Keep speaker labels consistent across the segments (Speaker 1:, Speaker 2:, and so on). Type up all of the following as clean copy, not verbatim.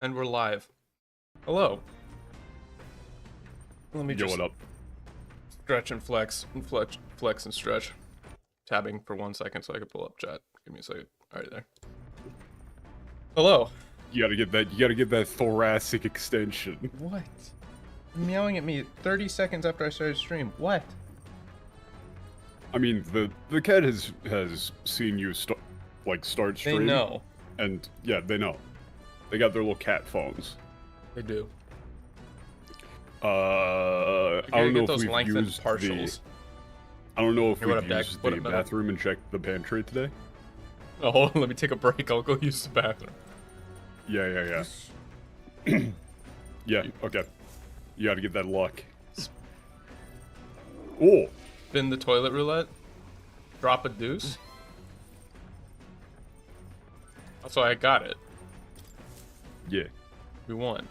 Speaker 1: And we're live. Hello. Let me just
Speaker 2: what up?
Speaker 1: stretch and flex and flex and stretch. Tabbing for 1 second so I can pull up chat. Give me a second. Alright, there. Hello.
Speaker 2: You gotta get that thoracic extension.
Speaker 1: What? You're meowing at me 30 seconds after I started stream. What?
Speaker 2: I mean, the cat has seen you start stream.
Speaker 1: They know.
Speaker 2: And yeah, they know. They got their little cat phones.
Speaker 1: They do.
Speaker 2: I don't know if
Speaker 1: those
Speaker 2: we've used
Speaker 1: partials.
Speaker 2: I don't know if
Speaker 1: Hey, what
Speaker 2: we've
Speaker 1: up, Dex?
Speaker 2: used
Speaker 1: What
Speaker 2: the
Speaker 1: up, Meta?
Speaker 2: bathroom and checked the pantry today.
Speaker 1: Oh, hold on, let me take a break. I'll go use the bathroom.
Speaker 2: Yeah. Yeah, okay. You gotta get that luck. Oh!
Speaker 1: Spin the toilet roulette. Drop a deuce. Also, I got it.
Speaker 2: Yeah.
Speaker 1: We won.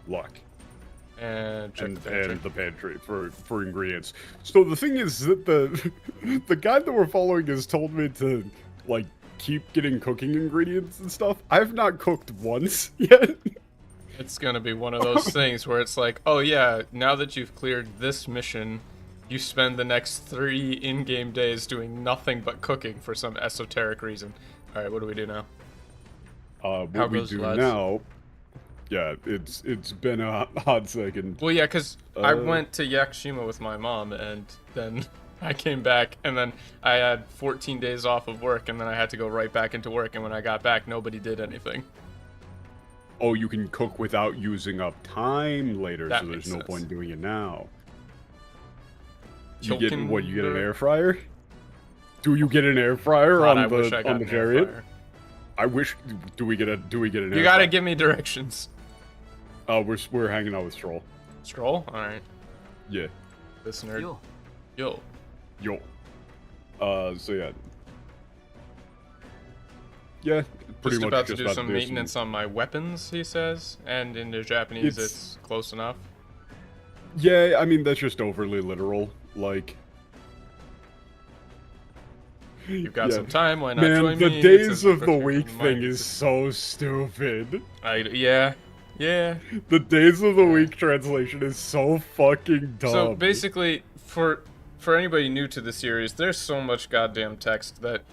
Speaker 2: Luck.
Speaker 1: And check
Speaker 2: And
Speaker 1: the pantry.
Speaker 2: the pantry for ingredients. So the thing is that the guide that we're following has told me to like keep getting cooking ingredients and stuff. I've not cooked once yet.
Speaker 1: It's gonna be one of those things where it's like, oh yeah, now that you've cleared this mission, you spend the next 3 in-game days doing nothing but cooking for some esoteric reason. Alright, what do we do now?
Speaker 2: What
Speaker 1: How
Speaker 2: we
Speaker 1: goes,
Speaker 2: do
Speaker 1: lads?
Speaker 2: now, yeah, it's been a hot second.
Speaker 1: Well, yeah, because I went to Yakushima with my mom, and then I came back, and then I had 14 days off of work, and then I had to go right back into work, and when I got back, nobody did anything.
Speaker 2: Oh, you can cook without using up time later,
Speaker 1: That
Speaker 2: so there's
Speaker 1: makes
Speaker 2: no
Speaker 1: sense.
Speaker 2: point doing it now. You
Speaker 1: Choking
Speaker 2: get what? You get an
Speaker 1: the-
Speaker 2: air fryer? Do you get an air fryer
Speaker 1: God,
Speaker 2: on
Speaker 1: I wish I got
Speaker 2: the
Speaker 1: an air
Speaker 2: chariot?
Speaker 1: fryer.
Speaker 2: I wish. Do we get an
Speaker 1: You
Speaker 2: air
Speaker 1: gotta
Speaker 2: fryer?
Speaker 1: give me directions.
Speaker 2: We're hanging out with Stroll.
Speaker 1: Stroll? Alright.
Speaker 2: Yeah.
Speaker 1: This nerd.
Speaker 3: Yo.
Speaker 1: Yo.
Speaker 2: So yeah. Yeah, pretty
Speaker 1: Just
Speaker 2: much
Speaker 1: about to
Speaker 2: just
Speaker 1: do
Speaker 2: about
Speaker 1: some
Speaker 2: to do
Speaker 1: maintenance on my weapons, he says, and in the Japanese it's close enough.
Speaker 2: Yeah, I mean, that's just overly literal. Like,
Speaker 1: You've got
Speaker 2: yeah.
Speaker 1: some time, why not
Speaker 2: Man,
Speaker 1: join
Speaker 2: the
Speaker 1: me? It
Speaker 2: days
Speaker 1: says
Speaker 2: of the
Speaker 1: refreshing
Speaker 2: week
Speaker 1: for the
Speaker 2: thing
Speaker 1: mind.
Speaker 2: is so stupid.
Speaker 1: Yeah.
Speaker 2: The days of the week translation is so fucking dumb.
Speaker 1: So basically, for anybody new to the series, there's so much goddamn text that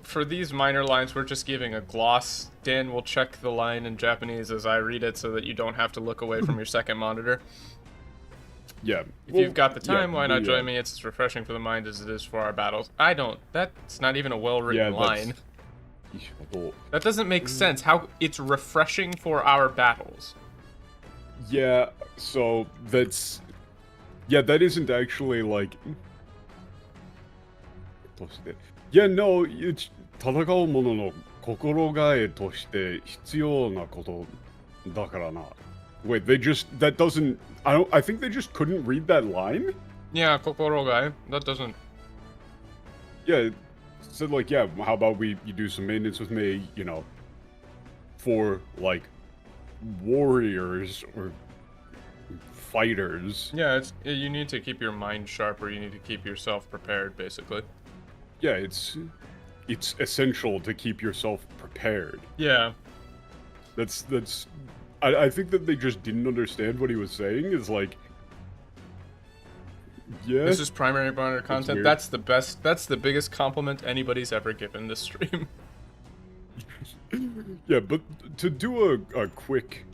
Speaker 1: for these minor lines, we're just giving a gloss. Dan will check the line in Japanese as I read it so that you don't have to look away from your second monitor.
Speaker 2: Yeah.
Speaker 1: If you've got the time, why not join me? It's as refreshing for the mind as it is for our battles. That's not even a well-written line. That doesn't make sense. How it's refreshing for our battles.
Speaker 2: Yeah, so that's... Yeah, that isn't actually, like... Yeah, no, it's... 戦う者の心構えとして必要なことだからな. Wait, that doesn't... I think they just couldn't read that line?
Speaker 1: Yeah, kokoro guy. That doesn't...
Speaker 2: Yeah, it said like, yeah, how about you do some maintenance with me, you know, for, like, warriors or fighters.
Speaker 1: Yeah, you need to keep your mind sharp, or you need to keep yourself prepared, basically.
Speaker 2: Yeah, it's essential to keep yourself prepared.
Speaker 1: Yeah.
Speaker 2: I think that they just didn't understand what he was saying. Is like, yeah.
Speaker 1: This is primary monitor content.
Speaker 2: weird.
Speaker 1: That's the best. That's the biggest compliment anybody's ever given this stream.
Speaker 2: Yeah, but to do a quick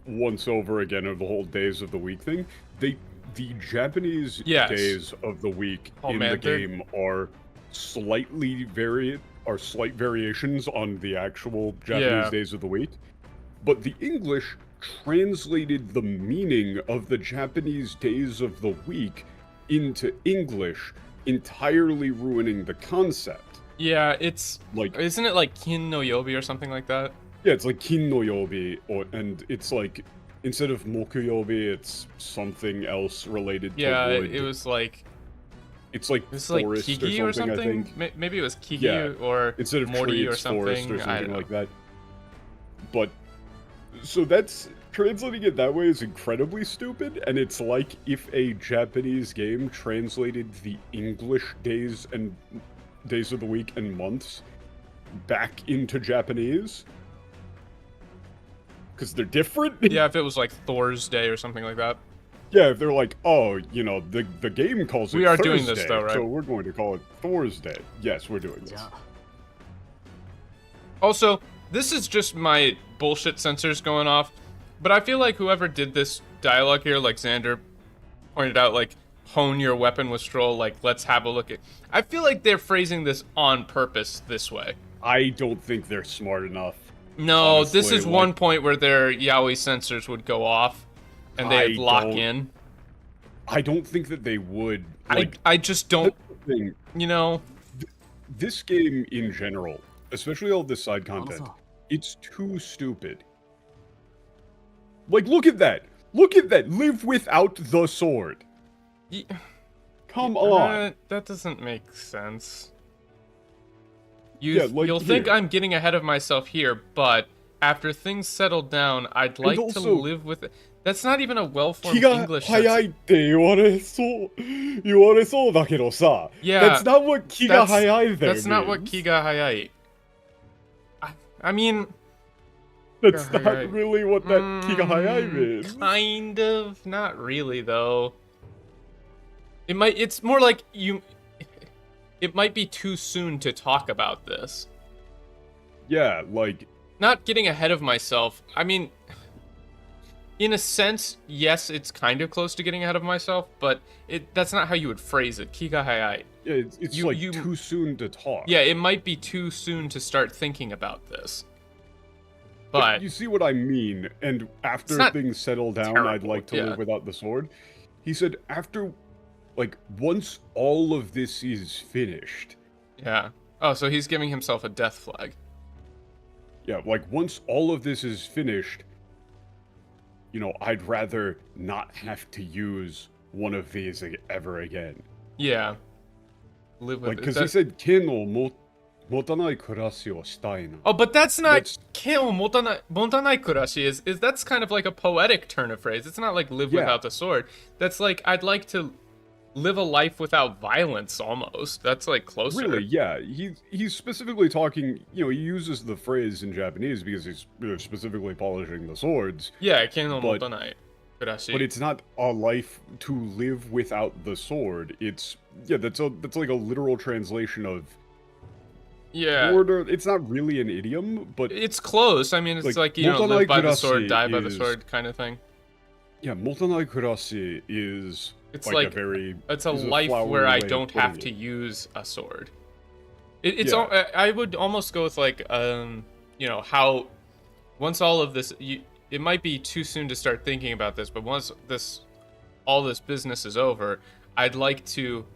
Speaker 2: once over again of the whole days of the week thing, the Japanese
Speaker 1: Yes.
Speaker 2: days of the week in the game are slight variations on the actual Japanese days of the week. But the English translated the meaning of the Japanese days of the week into English, entirely ruining the concept.
Speaker 1: Yeah, it's
Speaker 2: Like,
Speaker 1: isn't it like kin no yobi or something like that?
Speaker 2: yeah, it's like kin no yobi, and it's like, instead of mokuyobi, it's something else related to
Speaker 1: Yeah,
Speaker 2: wood.
Speaker 1: it was like
Speaker 2: It's like
Speaker 1: this is like
Speaker 2: forest
Speaker 1: kiki
Speaker 2: or something, I think.
Speaker 1: Maybe it was kiki
Speaker 2: Yeah,
Speaker 1: or
Speaker 2: Instead of
Speaker 1: mori
Speaker 2: tree,
Speaker 1: or
Speaker 2: it's forest
Speaker 1: something.
Speaker 2: or
Speaker 1: I
Speaker 2: something
Speaker 1: don't know.
Speaker 2: like that. But, so that's, translating it that way is incredibly stupid, and it's like if a Japanese game translated the English days of the week and months back into Japanese. because they're different.
Speaker 1: Yeah, if it was like Thor's Day or something like that.
Speaker 2: Yeah, if they're like, oh, you know, the game calls it
Speaker 1: We are
Speaker 2: Thursday,
Speaker 1: doing this though, right?
Speaker 2: so we're going to call it Thor's Day. Yes, we're doing this.
Speaker 1: Also, this is just my bullshit sensors going off, but I feel like whoever did this dialogue here, like Xander pointed out, like, hone your weapon with Stroll, like, let's have a look at... I feel like they're phrasing this on purpose this way.
Speaker 2: I don't think they're smart enough.
Speaker 1: No,
Speaker 2: honestly.
Speaker 1: This is one point where their yaoi sensors would go off, and they'd lock in.
Speaker 2: I don't think that they would. Like,
Speaker 1: I just don't,
Speaker 2: thing,
Speaker 1: you know...
Speaker 2: This game in general, especially all this side content, it's too stupid. Like, look at that! Look at that! Live without the sword! Come on!
Speaker 1: That doesn't make sense.
Speaker 2: Like,
Speaker 1: You'll think I'm getting ahead of myself here, but after things settle down, I'd like to live with it. That's not even a well-formed English. Yeah, that's
Speaker 2: not what kiga hayai there
Speaker 1: That's not what kiga hayai. I mean...
Speaker 2: That's not really what that kiga hayai means.
Speaker 1: Kind of. Not really, though. It's more like you... It might be too soon to talk about this.
Speaker 2: Yeah, like...
Speaker 1: Not getting ahead of myself. I mean... In a sense, yes, it's kind of close to getting ahead of myself, but that's not how you would phrase it. Kiga hayai.
Speaker 2: Yeah, it's too soon to talk.
Speaker 1: Yeah, it might be too soon to start thinking about this. But
Speaker 2: you see what I mean, and after things settle down,
Speaker 1: terrible.
Speaker 2: I'd like to live without the sword. He said after, like, once all of this is finished.
Speaker 1: Yeah. Oh, so he's giving himself a death flag.
Speaker 2: Yeah, like, once all of this is finished, you know, I'd rather not have to use one of these ever again.
Speaker 1: Yeah. Live with
Speaker 2: it. Because he said, ken o motanai kurashi o shitai na.
Speaker 1: Oh, but that's not... Ken o motanai kurashi is that's kind of like a poetic turn of phrase. It's not like live without the sword. That's like, I'd like to live a life without violence, almost. That's like closer.
Speaker 2: Really, yeah. He's specifically talking, you know, he uses the phrase in Japanese because he's specifically polishing the swords.
Speaker 1: Yeah, ken o motanai kurashi.
Speaker 2: But it's not a life to live without the sword. It's, yeah, that's like a literal translation of...
Speaker 1: Yeah.
Speaker 2: It's not really an idiom, but...
Speaker 1: It's close. I mean, it's like you know, live by the sword, die by the sword kind of thing.
Speaker 2: Yeah, motanai kurashi is...
Speaker 1: It's
Speaker 2: like
Speaker 1: a
Speaker 2: a very...
Speaker 1: It's a life where I don't have to use a sword. I would almost go with like, you know, how... Once all of this... it might be too soon to start thinking about this, but once all this business is over, I'd like to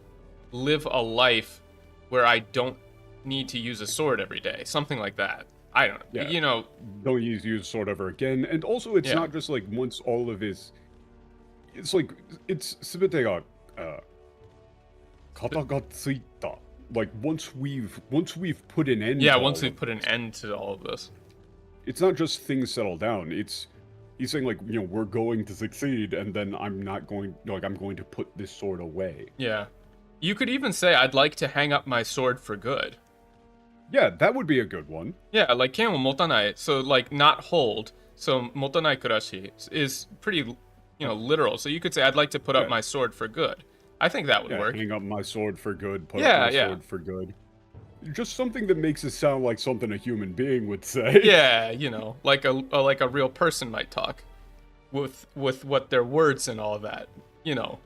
Speaker 1: live a life where I don't need to use a sword every day. Something like that. I don't know.
Speaker 2: Yeah.
Speaker 1: You know...
Speaker 2: Don't use a sword ever again. And also, it's not just like once all of his... It's like, it's subete ga, kata ga tsuita. Like, once we've put an end to
Speaker 1: once we've put an end to all of this.
Speaker 2: It's not just things settle down. He's saying, like, you know, we're going to succeed, and then I'm going to put this sword away.
Speaker 1: Yeah. You could even say, I'd like to hang up my sword for good.
Speaker 2: Yeah, that would be a good one.
Speaker 1: Yeah, like, ken wo motanai, so, like, not hold. So, motanai kurashi is pretty, you know, literal. So you could say, I'd like to put up my sword for good. I think that would work.
Speaker 2: Hang up my sword for good, put up my sword for good. Just something that makes it sound like something a human being would say.
Speaker 1: Yeah, you know, like a real person might talk. With what their words and all that, you know.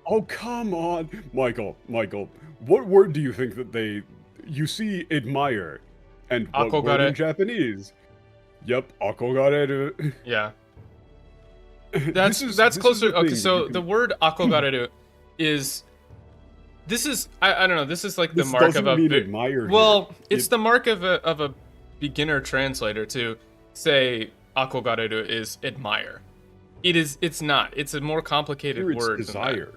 Speaker 2: Oh, come on. Michael, what word do you think that you see admire, and what word in Japanese? Yep, akogareru.
Speaker 1: Yeah. That's closer. Okay, so the word akogareru is... This is... I don't know, this is like the mark of a...
Speaker 2: admire
Speaker 1: well, it's the mark of a beginner translator to say akogareru is admire. It's not. It's a more complicated word
Speaker 2: desire.
Speaker 1: than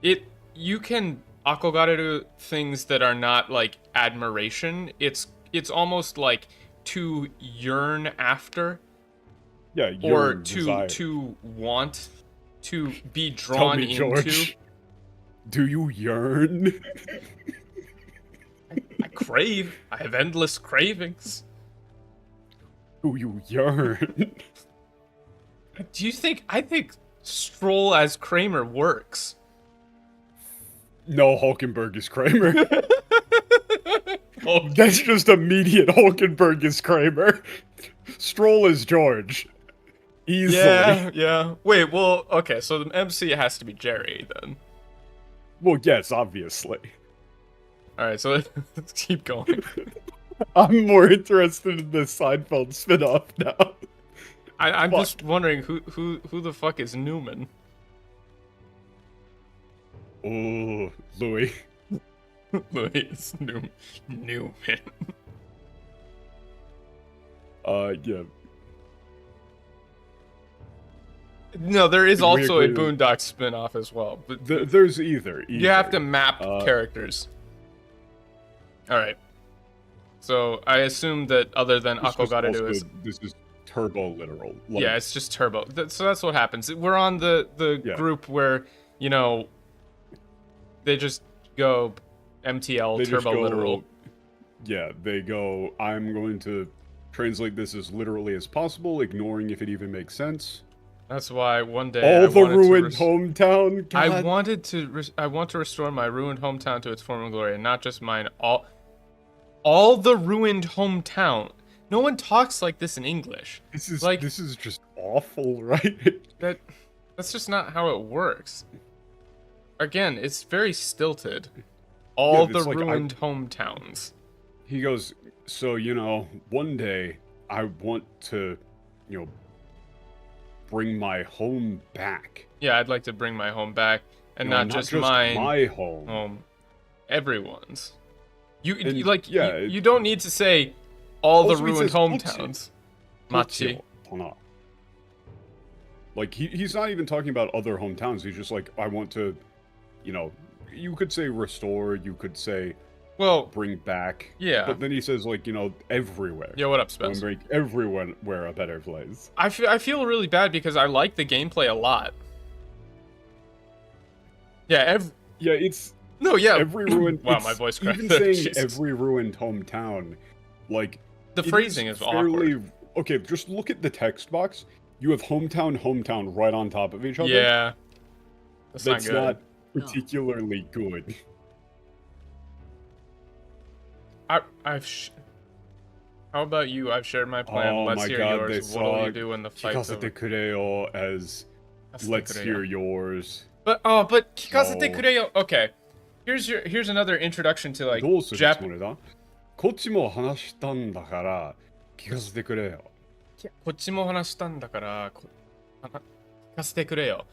Speaker 1: that. You can akogareru things that are not like admiration. It's almost like to yearn after.
Speaker 2: Yeah,
Speaker 1: or
Speaker 2: desire.
Speaker 1: to want to be drawn into.
Speaker 2: George, do you yearn?
Speaker 1: I crave. I have endless cravings.
Speaker 2: Who you yearn.
Speaker 1: Do you think? I think Stroll as Kramer works.
Speaker 2: No, Hulkenberg is Kramer. That's just immediate. Hulkenberg is Kramer. Stroll is George. Easily.
Speaker 1: Yeah, yeah. Wait, well, okay, so the MC has to be Jerry then.
Speaker 2: Well, yes, obviously.
Speaker 1: Alright, so let's keep going.
Speaker 2: I'm more interested in the Seinfeld spin-off now.
Speaker 1: I'm just wondering who the fuck is Newman?
Speaker 2: Oh, Louis.
Speaker 1: Louis Newman.
Speaker 2: Yeah.
Speaker 1: No, there is also a Boondocks spin-off as well. But
Speaker 2: there's either.
Speaker 1: You have to map characters. Alright. So, I assume that other than Akogareru is...
Speaker 2: This is turbo literal. Like,
Speaker 1: yeah, it's just turbo. So that's what happens. We're on the group where, you know, they just go MTL, turbo literal.
Speaker 2: Yeah, they go, I'm going to translate this as literally as possible, ignoring if it even makes sense.
Speaker 1: That's why one day
Speaker 2: I the ruined hometown. God.
Speaker 1: I want to restore my ruined hometown to its former glory, and not just mine. All the ruined hometown. No one talks like this in English.
Speaker 2: This is
Speaker 1: like,
Speaker 2: this is just awful, right?
Speaker 1: That's just not how it works. Again, it's very stilted. All the ruined hometowns.
Speaker 2: He goes, so, you know, one day I want to, you know, bring my home back.
Speaker 1: Yeah, I'd like to bring my home back, and not just mine.
Speaker 2: My home.
Speaker 1: Everyone's. You don't need to say all the ruined hometowns. Machi.
Speaker 2: Like, he's not even talking about other hometowns. He's just like, I want to, you know, you could say restore, you could say, well, bring back.
Speaker 1: Yeah.
Speaker 2: But then he says, like, you know, everywhere.
Speaker 1: Yeah, what up, Spence?
Speaker 2: Make everyone wear a better place.
Speaker 1: I feel really bad because I like the gameplay a lot. Yeah,
Speaker 2: it's...
Speaker 1: No, yeah.
Speaker 2: Every ruined...
Speaker 1: Wow, my voice cracked.
Speaker 2: Even saying Jesus. Every ruined hometown, like...
Speaker 1: The phrasing is awkward.
Speaker 2: Okay, just look at the text box. You have hometown right on top of each other.
Speaker 1: Yeah.
Speaker 2: That's not particularly good.
Speaker 1: How about you? I've shared my plan.
Speaker 2: Oh
Speaker 1: Let's
Speaker 2: my
Speaker 1: hear
Speaker 2: God,
Speaker 1: yours. What will you do when the fight's over?
Speaker 2: Kikasete as let's hear yours.
Speaker 1: But Kikasete kureo. Okay. Here's another introduction to like Japanese.
Speaker 2: こっちも話したんだから聞かせてくれよ。
Speaker 1: こっちも話したんだから聞かせてくれよ.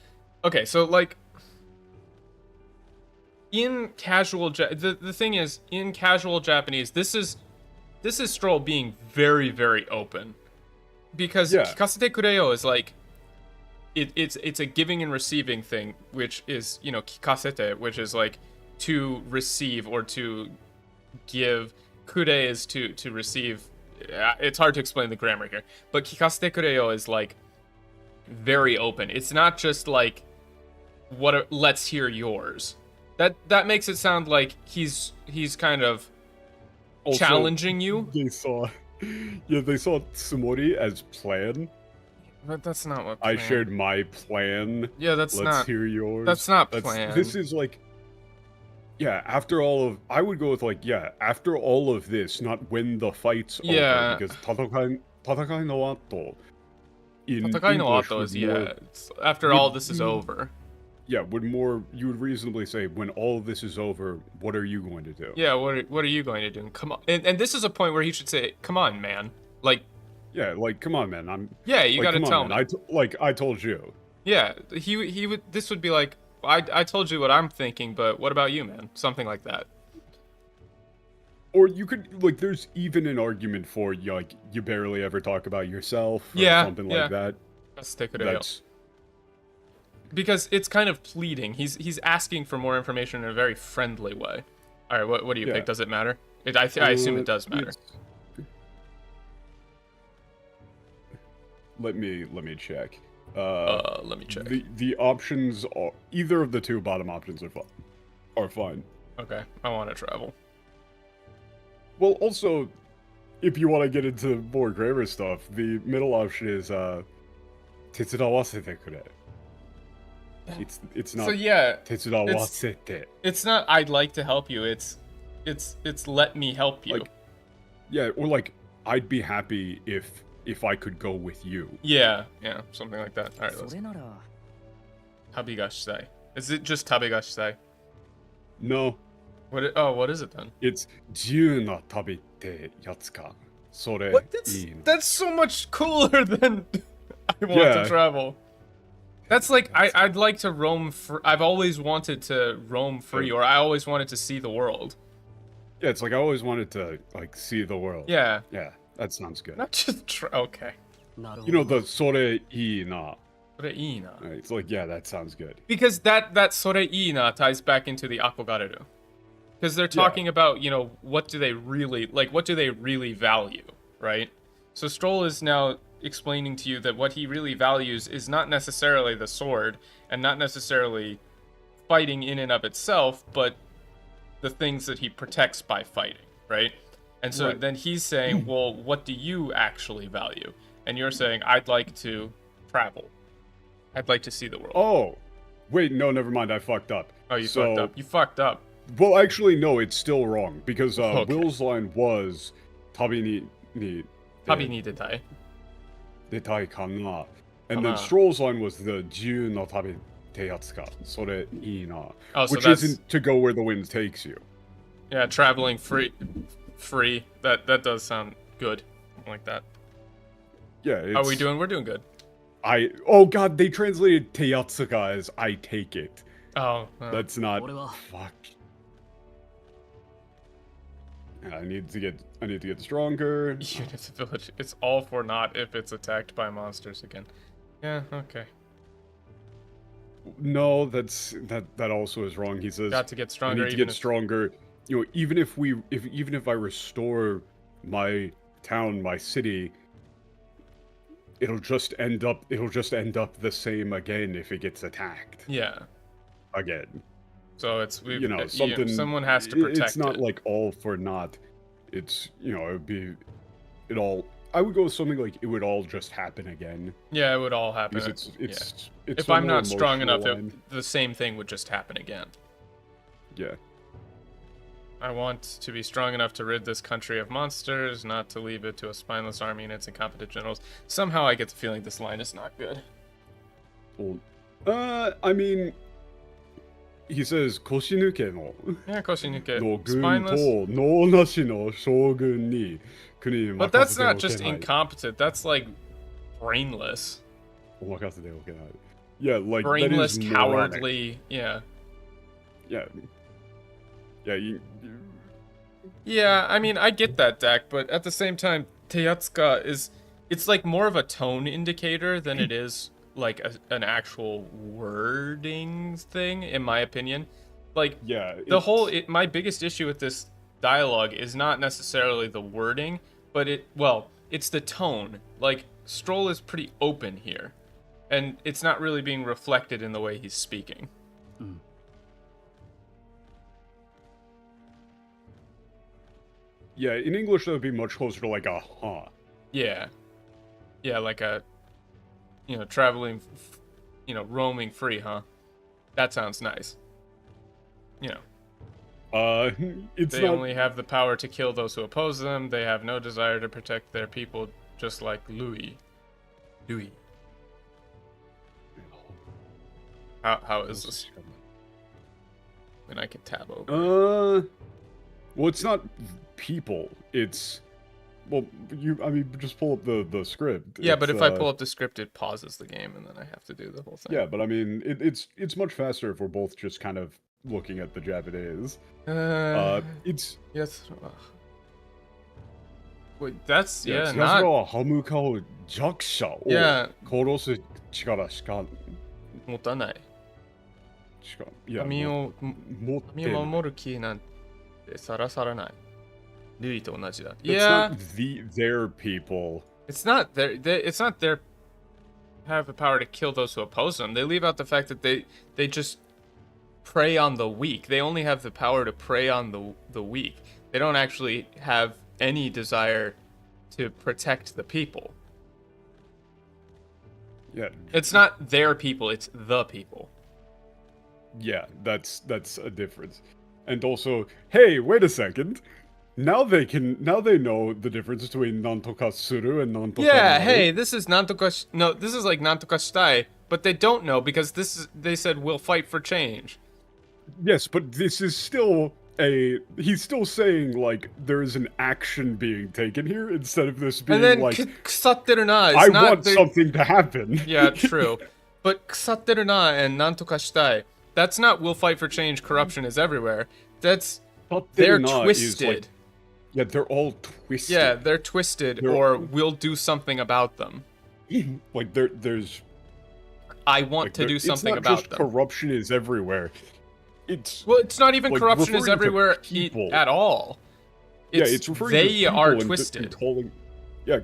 Speaker 1: Okay, so like in casual the thing is, in casual Japanese, this is Stroll being very, very open. Because kikasete kureo is like it's a giving and receiving thing, which is, you know, kikasete, which is like to receive or to give. Kure is to receive. It's hard to explain the grammar here, but kikasete kureo is like very open. It's not just like let's hear yours. That makes it sound like he's kind of also challenging you.
Speaker 2: They saw Tsumori as plan.
Speaker 1: But that's not what
Speaker 2: plan. I shared my plan.
Speaker 1: Yeah, let's
Speaker 2: hear yours.
Speaker 1: That's not plan.
Speaker 2: This is like, yeah, after all of, I would go with like, yeah, after all of this, not when the fight's over, because Tatakai no Ato in
Speaker 1: Tatakai no Ato is, after all this is over.
Speaker 2: Yeah, you would reasonably say, when all this is over, what are you going to do?
Speaker 1: Yeah, what are you going to do? Come on. And this is a point where he should say, come on, man. Like,
Speaker 2: yeah, like, come on, man.
Speaker 1: Yeah, you gotta tell me.
Speaker 2: I told you.
Speaker 1: Yeah, he would, this would be like, I told you what I'm thinking, but what about you, man? Something like that.
Speaker 2: Or you could, like, there's even an argument for, like, you barely ever talk about yourself, or something like that. That's...
Speaker 1: Because it's kind of pleading. He's asking for more information in a very friendly way. All right, what do you pick? Does it matter? I assume it does matter.
Speaker 2: Let me check.
Speaker 1: Let me check.
Speaker 2: The options are, either of the two bottom options are fine.
Speaker 1: Okay, I want to travel.
Speaker 2: Well, also, if you want to get into more grammar stuff, the middle option is 手伝わせてくれ. It's not
Speaker 1: So yeah,
Speaker 2: 手伝わせて.
Speaker 1: it's not I'd like to help you. It's let me help you.
Speaker 2: Like, yeah, or like I'd be happy if I could go with you.
Speaker 1: Yeah, something like that. All right, let's. Tabigashitai. Is it just tabigashitai?
Speaker 2: No.
Speaker 1: What is it then?
Speaker 2: It's 自由な旅ってやつか. それ
Speaker 1: What?
Speaker 2: いいの.
Speaker 1: That's so much cooler than I want
Speaker 2: Yeah.
Speaker 1: to travel. That's like I'd like to roam. I've always wanted to roam free, or I always wanted to see the world.
Speaker 2: Yeah, it's like I always wanted to like see the world.
Speaker 1: Yeah.
Speaker 2: Yeah, that sounds good.
Speaker 1: Not just okay.
Speaker 2: You know the それいいな.
Speaker 1: それいいな.
Speaker 2: Right, it's like, yeah, that sounds good.
Speaker 1: Because that それいいな ties back into the akogareru. Because they're talking about, you know, what do they really value, right? So Stroll is now explaining to you that what he really values is not necessarily the sword and not necessarily fighting in and of itself, but the things that he protects by fighting, right? And so then he's saying, well, what do you actually value? And you're saying, I'd like to travel. I'd like to see the world.
Speaker 2: Oh, wait, no, never mind. I fucked up.
Speaker 1: Oh, you fucked up. You fucked up.
Speaker 2: Well, actually, no, it's still wrong because
Speaker 1: Okay.
Speaker 2: Will's line was 旅に
Speaker 1: Tabi ni detai.
Speaker 2: 出たいかな. And
Speaker 1: Kana.
Speaker 2: then Stroll's line was the 自由な旅ってやつか. それいいな.
Speaker 1: Oh, so
Speaker 2: which
Speaker 1: that's-
Speaker 2: isn't to go where the wind takes you.
Speaker 1: Yeah, traveling free. That does sound good. Something like that.
Speaker 2: Yeah, it's,
Speaker 1: How are we doing? We're doing good.
Speaker 2: Oh god, they translated Teyatsuka as I take it.
Speaker 1: Oh.
Speaker 2: That's not. Fuck. I need to get stronger.
Speaker 1: Units of village. It's all for naught if it's attacked by monsters again. Yeah. Okay.
Speaker 2: No, that also is wrong. He says
Speaker 1: Got to get stronger.
Speaker 2: I need to get stronger. You know, even if I restore my town, my city, it'll just end up the same again if it gets attacked.
Speaker 1: Yeah.
Speaker 2: Again.
Speaker 1: So it's
Speaker 2: something.
Speaker 1: Someone has to protect it.
Speaker 2: It's not like all for naught. It's I would go with something like it would all just happen again.
Speaker 1: Yeah, it would all happen.
Speaker 2: Because it's
Speaker 1: if I'm not strong enough,
Speaker 2: line.
Speaker 1: the same thing would just happen again.
Speaker 2: Yeah.
Speaker 1: I want to be strong enough to rid this country of monsters, not to leave it to a spineless army and its incompetent generals. Somehow I get the feeling this line is not good.
Speaker 2: Well, I mean, he says 腰抜けの
Speaker 1: Yeah, Koshinuke.
Speaker 2: の軍
Speaker 1: Spineless.
Speaker 2: と能なしの将軍に国に
Speaker 1: But
Speaker 2: 任
Speaker 1: that's
Speaker 2: せてお
Speaker 1: not
Speaker 2: け
Speaker 1: just
Speaker 2: ない。
Speaker 1: incompetent. That's like brainless.
Speaker 2: お任せておけない。Yeah, like
Speaker 1: Brainless,
Speaker 2: that is moronic.
Speaker 1: cowardly. Yeah.
Speaker 2: Yeah. Yeah,
Speaker 1: Yeah, I mean, I get that, Dak, but at the same time, Teyatsuka it's like more of a tone indicator than it is like an actual wording thing, in my opinion. Like,
Speaker 2: yeah,
Speaker 1: my biggest issue with this dialogue is not necessarily the wording, but it's the tone. Like, Stroll is pretty open here, and it's not really being reflected in the way he's speaking.
Speaker 2: Yeah, in English that would be much closer to like a huh.
Speaker 1: Yeah. Yeah, like a, traveling, roaming free, huh? That sounds nice.
Speaker 2: It's
Speaker 1: they
Speaker 2: not...
Speaker 1: only have the power to kill those who oppose them. They have no desire to protect their people, just like Louis. How is this? I mean, I can tab over.
Speaker 2: Well, it's not people. It's just pull up the script.
Speaker 1: Yeah, but if I pull up the script, it pauses the game, and then I have to do the whole thing.
Speaker 2: Yeah, but I mean, it's much faster if we're both just kind of looking at the Japanese. It's
Speaker 1: yes. Wait, that's not.
Speaker 2: 歯向かう弱者を
Speaker 1: Yeah.
Speaker 2: 殺す力しか
Speaker 1: 持たない。
Speaker 2: いや
Speaker 1: 民を
Speaker 2: 持って
Speaker 1: 身を守る気なんてさらさらない。ルイと同じだ。
Speaker 2: It's
Speaker 1: Yeah.
Speaker 2: not their people.
Speaker 1: It's not their have the power to kill those who oppose them. They leave out the fact that they just prey on the weak. They only have the power to prey on the weak. They don't actually have any desire to protect the people.
Speaker 2: Yeah.
Speaker 1: It's not their people, it's the people.
Speaker 2: Yeah, that's a difference. And also, hey, wait a second. Now they know the difference between nantoka suru and nantoka
Speaker 1: Yeah,
Speaker 2: naru.
Speaker 1: hey, this is nantoka no, this is like nantoka shitai, but they don't know because they said we'll fight for change.
Speaker 2: Yes, but this is still he's still saying like there is an action being taken here instead of this being
Speaker 1: And then
Speaker 2: like
Speaker 1: kusatteru na is
Speaker 2: I
Speaker 1: not
Speaker 2: want something to happen.
Speaker 1: Yeah, true. But kusatteru na and nantoka shitai, that's not we'll fight for change, corruption is everywhere. That's they're twisted.
Speaker 2: Like, yeah, they're all twisted.
Speaker 1: Yeah, they're twisted, or we'll do something about them.
Speaker 2: Like there's
Speaker 1: I want to do something
Speaker 2: it's not
Speaker 1: about
Speaker 2: just
Speaker 1: them.
Speaker 2: Corruption is everywhere.
Speaker 1: It's not even
Speaker 2: like,
Speaker 1: corruption is
Speaker 2: referring to
Speaker 1: everywhere
Speaker 2: people.
Speaker 1: at all.
Speaker 2: It's referring to
Speaker 1: they
Speaker 2: people
Speaker 1: are
Speaker 2: and
Speaker 1: twisted.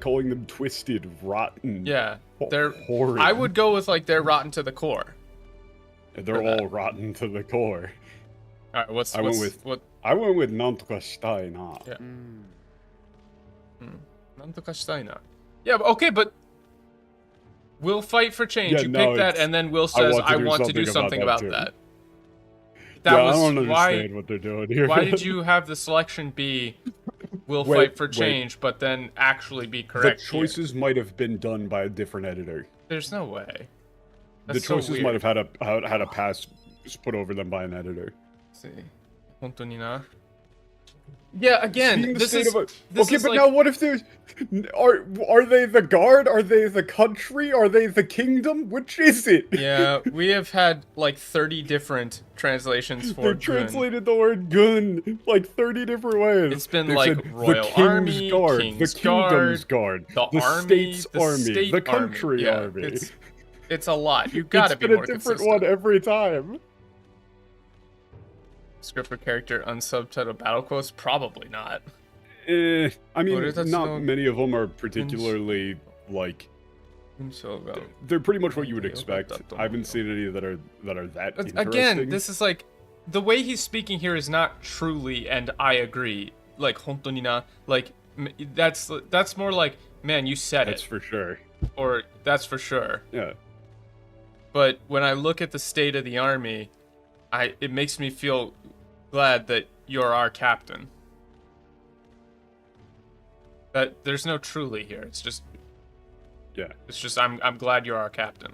Speaker 2: calling them twisted, rotten.
Speaker 1: Yeah, they're
Speaker 2: horrid.
Speaker 1: I would go with like they're rotten to the core.
Speaker 2: They're all rotten to the core.
Speaker 1: All right,
Speaker 2: I went with nantoka shitai na.
Speaker 1: Yeah. Nantoka shitai na. Yeah, okay, but we'll fight for change.
Speaker 2: Yeah,
Speaker 1: you
Speaker 2: no,
Speaker 1: pick that, and then Will says, "I want to do something about that." That
Speaker 2: yeah,
Speaker 1: was
Speaker 2: I don't understand what they're doing here.
Speaker 1: Why did you have the selection be "We'll fight for change," but then actually be correct?
Speaker 2: The choices might have been done by a different editor.
Speaker 1: There's no way.
Speaker 2: The choices might have had a pass put over them by an editor.
Speaker 1: Let's see. 本当にな. Yeah, again, this is
Speaker 2: okay,
Speaker 1: but
Speaker 2: like, now what if there's are they the guard? Are they the country? Are they the kingdom? Which is it?
Speaker 1: Yeah, we have had like 30 different translations for
Speaker 2: They translated the word gun like 30 different ways.
Speaker 1: It's been
Speaker 2: They've
Speaker 1: like
Speaker 2: said
Speaker 1: Royal
Speaker 2: the King's
Speaker 1: Army,
Speaker 2: Guard,
Speaker 1: King's
Speaker 2: the Kingdom's Guard,
Speaker 1: the Army,
Speaker 2: State's
Speaker 1: the
Speaker 2: Army,
Speaker 1: State
Speaker 2: the Country
Speaker 1: Army. Yeah,
Speaker 2: Army.
Speaker 1: It's a lot. You gotta be more consistent.
Speaker 2: It's been a different one every time.
Speaker 1: Script for character unsubtitled battle quotes? Probably not.
Speaker 2: I mean, not many of them are particularly like. They're pretty much what you would expect. I haven't seen any that are that interesting.
Speaker 1: Again, this is like the way he's speaking here is not truly, and I agree. Like hontonina, na, like that's more like, man, you said
Speaker 2: That's for sure.
Speaker 1: Or that's for sure.
Speaker 2: Yeah.
Speaker 1: But when I look at the state of the army, it makes me feel glad that you're our captain. That there's no truly here. It's just I'm glad you're our captain.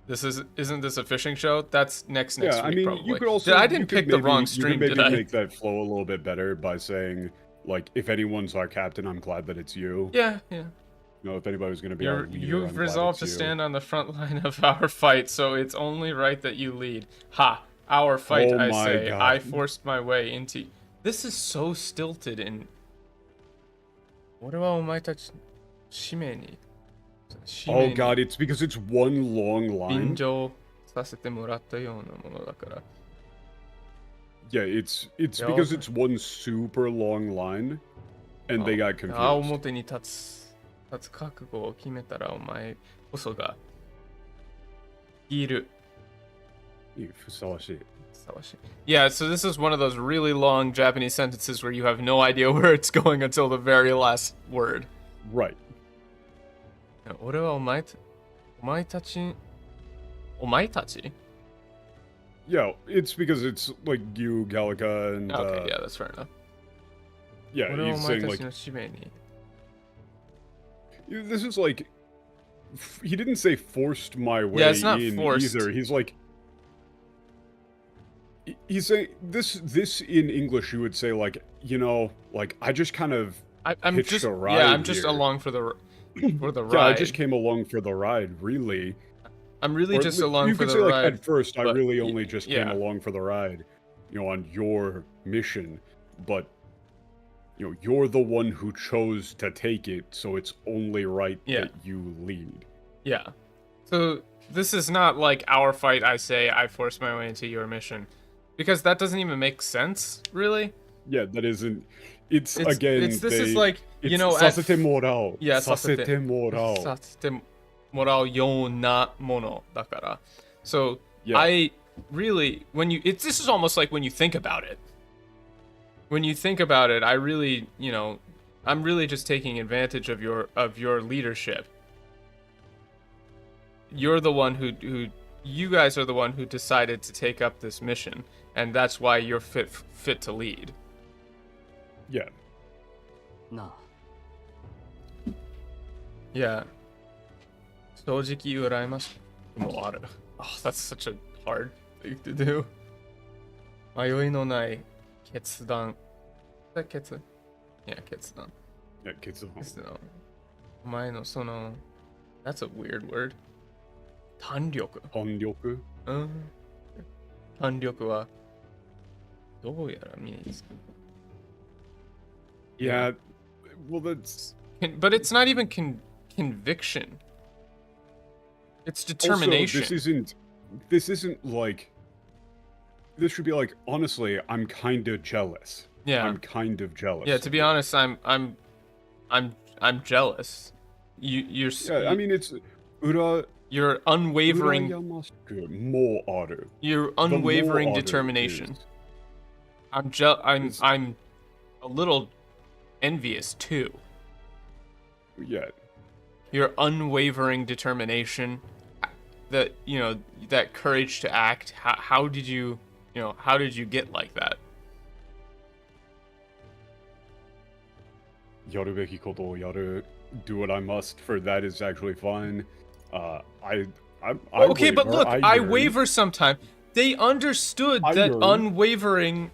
Speaker 1: Isn't this a fishing show? That's next week, probably.
Speaker 2: You could also
Speaker 1: I didn't pick the wrong stream,
Speaker 2: did I?
Speaker 1: Make
Speaker 2: that flow a little bit better by saying, like, if anyone's our captain, I'm glad that it's you.
Speaker 1: Yeah.
Speaker 2: You know, if anybody's going to be our leader,
Speaker 1: you've resolved to stand on the front line of our fight, so it's only right that you lead. Ha! Our fight, I say. God. I forced my way into... This is so stilted in... Oh
Speaker 2: god, it's because it's one long line. Yeah, it's because it's one super long line, and they got confused.
Speaker 1: 立つ覚悟を決めたらお前こそがいる。
Speaker 2: ふさわしい。
Speaker 1: Yeah, so this is one of those really long Japanese sentences where you have no idea where it's going until the very last word.
Speaker 2: Right.
Speaker 1: 俺はお前たち
Speaker 2: Yeah, it's because it's like you, Gallica, and
Speaker 1: okay, yeah, that's fair enough.
Speaker 2: Yeah, he's saying like this is like he didn't say forced my way
Speaker 1: it's not
Speaker 2: in
Speaker 1: forced.
Speaker 2: Either. He's like he's saying this in English you would say like, you know, like I just kind of
Speaker 1: I'm just
Speaker 2: a ride
Speaker 1: I'm just
Speaker 2: here.
Speaker 1: along for the ride.
Speaker 2: Yeah, I just came along for the ride, really.
Speaker 1: I'm really just along for the ride.
Speaker 2: You could say like at first I really only just
Speaker 1: yeah.
Speaker 2: came along for the ride, you know, on your mission, but you know, you're the one who chose to take it, so it's only right that you lead.
Speaker 1: Yeah. So this is not like our fight, I say, I forced my way into your mission. Because that doesn't even make sense, really.
Speaker 2: Yeah, that isn't... It's again,
Speaker 1: this is like, you know...
Speaker 2: Sasete morao.
Speaker 1: Yeah,
Speaker 2: sasete morao.
Speaker 1: Sasete morao yona mono, dakara. So,
Speaker 2: yeah.
Speaker 1: I really... this is almost like when you think about it. When you think about it, I really, you know, I'm really just taking advantage of your leadership. You're the one who you guys are the one who decided to take up this mission, and that's why you're fit to lead.
Speaker 2: Yeah.
Speaker 3: No.
Speaker 1: Yeah. 正直羨ましいもある. Oh, that's such a hard thing to do. 迷いのない決断. Is that 決? Yeah, 決断.
Speaker 2: Yeah, kids.
Speaker 1: 決断. お前のその That's a weird word. 弾力.
Speaker 2: 弾力?
Speaker 1: 弾力はどうやら身につく.
Speaker 2: Yeah. Well, that's.
Speaker 1: But it's not even conviction. It's determination.
Speaker 2: Also, this isn't like. This should be like, honestly, I'm kind of jealous.
Speaker 1: Yeah.
Speaker 2: I'm kind of jealous.
Speaker 1: Yeah, to be honest, I'm jealous. You're.
Speaker 2: Yeah, I mean it's.
Speaker 1: Your unwavering.
Speaker 2: More order.
Speaker 1: Your unwavering determination. I'm a little envious too.
Speaker 2: Yeah.
Speaker 1: Your unwavering determination, that that courage to act. How did you get like that?
Speaker 2: やるべきことをやる. Do what I must, for that is actually fine. I
Speaker 1: okay, but
Speaker 2: waver,
Speaker 1: look, I
Speaker 2: yearn.
Speaker 1: waver sometimes. They understood that
Speaker 2: yearn.
Speaker 1: unwavering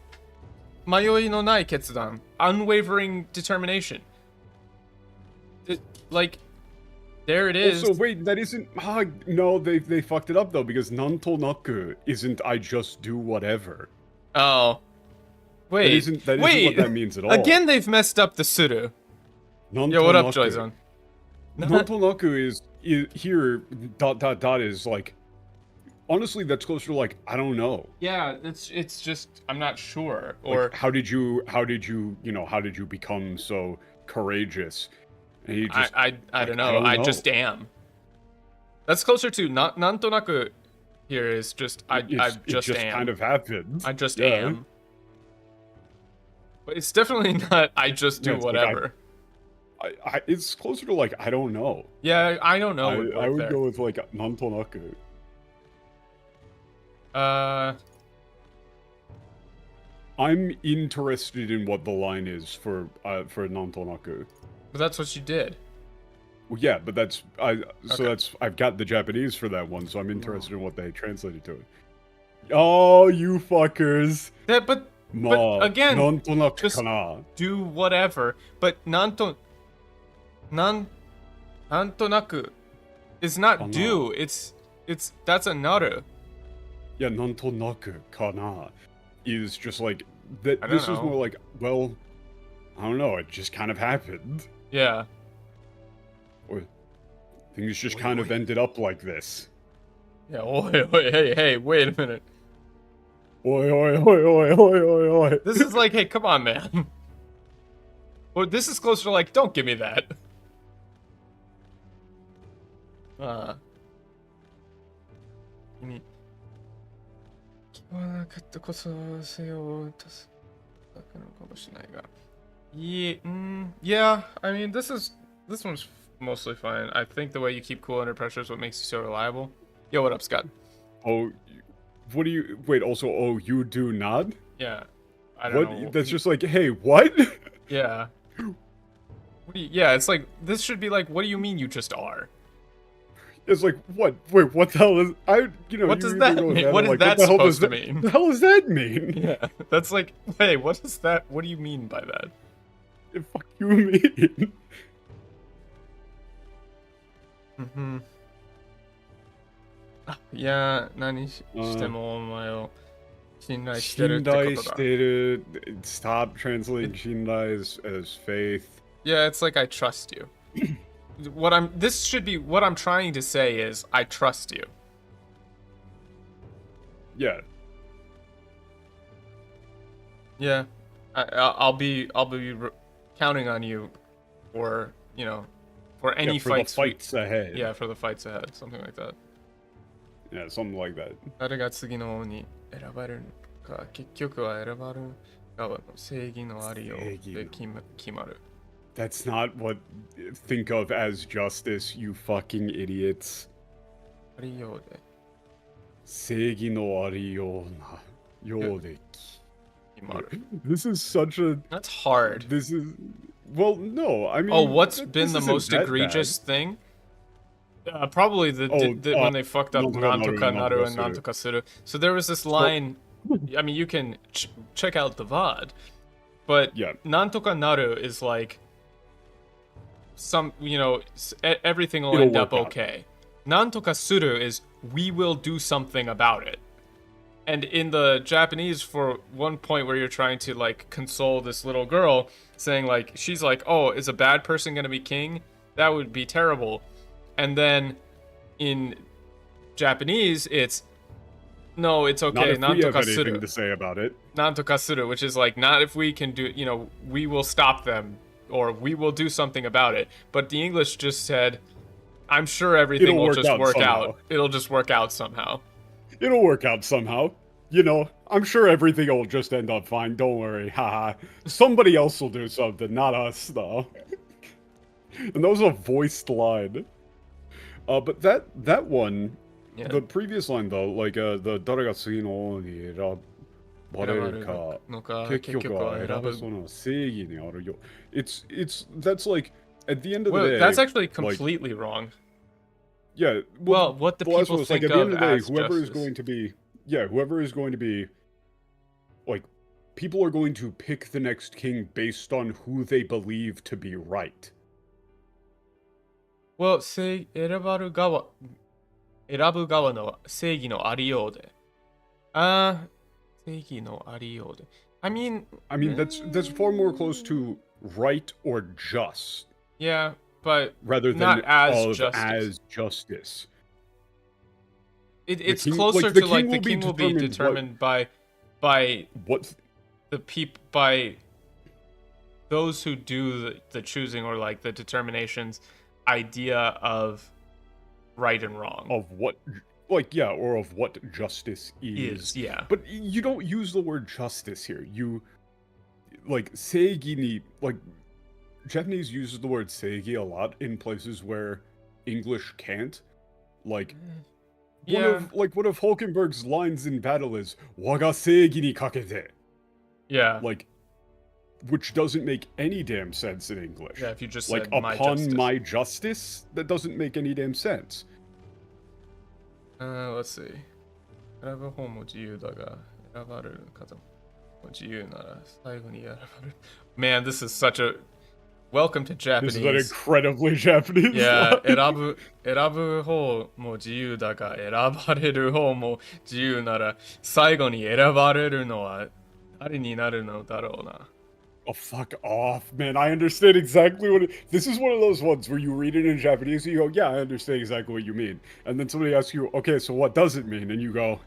Speaker 1: 迷いのない決断, unwavering determination. Like, there it is.
Speaker 2: Also, wait, that isn't. No, they fucked it up though, because nantonaku isn't I just do whatever.
Speaker 1: Oh. Wait.
Speaker 2: That isn't what that means at all.
Speaker 1: Again, they've messed up the suru. Yo, what up, Joyzone?
Speaker 2: Nantonaku is here. ... is like. Honestly, that's closer to like I don't know.
Speaker 1: Yeah, it's just I'm not sure. Or
Speaker 2: like, how did you become so courageous? And you just,
Speaker 1: I don't know. I just am. That's closer to nantonaku. Here is just I just am.
Speaker 2: Kind of happened.
Speaker 1: I just am. But it's definitely not. I just do whatever.
Speaker 2: Like it's closer to like I don't know.
Speaker 1: Yeah, I don't know.
Speaker 2: I would go with like nantonaku. I'm interested in what the line is for nantonaku.
Speaker 1: But that's what you did.
Speaker 2: Well, yeah, but that's I've got the Japanese for that one, so I'm interested in what they translated to it. Oh, you fuckers!
Speaker 1: But again, just
Speaker 2: kana.
Speaker 1: do whatever. But nantonaku is not kana. Do. It's that's a naru.
Speaker 2: Yeah, nantonaku kana is just like that. This is more like, well, I don't know. It just kind of happened.
Speaker 1: Yeah.
Speaker 2: Or things just kind of ended up like this.
Speaker 1: Yeah. Hey, wait a minute.
Speaker 2: Oi.
Speaker 1: This is like, hey, come on, man. Or this is closer to like, don't give me that. Yeah, I mean, this one's mostly fine. I think the way you keep cool under pressure is what makes you so reliable. Yo, what up, Scott?
Speaker 2: Oh, what do you... Wait, also, oh, you do not?
Speaker 1: Yeah. I don't know.
Speaker 2: That's just like, hey, what?
Speaker 1: Yeah. Yeah, it's like, this should be like, what do you mean you just are?
Speaker 2: It's like, what? Wait, what the hell is...
Speaker 1: What does that mean? What is that supposed to mean?
Speaker 2: What the hell does that mean?
Speaker 1: Yeah, that's like, hey, what is that? What do you mean by that?
Speaker 2: The fuck you mean?
Speaker 1: Yeah, 何してもお前を信頼してるってことだ。
Speaker 2: Stop translating 信頼 as faith.
Speaker 1: Yeah, it's like I trust you. This should be what I'm trying to say is I trust you.
Speaker 2: Yeah.
Speaker 1: Yeah. I'll be counting on you for, for any fights
Speaker 2: ahead.
Speaker 1: Yeah, for the fights ahead, something like that.
Speaker 2: Yeah, something like that.
Speaker 1: 誰が次の王に選ばれるのか、結局は選ばれる側の正義のありようで決まる。
Speaker 2: That's not what think of as justice, you fucking idiots.
Speaker 1: ありようで。
Speaker 2: 正義のありようなようで。
Speaker 1: 今ある。
Speaker 2: This is such a.
Speaker 1: That's hard.
Speaker 2: This is. Well, no, I mean.
Speaker 1: Oh, what's been the
Speaker 2: isn't
Speaker 1: most
Speaker 2: that
Speaker 1: egregious
Speaker 2: bad.
Speaker 1: thing? Probably when they fucked up nantoka naru and nantoka suru. So there was this line. I mean, you can check out the VOD, but
Speaker 2: yeah.
Speaker 1: nantoka naru is like some, everything will end up okay. Nantoka suru is we will do something about it. And in the Japanese, for one point where you're trying to like console this little girl, saying like, she's like, oh, is a bad person gonna be king? That would be terrible. And then in Japanese, it's no, it's okay.
Speaker 2: Not if we have
Speaker 1: Nantoka
Speaker 2: anything to say about it.
Speaker 1: Nantoka suru, which is like not if we can do, we will stop them or we will do something about it. But the English just said, I'm sure everything will just work out. It'll just work out somehow.
Speaker 2: It'll work out somehow. I'm sure everything will just end up fine. Don't worry. Haha. Somebody else will do something, not us, though. And that was a voiced line. But that one, yeah. The previous line though, like the 誰が次のに選ばれるか結局は選ぶその正義にあるよ. It's that's like at the end of the day.
Speaker 1: That's actually completely wrong.
Speaker 2: Yeah.
Speaker 1: Well, what the people think
Speaker 2: like, at the end of the day, whoever
Speaker 1: justice.
Speaker 2: is going to be, like, people are going to pick the next king based on who they believe to be right.
Speaker 1: Well, 選ぶ側の正義のありようで。正義のありようで。I mean,
Speaker 2: that's far more close to right or just.
Speaker 1: Yeah, but
Speaker 2: rather than
Speaker 1: not as
Speaker 2: justice.
Speaker 1: It's
Speaker 2: king,
Speaker 1: closer
Speaker 2: like, the
Speaker 1: to like the king will be determined by
Speaker 2: what
Speaker 1: the by those who do the choosing or like the determination's idea of right and wrong.
Speaker 2: Of what, like, yeah, or of what justice is.
Speaker 1: Yeah.
Speaker 2: But you don't use the word justice here. You, like, seigi ni, like, Japanese uses the word seigi a lot in places where English can't. Like, one of Hulkenberg's lines in battle is, waga seigi ni kakete.
Speaker 1: Yeah.
Speaker 2: Like, which doesn't make any damn sense in English.
Speaker 1: Yeah, if you just
Speaker 2: like,
Speaker 1: said
Speaker 2: upon my justice, that doesn't make any damn sense.
Speaker 1: Let's see. 選ぶ方も自由だが、選ばれる方も自由なら最後に選ばれる。Man, this is such a... Welcome to Japanese.
Speaker 2: This is an incredibly Japanese
Speaker 1: Yeah,
Speaker 2: line.
Speaker 1: 選ぶ方も自由だが、選ばれる方も自由なら最後に選ばれるのは誰になるのだろうな。
Speaker 2: Oh, fuck off, man. I understand exactly what this is one of those ones where you read it in Japanese and you go, yeah, I understand exactly what you mean. And then somebody asks you, okay, so what does it mean? And you go,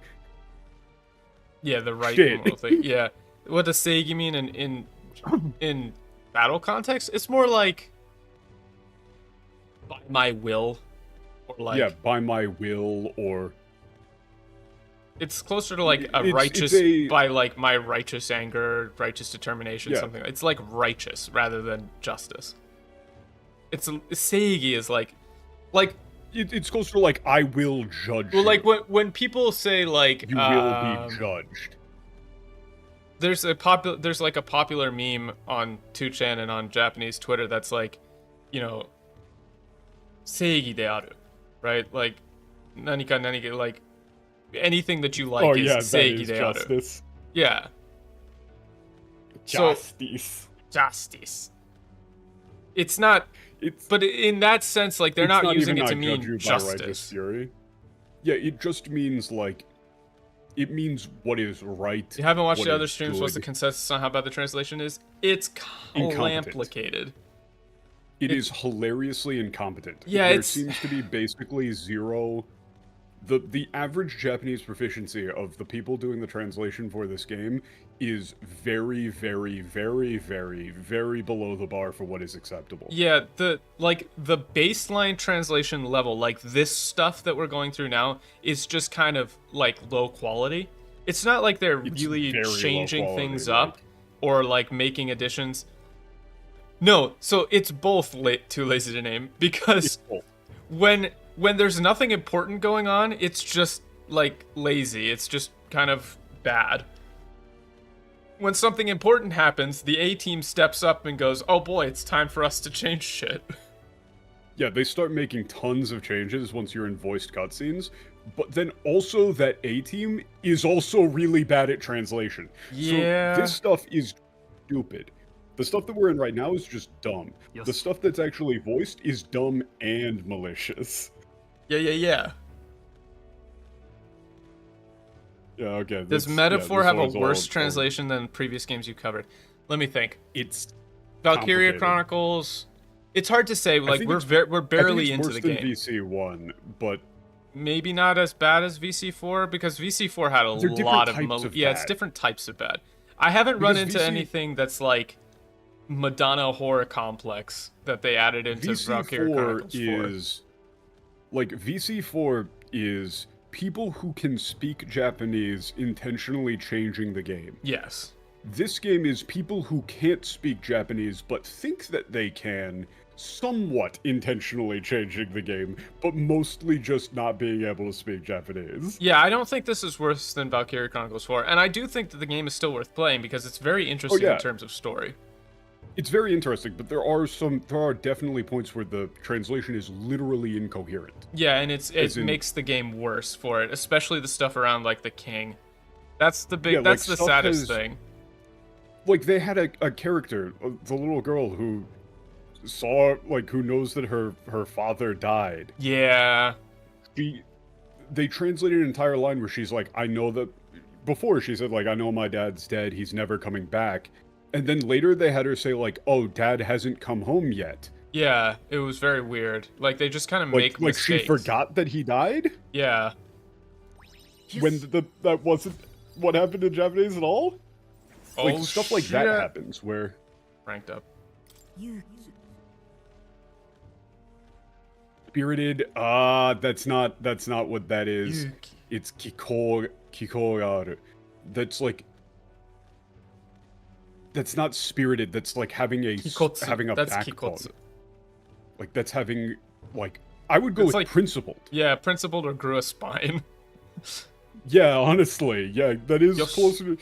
Speaker 1: yeah, the right
Speaker 2: shit.
Speaker 1: Thing. Yeah. What does seigi mean in battle context? It's more like by my will. Or like,
Speaker 2: yeah, by my will, or...
Speaker 1: It's closer to like by like my righteous anger, righteous determination, something. It's like righteous rather than justice. Seigi is like
Speaker 2: it's closer to like I will judge.
Speaker 1: Well, like when people say like
Speaker 2: you will be judged.
Speaker 1: There's like a popular meme on 2chan and on Japanese Twitter that's like, seigi de aru, right? Like nanika like. Anything that you like is seigi de aru. Yeah.
Speaker 2: Justice.
Speaker 1: Justice. It's not. But in that sense, like they're not using it to mean justice.
Speaker 2: Fury. Yeah, it just means like. It means what is right.
Speaker 1: You haven't watched the other streams. What's the consensus on how bad the translation is? It's complicated.
Speaker 2: It is hilariously incompetent.
Speaker 1: Yeah,
Speaker 2: there seems to be basically zero. The average Japanese proficiency of the people doing the translation for this game is very, very, very, very, very below the bar for what is acceptable.
Speaker 1: Yeah, the baseline translation level, like this stuff that we're going through now, is just kind of like low quality. It's not like they're really changing things up or like making additions. No, so it's both too lazy to name, because when there's nothing important going on, it's just like lazy. It's just kind of bad. When something important happens, the A team steps up and goes, "Oh boy, it's time for us to change shit."
Speaker 2: Yeah, they start making tons of changes once you're in voiced cutscenes, but then also that A team is also really bad at translation.
Speaker 1: Yeah.
Speaker 2: So this stuff is stupid. The stuff that we're in right now is just dumb.
Speaker 1: Yes.
Speaker 2: The stuff that's actually voiced is dumb and malicious.
Speaker 1: Yeah.
Speaker 2: Yeah, okay.
Speaker 1: Does Metaphor have a worse translation than previous games you covered? Let me think.
Speaker 2: It's
Speaker 1: Valkyria Chronicles. It's hard to say. Like we're barely into the game.
Speaker 2: VC1, but
Speaker 1: maybe not as bad as VC4 because VC4 had a lot of it's different types of bad. I haven't run into anything that's like Madonna horror complex that they added into Valkyria Chronicles 4.
Speaker 2: VC4 is people who can speak Japanese intentionally changing the game.
Speaker 1: Yes.
Speaker 2: This game is people who can't speak Japanese but think that they can, somewhat intentionally changing the game, but mostly just not being able to speak Japanese.
Speaker 1: Yeah, I don't think this is worse than Valkyria Chronicles 4, and I do think that the game is still worth playing because it's very interesting in terms of story.
Speaker 2: It's very interesting, but there are definitely points where the translation is literally incoherent.
Speaker 1: Yeah, and it makes the game worse for it, especially the stuff around like the king. That's the that's the saddest thing.
Speaker 2: Like they had a character, the little girl who who knows that her father died.
Speaker 1: Yeah.
Speaker 2: They translated an entire line where she's like, I know that, before she said like, I know my dad's dead, he's never coming back. And then later they had her say like, oh, dad hasn't come home yet.
Speaker 1: Yeah, it was very weird. Like they just kind of make mistakes.
Speaker 2: Like she forgot that he died?
Speaker 1: Yeah.
Speaker 2: When that wasn't what happened in Japanese at all?
Speaker 1: Oh,
Speaker 2: stuff like that happens where...
Speaker 1: Ranked up.
Speaker 2: Spirited, that's not what that is. It's kikogaru. That's like... That's not spirited, that's like having a backbone. Like that's having, like... I would go with like, principled.
Speaker 1: Yeah, principled or grew a spine.
Speaker 2: Yeah, honestly, yeah, that is closer to...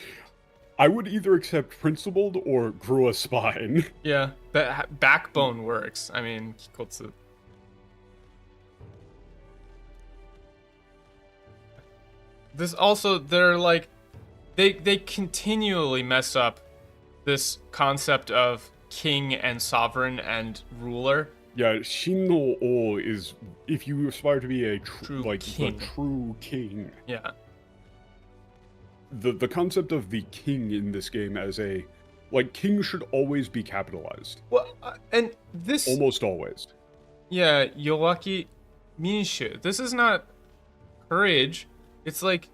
Speaker 2: I would either accept principled or grew a spine.
Speaker 1: Yeah, that backbone works. I mean, kikotsu. This also, they're like, they continually mess up this concept of king and sovereign and ruler.
Speaker 2: Yeah, Shin no O is if you aspire to be a
Speaker 1: true
Speaker 2: king.
Speaker 1: Yeah.
Speaker 2: The concept of the king in this game as a, like, king should always be capitalized.
Speaker 1: Well, and this...
Speaker 2: Almost always.
Speaker 1: Yeah, Yowaki Minshu. This is not courage. It's like,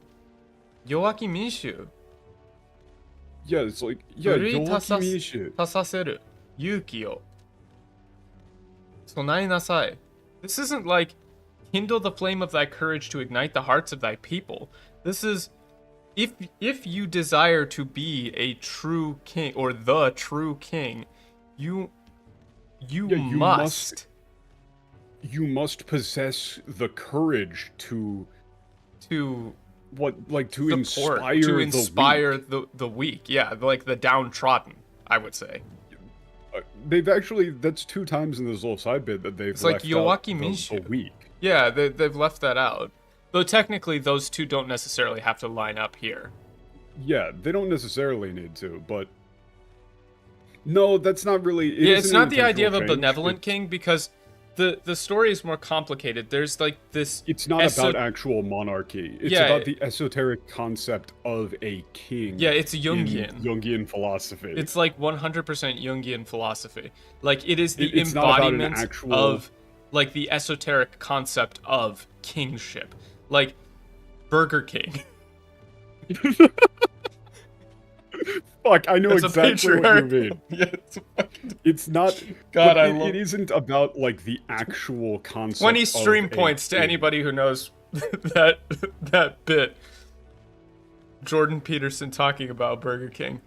Speaker 1: Yowaki Minshu.
Speaker 2: Yeah, it's like, yeah, Yowaki Minshu.
Speaker 1: Tasaseru. Yuki o. Sonai nasai. This isn't like, kindle the flame of thy courage to ignite the hearts of thy people. This is... If you desire to be a true king or the true king, you must possess the courage to inspire the weak. Yeah, like the downtrodden, I would say.
Speaker 2: They've actually, that's 2 times in this little side bit that they've left out the weak.
Speaker 1: Yeah, they've left that out. Though technically, those two don't necessarily have to line up here.
Speaker 2: Yeah, they don't necessarily need to, but... No, that's not really...
Speaker 1: It's not the idea of a benevolent king, because the story is more complicated. There's, like, this...
Speaker 2: It's not about actual monarchy. It's about the esoteric concept of a king.
Speaker 1: Yeah, it's Jungian.
Speaker 2: Jungian philosophy.
Speaker 1: It's, like, 100% Jungian philosophy. Like, it is the embodiment of, like, the esoteric concept of kingship. Like, Burger King.
Speaker 2: Fuck, I know exactly what you mean.
Speaker 1: Yeah,
Speaker 2: it's not...
Speaker 1: God,
Speaker 2: it isn't about, like, the actual concept
Speaker 1: 20 stream points to anybody who knows that bit. Jordan Peterson talking about Burger King.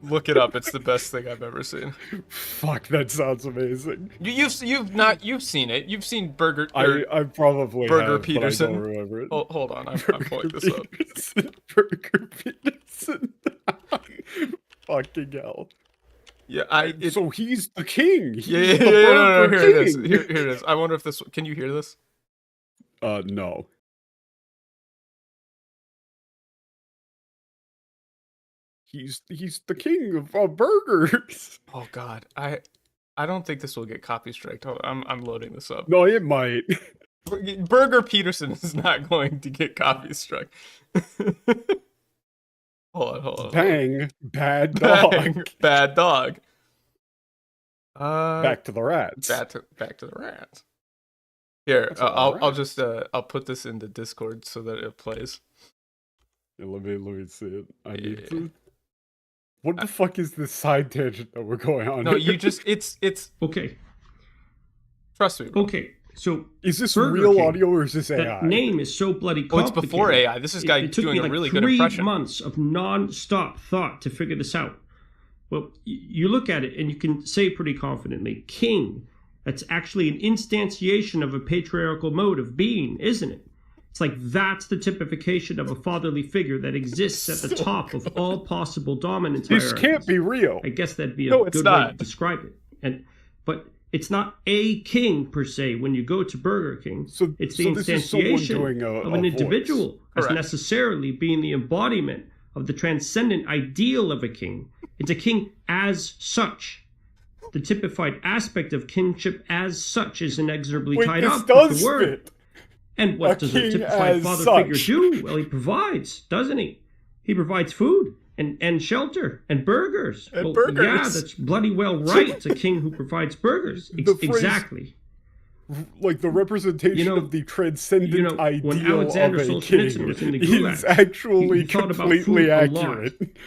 Speaker 1: Look it up. It's the best thing I've ever seen.
Speaker 2: Fuck, that sounds amazing.
Speaker 1: You've seen it. You've seen Burger.
Speaker 2: I probably
Speaker 1: Burger
Speaker 2: have,
Speaker 1: Peterson.
Speaker 2: but I don't remember it.
Speaker 1: Hold on, I'm pulling this up.
Speaker 2: Burger Peterson. Fucking hell.
Speaker 1: Yeah,
Speaker 2: so he's the king.
Speaker 1: Yeah. No, here it is. Here it is. I wonder if this. Can you hear this?
Speaker 2: No. He's the king of burgers.
Speaker 1: Oh God, I don't think this will get copy striked. I'm loading this up.
Speaker 2: No, it might.
Speaker 1: Burger Peterson is not going to get copy struck. Hold on.
Speaker 2: Bang, bad dog.
Speaker 1: Bang, bad dog.
Speaker 2: Back to the rats.
Speaker 1: Back to the rats. Here, I'll just I'll put this into Discord so that it plays.
Speaker 2: Yeah, let me see it. I need to. What the fuck is this side tangent that we're going on?
Speaker 1: No, you just it's
Speaker 3: okay.
Speaker 1: Trust me. Bro.
Speaker 3: Okay, so
Speaker 2: is this
Speaker 3: Burger
Speaker 2: real
Speaker 3: King,
Speaker 2: audio or is this AI?
Speaker 3: That name is so bloody complicated.
Speaker 1: Oh, it's before AI. This is guy doing a really good impression.
Speaker 3: 3 months of non-stop thought to figure this out. Well, you look at it and you can say pretty confidently, king. That's actually an instantiation of a patriarchal mode of being, isn't it? It's like that's the typification of a fatherly figure that exists at the top of all possible dominance
Speaker 2: This
Speaker 3: hierarchies.
Speaker 2: can't be real.
Speaker 3: I guess that'd be a good way to describe it. But it's not a king per se. When you go to Burger King, it's the instantiation of an individual as necessarily being the embodiment of the transcendent ideal of a king. It's a king as such. The typified aspect of kinship as such is inexorably tied up with the word.
Speaker 2: Fit.
Speaker 3: And what does a typified father figure do? Well, he provides, doesn't he? He provides food and shelter and burgers.
Speaker 1: And
Speaker 3: well,
Speaker 1: burgers.
Speaker 3: Yeah, that's bloody well right. It's a king who provides burgers. Exactly.
Speaker 2: Like the representation of the transcendent ideal when Alexander of a king
Speaker 3: was in the Gulag,
Speaker 2: is actually
Speaker 3: he
Speaker 2: completely accurate.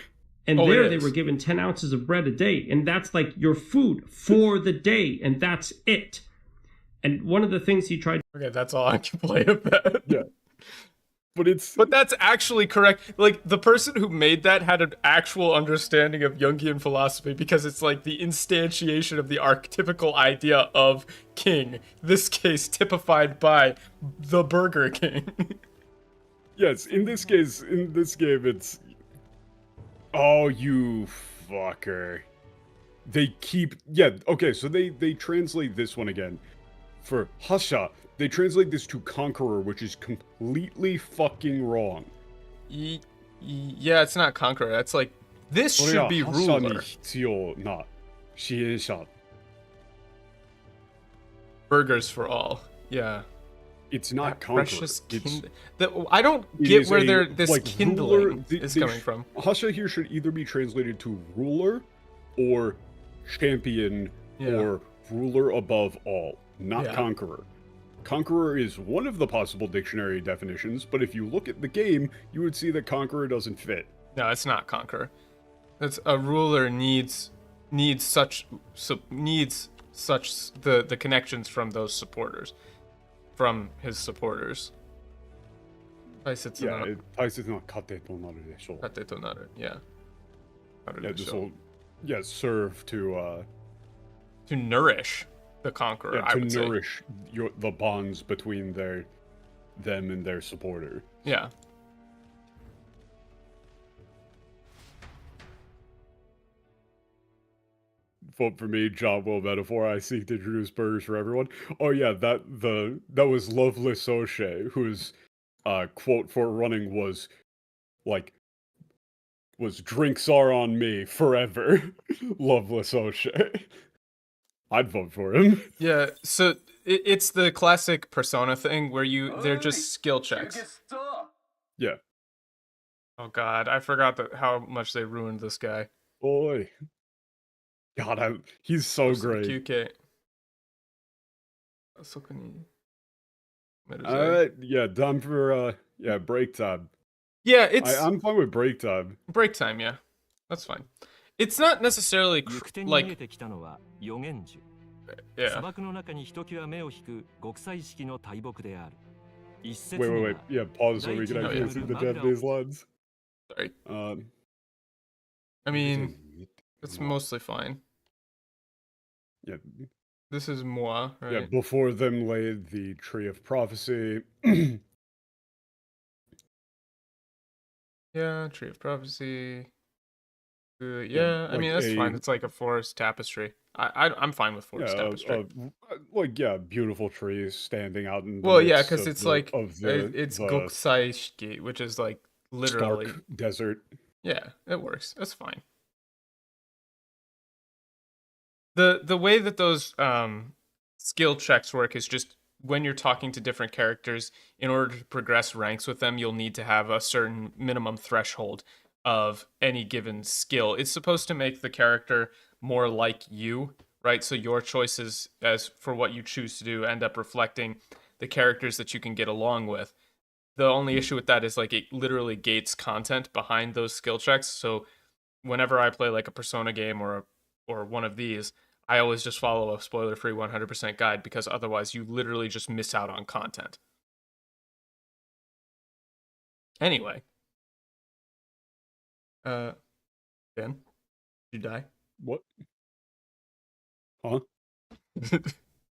Speaker 3: And they were given 10 ounces of bread a day. And that's like your food for the day. And that's it. And one of the things he tried...
Speaker 1: Okay, that's all I can play of that.
Speaker 2: Yeah. But
Speaker 1: that's actually correct. Like, the person who made that had an actual understanding of Jungian philosophy because it's like the instantiation of the archetypical idea of king. This case typified by the Burger King.
Speaker 2: Yes, in this case, in this game, it's... Oh, you fucker. They keep... Yeah, okay, so they translate this one again. For Hasha, they translate this to conqueror, which is completely fucking wrong.
Speaker 1: Yeah, it's not conqueror. That's like, this should be ruler. Burgers for all. Yeah.
Speaker 2: It's not conqueror.
Speaker 1: Precious I don't get where this like, kindling is coming from.
Speaker 2: Hasha here should either be translated to ruler or champion or ruler above all. Not conqueror. Conqueror is one of the possible dictionary definitions, but if you look at the game, you would see that conqueror doesn't fit.
Speaker 1: No, it's not conqueror. That's a ruler needs such the connections from those supporters, from his supporters. Yeah, this will
Speaker 2: serve to
Speaker 1: nourish the conqueror, I would
Speaker 2: nourish the bonds between them and their supporter.
Speaker 1: Yeah.
Speaker 2: Vote for me, John Will metaphor. I seek to introduce burgers for everyone. Oh yeah, that was Loveless O'Shea, whose quote for running was "Drinks are on me forever." Loveless O'Shea. I'd vote for him.
Speaker 1: Yeah, so it's the classic Persona thing where they're just skill checks.
Speaker 2: Yeah.
Speaker 1: Oh god, I forgot how much they ruined this guy.
Speaker 2: Boy. God, he's so great.
Speaker 1: QK.
Speaker 2: Yeah, time for break time.
Speaker 1: Yeah,
Speaker 2: I'm fine with break time.
Speaker 1: Break time, yeah. That's fine. It's not necessarily like
Speaker 2: wait. Yeah, pause so we can actually see the Japanese lines.
Speaker 1: Sorry. I mean, It's mostly fine.
Speaker 2: Yeah.
Speaker 1: This is moi, right?
Speaker 2: Yeah, before them lay the tree of prophecy.
Speaker 1: Yeah, tree of prophecy. Yeah, I mean that's fine. It's like a forest tapestry. I'm fine with forest tapestry.
Speaker 2: Beautiful trees standing out in the
Speaker 1: yeah, because it's like it's
Speaker 2: the
Speaker 1: Gokusai, which is like literally
Speaker 2: stark desert.
Speaker 1: Yeah, it works. That's fine. The way that those skill checks work is just when you're talking to different characters, in order to progress ranks with them, you'll need to have a certain minimum threshold of any given skill. It's supposed to make the character more like you, right? So your choices as for what you choose to do end up reflecting the characters that you can get along with. The only issue with that is like it literally gates content behind those skill checks. So whenever I play like a Persona game or one of these, I always just follow a spoiler-free 100% guide because otherwise you literally just miss out on content. Anyway. Ben? Did you die?
Speaker 2: What? Huh?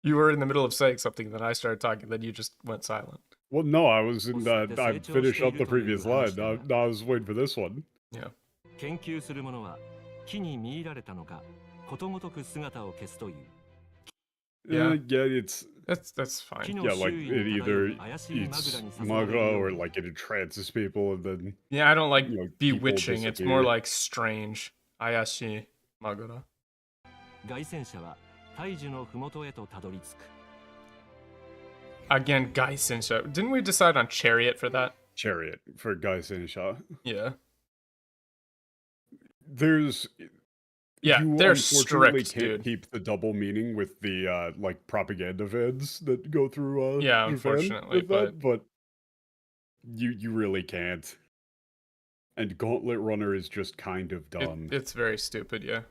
Speaker 1: You were in the middle of saying something, then I started talking, then you just went silent.
Speaker 2: Well, no, I was in I finished up the previous line. I was waiting for this one.
Speaker 1: Yeah.
Speaker 2: It's
Speaker 1: that's fine.
Speaker 2: Yeah, like it either eats maga or like it entrances people and then
Speaker 1: I don't like bewitching. It's more like strange. Ayashi magura. Again, Gaisensha. Didn't we decide on chariot for that?
Speaker 2: Chariot for Gaisensha.
Speaker 1: Yeah.
Speaker 2: There's
Speaker 1: they're strict,
Speaker 2: can't
Speaker 1: dude.
Speaker 2: Keep the double meaning with the like propaganda vids that go through Japan
Speaker 1: unfortunately,
Speaker 2: but you really can't. And Gauntlet Runner is just kind of dumb.
Speaker 1: It's very stupid, yeah.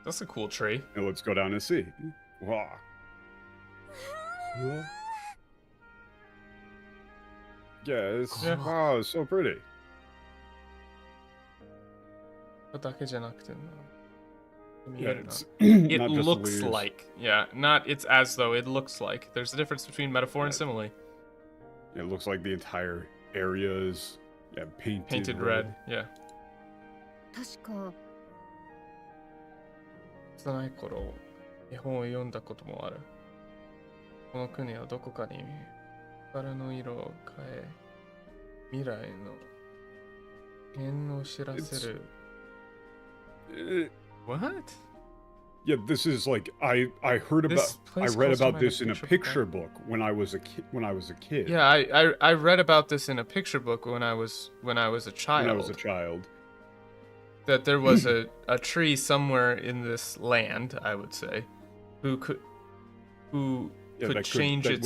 Speaker 1: That's a cool tree.
Speaker 2: Now let's go down and see. Wow. Wow, it's so pretty.
Speaker 1: It looks like. It's as though it looks like. There's a difference between metaphor and simile.
Speaker 2: It looks like the entire area is painted red.
Speaker 1: Yeah. 幼い頃、絵本を読んだこともある。この国はどこかに柄の色を変え、未来の変を知らせる。What?
Speaker 2: Yeah, this is like I read about this in a picture book when I was a kid.
Speaker 1: Yeah, I read about this in a picture book when I was a child. That there was a tree somewhere in this land, I would say, who could change
Speaker 2: the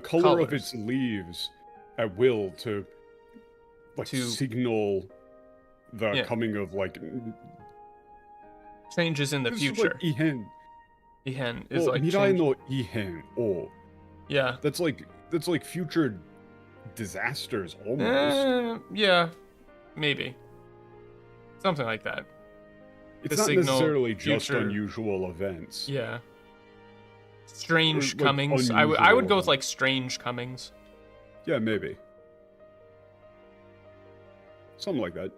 Speaker 2: color
Speaker 1: colors.
Speaker 2: Of its leaves at will to signal the coming of
Speaker 1: changes in the future.
Speaker 2: Is like
Speaker 1: Ihan is like
Speaker 2: mirai no Ihan.
Speaker 1: Yeah.
Speaker 2: That's like future disasters almost.
Speaker 1: Yeah, maybe. Something like that.
Speaker 2: It's not necessarily just unusual events.
Speaker 1: Yeah. Strange comings. I would go with like strange comings.
Speaker 2: Yeah, maybe. Something like that.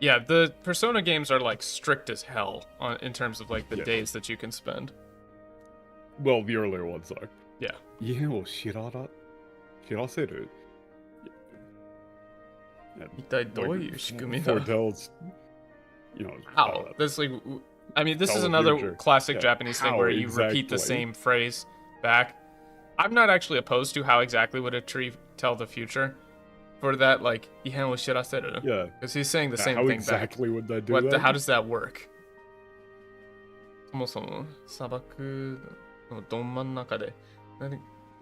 Speaker 1: Yeah, the Persona games are like strict as hell in terms of like the days that you can spend.
Speaker 2: Well, the earlier ones are.
Speaker 1: Yeah.
Speaker 2: Shiraseru.
Speaker 1: Foretells, how? This is another future. Classic Japanese thing where you repeat the same phrase back. I'm not actually opposed to how exactly would a tree tell the future. For that, like, Ihan wo shiraseru.
Speaker 2: Yeah.
Speaker 1: Because he's saying the same thing back.
Speaker 2: How exactly would that do that?
Speaker 1: How does that work? そもそも砂漠のど真ん中で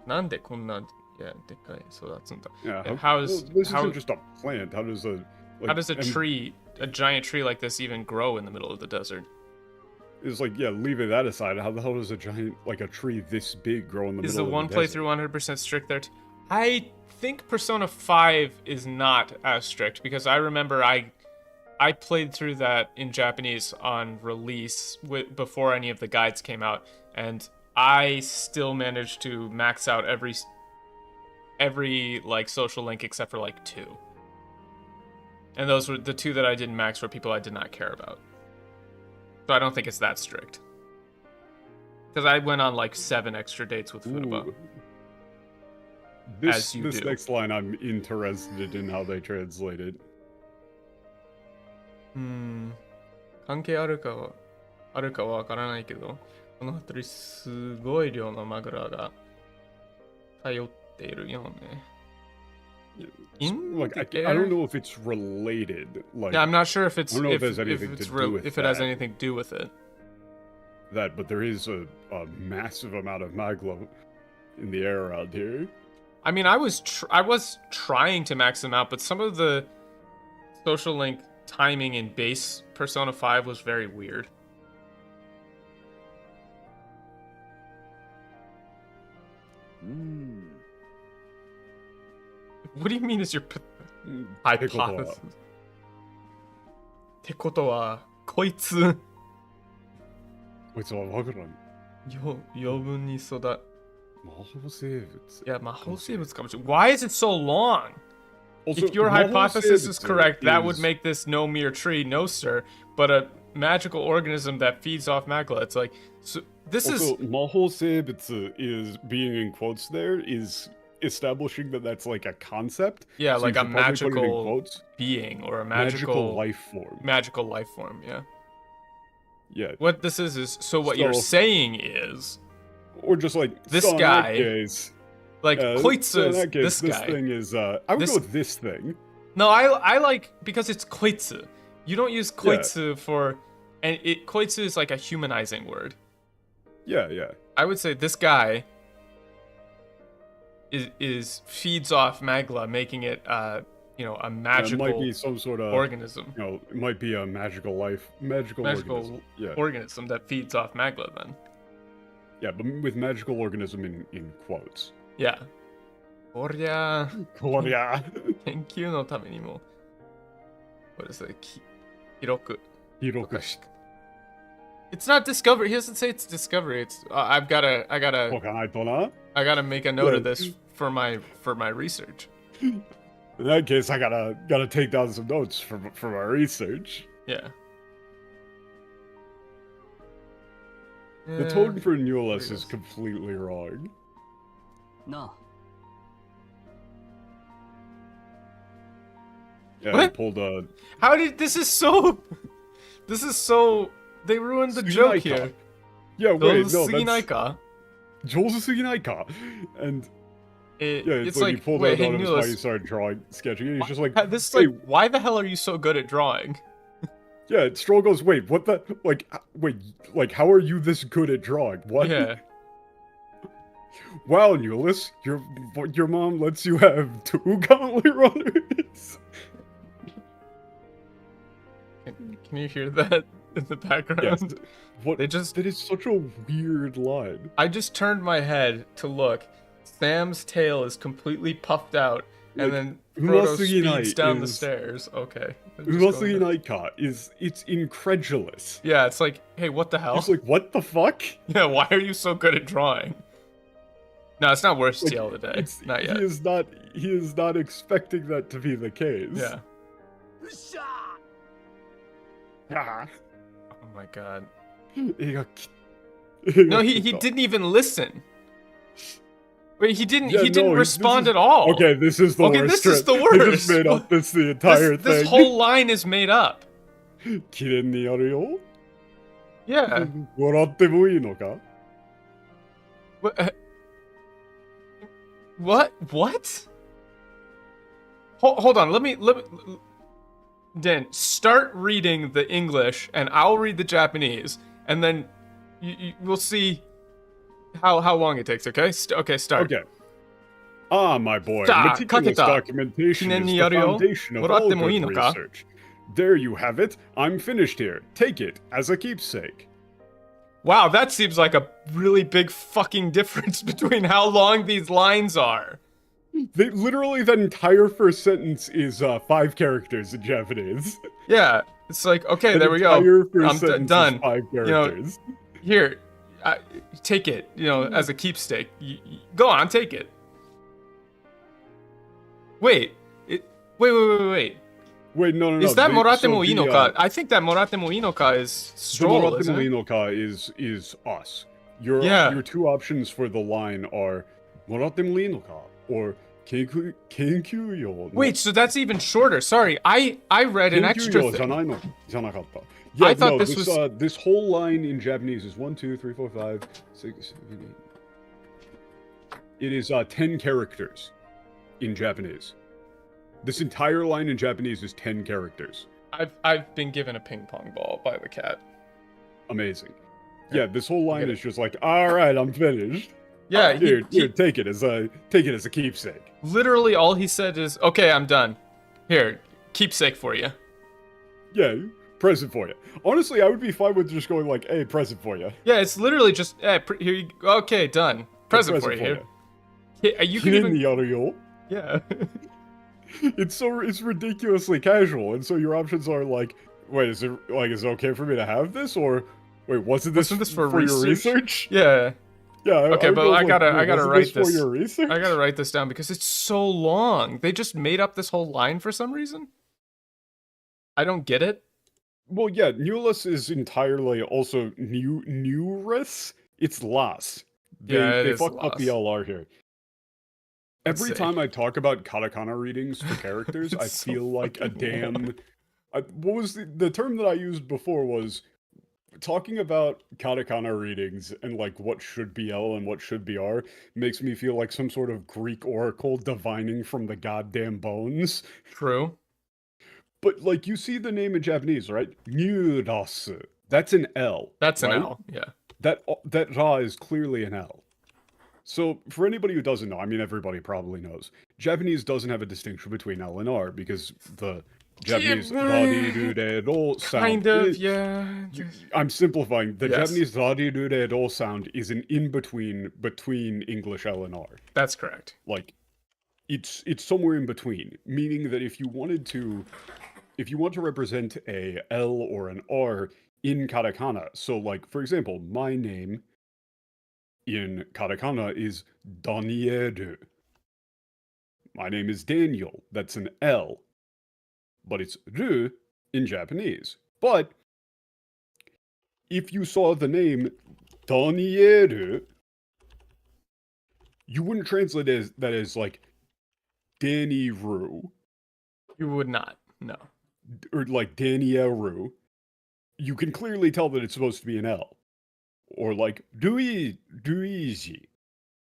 Speaker 1: なんでこんなでかい育つんだ?
Speaker 2: Yeah.
Speaker 1: This
Speaker 2: isn't just a plant. How does a
Speaker 1: tree, a giant tree like this, even grow in the middle of the desert?
Speaker 2: It's like, leaving that aside, how the hell does a giant, like a tree this big, grow in the middle of the desert?
Speaker 1: Is the one playthrough 100% strict there? I think Persona 5 is not as strict, because I remember I I played through that in Japanese on release before any of the guides came out, and I still managed to max out every like social link except for like 2. And those were the 2 that I didn't max were people I did not care about. So I don't think it's that strict. Because I went on like 7 extra dates with Furuba.
Speaker 2: This next line, I'm interested in how they translate it.
Speaker 1: 関係あるかはわからないけど、この辺りすごい量のマグラが頼っているよね。
Speaker 2: Like, I don't know if it's related. Like,
Speaker 1: yeah, I'm not sure if it's
Speaker 2: I don't know if there's anything to do with
Speaker 1: if it has anything to do with it.
Speaker 2: That, but there is a massive amount of magla in the air around here.
Speaker 1: I mean, I was trying to max them out, but some of the social link timing in base Persona 5 was very weird. What do you mean is your hypothesis? ってことは、こいつは
Speaker 2: わからん。
Speaker 1: 余分に育魔
Speaker 2: 法生物。
Speaker 1: いや、魔法生物かもしれない。Why is it so long? Also, if your hypothesis is correct, that would make this no mere tree, no sir, but a magical organism that feeds off magla. It's like, so this
Speaker 2: also,
Speaker 1: is...
Speaker 2: 魔法生物 is being in quotes there, is establishing that that's like a concept.
Speaker 1: Yeah,
Speaker 2: so
Speaker 1: like a magical being or a magical
Speaker 2: life form.
Speaker 1: Magical life form, yeah.
Speaker 2: Yeah.
Speaker 1: What this is so what you're saying is...
Speaker 2: Or just like,
Speaker 1: this guy... Like, koitsu is
Speaker 2: this
Speaker 1: guy.
Speaker 2: This thing is, I would go with this thing.
Speaker 1: No, I like, because it's koitsu. You don't use koitsu for, and koitsu is like a humanizing word.
Speaker 2: Yeah, yeah.
Speaker 1: I would say this guy is feeds off magla, making it, you know, a magical
Speaker 2: it might be some sort of
Speaker 1: organism.
Speaker 2: You know, it might be a magical organism. Yeah.
Speaker 1: Organism that feeds off magla then.
Speaker 2: Yeah, but with magical organism in quotes.
Speaker 1: Yeah. こりゃ研究のためにも what is it? 広く It's not discovery. He doesn't say it's discovery. It's I gotta make a note of this for my research.
Speaker 2: In that case, I gotta take down some notes for my research.
Speaker 1: Yeah.
Speaker 2: The tone for Newless is completely wrong.
Speaker 4: No.
Speaker 2: Yeah, what? He pulled a...
Speaker 1: How did... This is so... They ruined the joke here.
Speaker 2: Yeah, wait, no, that's...
Speaker 1: 上手すぎないか?
Speaker 2: And...
Speaker 1: it's
Speaker 2: like
Speaker 1: he
Speaker 2: pulled
Speaker 1: wait,
Speaker 2: out
Speaker 1: hey,
Speaker 2: on his why he started drawing, sketching, and he's just like...
Speaker 1: This is like, why the hell are you so good at drawing?
Speaker 2: Yeah, Stroll goes, wait, what the... Like, how are you this good at drawing? What?
Speaker 1: Yeah.
Speaker 2: Wow, Newless, your mom lets you have 2 gauntlet runners.
Speaker 1: Can you hear that in the background?
Speaker 2: Yes. That is such a weird line.
Speaker 1: I just turned my head to look. Sam's tail is completely puffed out, and then Frodo speeds down the stairs. Okay.
Speaker 2: Urasugi it's incredulous.
Speaker 1: Yeah, it's like, hey, what the hell?
Speaker 2: It's like, what the fuck?
Speaker 1: Yeah, why are you so good at drawing? No, it's not worst TL of the day. Not yet.
Speaker 2: He is not expecting that to be the case.
Speaker 1: Yeah. Oh my god. No, he didn't even listen. Wait, he didn't respond at all.
Speaker 2: Okay, this is the worst.
Speaker 1: This is the worst.
Speaker 2: He just made up the entire thing.
Speaker 1: This whole line is made up.
Speaker 2: Kiren ni aru yo?
Speaker 1: Yeah.
Speaker 2: Waratte mo ii no ka?
Speaker 1: What? Hold on, let me Dan, start reading the English, and I'll read the Japanese, and then we'll see how long it takes, okay? Okay, start.
Speaker 2: Okay. Ah, my boy, meticulous documentation is the foundation of all good research. There you have it. I'm finished here. Take it as a keepsake.
Speaker 1: Wow, that seems like a really big fucking difference between how long these lines are.
Speaker 2: Literally, that entire first sentence is 5 characters in Japanese.
Speaker 1: Yeah, it's like, okay, there we go. I'm done.
Speaker 2: 5 characters.
Speaker 1: Here, take it. As a keepsake. Go on, take it. Wait. Wait.
Speaker 2: Wait, no.
Speaker 1: Is that Morate mo inoka? I think that Morate mo inoka is Stroll, isn't it?
Speaker 2: Morate mo inoka is us. Your 2 options for the line are Morate mo inoka or Kenkyu-yo.
Speaker 1: Wait, so that's even shorter. Sorry, I read an extra thing.
Speaker 2: Yeah,
Speaker 1: I thought this was...
Speaker 2: this whole line in Japanese is 1, 2, 3, 4, 5, 6, 7, 8. It is 10 characters in Japanese. This entire line in Japanese is 10 characters.
Speaker 1: I've been given a ping pong ball by the cat.
Speaker 2: Amazing. Yeah, this whole line is just like, all right, I'm finished.
Speaker 1: Yeah,
Speaker 2: here, take it as a keepsake.
Speaker 1: Literally, all he said is, "Okay, I'm done. Here, keepsake for you."
Speaker 2: Yeah, present for you. Honestly, I would be fine with just going like, "Hey, present for you."
Speaker 1: Yeah, it's literally just, here you go. Okay, done. Present for you. Here. You can even... Yeah.
Speaker 2: It's ridiculously casual, and so your options are like, wait, is it okay for me to have this, or wait, wasn't this for your research?
Speaker 1: Yeah.
Speaker 2: Yeah.
Speaker 1: Okay, but I gotta write this.
Speaker 2: For your research?
Speaker 1: I gotta write this down because it's so long. They just made up this whole line for some reason. I don't get it.
Speaker 2: Well, yeah, Newless is entirely also Newress. It's Las. They fucked up the LR here. Every time I talk about katakana readings for characters, I feel like a damn... what was the term that I used before was talking about katakana readings and like what should be L and what should be R makes me feel like some sort of Greek oracle divining from the goddamn bones.
Speaker 1: True.
Speaker 2: But like you see the name in Japanese, right? Nyurasu. That's an L.
Speaker 1: That's
Speaker 2: right?
Speaker 1: an L, yeah.
Speaker 2: That ra is clearly an L. So, for anybody who doesn't know, I mean, everybody probably knows, Japanese doesn't have a distinction between L and R, because the Japanese ra-di-ru-de-ro sound...
Speaker 1: Kind of, yeah.
Speaker 2: I'm simplifying. The Japanese ra-di-ru-de-ro sound is an in-between between English L and R.
Speaker 1: That's correct.
Speaker 2: Like, it's somewhere in between, meaning that if you want to represent a L or an R in katakana, so like, for example, my name... in katakana is Danieru. My name is Daniel. That's an L. But it's Ru in Japanese. But if you saw the name Danieru, you wouldn't translate that as like Danny Ru.
Speaker 1: You would not, no.
Speaker 2: Or like Danieru. You can clearly tell that it's supposed to be an L. Or like Duiji.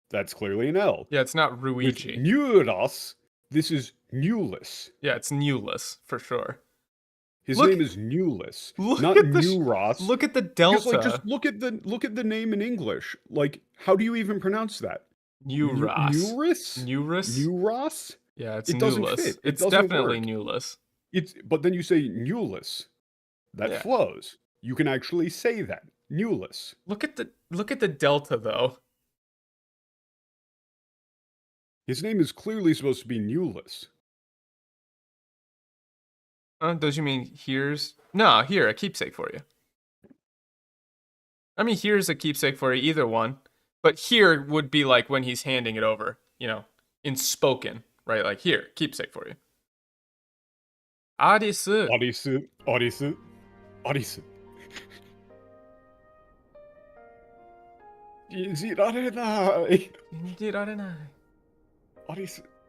Speaker 2: That's clearly an L.
Speaker 1: Yeah, it's not Ruiji.
Speaker 2: With Newras, this is Newless.
Speaker 1: Yeah, it's Newless, for sure.
Speaker 2: His name is Newless, not Newras.
Speaker 1: Look at the delta.
Speaker 2: Like, just look at the name in English. Like, how do you even pronounce that?
Speaker 1: Newras.
Speaker 2: Newras?
Speaker 1: Yeah, it's
Speaker 2: it
Speaker 1: Newless.
Speaker 2: Doesn't fit.
Speaker 1: It's definitely Newless.
Speaker 2: But then you say Newless. That flows. You can actually say that. Newless.
Speaker 1: Look at the delta though.
Speaker 2: His name is clearly supposed to be Newless.
Speaker 1: Does you mean here's... No, here, a keepsake for you. I mean, here's a keepsake for you, either one. But here would be like when he's handing it over, in spoken, right? Like, here, keepsake for you. Arisu.
Speaker 2: Arisu.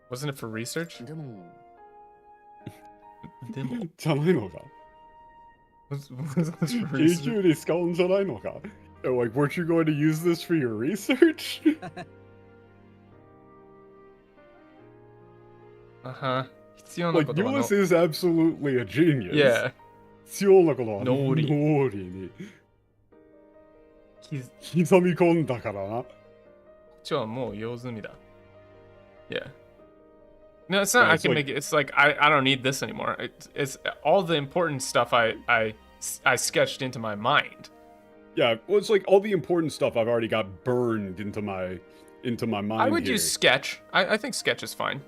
Speaker 1: Wasn't it for research? Demo. Was this for research?
Speaker 2: Like, weren't you going to use this for your research?
Speaker 1: Uh-huh.
Speaker 2: Like, Newless is absolutely a genius.
Speaker 1: Yeah.
Speaker 2: Nori. 刻み込んだからな。
Speaker 1: こっちはもう用済みだ。Yeah. No, it's not. I can make it. It's like I don't need this anymore. It's all the important stuff I sketched into my mind.
Speaker 2: Yeah, well, it's like all the important stuff I've already got burned into my into my mind.
Speaker 1: I would
Speaker 2: here.
Speaker 1: use sketch. I think sketch is fine.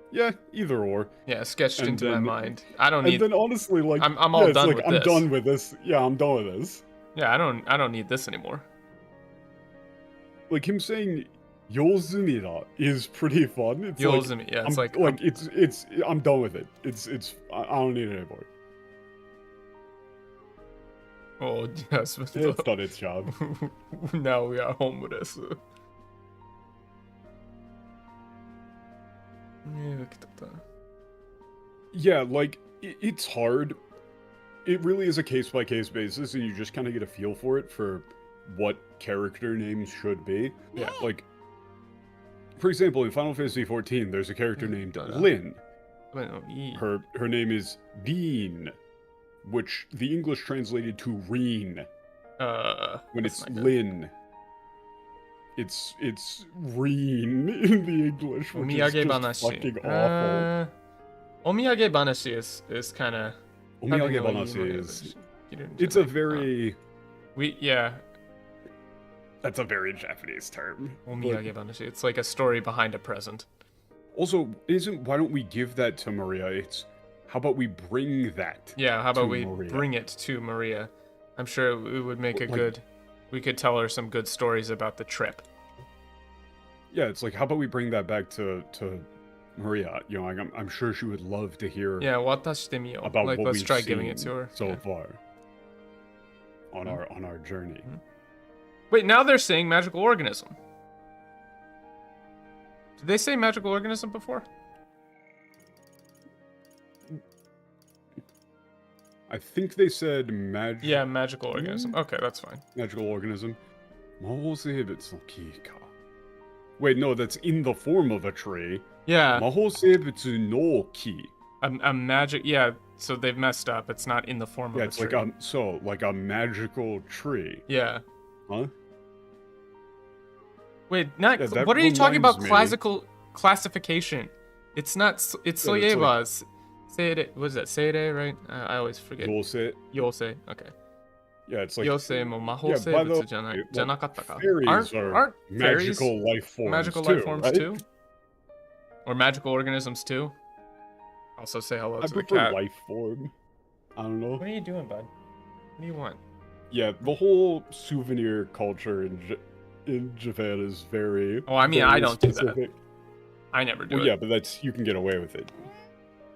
Speaker 2: Yeah, either or.
Speaker 1: Yeah, sketched into my mind. I don't need.
Speaker 2: And then honestly, like,
Speaker 1: I'm all done with this.
Speaker 2: I'm done with this. Yeah, I'm done with this.
Speaker 1: Yeah, I don't need this anymore.
Speaker 2: Like him saying "Yozumida" is pretty fun. It's
Speaker 1: Yozumi,
Speaker 2: like,
Speaker 1: yeah, it's
Speaker 2: I'm done with it. I don't need it anymore.
Speaker 1: Oh yes,
Speaker 2: it's done its job.
Speaker 1: Now we are homeless.
Speaker 2: Yeah, like it's hard. It really is a case-by-case basis, and you just kind of get a feel for it for what character names should be.
Speaker 1: Yeah.
Speaker 2: Like, for example, in Final Fantasy XIV, there's a character named Lyn. Her name is Bean, which the English translated to Reen. When it's Lyn. It's Reen in the English, which is just fucking awful.
Speaker 1: Omiyage Banashi is kind of...
Speaker 2: Omiyage Banashi is... It's a very... That's a very Japanese term.
Speaker 1: Omiyage Banashi. It's like a story behind a present.
Speaker 2: Also, why don't we give that to Maria? It's... How about we bring that
Speaker 1: Yeah, how about we bring it to Maria? I'm sure it would make a good... We could tell her some good stories about the trip.
Speaker 2: Yeah, it's like, how about we bring that back to Maria? You know, like, I'm sure she would love to hear.
Speaker 1: Yeah, watashite miyo.
Speaker 2: About
Speaker 1: like,
Speaker 2: what
Speaker 1: let's
Speaker 2: we've
Speaker 1: try
Speaker 2: seen
Speaker 1: giving it to her
Speaker 2: so far on our journey.
Speaker 1: Wait, now they're saying magical organism. Did they say magical organism before?
Speaker 2: I think they said magic.
Speaker 1: Yeah, magical organism. Okay, that's fine.
Speaker 2: Magical organism. Wait, no, that's in the form of a tree.
Speaker 1: Yeah.
Speaker 2: Mahoseibutsu no ki.
Speaker 1: A magic. Yeah. So they've messed up. It's not in the form of a tree.
Speaker 2: Yeah, it's like a magical tree.
Speaker 1: Yeah.
Speaker 2: Huh?
Speaker 1: Wait, not. Yeah, what are you talking about? Classical classification. It's not. It's soyeba's. Seire. What is that? Seire, right? I always forget.
Speaker 2: Yosei.
Speaker 1: Yosei. Okay.
Speaker 2: Yeah, it's like.
Speaker 1: Yosei mo mahoseibutsu janakatta ka.
Speaker 2: Fairies are
Speaker 1: fairies
Speaker 2: magical life forms.
Speaker 1: Magical life forms too. Or magical organisms too. Also say hello to the cat.
Speaker 2: Life form. I don't know.
Speaker 1: What are you doing, bud? What do you want?
Speaker 2: Yeah, the whole souvenir culture in Japan is very.
Speaker 1: Oh, I mean, I don't
Speaker 2: specific.
Speaker 1: do that. I never do it.
Speaker 2: Yeah, but you can get away with it.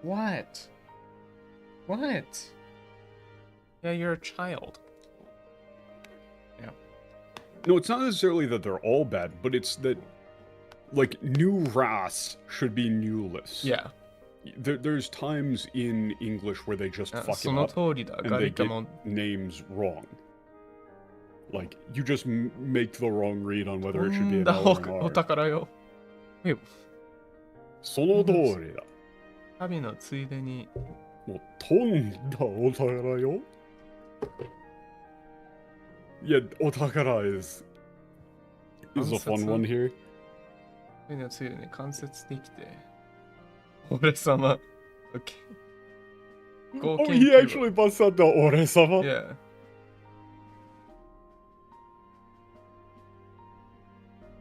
Speaker 1: What? What? Yeah, you're a child. Yeah.
Speaker 2: No, it's not necessarily that they're all bad, but it's that, like, new ras should be newless.
Speaker 1: Yeah.
Speaker 2: There's times in English where they just fuck it up and they get names wrong. Like, you just make the wrong read on whether it should be an L or an R.
Speaker 1: Wait.
Speaker 2: その通りだ。
Speaker 1: 旅のついでに。
Speaker 2: もう飛んだお宝よ。Yeah, お宝 is a fun one here.
Speaker 1: 旅のついでに関節できて。俺様。Okay.
Speaker 2: Oh, he actually busts out the 俺様?
Speaker 1: Yeah.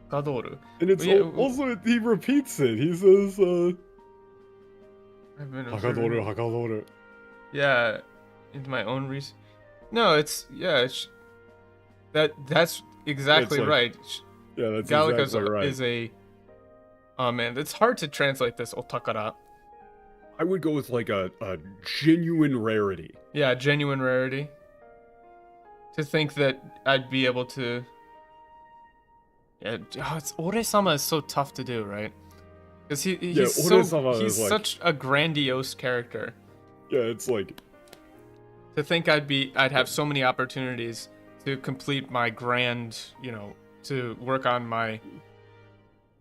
Speaker 1: Gadoru.
Speaker 2: And it's also, he repeats it. He says, Hakadoru, Hakadoru.
Speaker 1: Yeah, into my own research. No, it's, yeah, that's exactly right.
Speaker 2: Yeah, that's
Speaker 1: Gallica
Speaker 2: exactly right.
Speaker 1: Is a, oh man, it's hard to translate this otakara.
Speaker 2: I would go with like a genuine rarity.
Speaker 1: Yeah, genuine rarity. To think that I'd be able to... Yeah, Ore-sama is so tough to do, right? Because he's such a grandiose character.
Speaker 2: Yeah, it's like...
Speaker 1: To think I'd have so many opportunities to complete my grand, you know, to work on my...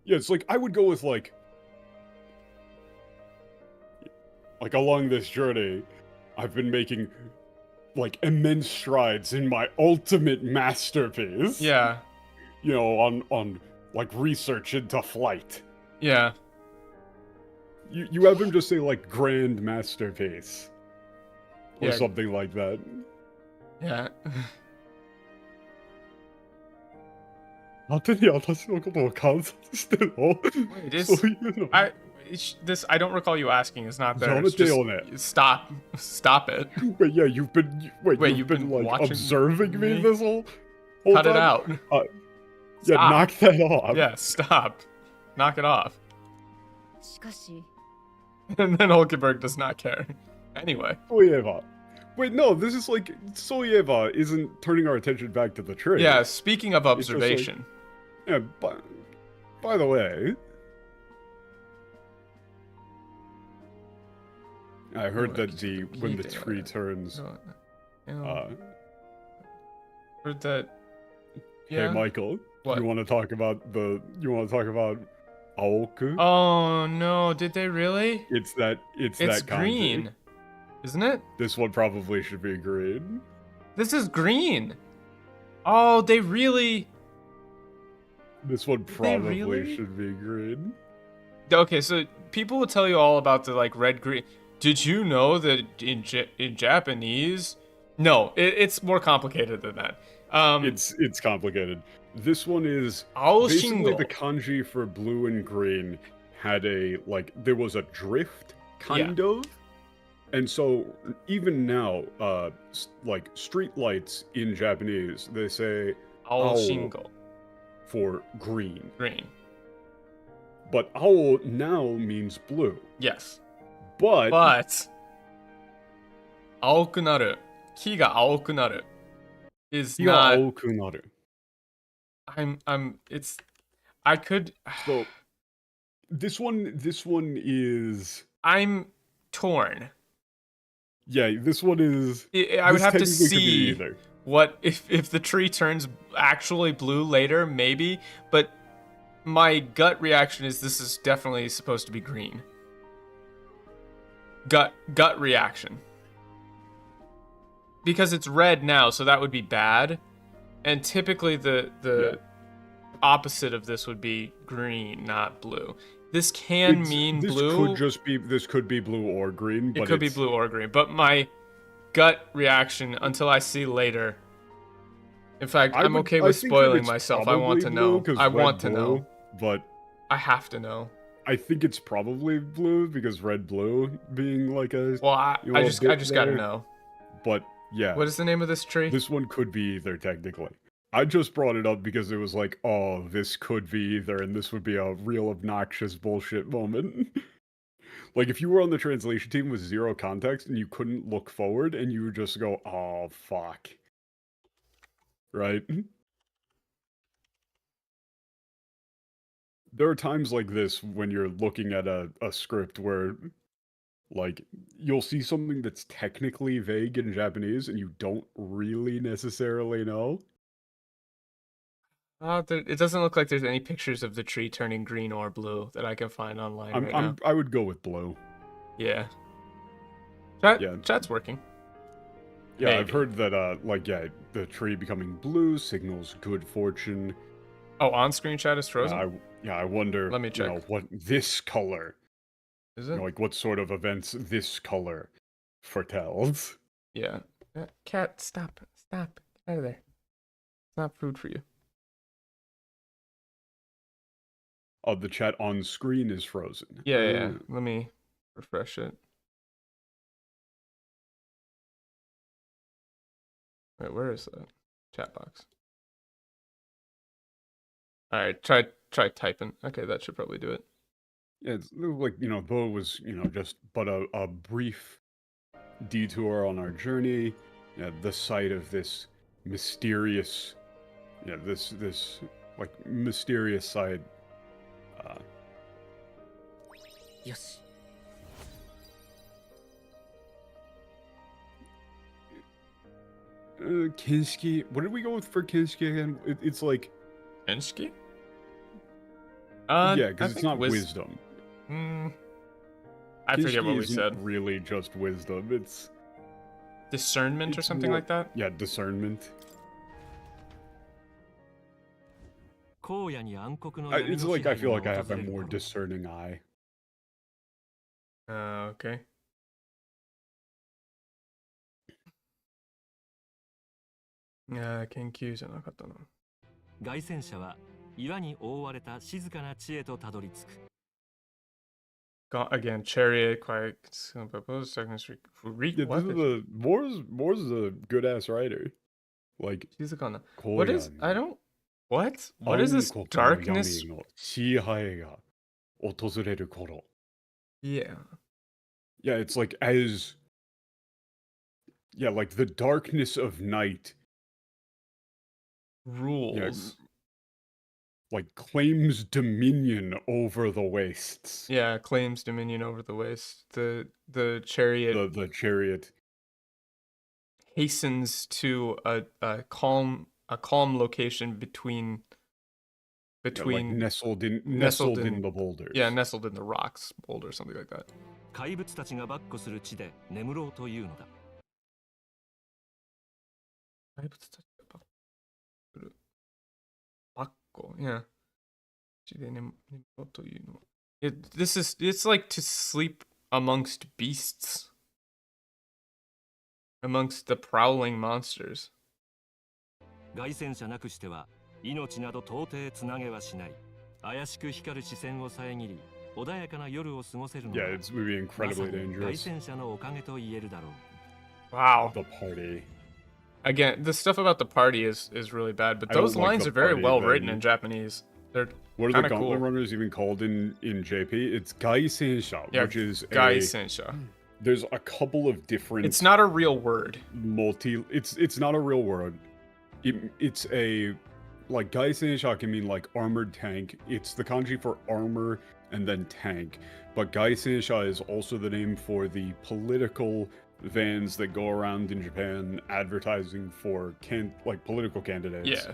Speaker 2: Yeah, it's like, I would go with like along this journey, I've been making like immense strides in my ultimate masterpiece.
Speaker 1: Yeah.
Speaker 2: You know, on like research into flight.
Speaker 1: Yeah.
Speaker 2: You have him just say like grand masterpiece. Or something like that.
Speaker 1: Yeah. Wait, I don't recall you asking. It's not there. It's just, stop it.
Speaker 2: Wait, yeah, you've been like
Speaker 1: watching
Speaker 2: observing me this whole
Speaker 1: Cut
Speaker 2: time?
Speaker 1: it out.
Speaker 2: Yeah, knock that off.
Speaker 1: Yeah, stop. Knock it off. And then Hulkenberg does not care. Anyway.
Speaker 2: Soyeva. Wait, no, this is like Soyeva isn't turning our attention back to the tree.
Speaker 1: Yeah, speaking of observation.
Speaker 2: Like, yeah, by the way, I heard that when the tree turns.
Speaker 1: Heard that. Yeah.
Speaker 2: Hey, Michael.
Speaker 1: What?
Speaker 2: You want to talk about Aoku?
Speaker 1: Oh no! Did they really?
Speaker 2: It's that
Speaker 1: green,
Speaker 2: kanji.
Speaker 1: Isn't it?
Speaker 2: This one probably should be green.
Speaker 1: This is green. Oh, they really.
Speaker 2: This one probably should be green.
Speaker 1: Okay, so people will tell you all about the like red green. Did you know that in Japanese? No, it's more complicated than that.
Speaker 2: It's complicated. This one is
Speaker 1: Ao
Speaker 2: basically
Speaker 1: Shingo.
Speaker 2: the kanji for blue and green had there was a drift kind of, and so even now, like street lights in Japanese, they say
Speaker 1: Ao Shingo
Speaker 2: for green.
Speaker 1: Green.
Speaker 2: But ao now means blue.
Speaker 1: Yes.
Speaker 2: But
Speaker 1: 青くなる 木が青くなる is
Speaker 2: 木が
Speaker 1: not
Speaker 2: 青くなる
Speaker 1: I could
Speaker 2: So this one is
Speaker 1: I'm torn.
Speaker 2: Yeah, this one is
Speaker 1: I would have to see what if the tree turns actually blue later, maybe, but my gut reaction is this is definitely supposed to be green. Gut reaction. Because it's red now, so that would be bad. And typically the opposite of this would be green, not blue. This can mean blue.
Speaker 2: This could be blue or green.
Speaker 1: It could be blue or green. But my gut reaction until I see later. In fact, I'm okay with spoiling myself. I want to know. I want to know.
Speaker 2: But
Speaker 1: I have to know.
Speaker 2: I think it's probably blue because red-blue being like a.
Speaker 1: Well, I just gotta know.
Speaker 2: But yeah.
Speaker 1: What is the name of this tree?
Speaker 2: This one could be either technically. I just brought it up because it was like, oh, this could be either, and this would be a real obnoxious bullshit moment. Like if you were on the translation team with zero context and you couldn't look forward and you would just go, oh fuck. Right? There are times like this when you're looking at a script where, like, you'll see something that's technically vague in Japanese and you don't really necessarily know.
Speaker 1: It doesn't look like there's any pictures of the tree turning green or blue that I can find online now.
Speaker 2: I would go with blue.
Speaker 1: Yeah. Chat's working.
Speaker 2: Yeah,
Speaker 1: Maybe.
Speaker 2: I've heard that, the tree becoming blue signals good fortune.
Speaker 1: Oh, on-screen chat is frozen?
Speaker 2: I wonder,
Speaker 1: let me check.
Speaker 2: What this color,
Speaker 1: is it?
Speaker 2: Like what sort of events this color foretells.
Speaker 1: Yeah. Cat, stop. Get out of there. It's not food for you.
Speaker 2: Oh, the chat on screen is frozen.
Speaker 1: Yeah. Let me refresh it. Wait, where is the chat box? Alright, try typing. Okay, that should probably do it.
Speaker 2: Yeah, it's like, though it was, just but a brief detour on our journey, the site of this mysterious, this mysterious site.
Speaker 4: Yes.
Speaker 2: Kinski. What did we go with for Kinski again? It's like
Speaker 1: Kinski?
Speaker 2: Yeah, because it's not wisdom.
Speaker 1: I forget what we said.
Speaker 2: Really, just wisdom. It's
Speaker 1: discernment or something like that.
Speaker 2: Yeah, discernment. It's like I feel like I have a more discerning eye.
Speaker 1: Okay. Again, chariot, quiet, proposed, seconds,
Speaker 2: yeah, Moore's a good ass writer. Like,
Speaker 1: what is, I don't, what is this darkness?
Speaker 2: Yeah. Yeah, it's like like the darkness of night
Speaker 1: rules.
Speaker 2: Yeah, like claims dominion over the wastes.
Speaker 1: Yeah, claims dominion over the waste. The chariot.
Speaker 2: The chariot
Speaker 1: hastens to a calm location between
Speaker 2: like nestled in the boulders.
Speaker 1: Yeah, nestled in the rocks, boulder, something like that. Yeah. It's like to sleep amongst beasts. Amongst the prowling monsters.
Speaker 2: Yeah, it's would be incredibly dangerous.
Speaker 1: Wow.
Speaker 2: The party.
Speaker 1: Again, the stuff about the party is really bad, but those lines are very well written in Japanese. They're
Speaker 2: what are the Gauntlet Runners even called in JP? It's Gai Sensha, which is
Speaker 1: Gai Sensha.
Speaker 2: There's a couple of different.
Speaker 1: It's not a real word.
Speaker 2: It's not a real word. It's a like Gai Sensha can mean like armored tank. It's the kanji for armor and then tank. But Gai Sensha is also the name for the political vans that go around in Japan advertising for political candidates.
Speaker 1: Yeah.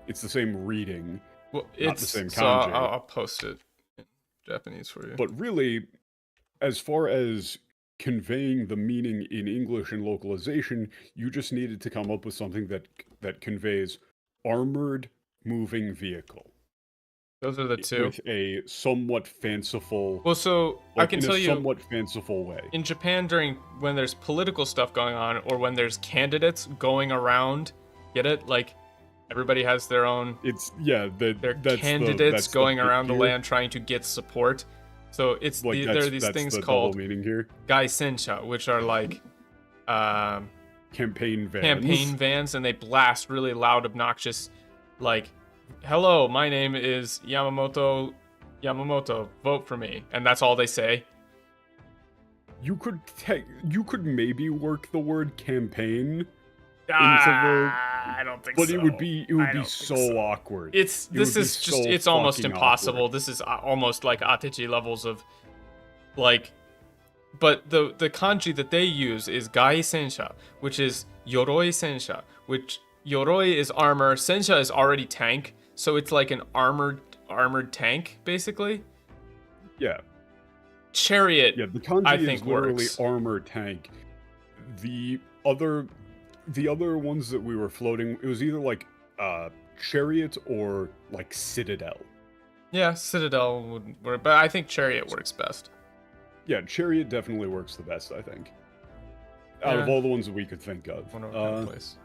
Speaker 2: It's the same reading.
Speaker 1: Well,
Speaker 2: not the same kanji.
Speaker 1: So I'll post it in Japanese for you.
Speaker 2: But really, as far as conveying the meaning in English and localization, you just needed to come up with something that conveys armored moving vehicle.
Speaker 1: Those are the two.
Speaker 2: With a somewhat fanciful.
Speaker 1: Well, so I can tell you,
Speaker 2: somewhat fanciful way.
Speaker 1: In Japan, when there's political stuff going on, or when there's candidates going around, get it? Like everybody has their own. Their candidates going around the land trying to get support. So it's
Speaker 2: like
Speaker 1: there are these things called
Speaker 2: meaning here.
Speaker 1: Gai Sensha, which are like
Speaker 2: campaign
Speaker 1: vans, and they blast really loud, obnoxious, like, "Hello, my name is Yamamoto. Vote for me," and that's all they say.
Speaker 2: You could maybe work the word campaign into the.
Speaker 1: I don't think so.
Speaker 2: But it would be so awkward.
Speaker 1: It's almost impossible.
Speaker 2: Awkward.
Speaker 1: This is almost like Atechi levels of, like, but the kanji that they use is Gai Sensha, which is Yoroi Sensha, which Yoroi is armor, Sensha is already tank, so it's like an armored tank basically.
Speaker 2: Yeah.
Speaker 1: Chariot.
Speaker 2: Yeah, the kanji
Speaker 1: I think
Speaker 2: is literally
Speaker 1: works.
Speaker 2: Armor tank. The other ones that we were floating, it was either like chariot or like citadel.
Speaker 1: Yeah, citadel would work, but I think chariot works best.
Speaker 2: Yeah, chariot definitely works the best, I think. Out of all the ones that we could think of.
Speaker 1: Place.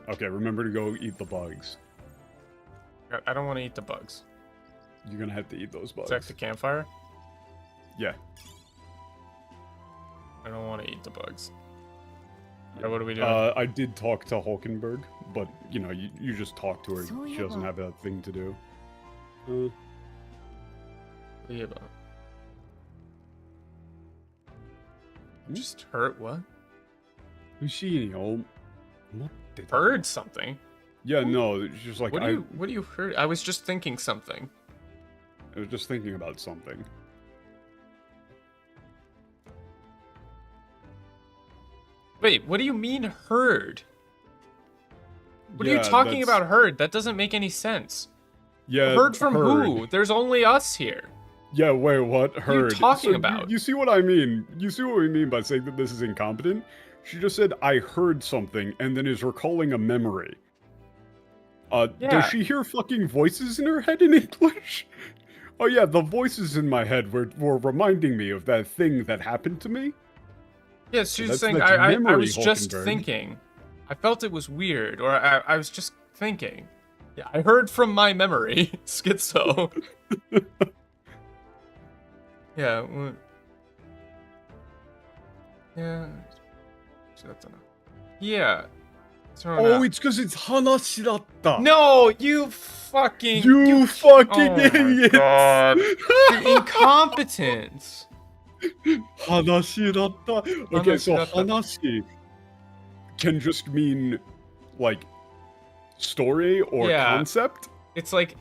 Speaker 2: Okay, remember to go eat the bugs.
Speaker 1: I don't want to eat the bugs.
Speaker 2: You're gonna have to eat those bugs.
Speaker 1: Check the campfire?
Speaker 2: Yeah.
Speaker 1: I don't want to eat the bugs. Yeah. What are we doing?
Speaker 2: I did talk to Hulkenberg, but, you just talk to her. She doesn't have that thing to do.
Speaker 1: Just heard what?
Speaker 2: Heard
Speaker 1: Heard something?
Speaker 2: Yeah, no, it's just like...
Speaker 1: What do you heard? I was just thinking something.
Speaker 2: I was just thinking about something.
Speaker 1: Wait, what do you mean heard? What are you talking about heard? That doesn't make any sense.
Speaker 2: Yeah,
Speaker 1: heard from who? There's only us here.
Speaker 2: Yeah, wait, what? Heard.
Speaker 1: What are you talking about?
Speaker 2: You see what I mean? You see what we mean by saying that this is incompetent? She just said, I heard something, and then is recalling a memory. Does she hear fucking voices in her head in English? Oh yeah, the voices in my head were reminding me of that thing that happened to me.
Speaker 1: Yeah, she was saying, I was just thinking. I felt it was weird, or I was just thinking. Yeah, I heard from my memory. Schizo. Yeah. Yeah. Yeah.
Speaker 2: Oh, it's because it's hanashi datta.
Speaker 1: No, you fucking
Speaker 2: idiot.
Speaker 1: God. You're incompetent.
Speaker 2: Hanashi datta. Okay, so hanashi can just mean like story or concept.
Speaker 1: It's like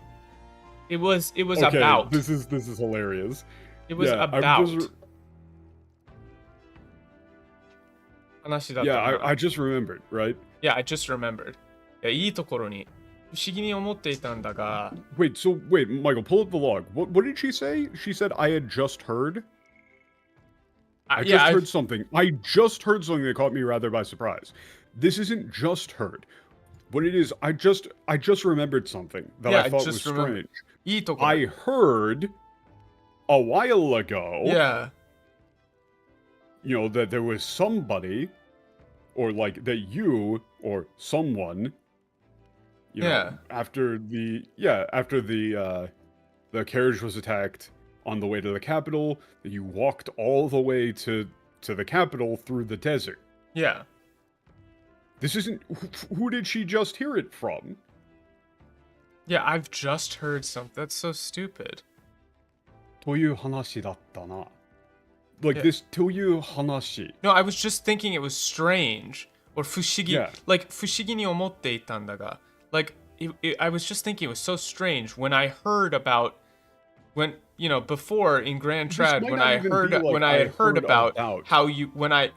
Speaker 1: it was
Speaker 2: okay,
Speaker 1: about.
Speaker 2: This is hilarious.
Speaker 1: It was about.
Speaker 2: Yeah, I just remembered, right?
Speaker 1: Yeah, I just remembered. いや、いいところに不思議に思っていたんだが。
Speaker 2: Wait, Michael, pull up the log. What did she say? She said I had just heard. I just heard something. I just heard something that caught me rather by surprise. This isn't just heard. What it is, I just remembered something that I thought was strange. I heard a while ago.
Speaker 1: Yeah.
Speaker 2: You know, that there was somebody, or like that you or someone, you know, after the carriage was attacked on the way to the capital, that you walked all the way to the capital through the desert.
Speaker 1: Yeah.
Speaker 2: This isn't. Who did she just hear it from?
Speaker 1: Yeah, I've just heard something. That's so stupid.
Speaker 2: という話だったな. Like this という話.
Speaker 1: No, I was just thinking it was strange or 不思議. Like 不思議に思っていたんだが. Like I was just thinking it was so strange when I heard about you know, before in Grand Trad when I had heard about how you when I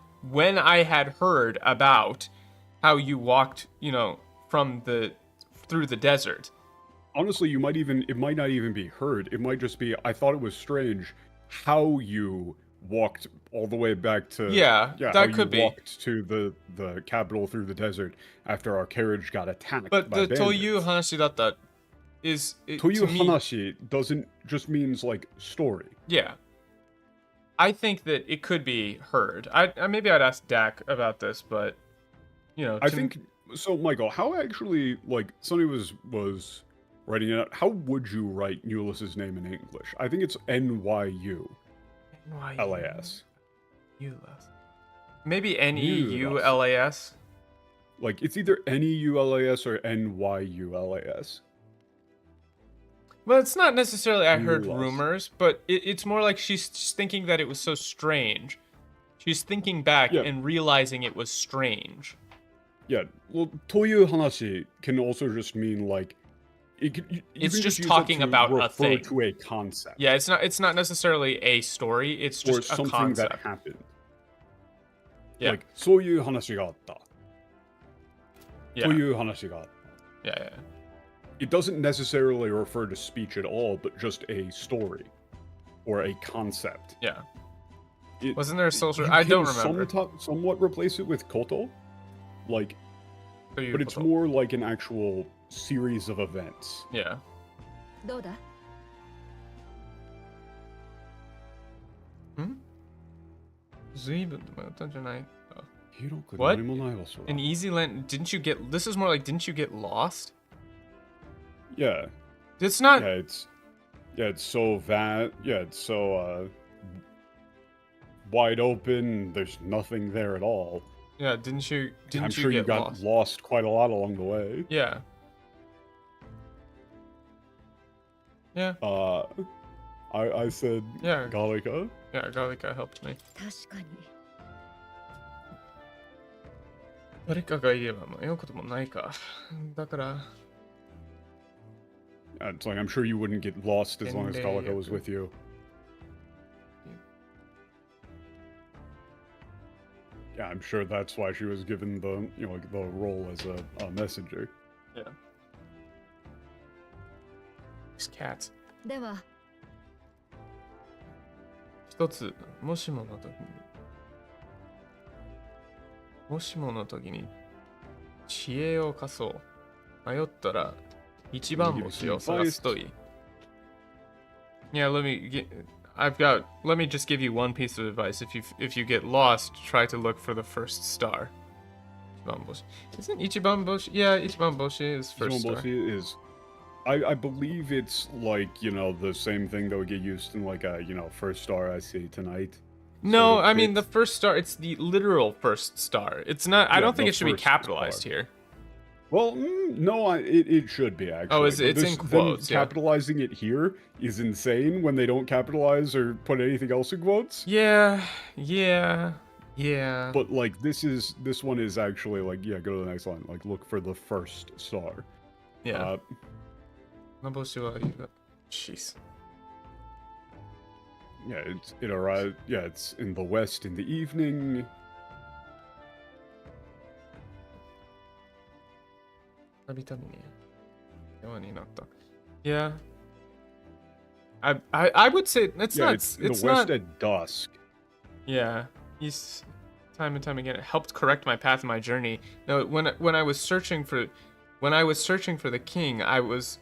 Speaker 1: had heard about how you walked, you know, through the desert.
Speaker 2: Honestly, it might not even be heard. It might just be I thought it was strange how you walked all the way back to
Speaker 1: that could be
Speaker 2: walked to the capital through the desert after our carriage got attacked.
Speaker 1: But
Speaker 2: by
Speaker 1: the という話だったis
Speaker 2: という話 doesn't just means like story.
Speaker 1: Yeah. I think that it could be heard. Maybe I'd ask Dak about this, but you know,
Speaker 2: I think so. Michael, how actually like somebody was writing it out? How would you write Ulysses' name in English? I think it's NYU. LAS.
Speaker 1: Maybe NEULAS.
Speaker 2: Like it's either NEULAS or NYULAS.
Speaker 1: Well, it's not necessarily I heard rumors, but it's more like she's thinking that it was so strange. She's thinking back and realizing it was strange.
Speaker 2: Yeah, well, という話 can also just mean like
Speaker 1: it's just talking about a thing.
Speaker 2: To a concept.
Speaker 1: Yeah, it's not necessarily a story. It's just
Speaker 2: or
Speaker 1: a
Speaker 2: something
Speaker 1: concept
Speaker 2: that happened.
Speaker 1: Yeah.
Speaker 2: Like そういう話があった。
Speaker 1: Yeah.
Speaker 2: という話があった。
Speaker 1: Yeah.
Speaker 2: It doesn't necessarily refer to speech at all, but just a story or a concept.
Speaker 1: Yeah. Wasn't there a social? I don't remember.
Speaker 2: Somewhat replace it with koto, like, but it's more like an actual series of events.
Speaker 1: Yeah.
Speaker 4: どうだ?
Speaker 1: What? An easy land? Didn't you get? This is more like didn't you get lost?
Speaker 2: Yeah.
Speaker 1: It's not.
Speaker 2: Yeah, it's so it's so wide open. There's nothing there at all.
Speaker 1: Yeah, didn't you?
Speaker 2: I'm sure you got lost quite a lot along the way.
Speaker 1: Yeah. Yeah.
Speaker 2: I said Gallica.
Speaker 1: Yeah, Gallica helped me.
Speaker 4: 確かに。
Speaker 1: 誰かがいれば迷うこともないか。だから。
Speaker 2: It's like I'm sure you wouldn't get lost as long as Gallica was with you. Yeah, I'm sure that's why she was given the the role as a messenger.
Speaker 1: Yeah. These cats.
Speaker 4: では。
Speaker 1: 一つもしもの時に知恵を貸そう。迷ったら一番星を探すといい。Yeah, let me just give you one piece of advice. If you get lost, try to look for the first star. 一番星. Isn't 一番星? Yeah, 一番星 is first star.
Speaker 2: 一番星 is I believe it's like, the same thing that would get used in like a, first star I see tonight.
Speaker 1: No, I mean the first star, it's the literal first star. It's not, I don't think it should be capitalized here.
Speaker 2: Well, no, it should be actually.
Speaker 1: Oh, it's in quotes.
Speaker 2: Capitalizing it here is insane when they don't capitalize or put anything else in quotes.
Speaker 1: Yeah.
Speaker 2: But like this one is actually like, yeah, go to the next line. Like look for the first star.
Speaker 1: Yeah. Jeez.
Speaker 2: Yeah, it arrived. Yeah, it's in the west in the evening. Yeah. I would say it's not. It's in the west at dusk.
Speaker 1: Yeah, he's time and time again. It helped correct my path in my journey. No, when I was searching for the king, I was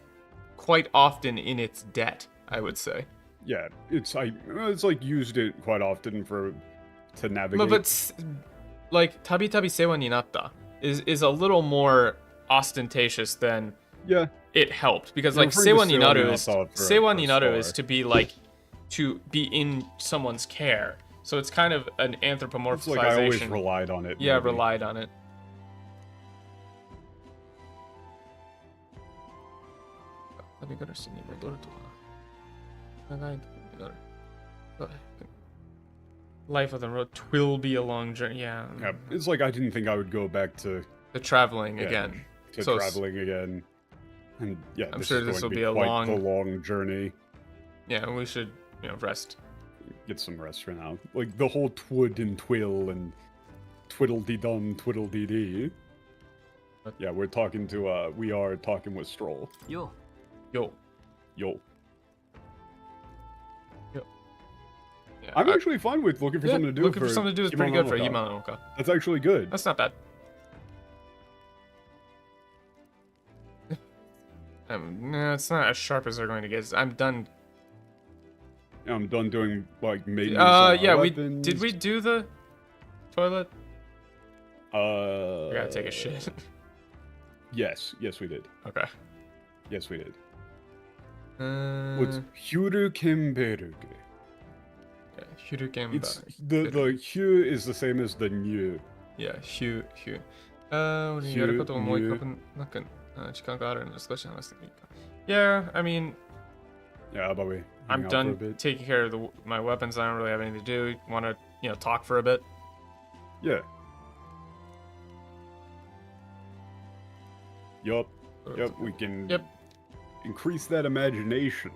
Speaker 1: quite often in its debt, I would say.
Speaker 2: Yeah, it's like used it quite often to navigate.
Speaker 1: But like tabi tabi sewa ni natta is a little more ostentatious than it helped, because like sewa ni naru is to be like to be in someone's care. So it's kind of an anthropomorphization. It's like I always
Speaker 2: relied on it.
Speaker 1: Yeah, relied on it. Life of the road will be a long journey. Yeah.
Speaker 2: It's like I didn't think I would go back to
Speaker 1: traveling again.
Speaker 2: And yeah,
Speaker 1: I'm sure this will be a
Speaker 2: long journey.
Speaker 1: Yeah, we should, rest.
Speaker 2: Get some rest for now. Like the whole twid and twill and twiddle-dee-dum, twiddle-dee-dee. Yeah, we are talking with Stroll.
Speaker 4: Yo.
Speaker 1: Yeah,
Speaker 2: I'm actually fine with looking for something to do.
Speaker 1: Looking for something to do is pretty good for Himanoka.
Speaker 2: That's actually good.
Speaker 1: That's not bad. No, it's not as sharp as they're going to get. I'm done.
Speaker 2: I'm done doing like maintenance.
Speaker 1: Yeah,
Speaker 2: weapons.
Speaker 1: Did we do the toilet?
Speaker 2: I
Speaker 1: gotta take a shit.
Speaker 2: Yes, we did.
Speaker 1: Okay.
Speaker 2: Yes, we did.
Speaker 1: What's
Speaker 2: Hyurukemberuge?
Speaker 1: Yeah, Hyurukemberuge.
Speaker 2: The hyu is the same as the nyu.
Speaker 1: Yeah, hyu. Yeah, I mean...
Speaker 2: Yeah, how about we
Speaker 1: I'm done taking care of my weapons. I don't really have anything to do. Want to, talk for a bit?
Speaker 2: Yeah. Yup, we can increase that imagination.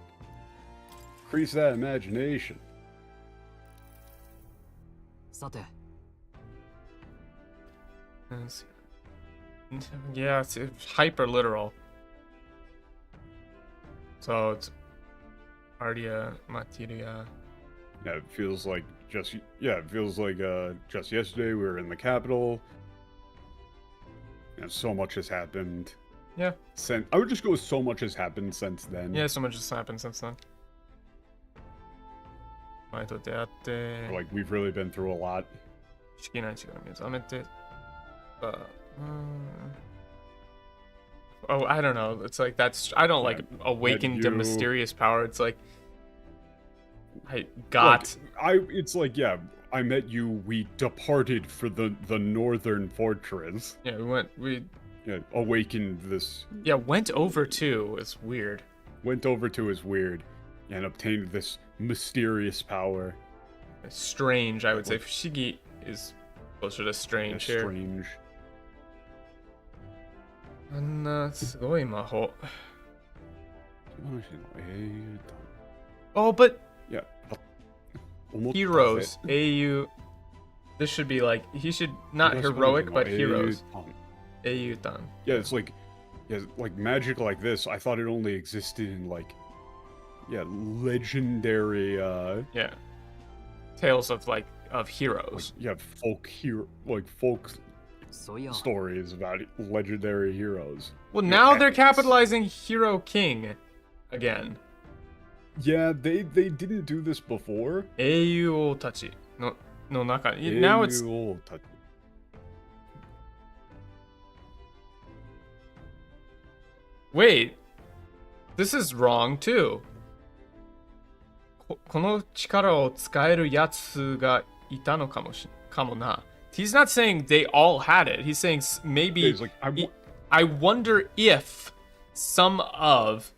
Speaker 1: Yeah, it's hyper literal. So it's Ardia Materia.
Speaker 2: Yeah, it feels like just yesterday we were in the capital. So much has happened.
Speaker 1: Yeah.
Speaker 2: I would just go with so much has happened since then.
Speaker 1: Yeah, so much has happened since then.
Speaker 2: Like, we've really been through a lot.
Speaker 1: Oh, I don't know. It's like I don't like awakened to mysterious power. It's like I got.
Speaker 2: It's like, yeah, I met you. We departed for the northern fortress.
Speaker 1: Yeah, we
Speaker 2: awakened this.
Speaker 1: Yeah, went over to is weird.
Speaker 2: And obtained this mysterious power.
Speaker 1: Strange, I would say. Fushigi is closer to strange here.
Speaker 2: Strange.
Speaker 1: Oh, but
Speaker 2: yeah.
Speaker 1: Heroes. AU. This should be like, he should not heroic, but heroes. AU-tan.
Speaker 2: Yeah, it's like, magic like this. I thought it only existed in like, legendary.
Speaker 1: Yeah. Tales of heroes.
Speaker 2: Folk stories about legendary heroes.
Speaker 1: Well, now they're capitalizing Hero King again.
Speaker 2: Yeah, they didn't do this before.
Speaker 1: Eiyu o tachi. No naka. Now it's... Wait. This is wrong too. この力を使えるやつがいたのかもな. He's not saying they all had it. He's saying maybe.
Speaker 2: Yeah, he's like,
Speaker 1: I wonder if some of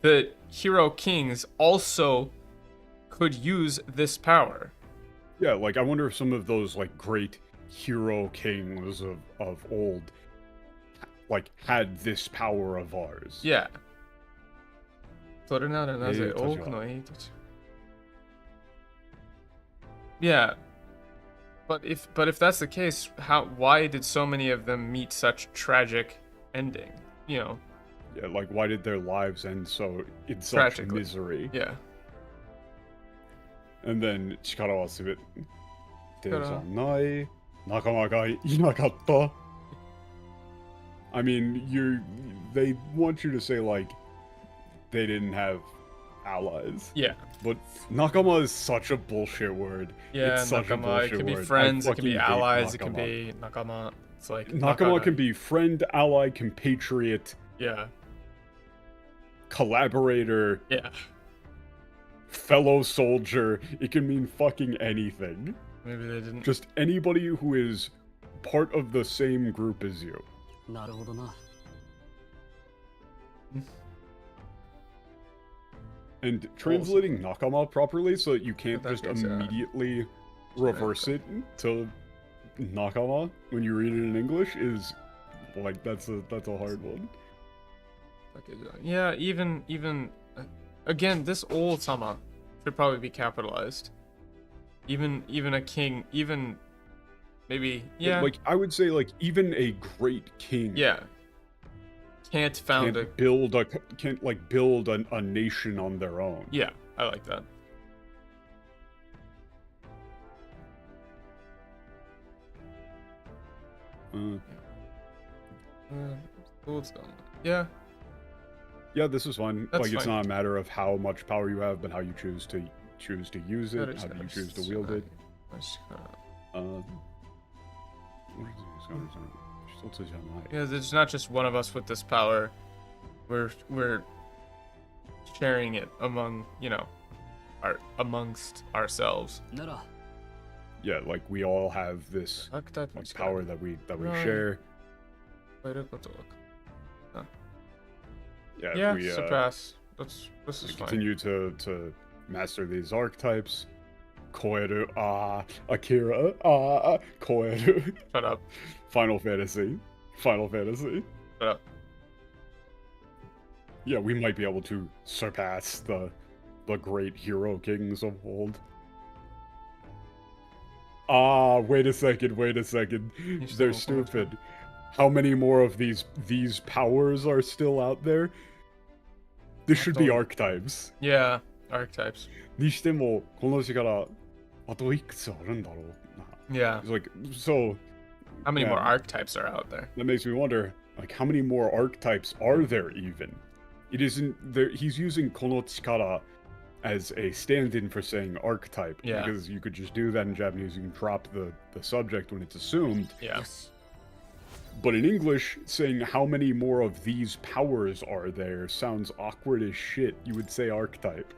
Speaker 1: the hero kings also could use this power.
Speaker 2: Yeah, like I wonder if some of those like great hero kings of old like had this power of ours.
Speaker 1: Yeah. それならなぜ多くの英たち Yeah. But if that's the case, why did so many of them meet such tragic ending? You know.
Speaker 2: Yeah, like why did their lives end in such misery?
Speaker 1: Yeah.
Speaker 2: And then 力はすべてじゃない仲間がいなかった I mean, they want you to say like they didn't have allies.
Speaker 1: Yeah.
Speaker 2: But nakama is such a bullshit word.
Speaker 1: Yeah,
Speaker 2: it's such a bullshit
Speaker 1: it can be
Speaker 2: word.
Speaker 1: friends, it can be allies, it can be nakama. It's like
Speaker 2: nakama can be friend, ally, compatriot.
Speaker 1: Yeah.
Speaker 2: Collaborator.
Speaker 1: Yeah.
Speaker 2: Fellow soldier. It can mean fucking anything.
Speaker 1: Maybe they didn't.
Speaker 2: Just anybody who is part of the same group as you. And translating nakama properly so that you can't just immediately reverse it to nakama when you read it in English is like that's a hard one.
Speaker 1: Yeah, even again, this old sama should probably be capitalized. Even a king, even maybe
Speaker 2: Like I would say like even a great king.
Speaker 1: Yeah. Can't
Speaker 2: build a nation on their own.
Speaker 1: Yeah, I like that. Yeah.
Speaker 2: Yeah, this is fine.
Speaker 1: That's
Speaker 2: like it's
Speaker 1: fine.
Speaker 2: not a matter of how much power you have, but how you choose to use it. How do you choose to wield it?
Speaker 1: Yeah, there's not just one of us with this power. We're sharing it among, amongst ourselves.
Speaker 2: Yeah, like we all have this power that we share.
Speaker 1: Yeah,
Speaker 2: we
Speaker 1: surpass. This is fine.
Speaker 2: Continue to master these archetypes. Koeru, Akira, Koeru.
Speaker 1: Shut up.
Speaker 2: Final Fantasy.
Speaker 1: Shut up.
Speaker 2: Yeah, we might be able to surpass the great hero kings of old. Wait a second. They're stupid. How many more of these powers are still out there? This should be archetypes.
Speaker 1: Yeah, archetypes.
Speaker 2: にしてもこの力あといくつあるんだろうな
Speaker 1: Yeah.
Speaker 2: It's like so.
Speaker 1: How many more archetypes are out there?
Speaker 2: That makes me wonder, like, how many more archetypes are there even? It isn't there. He's using kono chikara as a stand-in for saying archetype.
Speaker 1: Yeah.
Speaker 2: Because you could just do that in Japanese. You can drop the subject when it's assumed.
Speaker 1: Yeah.
Speaker 2: But in English, saying how many more of these powers are there sounds awkward as shit. You would say archetype.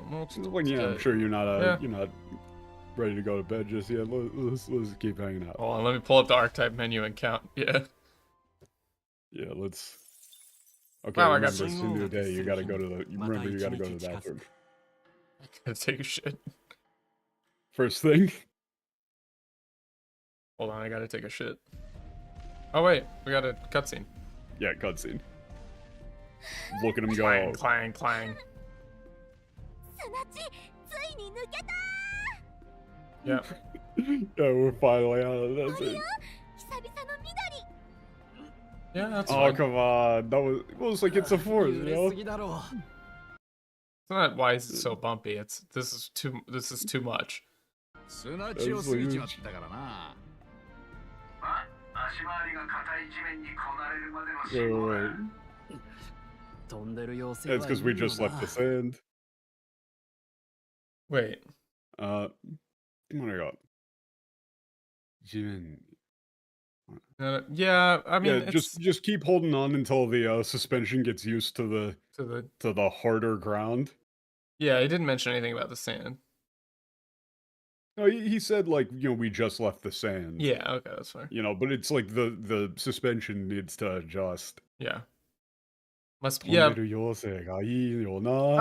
Speaker 2: Well, yeah, I'm sure you're not ready to go to bed just yet. Let's keep hanging out.
Speaker 1: Hold on, let me pull up the archetype menu and count. Yeah.
Speaker 2: Yeah, let's. Okay,
Speaker 1: wow,
Speaker 2: remember, it's a new day. You gotta go to the. Remember, you gotta go to the bathroom.
Speaker 1: Gotta take a shit.
Speaker 2: First thing.
Speaker 1: Hold on, I gotta take a shit. Oh wait, we got a cutscene.
Speaker 2: Yeah, cutscene. Look at him
Speaker 1: Clang,
Speaker 2: go.
Speaker 1: clang, clang. Yeah.
Speaker 2: Yeah, we're finally out of this.
Speaker 1: Yeah, that's
Speaker 2: Oh,
Speaker 1: fine.
Speaker 2: come on. That was like it's a force, you know?
Speaker 1: It's not why is it so bumpy. This is too much.
Speaker 2: Wait. It's because we just left the sand.
Speaker 1: Wait.
Speaker 2: 今のが地面
Speaker 1: Yeah, I mean,
Speaker 2: yeah, just keep holding on until the suspension gets used to the harder ground.
Speaker 1: Yeah, he didn't mention anything about the sand.
Speaker 2: No, he said like we just left the sand.
Speaker 1: Yeah, okay, that's fine.
Speaker 2: But it's like the suspension needs to adjust.
Speaker 1: Yeah. Must be. Yeah. I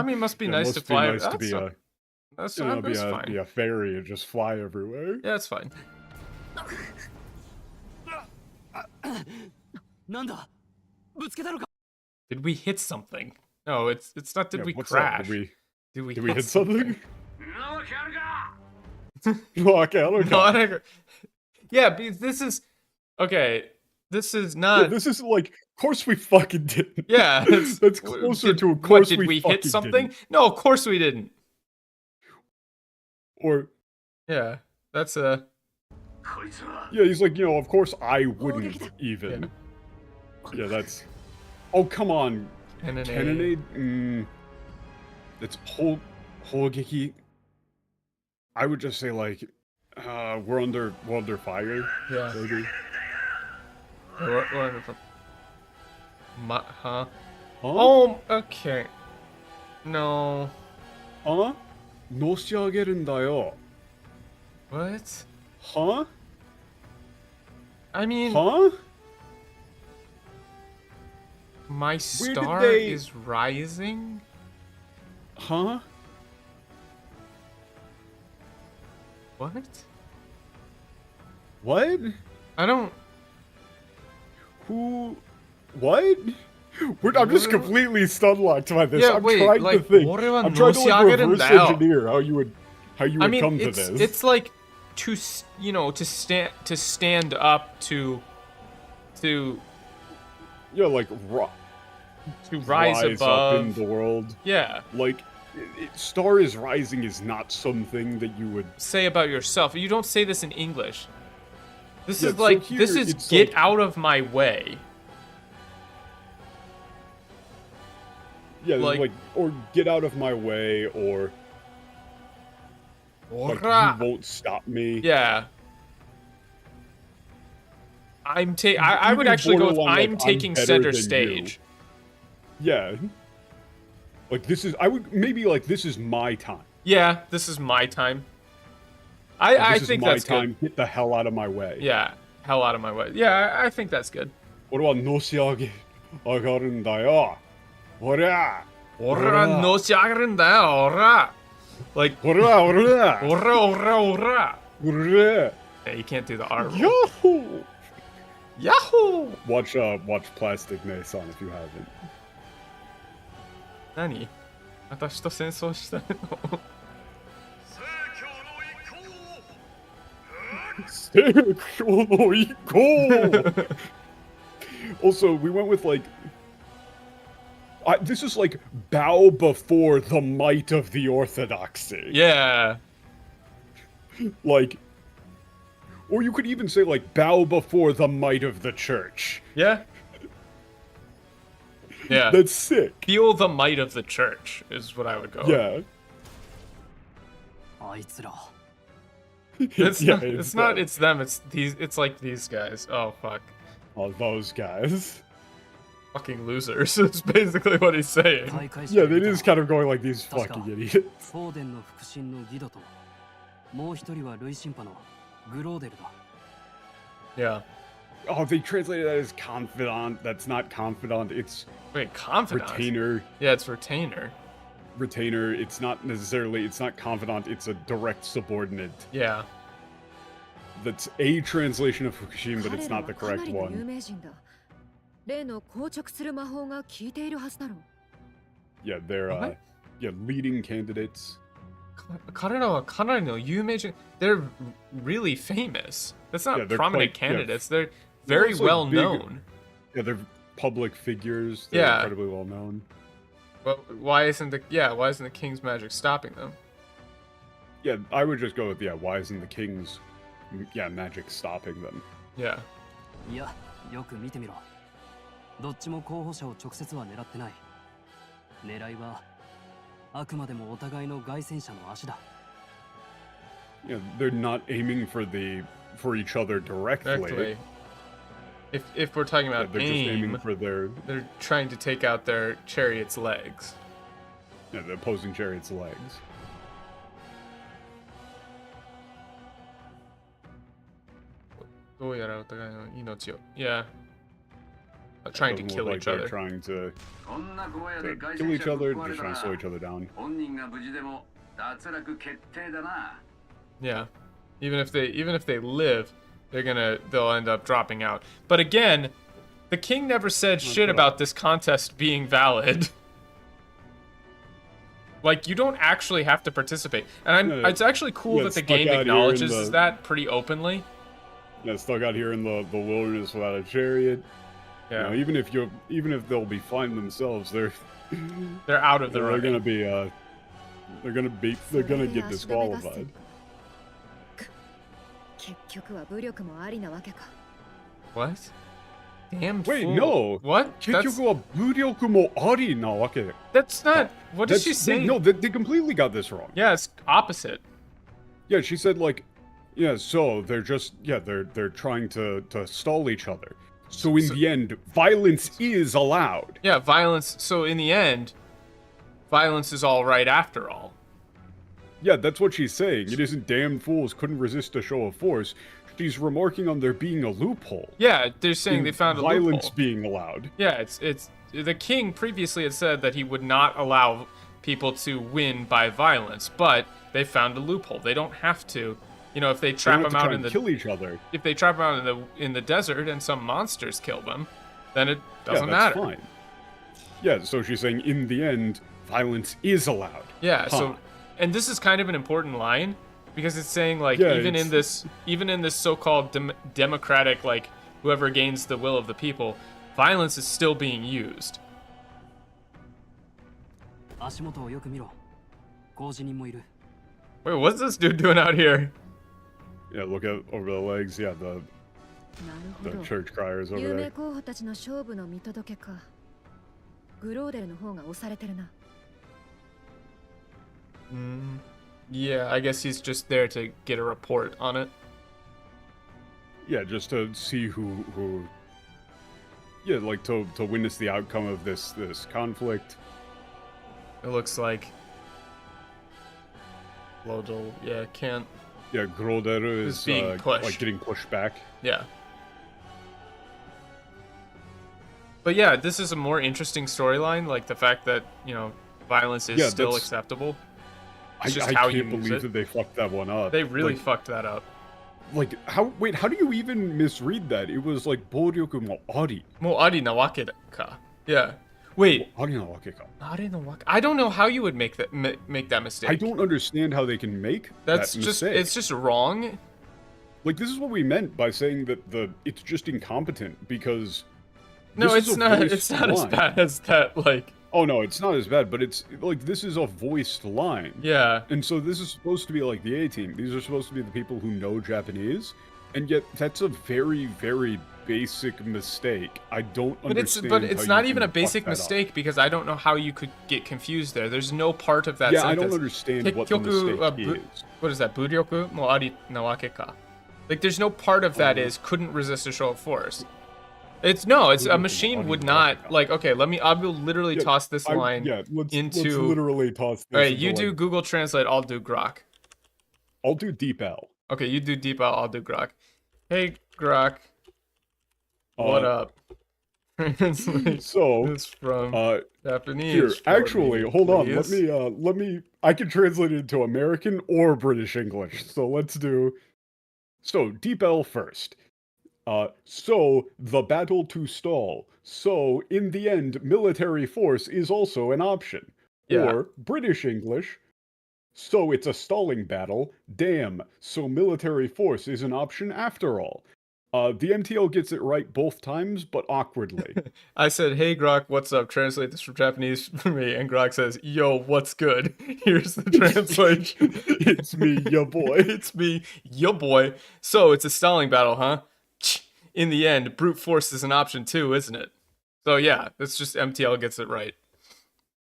Speaker 1: mean, must be nice to fly.
Speaker 2: Nice to be
Speaker 1: that's
Speaker 2: fine.
Speaker 1: Be
Speaker 2: a fairy and just fly everywhere.
Speaker 1: Yeah, it's fine. Did we hit something? No, it's not. Did we crash?
Speaker 2: Did we hit something?
Speaker 1: Yeah, because this is okay. This is not.
Speaker 2: Yeah, this is like. Of course we fucking didn't.
Speaker 1: Yeah,
Speaker 2: that's closer to. Of course
Speaker 1: did we hit something?
Speaker 2: Didn't.
Speaker 1: No, of course we didn't.
Speaker 2: Or.
Speaker 1: Yeah, that's a.
Speaker 2: Yeah, he's like, of course I wouldn't even. Yeah, that's. Oh, come on. Tenonade? It's Holgeki. I would just say, like, we're under fire.
Speaker 1: Yeah.
Speaker 2: Maybe.
Speaker 1: We're under. Huh? Huh? Oh, okay. No.
Speaker 2: Huh? のし上げるんだよ.
Speaker 1: What?
Speaker 2: Huh?
Speaker 1: I mean...
Speaker 2: Huh?
Speaker 1: My star is rising?
Speaker 2: Huh?
Speaker 1: What?
Speaker 2: What?
Speaker 1: I don't...
Speaker 2: Who... What? I'm just completely stunlocked by this.
Speaker 1: Yeah,
Speaker 2: I'm
Speaker 1: wait,
Speaker 2: trying
Speaker 1: like,
Speaker 2: to think. I'm trying to like reverse engineer how you would come to this.
Speaker 1: It's like to stand up to
Speaker 2: yeah, like
Speaker 1: to rise above
Speaker 2: up in the world.
Speaker 1: Yeah,
Speaker 2: like star is rising is not something that you would
Speaker 1: say about yourself. You don't say this in English. This is
Speaker 2: so
Speaker 1: like
Speaker 2: here,
Speaker 1: this is get like, out of my way.
Speaker 2: Yeah, like or get out of my way, or like, you won't stop me.
Speaker 1: Yeah. I would actually go with I'm taking center stage.
Speaker 2: You. Yeah. Like this is this is my time.
Speaker 1: Yeah, this is my time. I think that's good.
Speaker 2: Get the hell out of my way.
Speaker 1: Yeah, hell out of my way. Yeah, I think that's good.
Speaker 2: What about no shiage agarundayo? Ora!
Speaker 1: Ora no shiagarundayo, ora! Like
Speaker 2: ora!
Speaker 1: Yeah, you can't do the R roll.
Speaker 2: Yahoo!
Speaker 1: Yahoo!
Speaker 2: Watch Plastic Mason if you haven't.
Speaker 1: Nani? 私と戦争したいの?
Speaker 2: Also, we went with like this is like bow before the might of the orthodoxy.
Speaker 1: Yeah.
Speaker 2: Like, or you could even say like bow before the might of the church.
Speaker 1: Yeah. Yeah.
Speaker 2: That's sick.
Speaker 1: Feel the might of the church is what I would go.
Speaker 2: Yeah.
Speaker 1: It's not it's them, it's like these guys. Oh fuck.
Speaker 2: Oh, those guys.
Speaker 1: Fucking losers. It's basically what he's saying.
Speaker 2: Yeah, it is kind of going like these fucking idiots.
Speaker 1: Yeah.
Speaker 2: Oh, they translated that as confidant. That's not confidant. It's
Speaker 1: confidant.
Speaker 2: Retainer.
Speaker 1: Yeah, it's retainer.
Speaker 2: Retainer. It's not necessarily. It's not confidant. It's a direct subordinate.
Speaker 1: Yeah.
Speaker 2: That's a translation of Fukushima, but it's not the correct one. Yeah, they're leading candidates.
Speaker 1: They're really famous. That's not prominent candidates. They're
Speaker 2: They're
Speaker 1: very well known.
Speaker 2: Yeah, they're public figures. They're incredibly well known.
Speaker 1: Well, why isn't the King's magic stopping them?
Speaker 2: Yeah, I would just go with why isn't the King's magic stopping them?
Speaker 1: Yeah.
Speaker 4: よく見てみろ。どっちも候補者を直接は狙ってない。狙いはあくまでもお互いの凱旋者の足だ。
Speaker 2: Yeah, they're not aiming for each other directly.
Speaker 1: If we're talking about
Speaker 2: they're just aiming for their...
Speaker 1: They're trying to take out their chariot's legs.
Speaker 2: Yeah, the opposing chariot's legs.
Speaker 1: Yeah. Trying to kill each other.
Speaker 2: Trying to kill each other, just trying to slow each other down.
Speaker 1: Yeah. Even if they live, they'll end up dropping out. But again, the king never said shit about this contest being valid. Like, you don't actually have to participate. And it's actually cool that the game acknowledges that pretty openly.
Speaker 2: Yeah, stuck out here in the wilderness without a chariot.
Speaker 1: Yeah.
Speaker 2: You know, even if they'll be fine themselves, they're
Speaker 1: out of the running.
Speaker 2: They're gonna get disqualified.
Speaker 1: What? Damn
Speaker 2: Wait,
Speaker 1: fool.
Speaker 2: no.
Speaker 1: What? That's not. What did she say?
Speaker 2: No, they completely got this wrong.
Speaker 1: Yeah, it's opposite.
Speaker 2: Yeah, she said like, yeah. So they're they're trying to stall each other. So in the end, violence is allowed.
Speaker 1: Yeah, violence. So in the end, violence is all right after all.
Speaker 2: Yeah, that's what she's saying. It isn't damn fools couldn't resist a show of force. She's remarking on there being a loophole.
Speaker 1: Yeah, they're saying they found a loophole.
Speaker 2: Violence being allowed.
Speaker 1: Yeah, it's the king previously had said that he would not allow people to win by violence, but they found a loophole. They don't have to. You know, if they trap them out in the
Speaker 2: kill each other.
Speaker 1: If they trap them out in the desert and some monsters kill them, then it doesn't matter.
Speaker 2: Fine. Yeah, so she's saying in the end, violence is allowed.
Speaker 1: Yeah. So, and this is kind of an important line because it's saying like even in this so-called democratic, like whoever gains the will of the people, violence is still being used. Wait, what's this dude doing out here?
Speaker 2: Yeah, look out over the legs. Yeah, the church criers over there.
Speaker 1: Yeah, I guess he's just there to get a report on it.
Speaker 2: Yeah, just to see who. Yeah, like to witness the outcome of this conflict.
Speaker 1: It looks like Lodel, can't.
Speaker 2: Yeah, Groderu is
Speaker 1: being pushed.
Speaker 2: Like getting pushed back.
Speaker 1: Yeah. But yeah, this is a more interesting storyline, like the fact that, you know, violence is still acceptable. It's just how you
Speaker 2: can't believe that they fucked that one up.
Speaker 1: They really fucked that up.
Speaker 2: Like, how do you even misread that? It was like, Boryoku mo ari.
Speaker 1: Mo ari na wake ka. Yeah. Wait.
Speaker 2: Ari na wake ka.
Speaker 1: Ari na wake. I don't know how you would make that mistake.
Speaker 2: I don't understand how they can make that mistake.
Speaker 1: It's just wrong.
Speaker 2: Like, this is what we meant by saying that it's just incompetent because.
Speaker 1: No, it's not. It's not as bad as that. Like.
Speaker 2: Oh no, it's not as bad, but it's like this is a voiced line.
Speaker 1: Yeah.
Speaker 2: And so this is supposed to be like the A-team. These are supposed to be the people who know Japanese, and yet that's a very, very basic mistake. I don't understand.
Speaker 1: But it's not even a basic mistake because I don't know how you could get confused there. There's no part of that sentence.
Speaker 2: I don't understand what the mistake is.
Speaker 1: What is that? Buryoku mo ari na wake ka. Like, there's no part of that is couldn't resist a show of force. It's a machine would not, like, okay, I will literally toss this line into...
Speaker 2: Let's literally toss this.
Speaker 1: Alright, you do Google Translate, I'll do Grok.
Speaker 2: I'll do Deep L.
Speaker 1: Okay, you do Deep L, I'll do Grok. Hey, Grok. What up?
Speaker 2: So,
Speaker 1: it's from Japanese.
Speaker 2: Here, actually, hold on, let me, I can translate it into American or British English, so let's do... So, Deep L first. So, the battle to stall. So, in the end, military force is also an option.
Speaker 1: Yeah.
Speaker 2: Or, British English, so it's a stalling battle. Damn, so military force is an option after all. The MTL gets it right both times, but awkwardly.
Speaker 1: I said, hey Grok, what's up? Translate this from Japanese for me. And Grok says, yo, what's good? Here's the translation.
Speaker 2: It's me, ya boy.
Speaker 1: It's me, ya boy. So, it's a stalling battle, huh? In the end, brute force is an option too, isn't it? So yeah, that's just MTL gets it right.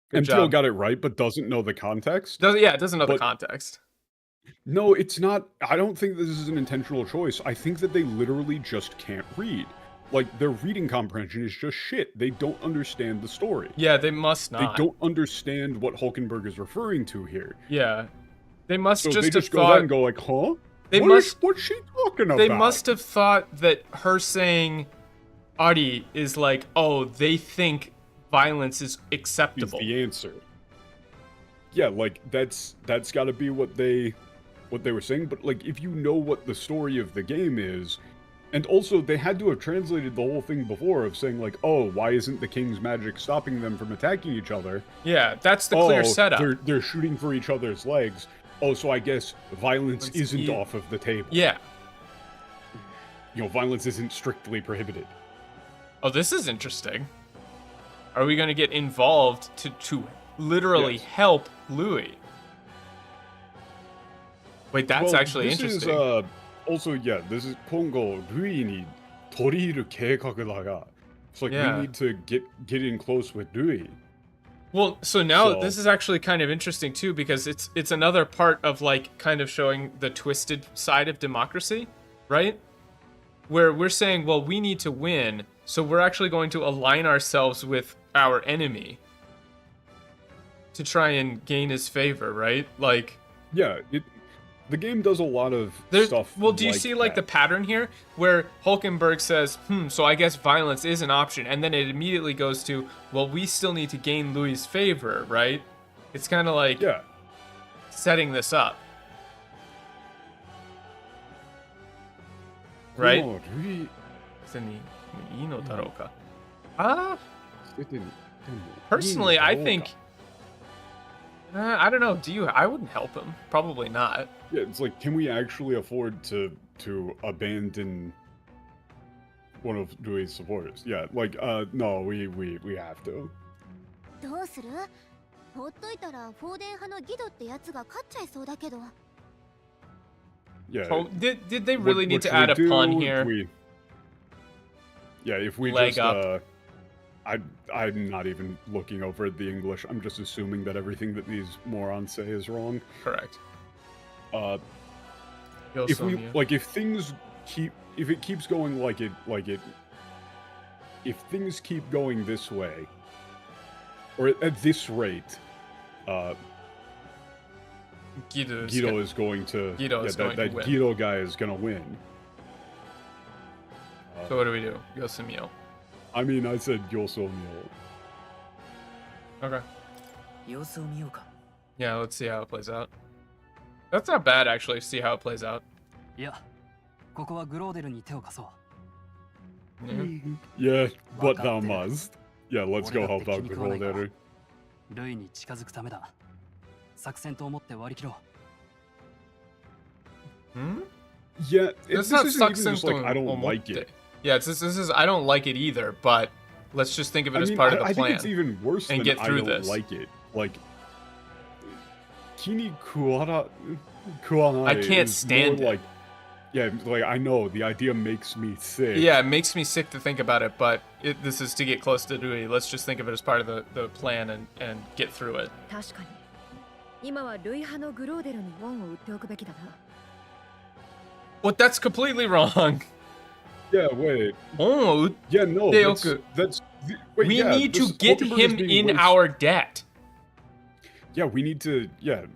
Speaker 1: Good
Speaker 2: MTL
Speaker 1: job.
Speaker 2: Got it right, but doesn't know the context?
Speaker 1: It doesn't know the context.
Speaker 2: No, it's not. I don't think this is an intentional choice. I think that they literally just can't read. like, their reading comprehension is just shit. They don't understand the story.
Speaker 1: Yeah, they must not.
Speaker 2: They don't understand what Hulkenberg is referring to here.
Speaker 1: Yeah. They must
Speaker 2: so
Speaker 1: just
Speaker 2: they just
Speaker 1: have
Speaker 2: go
Speaker 1: thought...
Speaker 2: there and go like, huh?
Speaker 1: They
Speaker 2: What's she talking about?
Speaker 1: They must have thought that her saying Ari is like, oh, they think violence is acceptable.
Speaker 2: Is the answer. Yeah, like, that's gotta be what they were saying, but, like, if you know what the story of the game is, and also, they had to have translated the whole thing before of saying, like, oh, why isn't the king's magic stopping them from attacking each other?
Speaker 1: Yeah, that's the clear setup.
Speaker 2: They're shooting for each other's legs. Oh, so I guess violence isn't off of the table.
Speaker 1: Yeah.
Speaker 2: You know, violence isn't strictly prohibited.
Speaker 1: Oh, this is interesting. Are we going to get involved to literally help Louis? Wait, that's actually interesting.
Speaker 2: Is, also, yeah, this is Kongo Rui ni toriru keikaku. It's like we need to get in close with Rui.
Speaker 1: Well, so now this is actually kind of interesting too, because it's another part of like kind of showing the twisted side of democracy, right? Where we're saying, well, we need to win, so we're actually going to align ourselves with our enemy to try and gain his favor, right? Like,
Speaker 2: yeah, the game does a lot of stuff.
Speaker 1: Well, do you see like the pattern here where Hulkenberg says, so I guess violence is an option, and then it immediately goes to, well, we still need to gain Louis' favor, right? It's kind of like setting this up. Right? Personally, I think... I don't know. I wouldn't help him. Probably not.
Speaker 2: Yeah, it's like, can we actually afford to abandon one of Louis' supporters? Yeah, like, no, we have to. Yeah.
Speaker 1: Oh, did they really need to add a pun here?
Speaker 2: If we
Speaker 1: leg up.
Speaker 2: I'm not even looking over at the English. I'm just assuming that everything that these morons say is wrong.
Speaker 1: Correct.
Speaker 2: If it keeps going if things keep going this way, or at this rate,
Speaker 1: Guido
Speaker 2: is going to
Speaker 1: win.
Speaker 2: Guido guy is gonna win.
Speaker 1: So what do we do? Yosemio.
Speaker 2: I mean, I said Yosomio.
Speaker 1: Okay. Yeah, let's see how it plays out. That's not bad, actually. See how it plays out.
Speaker 2: Yeah, but thou must. Yeah, let's go help out Groderu. Yeah,
Speaker 1: it's not
Speaker 2: just like I don't like it.
Speaker 1: Yeah, this is I don't like it either, but let's just think of it as part of the plan.
Speaker 2: I think it's even worse than
Speaker 1: get through
Speaker 2: I don't like it. Like, Kini Kuanai
Speaker 1: I can't stand it.
Speaker 2: Like, yeah, like, I know, the idea makes me sick.
Speaker 1: Yeah, it makes me sick to think about it, but this is to get close to Rui. Let's just think of it as part of the plan and get through it. What? That's completely wrong.
Speaker 2: Yeah, wait.
Speaker 1: Oh,
Speaker 2: yeah, no. That's wait,
Speaker 1: we need to get him in our debt.
Speaker 2: Yeah, we need to. Yeah,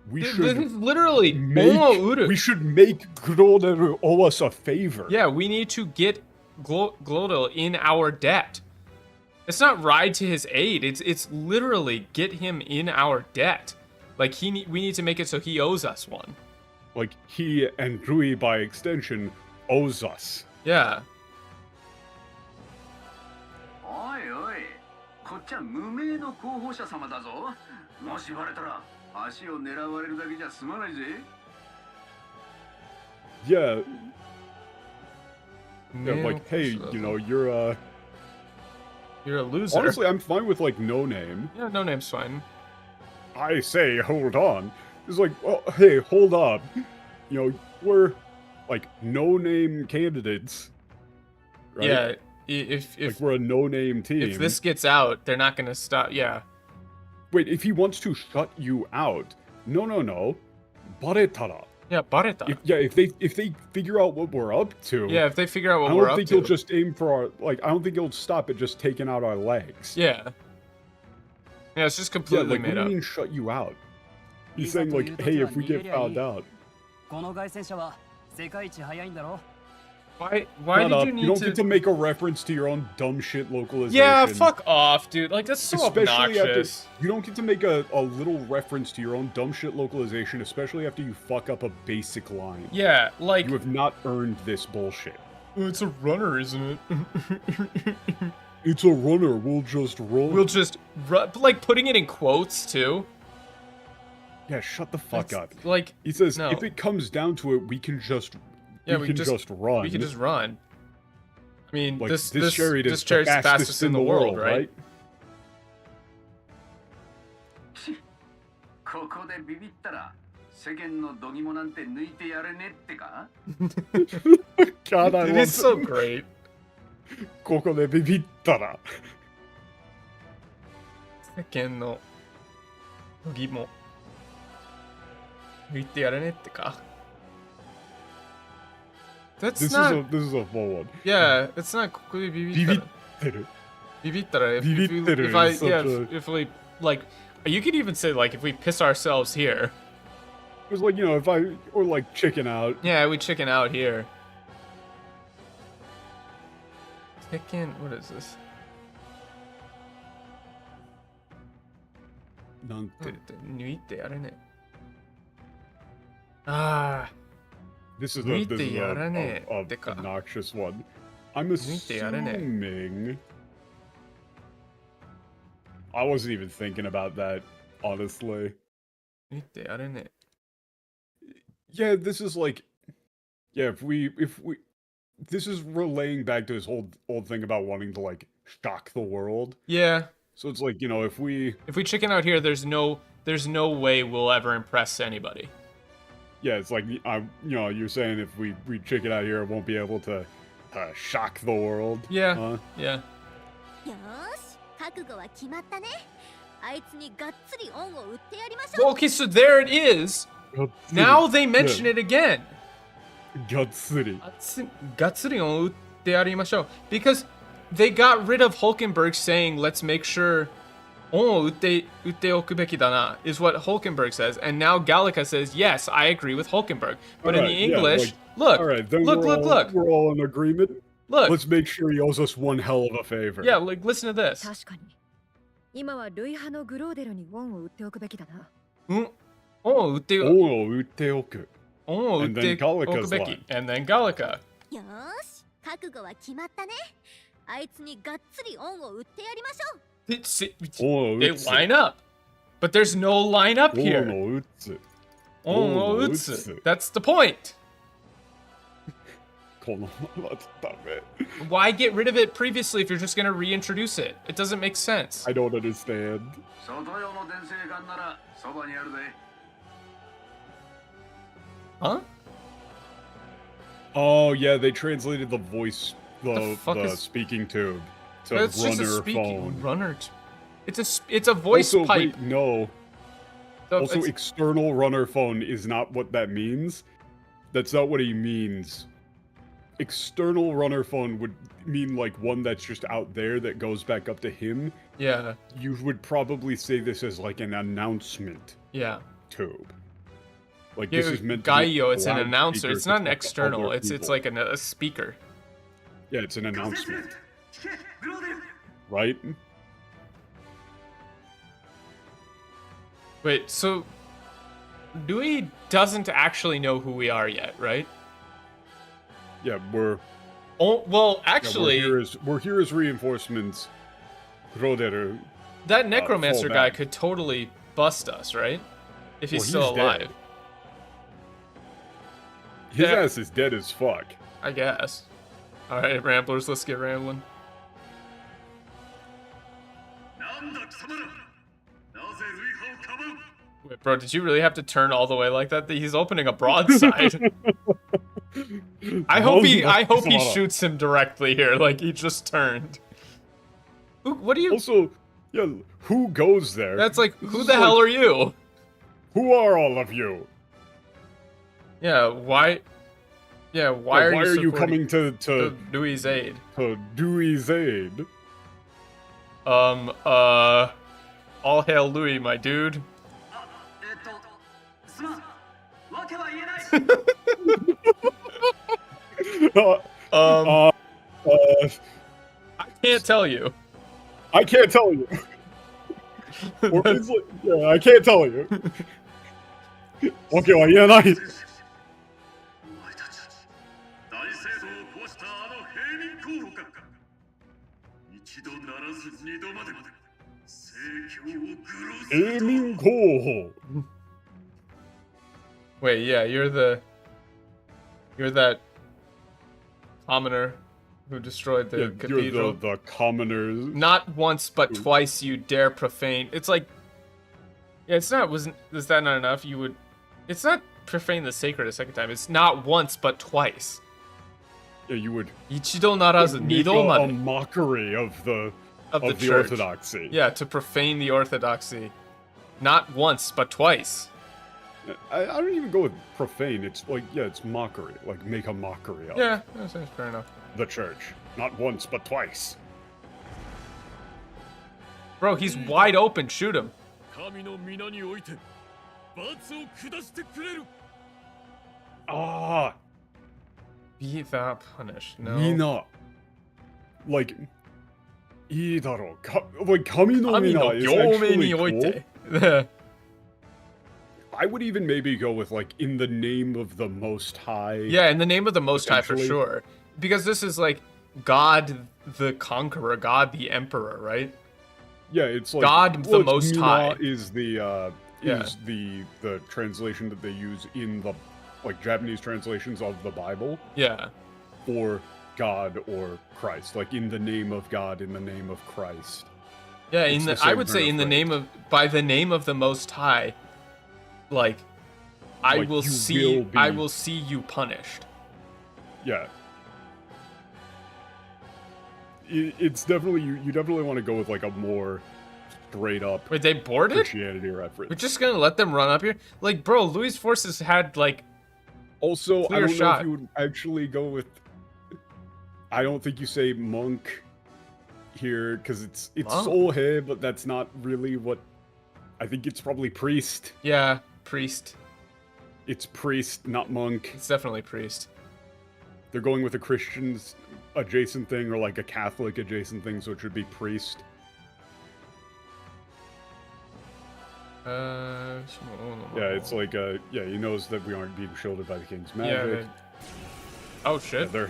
Speaker 2: we should
Speaker 1: literally.
Speaker 2: We should make Groderu owe us a favor.
Speaker 1: Yeah, we need to get Glodel in our debt. It's not ride to his aid. It's literally get him in our debt. Like we need to make it so he owes us one.
Speaker 2: Like he and Rui by extension owes us.
Speaker 1: Yeah.
Speaker 2: Yeah. Yeah, like, hey, you know, you're a
Speaker 1: loser.
Speaker 2: Honestly, I'm fine with, like, no name.
Speaker 1: Yeah, no name's fine.
Speaker 2: I say, hold on. It's like, well, hey, hold up. You know, we're, like, no-name candidates. Right?
Speaker 1: Yeah, if
Speaker 2: like, we're a no-name team.
Speaker 1: If this gets out, they're not gonna stop, yeah.
Speaker 2: Wait, if he wants to shut you out, no. Baretara.
Speaker 1: Yeah, bareta.
Speaker 2: If they figure out what we're up to.
Speaker 1: Yeah, if they figure out what we're up to.
Speaker 2: I don't think he'll just aim for our I don't think he'll stop at just taking out our legs.
Speaker 1: Yeah. Yeah, it's just completely made up.
Speaker 2: What do you mean shut you out? He's saying like, hey, if we get found out.
Speaker 1: Why did you need to...
Speaker 2: You don't get to make a reference to your own dumb shit localization.
Speaker 1: Yeah, fuck off, dude. Like, that's so obnoxious.
Speaker 2: You don't get to make a little reference to your own dumb shit localization, especially after you fuck up a basic line.
Speaker 1: Yeah, like...
Speaker 2: You have not earned this bullshit.
Speaker 1: It's a runner, isn't it?
Speaker 2: It's a runner, we'll just run.
Speaker 1: We'll just run. Like, putting it in quotes, too.
Speaker 2: Yeah, shut the fuck up.
Speaker 1: Like,
Speaker 2: he says,
Speaker 1: no.
Speaker 2: If it comes down to it, we can just... Yeah, we can just run.
Speaker 1: We can just run. I mean,
Speaker 2: like,
Speaker 1: this
Speaker 2: chariot is
Speaker 1: the fastest in the world, right?
Speaker 2: God,
Speaker 1: it is so great.
Speaker 2: ここでビビったら
Speaker 1: 世間の疑問抜いてやれねってか That's
Speaker 2: this
Speaker 1: not...
Speaker 2: This is a full one.
Speaker 1: Yeah, it's not ここでビビったらビビったら if we like you could even say like if we piss ourselves here.
Speaker 2: It was like, you know, or like chicken out.
Speaker 1: Yeah, we chicken out here. Chicken, what is this? Ah.
Speaker 2: This is a obnoxious one. I'm assuming... I wasn't even thinking about that, honestly. Yeah, this is like... Yeah, if we... This is relaying back to his old thing about wanting to, like, shock the world.
Speaker 1: Yeah.
Speaker 2: So it's like, you know, if we
Speaker 1: chicken out here, there's no way we'll ever impress anybody.
Speaker 2: Yeah, it's like, you know, you're saying if we chicken out here, it won't be able to shock the world.
Speaker 1: Yeah, yeah. Well, okay, so there it is. Now they mention it again.
Speaker 2: Gatsuri.
Speaker 1: Gatsuri on utte arimashou. Because they got rid of Hulkenberg saying, let's make sure on utte okubeki da na, is what Hulkenberg says. And now Gallica says, yes, I agree with Hulkenberg. But in the English, look, look.
Speaker 2: We're all in agreement.
Speaker 1: Look.
Speaker 2: Let's make sure he owes us one hell of a favor.
Speaker 1: Yeah, like, listen to this. And then Gallica's line. And then Gallica. They line up. But there's no line up here. That's the point. Why get rid of it previously if you're just going to reintroduce it? It doesn't make sense.
Speaker 2: I don't understand.
Speaker 1: Huh?
Speaker 2: Oh, yeah, they translated the voice, the speaking tube to
Speaker 1: That's
Speaker 2: runner
Speaker 1: just a
Speaker 2: phone.
Speaker 1: Runner. It's a voice
Speaker 2: also,
Speaker 1: pipe.
Speaker 2: Wait, no. Also, external runner phone is not what that means. That's not what he means. External runner phone would mean like one that's just out there that goes back up to him.
Speaker 1: Yeah.
Speaker 2: You would probably say this as like an announcement.
Speaker 1: Yeah.
Speaker 2: Tube. Like this is meant
Speaker 1: to be it's an announcer. It's not an external. It's like a speaker.
Speaker 2: Yeah, it's an announcement. Right?
Speaker 1: Wait, so Dewey doesn't actually know who we are yet, right?
Speaker 2: Yeah, we're...
Speaker 1: Oh, well, actually...
Speaker 2: Yeah, we're here as reinforcements.
Speaker 1: That necromancer guy could totally bust us, right? If he's still alive.
Speaker 2: Dead. His ass is dead as fuck.
Speaker 1: I guess. Alright, Ramblers, let's get rambling. Wait, bro, did you really have to turn all the way like that? He's opening a broadside. I hope he shoots him directly here, like he just turned. What do you...
Speaker 2: Also, yeah, who goes there?
Speaker 1: That's like, who the hell are you?
Speaker 2: Who are all of you?
Speaker 1: Yeah, why? Yeah, why are
Speaker 2: you coming to
Speaker 1: Dewey's aid?
Speaker 2: To Dewey's aid?
Speaker 1: All hail Louis, my dude. I can't tell you.
Speaker 2: I can't tell you. Yeah, I can't tell you. Okay, well, yeah, nice.
Speaker 1: Wait, yeah, you're that commoner who destroyed the cathedral.
Speaker 2: You're the commoners.
Speaker 1: Not once, but twice you dare profane. It's like, yeah, is that not enough? It's not profane the sacred a second time. It's not once, but twice.
Speaker 2: Yeah, you would.
Speaker 1: Ichido narazu, nido
Speaker 2: a mockery of the orthodoxy.
Speaker 1: Yeah, to profane the orthodoxy. Not once, but twice.
Speaker 2: I don't even go with profane. It's like, yeah, it's mockery. Like, make a mockery of.
Speaker 1: Yeah, that's fair enough.
Speaker 2: The church. Not once, but twice.
Speaker 1: Bro, he's wide open. Shoot him.
Speaker 2: Ah!
Speaker 1: Be thou punished. No.
Speaker 2: Mina. Like, idaro. Like, kami no mina is actually cool. I would even maybe go with, like, in the name of the Most High.
Speaker 1: Yeah, in the name of the Most High for sure. Because this is, like, God the Conqueror, God the Emperor, right?
Speaker 2: Yeah, it's like...
Speaker 1: God the Most High.
Speaker 2: Is the, is the translation that they use in the, like, Japanese translations of the Bible.
Speaker 1: Yeah.
Speaker 2: For God or Christ. Like, in the name of God, in the name of Christ.
Speaker 1: Yeah, I would say in the name of... By the name of the Most High... Like, I will see you punished.
Speaker 2: Yeah. It's definitely, you definitely want to go with, like, a more straight up...
Speaker 1: Wait, they boarded?
Speaker 2: Christianity reference.
Speaker 1: We're just gonna let them run up here? Like, bro, Louis' forces had, like,
Speaker 2: also, I don't know if you would actually go with... I don't think you say monk here, because it's Sohei, but that's not really what... I think it's probably priest.
Speaker 1: Yeah. Priest.
Speaker 2: It's priest, not monk.
Speaker 1: It's definitely priest.
Speaker 2: They're going with a Christian's adjacent thing or like a Catholic adjacent thing, so it should be priest.
Speaker 1: Yeah,
Speaker 2: it's like, yeah, he knows that we aren't being shielded by the king's magic.
Speaker 1: Yeah, oh shit.
Speaker 2: Yeah,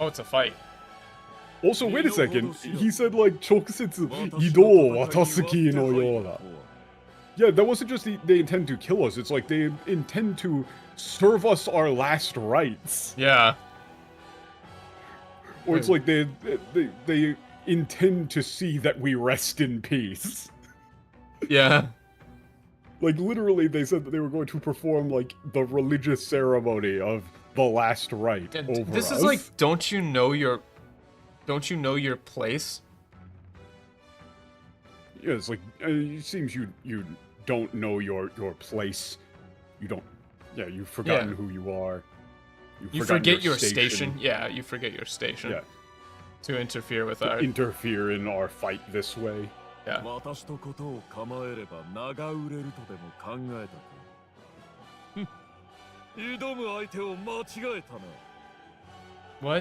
Speaker 1: oh, it's a fight.
Speaker 2: Also, wait a second. He said like, 直接移動を渡す気のようだ. Yeah, that wasn't just they intend to kill us, it's like they intend to serve us our last rites.
Speaker 1: Yeah.
Speaker 2: Or it's like they intend to see that we rest in peace.
Speaker 1: Yeah.
Speaker 2: Like, literally, they said that they were going to perform, like, the religious ceremony of the last rite over us.
Speaker 1: This is like, don't you know your place?
Speaker 2: Yeah, it's like, it seems you don't know your place. You don't, yeah, you've forgotten who you are.
Speaker 1: You forget your station. Yeah, you forget your station.
Speaker 2: Yeah.
Speaker 1: To interfere with our...
Speaker 2: interfere in our fight this way.
Speaker 1: Yeah. What?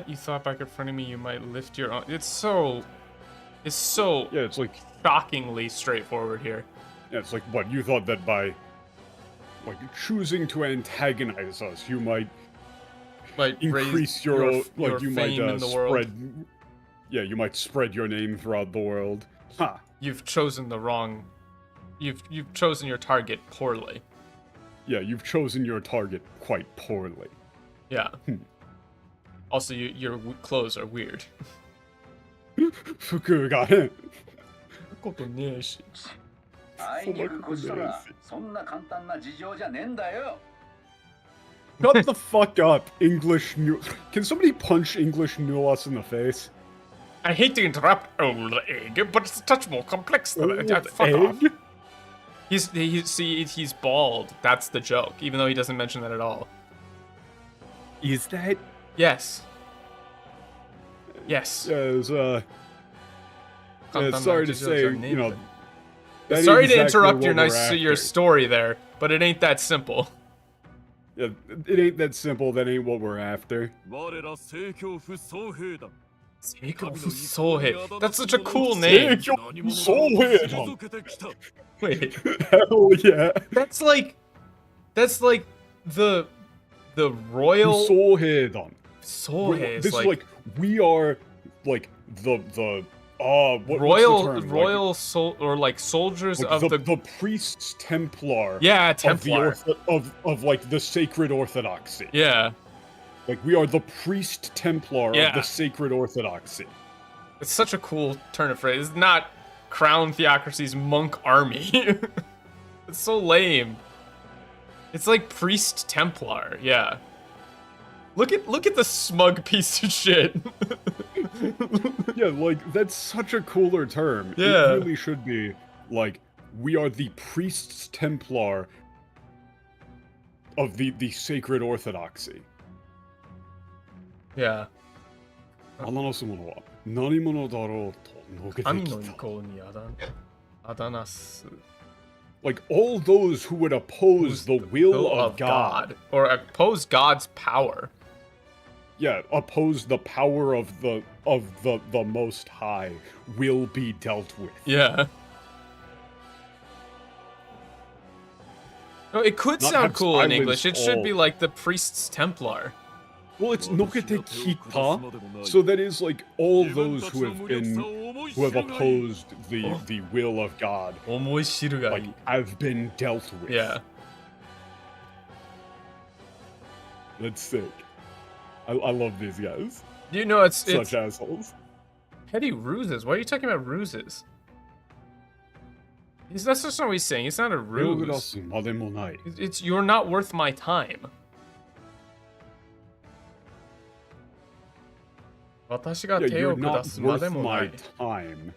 Speaker 1: You thought by confronting me you might lift your own... It's so...
Speaker 2: Yeah, it's like...
Speaker 1: shockingly straightforward here.
Speaker 2: Yeah, it's like, what, you thought that by... like, choosing to antagonize us, you might... increase your like, you might spread... Yeah, you might spread your name throughout the world. Ha!
Speaker 1: You've chosen the wrong... You've chosen your target poorly.
Speaker 2: Yeah, you've chosen your target quite poorly.
Speaker 1: Yeah. Also, your clothes are weird.
Speaker 2: Fuku ga hen. Shut the fuck up, English new... Can somebody punch English Nuas in the face?
Speaker 1: I hate to interrupt, old egg, but it's a touch more complex than that. Fuck off. He's bald. That's the joke, even though he doesn't mention that at all.
Speaker 2: Is that?
Speaker 1: Yes. Yes.
Speaker 2: Yeah, sorry to say, you know.
Speaker 1: Sorry to interrupt your story there, but it ain't that simple.
Speaker 2: Yeah, it ain't that simple. That ain't what we're after.
Speaker 1: That's such a cool name. Wait.
Speaker 2: Hell yeah.
Speaker 1: That's like the royal
Speaker 2: Soulhead.
Speaker 1: Soulhead.
Speaker 2: This is like we are like the
Speaker 1: royal soul or like soldiers
Speaker 2: like
Speaker 1: of
Speaker 2: the priests Templar.
Speaker 1: Yeah, Templar
Speaker 2: of like the sacred orthodoxy.
Speaker 1: Yeah.
Speaker 2: Like we are the priest Templar of the sacred orthodoxy.
Speaker 1: It's such a cool turn of phrase. It's not Crown Theocracy's monk army. It's so lame. It's like priest Templar. Yeah. Look at the smug piece of shit.
Speaker 2: Yeah, like that's such a cooler term.
Speaker 1: Yeah.
Speaker 2: It really should be like we are the priests Templar of the sacred orthodoxy.
Speaker 1: Yeah. Like
Speaker 2: all those who would oppose the will of God.
Speaker 1: Or oppose God's power.
Speaker 2: Yeah, oppose the power of the Most High will be dealt with.
Speaker 1: Yeah. No, it could sound cool in English. It should be like the Priests Templar.
Speaker 2: Well, it's nokete kita, so that is like all those who have opposed the will of God, like have been dealt with.
Speaker 1: Yeah.
Speaker 2: That's sick. I love these guys.
Speaker 1: You know, it's
Speaker 2: such assholes.
Speaker 1: Petty ruses. Why are you talking about ruses? That's just not what he's saying. It's not a ruse. It's you're not worth my time.
Speaker 2: Yeah, you're not worth my time.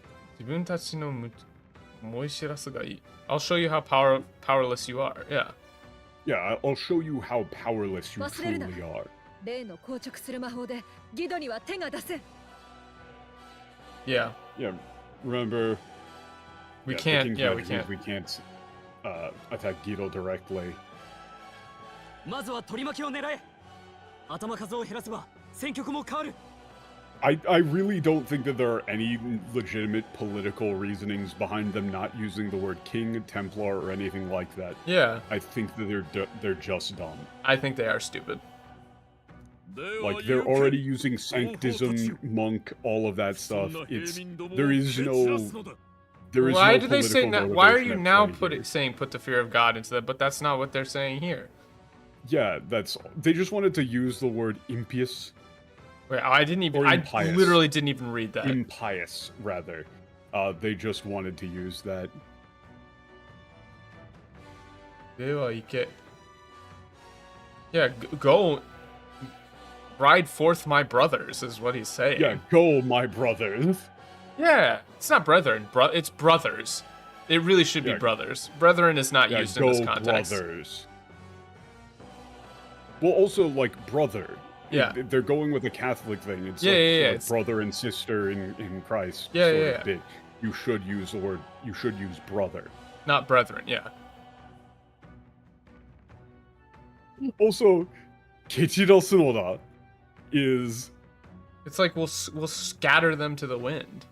Speaker 1: I'll show you how powerless you are. Yeah.
Speaker 2: Yeah, I'll show you how powerless you truly are.
Speaker 1: Yeah.
Speaker 2: Yeah. Remember.
Speaker 1: We can't. Yeah, we can't.
Speaker 2: We can't attack Guido directly. I really don't think that there are any legitimate political reasonings behind them not using the word king, Templar, or anything like that.
Speaker 1: Yeah.
Speaker 2: I think that they're just dumb.
Speaker 1: I think they are stupid.
Speaker 2: Like, they're already using sanctism, monk, all of that stuff. There is no
Speaker 1: why do they say that? Why are you now saying put the fear of God into that? But that's not what they're saying here.
Speaker 2: Yeah, they just wanted to use the word impious.
Speaker 1: Wait, I literally didn't even read that.
Speaker 2: Impious, rather. They just wanted to use that.
Speaker 1: Yeah, go ride forth my brothers, is what he's saying.
Speaker 2: Yeah, go my brothers.
Speaker 1: Yeah, it's not brethren, it's brothers. It really should be brothers. Brethren is not used in this context.
Speaker 2: Brothers. Well, also, like, brother.
Speaker 1: Yeah.
Speaker 2: They're going with the Catholic thing. It's like brother and sister in Christ.
Speaker 1: Yeah.
Speaker 2: You should use the word, you should use brother.
Speaker 1: Not brethren, yeah.
Speaker 2: Also, Keichiro Tsunoda is...
Speaker 1: It's like we'll scatter them to the wind.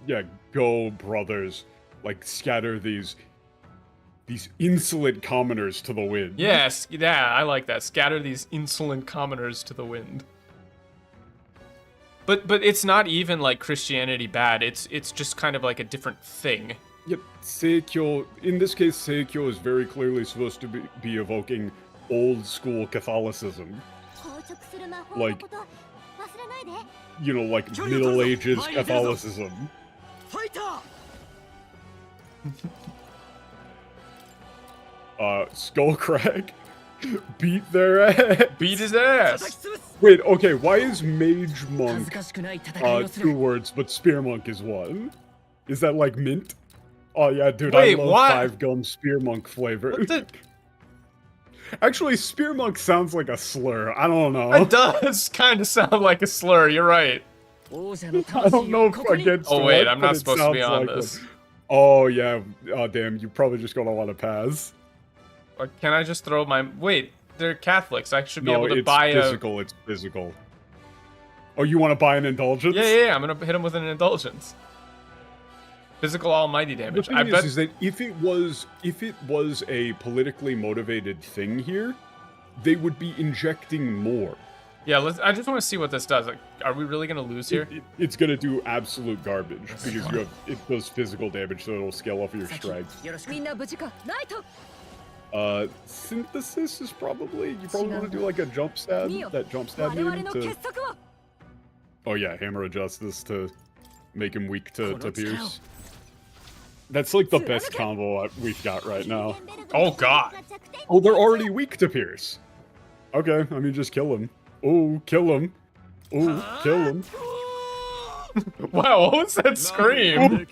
Speaker 2: Yeah, go brothers. Like, scatter these insolent commoners to the wind.
Speaker 1: Yes, yeah, I like that. Scatter these insolent commoners to the wind. But it's not even like Christianity bad. It's just kind of like a different thing.
Speaker 2: Yep, Seikyo. In this case, Seikyo is very clearly supposed to be evoking old school Catholicism. Like, you know, like Middle Ages Catholicism. Skullcrack beat their ass.
Speaker 1: Beat his ass.
Speaker 2: Wait, okay, why is Mage Monk 2 words, but Spear Monk is 1? Is that like mint? Oh yeah, dude, I love 5 gum Spear Monk flavor.
Speaker 1: What the...
Speaker 2: Actually, spear monk sounds like a slur. I don't know.
Speaker 1: It does kind of sound like a slur. You're right.
Speaker 2: I don't know if against
Speaker 1: Oh wait,
Speaker 2: what,
Speaker 1: I'm not supposed to be on
Speaker 2: like
Speaker 1: this.
Speaker 2: Oh yeah. Oh damn, you probably just gonna want to pass.
Speaker 1: Or can I just throw my... Wait, they're Catholics. I should be able to buy
Speaker 2: physical, it's physical. Oh, you want to buy an indulgence?
Speaker 1: Yeah, I'm gonna hit him with an indulgence. Physical almighty damage.
Speaker 2: The thing is that if it was a politically motivated thing here, they would be injecting more.
Speaker 1: Yeah, I just want to see what this does. Like, are we really gonna lose here?
Speaker 2: It's gonna do absolute garbage because it does physical damage, so it'll scale off of your strength. Synthesis is probably you want to do like a jump stab, that jump stab meme to. Oh yeah, hammer of justice to make him weak to Pierce. That's like the best combo we've got right now.
Speaker 1: Oh god.
Speaker 2: Oh, they're already weak to Pierce. Okay, I mean just kill him. Oh, kill him. Oh, kill him.
Speaker 1: Wow, what was that scream?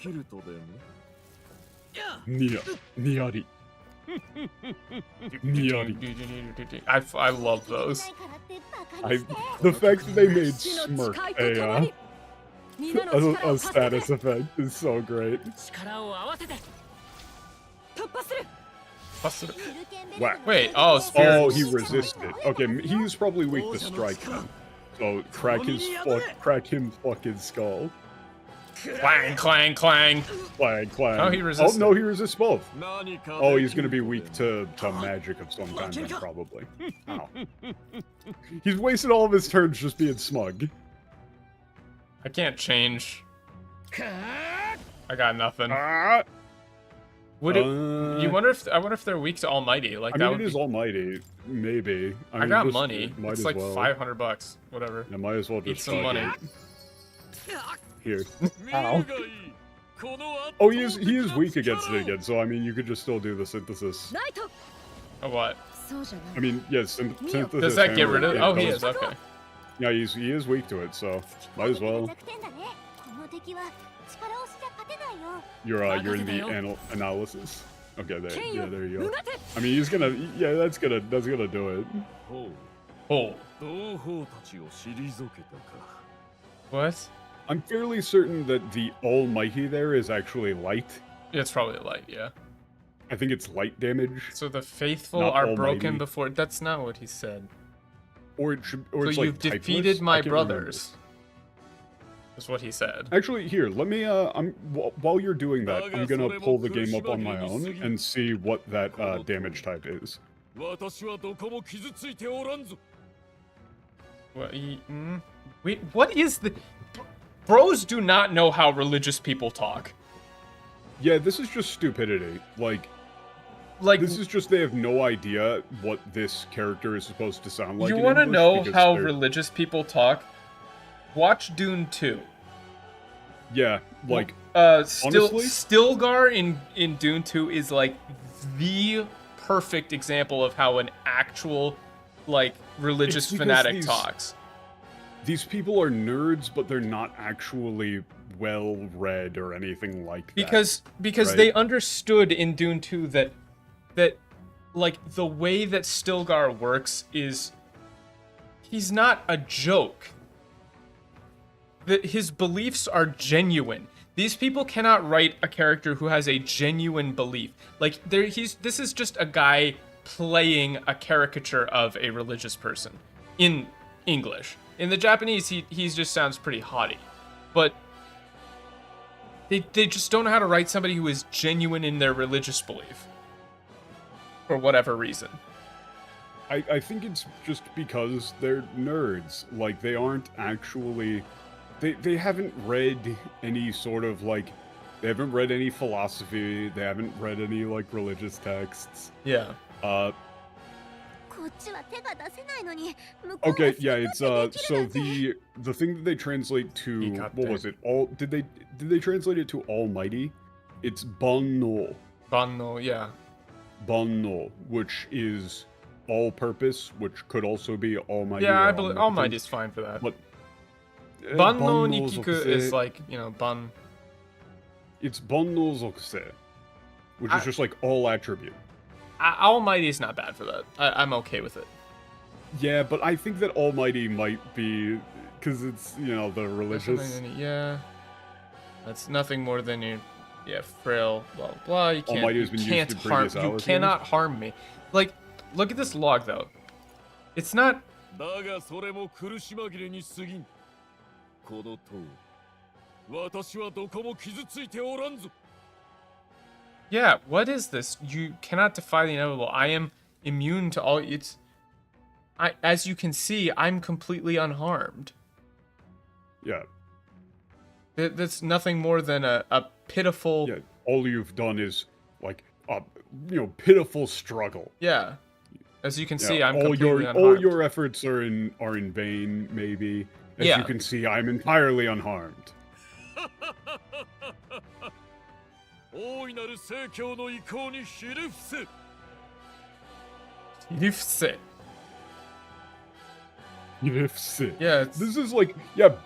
Speaker 2: Niari.
Speaker 1: I love those.
Speaker 2: The fact that they made smirk a status effect is so great. Whack.
Speaker 1: Wait, oh, spirit.
Speaker 2: Oh, he resisted. Okay, he's probably weak to strike then. So crack him fucking skull.
Speaker 1: Clang, clang, clang.
Speaker 2: Clang, clang.
Speaker 1: Oh, he resisted.
Speaker 2: Oh, no, he resists both. Oh, he's gonna be weak to magic of some kind then, probably. Ow. He's wasted all of his turns just being smug.
Speaker 1: I can't change. I got nothing. Would it? I wonder if they're weak to Almighty. Like
Speaker 2: I mean, it is Almighty. Maybe.
Speaker 1: I
Speaker 2: mean,
Speaker 1: got
Speaker 2: just,
Speaker 1: money. It's like $500. Whatever.
Speaker 2: I might as well just
Speaker 1: eat some money.
Speaker 2: Here. Ow. Oh, he is weak against it again. So I mean, you could just still do the synthesis.
Speaker 1: A what?
Speaker 2: I mean, yes. Synthesis.
Speaker 1: Does that get rid of? Oh, he is. Okay.
Speaker 2: Yeah, he is weak to it. So might as well. You're in the analysis. Okay, there you go. I mean, he's gonna, that's gonna do it.
Speaker 1: Oh. What?
Speaker 2: I'm fairly certain that the Almighty there is actually light.
Speaker 1: It's probably light, yeah.
Speaker 2: I think it's light damage.
Speaker 1: So the faithful are broken before. That's not what he said.
Speaker 2: Or it should, or
Speaker 1: so
Speaker 2: it's
Speaker 1: you've
Speaker 2: like
Speaker 1: defeated my brothers.
Speaker 2: Remember.
Speaker 1: That's what he said.
Speaker 2: Actually, here, let me, while you're doing that, I'm gonna pull the game up on my own and see what that, damage type is.
Speaker 1: Wait, what is the... Bros do not know how religious people talk.
Speaker 2: Yeah, this is just stupidity. Like, this is just they have no idea what this character is supposed to sound like.
Speaker 1: You want to know how religious people talk? Watch Dune 2.
Speaker 2: Yeah, like
Speaker 1: Stilgar in Dune 2 is like the perfect example of how an actual like religious fanatic talks.
Speaker 2: These people are nerds, but they're not actually well read or anything like that.
Speaker 1: Because right? They understood in Dune 2 that like the way that Stilgar works is he's not a joke. That his beliefs are genuine. These people cannot write a character who has a genuine belief. Like this is just a guy playing a caricature of a religious person in English. In the Japanese, he just sounds pretty haughty. But they just don't know how to write somebody who is genuine in their religious belief. For whatever reason.
Speaker 2: I think it's just because they're nerds. Like, they aren't actually... They haven't read any sort of, like... They haven't read any philosophy. They haven't read any, like, religious texts.
Speaker 1: Yeah.
Speaker 2: Okay, yeah, it's, so the thing that they translate to... What was it? Did they translate it to Almighty? It's Banno.
Speaker 1: Banno, yeah.
Speaker 2: Banno, which is all-purpose, which could also be Almighty.
Speaker 1: Yeah, I believe Almighty is fine for that. But Banno Nikiku is like, you know, Ban.
Speaker 2: It's Banno Zokuse, which is just like all attribute.
Speaker 1: Almighty is not bad for that. I'm okay with it.
Speaker 2: Yeah, but I think that Almighty might be, because it's, you know, the religious.
Speaker 1: Yeah. That's nothing more than your, frail, blah, blah, blah. You can't,
Speaker 2: Almighty has been used in previous
Speaker 1: you cannot harm me. Like, look at this log, though. It's not... Yeah, what is this? You cannot defy the inevitable. I am immune to all... as you can see, I'm completely unharmed.
Speaker 2: Yeah.
Speaker 1: That's nothing more than a pitiful...
Speaker 2: Yeah, all you've done is, like, a, pitiful struggle.
Speaker 1: Yeah. As you can see, I'm completely unharmed.
Speaker 2: All your efforts are in vain, maybe. As you can see, I'm entirely unharmed.
Speaker 1: Yeah,
Speaker 2: this is like,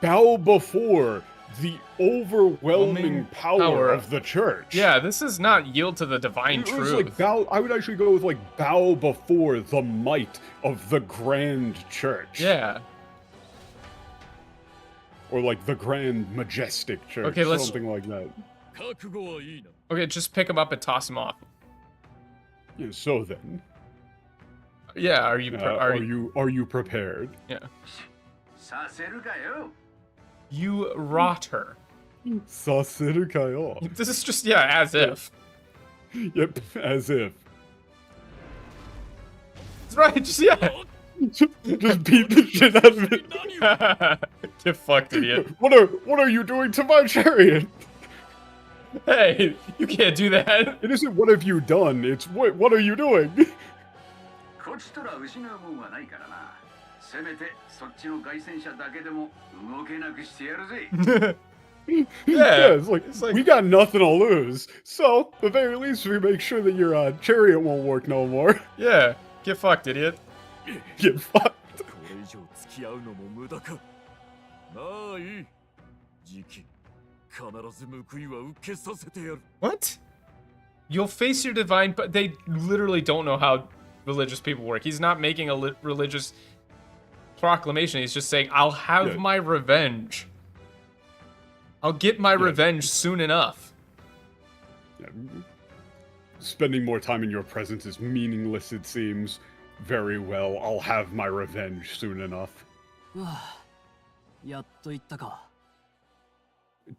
Speaker 2: bow before the overwhelming power of the church.
Speaker 1: Yeah, this is not yield to the divine truth.
Speaker 2: Like I would actually go with like bow before the might of the grand church.
Speaker 1: Yeah.
Speaker 2: Or like the grand majestic church.
Speaker 1: Okay,
Speaker 2: something like that.
Speaker 1: Okay, just pick him up and toss him off.
Speaker 2: Yeah, so then.
Speaker 1: Yeah, are you
Speaker 2: prepared?
Speaker 1: Yeah. You rot her.
Speaker 2: This
Speaker 1: is just, as if.
Speaker 2: Yep, as if.
Speaker 1: That's right, just
Speaker 2: beat the shit out of it.
Speaker 1: Get fucked, idiot.
Speaker 2: What are you doing to my chariot?
Speaker 1: Hey, you can't do that.
Speaker 2: It isn't what have you done, it's what are you doing? It's like we got nothing to lose. So, at the very least, we make sure that your chariot won't work no more.
Speaker 1: Yeah, get fucked, idiot.
Speaker 2: Get fucked.
Speaker 1: What? You'll face your divine, but they literally don't know how religious people work. He's not making a religious proclamation. He's just saying, I'll have my revenge. I'll get my revenge soon enough.
Speaker 2: Yeah. Spending more time in your presence is meaningless, it seems. Very well, I'll have my revenge soon enough.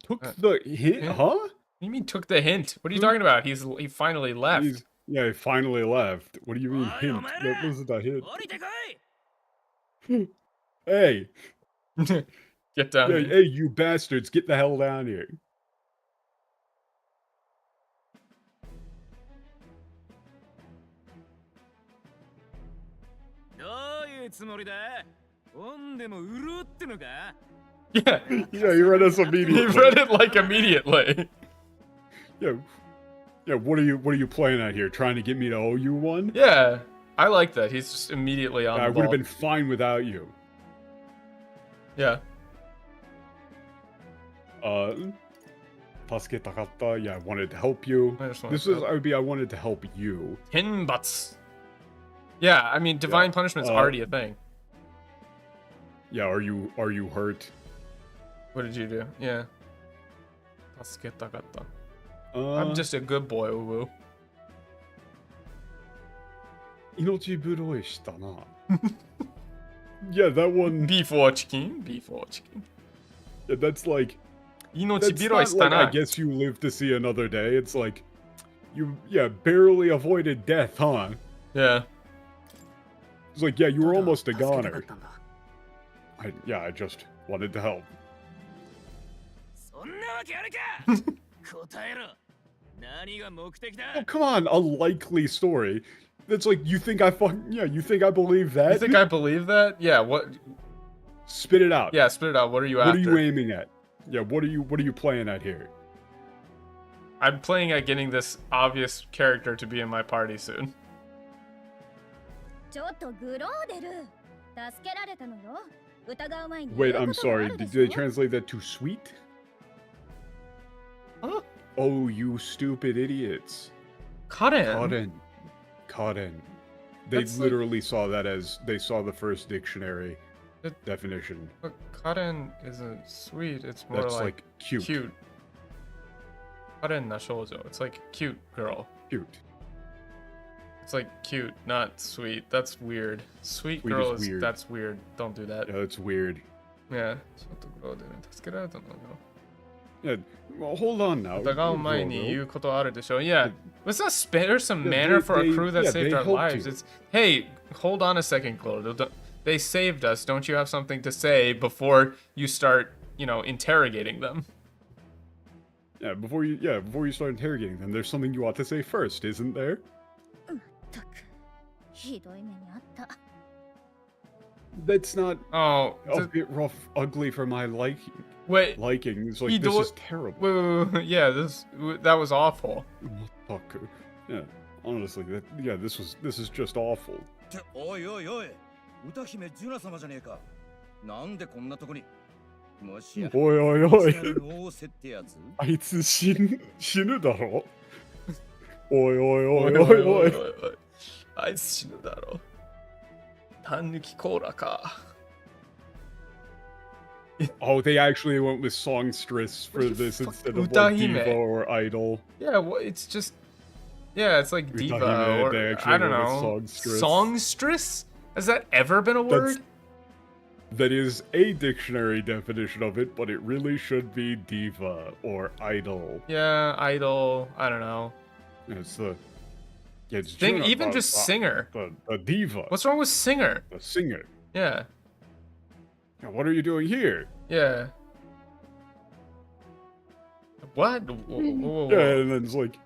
Speaker 2: Took the hint, huh?
Speaker 1: What do you mean took the hint? What are you talking about? He finally left.
Speaker 2: He finally left. What do you mean hint? That wasn't a hint. Hey.
Speaker 1: Get down here.
Speaker 2: Hey, you bastards, get the hell down here.
Speaker 1: Yeah,
Speaker 2: he read us immediately.
Speaker 1: He read it like immediately.
Speaker 2: Yeah, what are you playing at here? Trying to get me to owe you one?
Speaker 1: Yeah, I like that. He's just immediately on the ball.
Speaker 2: I would have been fine without you.
Speaker 1: Yeah.
Speaker 2: Yeah, I wanted to help you. I wanted to help you.
Speaker 1: Hinbutts. Yeah, I mean, divine punishment's already a thing.
Speaker 2: Yeah, are you hurt?
Speaker 1: What did you do? Yeah. I'm just a good boy, Uwu.
Speaker 2: Yeah, that one.
Speaker 1: Before chicken.
Speaker 2: Yeah, that's like.
Speaker 1: That's not
Speaker 2: like, I guess you live to see another day. It's like, you barely avoided death, huh?
Speaker 1: Yeah.
Speaker 2: It's like, you were almost a goner. I just wanted to help. Oh, come on, a likely story. It's like, you think I believe that?
Speaker 1: You think I believe that? Yeah, what?
Speaker 2: Spit it out.
Speaker 1: Yeah, spit it out. What are you after?
Speaker 2: What are you aiming at? Yeah, what are you playing at here?
Speaker 1: I'm playing at getting this obvious character to be in my party soon.
Speaker 2: Wait, I'm sorry. Did they translate that to sweet?
Speaker 1: Huh?
Speaker 2: Oh, you stupid idiots.
Speaker 1: Karen.
Speaker 2: Karen. They literally saw that as they saw the first dictionary definition.
Speaker 1: But Karen isn't sweet. It's more like
Speaker 2: cute.
Speaker 1: Cute. Karen na shoujo. It's like cute girl.
Speaker 2: Cute.
Speaker 1: It's like cute, not sweet. That's weird. Sweet girl is weird. That's weird. Don't do that.
Speaker 2: Yeah, that's weird.
Speaker 1: Yeah.
Speaker 2: Yeah, well, hold on now.
Speaker 1: Yeah, let's not spare some manner for a crew that saved our lives. It's hey, hold on a second, Claude. They saved us. Don't you have something to say before you start, interrogating them?
Speaker 2: Yeah, before you start interrogating them, there's something you ought to say first, isn't there? That's not a bit rough, ugly for my liking. Liking. It's like, this is terrible.
Speaker 1: Wait, yeah, that was awful.
Speaker 2: Yeah, honestly, this is just awful. Oh, they actually went with songstress for this instead of like diva or idol.
Speaker 1: Yeah, well, it's just... Yeah, it's like diva or... I don't know. Songstress? Has that ever been a word?
Speaker 2: That is a dictionary definition of it, but it really should be diva or idol.
Speaker 1: Yeah, idol. I don't know.
Speaker 2: It's the... Yeah, it's
Speaker 1: even just singer.
Speaker 2: A diva.
Speaker 1: What's wrong with singer?
Speaker 2: A singer.
Speaker 1: Yeah.
Speaker 2: What are you doing here?
Speaker 1: Yeah. What? Whoa.
Speaker 2: Yeah, and then it's like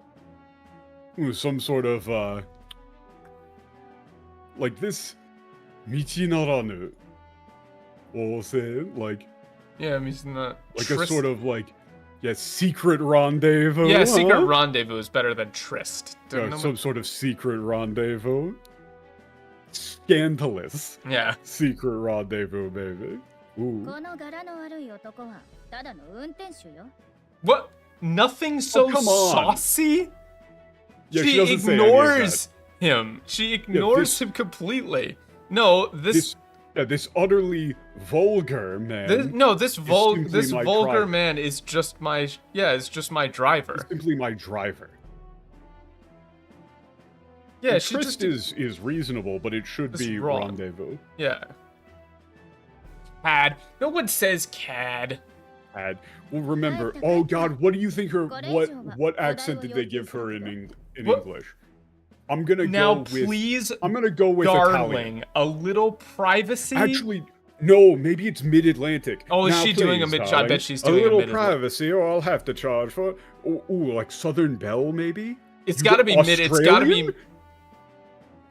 Speaker 2: some sort of like this Michi naranu. Like
Speaker 1: yeah, like
Speaker 2: a sort of secret rendezvous.
Speaker 1: Yeah, secret rendezvous is better than tryst.
Speaker 2: Some sort of secret rendezvous. Scandalous.
Speaker 1: Yeah.
Speaker 2: Secret rendezvous, baby. Ooh.
Speaker 1: What? Nothing so saucy?
Speaker 2: Yeah,
Speaker 1: she ignores him. She ignores him completely. No, this
Speaker 2: utterly vulgar man.
Speaker 1: This vulgar man is just my it's just my driver.
Speaker 2: It's simply my driver.
Speaker 1: Yeah,
Speaker 2: tryst is reasonable, but it should be rendezvous.
Speaker 1: Yeah. Cad. No one says cad.
Speaker 2: Cad. Well, remember. Oh God, what do you think her? What accent did they give her in English? I'm gonna go with. I'm gonna go with
Speaker 1: darling,
Speaker 2: Italian.
Speaker 1: A little privacy.
Speaker 2: Actually, no. Maybe it's mid-Atlantic.
Speaker 1: Oh, is she doing a mid? I bet she's doing
Speaker 2: a little privacy, or I'll have to charge for. Ooh, like Southern Belle, maybe.
Speaker 1: It's got to be mid. It's got to be.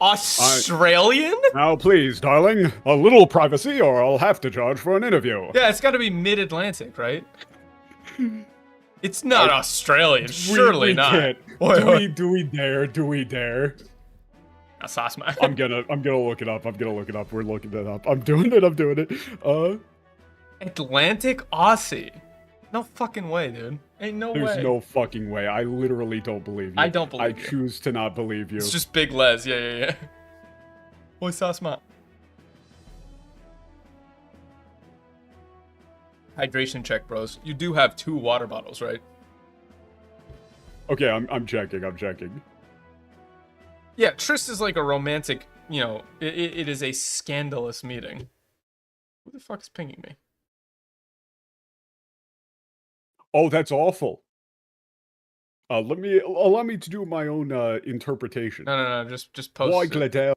Speaker 1: Australian?
Speaker 2: Now, please, darling, a little privacy, or I'll have to charge for an interview.
Speaker 1: Yeah, it's got to be mid-Atlantic, right? It's not Australian, surely
Speaker 2: we
Speaker 1: not.
Speaker 2: Can't. Do we dare? Do we dare?
Speaker 1: I'm
Speaker 2: gonna look it up. We're looking it up. I'm doing it.
Speaker 1: Atlantic Aussie. No fucking way, dude. Ain't no way.
Speaker 2: There's no fucking way. I literally don't believe you.
Speaker 1: I don't believe you.
Speaker 2: I choose to not believe you.
Speaker 1: It's just Big Les. Yeah. Oi, Sasma. Hydration check, bros. You do have 2 water bottles, right?
Speaker 2: Okay, I'm checking.
Speaker 1: Yeah, tryst is like a romantic, it is a scandalous meeting. Who the fuck is pinging me?
Speaker 2: Oh, that's awful. Allow me to do my own interpretation.
Speaker 1: No, just post it.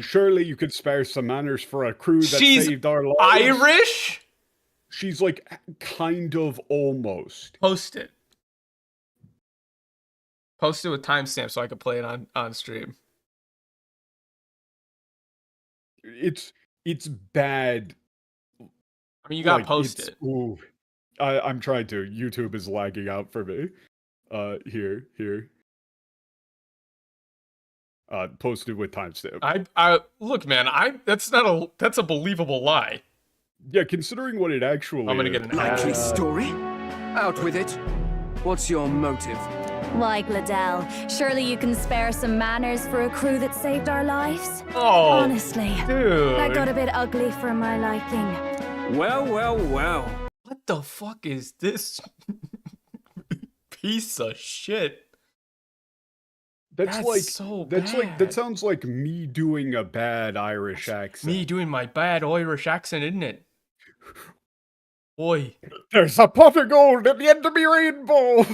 Speaker 2: Surely you could spare some manners for a crew that saved our lives.
Speaker 1: Irish?
Speaker 2: She's like kind of almost.
Speaker 1: Post it. Post it with timestamp so I can play it on stream.
Speaker 2: It's bad.
Speaker 1: I mean, you gotta post it.
Speaker 2: Ooh, I'm trying to. YouTube is lagging out for me. Here. Posted with timestamp.
Speaker 1: I look, man. That's a believable lie.
Speaker 2: Yeah, considering what it actually.
Speaker 1: I'm gonna get an
Speaker 5: likely story. Out with it. What's your motive? Why, Gladell, surely you can spare some manners for a crew that saved our lives?
Speaker 1: Oh,
Speaker 5: honestly,
Speaker 1: dude.
Speaker 5: that got a bit ugly for my liking.
Speaker 6: Well, well, well.
Speaker 1: What the fuck is this piece of shit? That's like so bad.
Speaker 2: Like that sounds like me doing a bad Irish accent.
Speaker 1: Me doing my bad Irish accent, isn't it? Boy,
Speaker 2: there's a pot of gold at the end of me rainbow.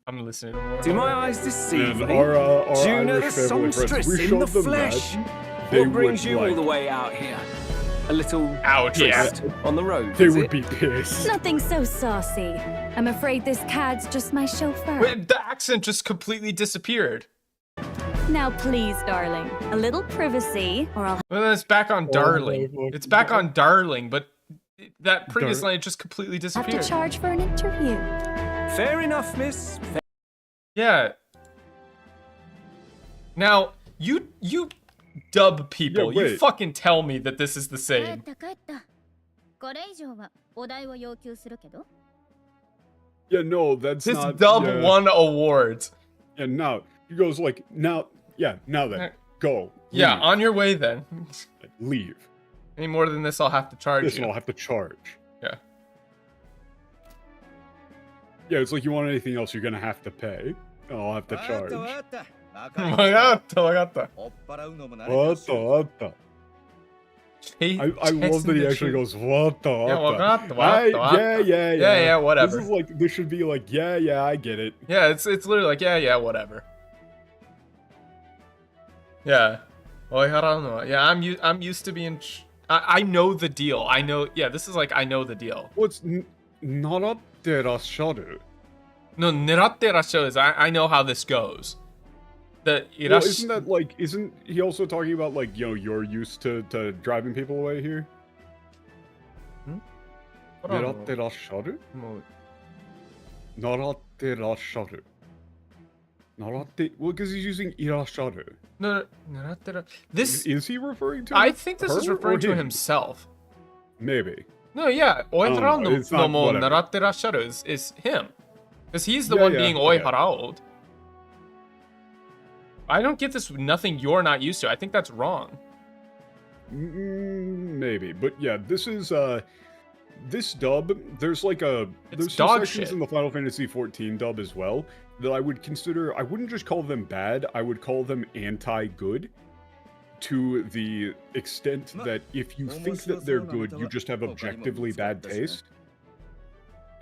Speaker 1: I'm listening to more.
Speaker 6: Do my eyes deceive me?
Speaker 2: Our
Speaker 6: Do you know
Speaker 2: Irish
Speaker 6: the
Speaker 2: family friends,
Speaker 6: songstress
Speaker 2: we
Speaker 6: in
Speaker 2: showed
Speaker 6: the
Speaker 2: them
Speaker 6: flesh?
Speaker 2: that.
Speaker 6: What brings you all the way out here? A little twist on the road.
Speaker 2: They would be pissed.
Speaker 5: Nothing so saucy. I'm afraid this cad's just my chauffeur.
Speaker 1: Wait, the accent just completely disappeared.
Speaker 5: Now, please, darling, a little privacy, or I'll.
Speaker 1: Well, it's back on darling. It's back on darling, but that previous line just completely disappeared.
Speaker 5: Have to charge for an interview.
Speaker 6: Fair enough, miss.
Speaker 1: Yeah. Now, you dub people.
Speaker 2: Yeah,
Speaker 1: you fucking tell me that this is the same.
Speaker 2: Yeah, no, that's
Speaker 1: this
Speaker 2: not.
Speaker 1: This dub won awards.
Speaker 2: And now he goes like, now then, go.
Speaker 1: Yeah,
Speaker 2: leave.
Speaker 1: on your way then.
Speaker 2: Leave.
Speaker 1: Any more than this, I'll have to charge you.
Speaker 2: I'll have to charge.
Speaker 1: Yeah.
Speaker 2: Yeah, it's like you want anything else, you're gonna have to pay. I'll have to charge. I love that he actually goes, what the? Yeah,
Speaker 1: whatever.
Speaker 2: This is like, this should be like, yeah, I get it.
Speaker 1: Yeah, it's literally like, yeah, whatever. Yeah. Yeah, I'm used to being. I know the deal. I know. Yeah, this is like I know the deal.
Speaker 2: Well, it's naratte rasharu.
Speaker 1: No, neratte rasharu is I know how this goes.
Speaker 2: Isn't that like? Isn't he also talking about like you're used to driving people away here? Naratte rasharu. Naratte rasharu. Naratte. Well, because he's using irasharu.
Speaker 1: No, this
Speaker 2: is he referring to?
Speaker 1: I think this is referring to himself.
Speaker 2: Maybe.
Speaker 1: No, yeah, oiharao no mo naratte rasharu is him, because he's the one being oiharaoed. I don't get this. Nothing you're not used to. I think that's wrong.
Speaker 2: Maybe, but yeah, this is this dub. There's like there's some sections in the Final Fantasy XIV dub as well that I would consider. I wouldn't just call them bad. I would call them anti-good, to the extent that if you think that they're good, you just have objectively bad taste.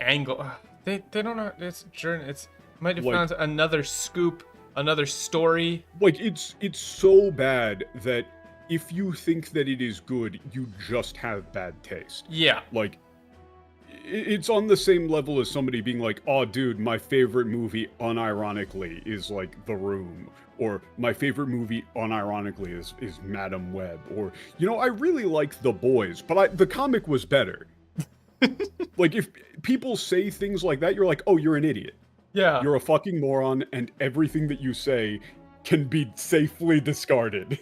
Speaker 1: Angle. They don't know. It's journey. It's might have found another scoop. Another story.
Speaker 2: Like, it's so bad that if you think that it is good, you just have bad taste.
Speaker 1: Yeah.
Speaker 2: Like, it's on the same level as somebody being like, oh, dude, my favorite movie, unironically, is, like, The Room. Or, my favorite movie, unironically, is Madam Web. Or, I really like The Boys, but the comic was better. Like, if people say things like that, you're like, oh, you're an idiot.
Speaker 1: Yeah.
Speaker 2: You're a fucking moron, and everything that you say can be safely discarded.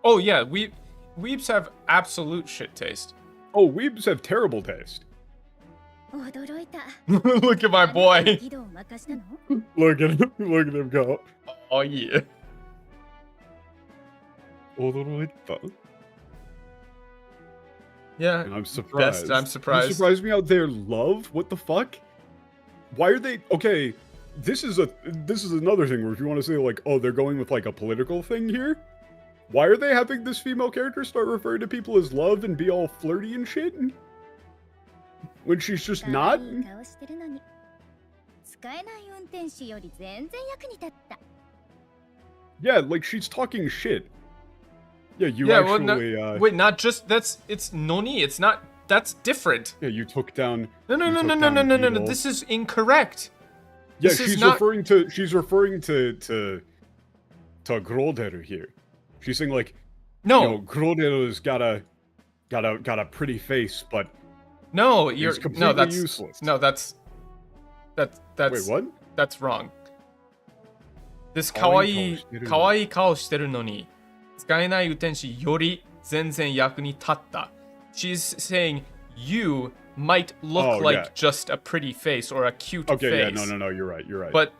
Speaker 1: Oh, yeah, weebs have absolute shit taste.
Speaker 2: Oh, weebs have terrible taste.
Speaker 1: Look at my boy.
Speaker 2: Look at him go.
Speaker 1: Oh, yeah. Yeah,
Speaker 2: and I'm surprised.
Speaker 1: I'm surprised.
Speaker 2: You surprised me out there, love? What the fuck? Why are they... Okay, this is another thing where if you want to say, like, oh, they're going with, like, a political thing here? Why are they having this female character start referring to people as love and be all flirty and shit? When she's just not? Yeah, like, she's talking shit. Yeah, actually...
Speaker 1: wait, not just... It's noni. It's not... That's different.
Speaker 2: Yeah, you took down...
Speaker 1: No. This is incorrect.
Speaker 2: Yeah, she's referring to Groderu here. She's saying, like...
Speaker 1: No.
Speaker 2: Groderu's got a pretty face, but...
Speaker 1: No,
Speaker 2: you're... completely useless.
Speaker 1: No, that's...
Speaker 2: Wait, what?
Speaker 1: That's wrong. This kawaii kao shiteru noni. 使えない運転士より全然役に立った. She's saying you might look like just a pretty face or a cute face.
Speaker 2: Okay, yeah, no, you're right.
Speaker 1: But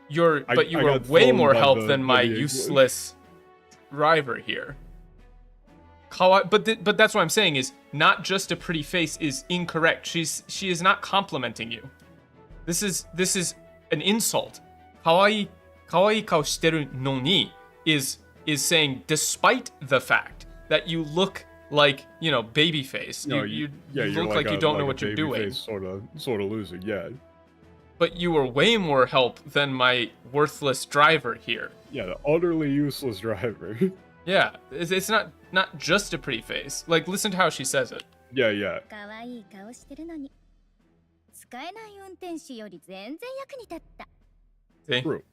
Speaker 1: you were way more help than my useless driver here. But that's what I'm saying is not just a pretty face is incorrect. She is not complimenting you. This is an insult. Kawaii kao shiteru no ni is saying despite the fact that you look like, baby face. You look like you don't know what you're doing.
Speaker 2: Sort of losing, yeah.
Speaker 1: But you were way more help than my worthless driver here.
Speaker 2: Yeah, the utterly useless driver.
Speaker 1: Yeah, it's not just a pretty face. Like, listen to how she says it.
Speaker 2: Yeah.
Speaker 1: See?
Speaker 2: True.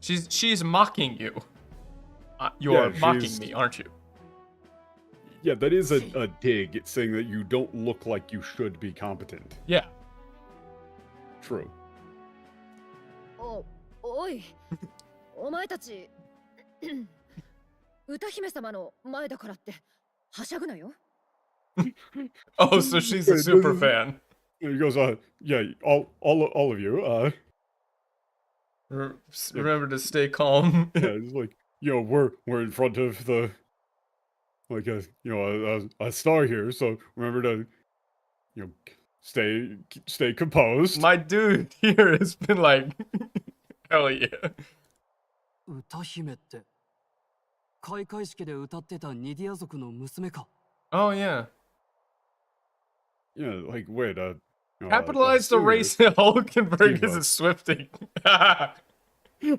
Speaker 1: She's mocking you. You're mocking me, aren't you?
Speaker 2: Yeah, that is a dig. It's saying that you don't look like you should be competent.
Speaker 1: Yeah.
Speaker 2: True.
Speaker 7: Oh, oi. お前たち歌姫様の前だからってはしゃぐなよ。
Speaker 1: Oh, so she's a super fan.
Speaker 2: He goes, yeah, all of you,
Speaker 1: remember to stay calm.
Speaker 2: Yeah, it's like, we're in front of the, like a star here, so remember to, stay composed.
Speaker 1: My dude here has been like, hell yeah.
Speaker 4: 歌姫って開会式で歌ってたニディア族の娘か。
Speaker 1: Oh yeah.
Speaker 2: Yeah, like wait,
Speaker 1: capitalize the race. Hulkenberg is a Swiftie.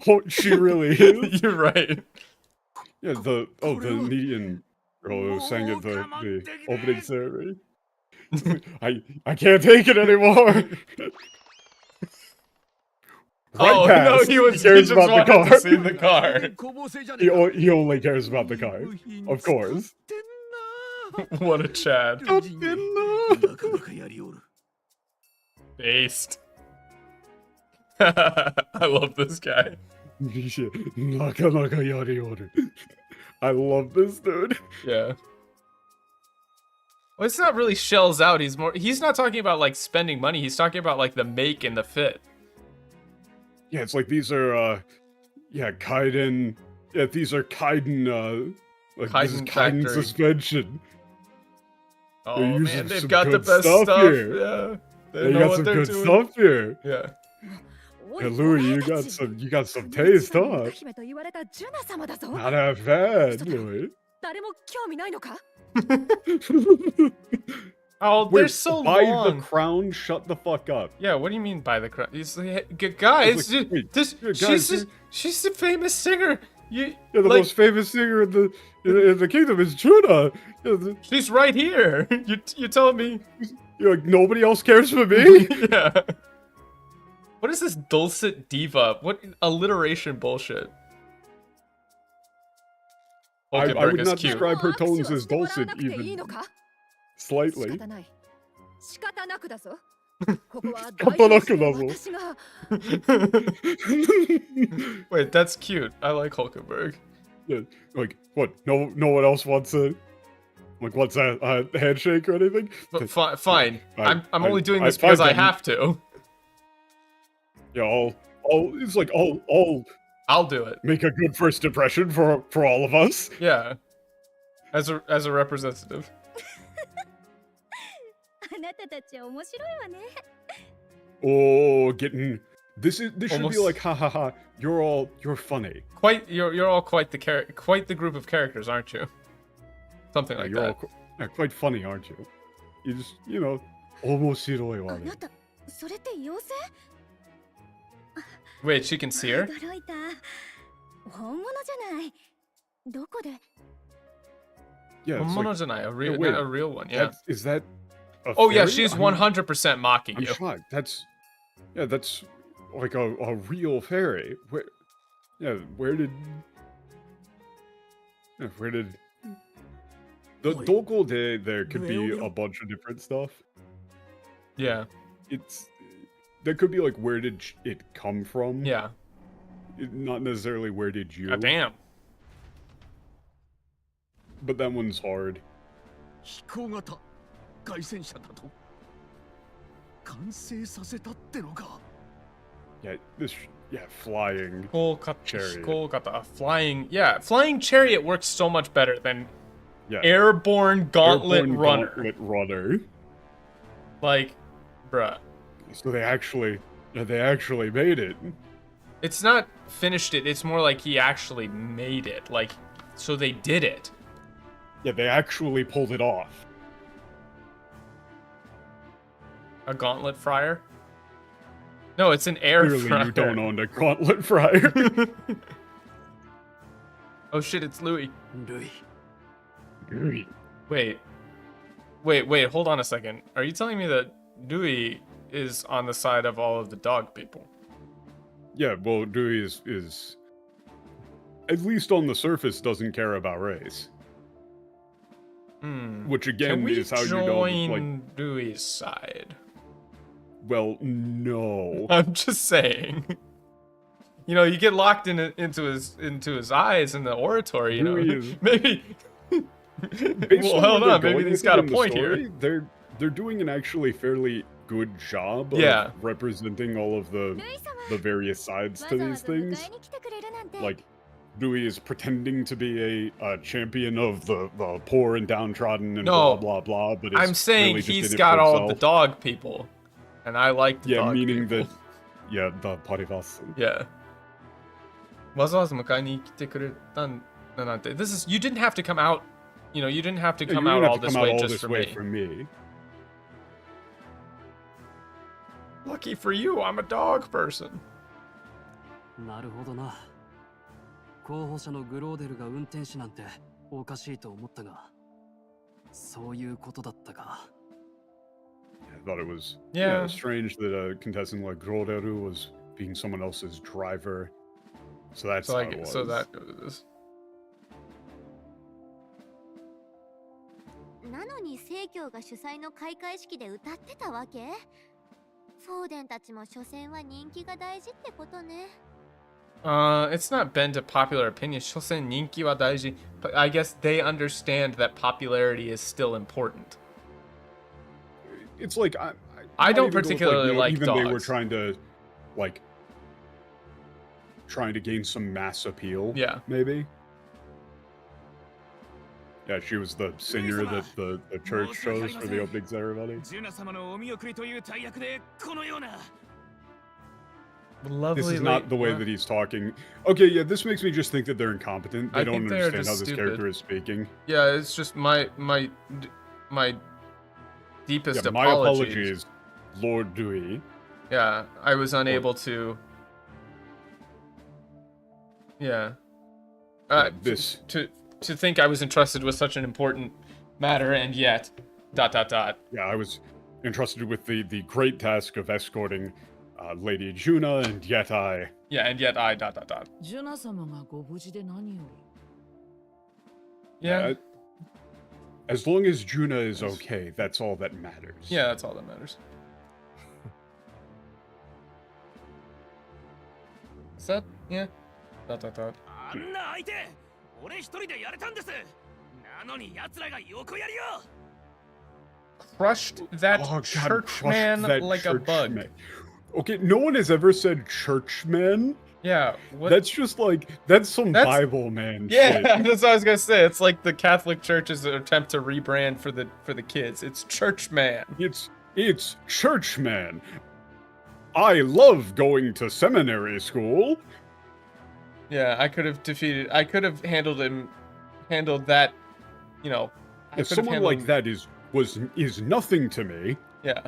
Speaker 2: Oh, she really is.
Speaker 1: You're right.
Speaker 2: Yeah, the Indian girl who sang at the opening ceremony. I can't take it anymore.
Speaker 1: Oh no, he just
Speaker 2: about
Speaker 1: wanted to see the car.
Speaker 2: He only cares about the car, of course.
Speaker 1: What a Chad. Based. I love this guy.
Speaker 2: I love this dude.
Speaker 1: Yeah. Well, it's not really shells out. He's not talking about like spending money. He's talking about like the make and the fit.
Speaker 2: Yeah, it's like these are Kaiden. Yeah, these are Kaiden Kaiden suspension.
Speaker 1: Oh man, they've got the best stuff
Speaker 2: here.
Speaker 1: Yeah.
Speaker 2: They got some good stuff here.
Speaker 1: Yeah.
Speaker 2: Hey, Louis, you got some taste, huh? Not that bad, Louis.
Speaker 1: Oh, they're so
Speaker 2: by
Speaker 1: long.
Speaker 2: The crown, shut the fuck up.
Speaker 1: Yeah, what do you mean by the crown? He's like, guys, she's a famous singer. The
Speaker 2: most famous singer in the kingdom is Juna.
Speaker 1: She's right here. You telling me?
Speaker 2: You're like, nobody else cares for me?
Speaker 1: Yeah. What is this dulcet diva? What alliteration bullshit?
Speaker 2: I would not describe her tones as dulcet even slightly.
Speaker 1: Wait, that's cute. I like Hulkenberg.
Speaker 2: Yeah, like what? No one else wants a handshake or anything.
Speaker 1: But fine. I'm only doing this because I have to.
Speaker 2: Yeah,
Speaker 1: I'll do it.
Speaker 2: Make a good first impression for all of us.
Speaker 1: Yeah, as a representative.
Speaker 2: Oh, this should be like ha ha ha. You're funny.
Speaker 1: You're all quite the group of characters, aren't you? Something like that.
Speaker 2: All quite funny, aren't you? You just omoshiroi wa ne.
Speaker 1: Wait, she can see her?
Speaker 2: Yeah, it's like,
Speaker 1: a real one. Yeah.
Speaker 2: Is that?
Speaker 1: Oh yeah, she's 100% mocking you.
Speaker 2: I'm shocked. That's like a real fairy. Where did the Doko de there could be a bunch of different stuff.
Speaker 1: Yeah.
Speaker 2: That could be like, where did it come from?
Speaker 1: Yeah.
Speaker 2: Not necessarily where did you.
Speaker 1: God damn.
Speaker 2: But that one's hard. flying chariot.
Speaker 1: Flying chariot works so much better than airborne gauntlet runner. Like, bruh.
Speaker 2: So they actually made it.
Speaker 1: It's not finished it, it's more like he actually made it. Like, so they did it.
Speaker 2: Yeah, they actually pulled it off.
Speaker 1: A gauntlet fryer? No, it's an air fryer.
Speaker 2: Clearly you don't own a gauntlet fryer.
Speaker 1: Oh shit, it's Louis.
Speaker 2: Louis.
Speaker 1: Wait, hold on a second. Are you telling me that Dewey is on the side of all of the dog people?
Speaker 2: Yeah, well, Dewey is at least on the surface doesn't care about race. Which again is how you know, like,
Speaker 1: Dewey's side.
Speaker 2: Well, no.
Speaker 1: I'm just saying. You know, you get locked into his eyes in the oratory. You know, maybe. Well, hold on. Maybe he's got a point here.
Speaker 2: They're doing an actually fairly good job of representing all of the various sides to these things. Like, Dewey is pretending to be a champion of the poor and downtrodden and blah blah blah. But
Speaker 1: I'm saying
Speaker 2: really
Speaker 1: he's got all of the dog people, and I like the dog
Speaker 2: meaning
Speaker 1: people.
Speaker 2: that the parivas.
Speaker 1: Yeah. わざわざ迎えに来てくれたんだなんて. This is, you didn't have to come out, you know, you didn't have to come out all this way just for me. Lucky for you, I'm a dog person.
Speaker 4: なるほどな。候補者のグローデルが運転手なんておかしいと思ったが、そういうことだったか。
Speaker 2: I thought it was strange that a contestant like Groderu was being someone else's driver. So that's how it was.
Speaker 1: So that is.
Speaker 8: なのに正教が主催の開会式で歌ってたわけ？フォーデンたちも所詮は人気が大事ってことね。
Speaker 1: It's not been to popular opinion. 所詮人気は大事. But I guess they understand that popularity is still important.
Speaker 2: It's like
Speaker 1: I don't particularly like
Speaker 2: even
Speaker 1: dogs.
Speaker 2: They were trying to gain some mass appeal.
Speaker 1: Yeah.
Speaker 2: Maybe. Yeah, she was the singer that the church chose for the opening ceremony.
Speaker 1: Lovely,
Speaker 2: this is not the way that he's talking. Okay, yeah, this makes me just think that they're incompetent. They don't understand how this character is speaking.
Speaker 1: Yeah, it's just my deepest
Speaker 2: my apologies, Lord Dewey.
Speaker 1: Yeah, I was unable to. Yeah. To think I was entrusted with such an important matter, and yet, ... Yeah,
Speaker 2: I was entrusted with the great task of escorting Lady Juna, and yet I...
Speaker 1: Yeah, and yet I... ... Yeah.
Speaker 2: As long as Juna is okay, that's all that matters.
Speaker 1: Yeah, that's all that matters. Is that... Yeah. ... Crushed that churchman like a bug.
Speaker 2: Okay, no one has ever said churchman.
Speaker 1: Yeah,
Speaker 2: that's just like that's some Bible man shit.
Speaker 1: Yeah, that's what I was gonna say. It's like the Catholic Church's attempt to rebrand for the kids. It's churchman.
Speaker 2: It's churchman. I love going to seminary school.
Speaker 1: Yeah, I could have handled that, you know.
Speaker 2: If someone like that is nothing to me.
Speaker 1: Yeah,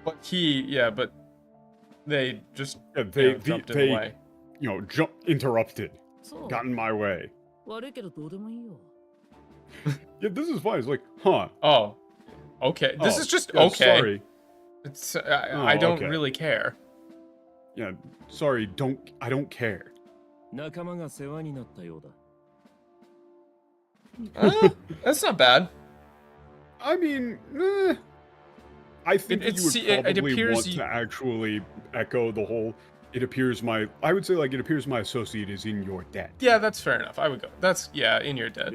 Speaker 1: but they just jumped in the way.
Speaker 2: You know, interrupted, got in my way. Yeah, this is fine. It's like, huh?
Speaker 1: Oh, okay. This is just okay.
Speaker 2: Sorry.
Speaker 1: It's I don't really care.
Speaker 2: Yeah, sorry. I don't care.
Speaker 1: That's not bad.
Speaker 2: I mean, I think you would probably want to actually echo the whole. I would say, like, it appears my associate is in your debt.
Speaker 1: Yeah, that's fair enough. I would go. That's, in your debt.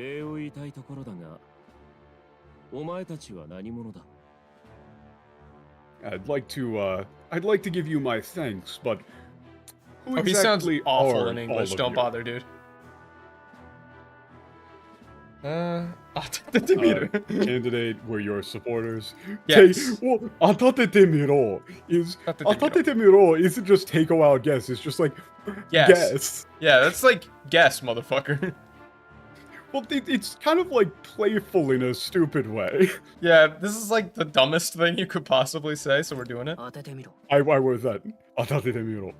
Speaker 2: I'd like to give you my thanks, but who
Speaker 1: he sounds
Speaker 2: exactly
Speaker 1: awful
Speaker 2: are
Speaker 1: in English.
Speaker 2: all of
Speaker 1: Don't
Speaker 2: you?
Speaker 1: bother, dude.
Speaker 2: Candidate were your supporters.
Speaker 1: Yes.
Speaker 2: Well, atatetemiro isn't just take a wild guess. It's just like guess.
Speaker 1: Yeah, that's like guess, motherfucker.
Speaker 2: Well, it's kind of like playful in a stupid way.
Speaker 1: Yeah, this is like the dumbest thing you could possibly say, so we're doing it.
Speaker 2: I was that. Atatetemiro.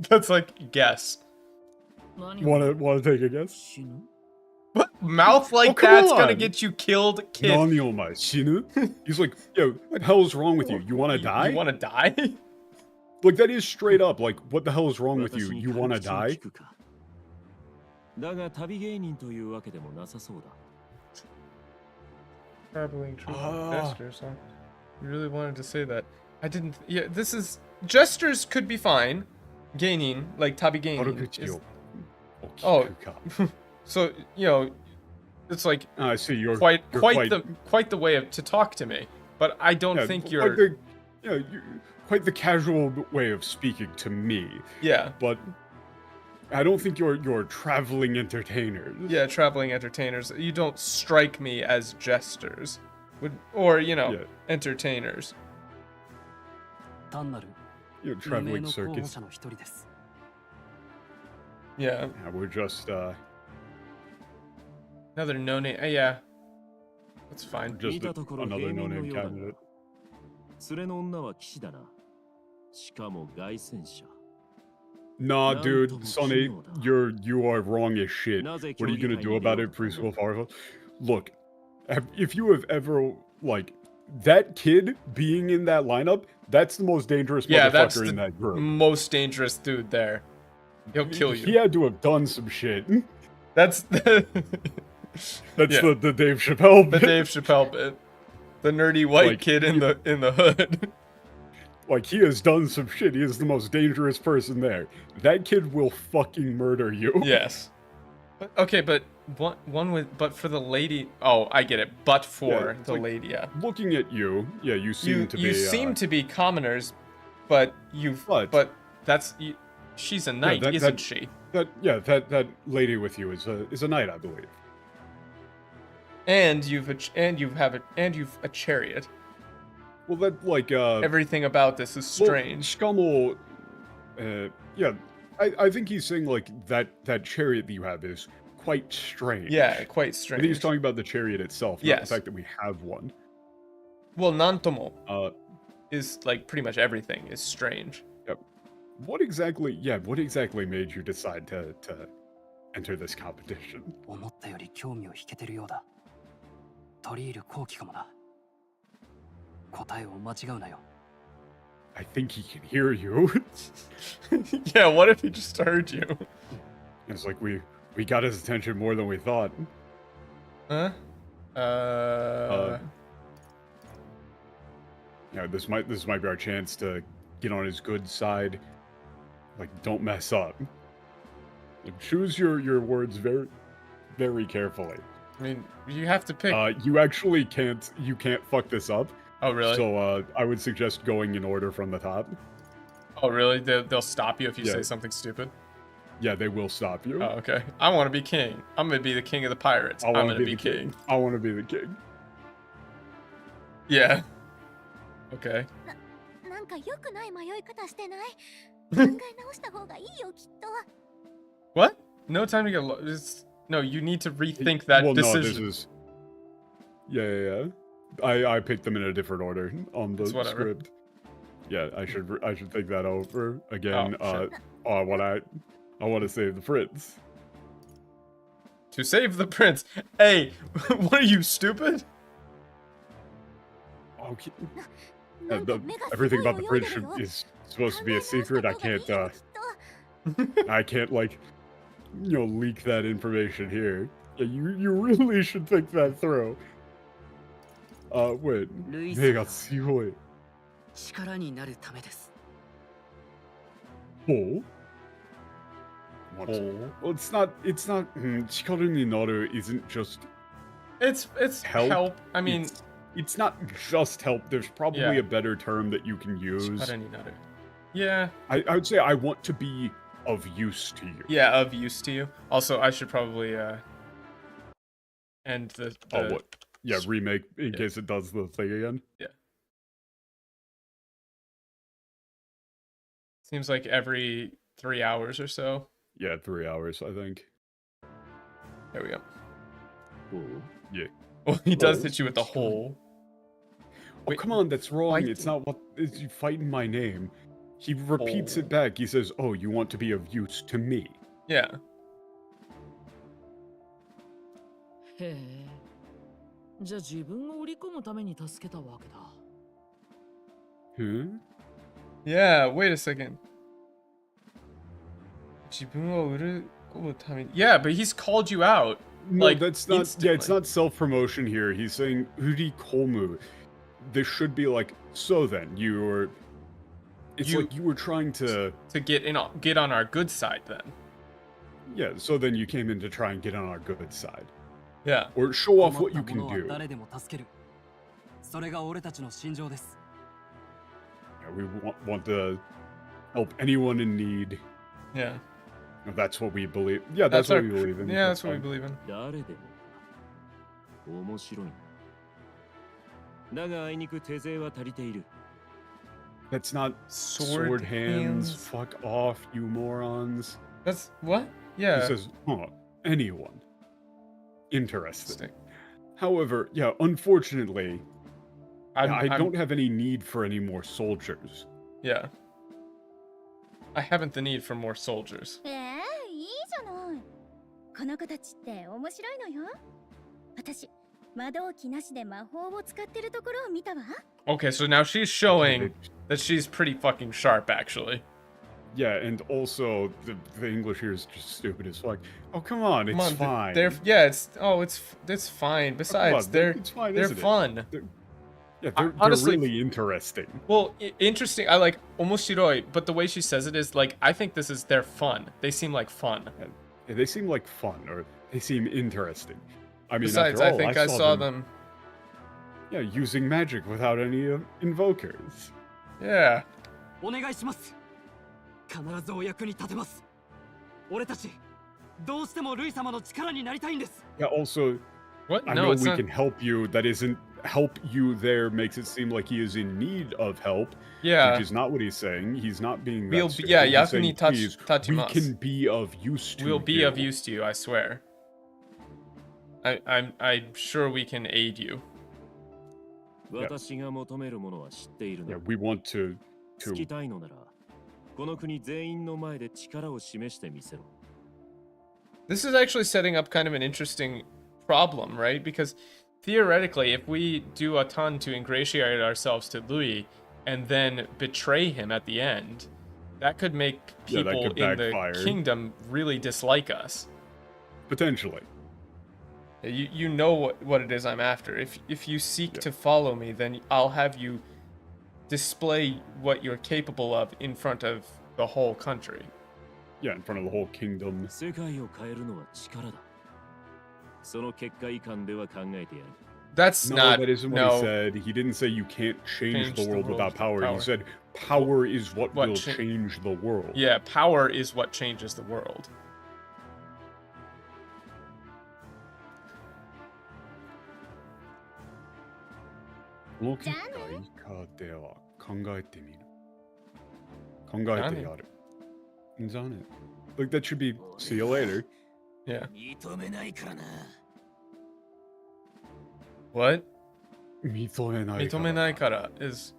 Speaker 1: That's like guess.
Speaker 2: Wanna take a guess?
Speaker 1: What? Mouth like that's gonna get you killed, kid.
Speaker 2: Nani omae, shinu? He's like, yo, what the hell is wrong with you? You wanna die?
Speaker 1: You wanna die?
Speaker 2: Like, that is straight up, like, what the hell is wrong with you? You wanna die?
Speaker 1: Traveling gestures, huh? You really wanted to say that. I didn't. Yeah, this is. Gestures could be fine. Gaining, like tabi gaining. Oh. So, you know, it's like.
Speaker 2: I see, you're
Speaker 1: quite the way to talk to me. But I don't think you're.
Speaker 2: Quite the casual way of speaking to me.
Speaker 1: Yeah.
Speaker 2: But I don't think you're traveling entertainers.
Speaker 1: Yeah, traveling entertainers. You don't strike me as jesters. Or, you know, entertainers.
Speaker 2: You're traveling circus.
Speaker 1: Yeah.
Speaker 2: We're just,
Speaker 1: Another no-name, yeah. That's fine.
Speaker 2: Just another no-name candidate. Nah, dude, Sonny, you are wrong as shit. What are you gonna do about it, preschool Fargo? Look, if you have ever, like, that kid being in that lineup, that's the most dangerous motherfucker in that group.
Speaker 1: Most dangerous dude there. He'll kill you.
Speaker 2: He had to have done some shit.
Speaker 1: That's
Speaker 2: the Dave Chappelle bit.
Speaker 1: The Dave Chappelle bit. The nerdy white kid in the hood.
Speaker 2: Like, he has done some shit. He is the most dangerous person there. That kid will fucking murder you.
Speaker 1: Yes. Okay, but but for the lady. Oh, I get it. But for the lady, yeah.
Speaker 2: Looking at you, you seem to be.
Speaker 1: You seem to be commoners, but But that's. She's a knight, isn't she?
Speaker 2: That lady with you is a knight, I believe.
Speaker 1: And you've a chariot.
Speaker 2: Well, that, like,
Speaker 1: everything about this is strange.
Speaker 2: Well, I think he's saying, like, that chariot that you have is quite strange.
Speaker 1: Yeah, quite strange.
Speaker 2: I think he's talking about the chariot itself, not the fact that we have one.
Speaker 1: Well, Nantomo is, like, pretty much everything is strange.
Speaker 2: Yep. What exactly made you decide to enter this competition? I think he can hear you.
Speaker 1: Yeah, what if he just heard you?
Speaker 2: It's like we got his attention more than we thought.
Speaker 1: Huh?
Speaker 2: Yeah, this might be our chance to get on his good side. Like, don't mess up. Like, choose your words very, very carefully.
Speaker 1: I mean, you have to pick.
Speaker 2: You actually can't fuck this up.
Speaker 1: Oh, really?
Speaker 2: So, I would suggest going in order from the top.
Speaker 1: Oh, really? They'll stop you if you say something stupid?
Speaker 2: Yeah, they will stop you.
Speaker 1: Oh, okay. I want to be king. I'm going to be the king of the pirates. I'm going to be king.
Speaker 2: I want to be the king.
Speaker 1: Yeah. Okay. What? No time to get lost. No, you need to rethink that decision.
Speaker 2: No, this is... Yeah. I picked them in a different order on the script. Yeah, I should think that over again. I want to save the prince.
Speaker 1: To save the prince? Hey, what are you, stupid?
Speaker 2: Okay. Everything about the prince is supposed to be a secret. I can't like, leak that information here. Yeah, you really should think that through. Wait. 目が強い。
Speaker 4: 力になるためです。
Speaker 2: Oh? Well, it's not, 力になる isn't just
Speaker 1: It's help. I mean,
Speaker 2: It's not just help. There's probably a better term that you can use.
Speaker 1: Yeah.
Speaker 2: I would say I want to be of use to you.
Speaker 1: Yeah, of use to you. Also, I should probably end the
Speaker 2: oh, what? Yeah, remake in case it does the thing again.
Speaker 1: Yeah. Seems like every 3 hours or so.
Speaker 2: Yeah, 3 hours, I think.
Speaker 1: There we go.
Speaker 2: Ooh. Yeah.
Speaker 1: Well, he does hit you with the hole.
Speaker 2: Oh, come on, that's wrong. It's not what is you fighting my name. He repeats it back. He says, "Oh, you want to be of use to me."
Speaker 1: Yeah. Yeah, wait a second. Yeah, but he's called you out.
Speaker 2: No,
Speaker 1: like,
Speaker 2: that's not.
Speaker 1: instantly.
Speaker 2: Yeah, it's not self-promotion here. He's saying "Uri komu." This should be like, so then you're. It's like you were trying to
Speaker 1: get on our good side then.
Speaker 2: Yeah, so then you came in to try and get on our good side.
Speaker 1: Yeah.
Speaker 2: Or show off what you can do. Yeah, we want to help anyone in need.
Speaker 1: Yeah.
Speaker 2: That's what we believe. Yeah, that's what we believe in.
Speaker 1: Yeah, that's what we believe in.
Speaker 2: That's not sword hands. Fuck off, you morons.
Speaker 1: That's what? Yeah.
Speaker 2: He says, anyone interested. However, yeah, unfortunately, I don't have any need for any more soldiers.
Speaker 1: Yeah. I haven't the need for more soldiers. Okay, so now she's showing that she's pretty fucking sharp, actually.
Speaker 2: Yeah, and also the English here is just stupid as fuck. Oh, come on, it's fine.
Speaker 1: It's fine. Besides, they're fun.
Speaker 2: They're honestly really interesting.
Speaker 1: Well, interesting. I like omoshiroi, but the way she says it is like, I think they're fun. They seem like fun.
Speaker 2: Yeah, they seem like fun, or they seem interesting. I mean,
Speaker 1: besides,
Speaker 2: after all,
Speaker 1: I think I saw them.
Speaker 2: Yeah, using magic without any invokers.
Speaker 1: Yeah.
Speaker 2: Yeah, also,
Speaker 1: what?
Speaker 2: I know we can help you. That isn't help you there makes it seem like he is in need of help.
Speaker 1: Yeah.
Speaker 2: Which is not what he's saying. He's not being that
Speaker 1: yaku ni tachimasu.
Speaker 2: We can be of use to you.
Speaker 1: We'll be of use to you, I swear. I'm sure we can aid you.
Speaker 2: Yeah, we want to
Speaker 1: This is actually setting up kind of an interesting problem, right? Because theoretically, if we do a ton to ingratiate ourselves to Louis and then betray him at the end, that could make people in the kingdom really dislike us.
Speaker 2: Potentially.
Speaker 1: You know what it is I'm after. If you seek to follow me, then I'll have you display what you're capable of in front of the whole country.
Speaker 2: Yeah, in front of the whole kingdom.
Speaker 1: That's not.
Speaker 2: That isn't what he said. He didn't say you can't change the world without power. He said power is what will change the world.
Speaker 1: Yeah, power is what changes the world.
Speaker 2: Like, that should be see you later.
Speaker 1: Yeah. What? Mitomenai kara is...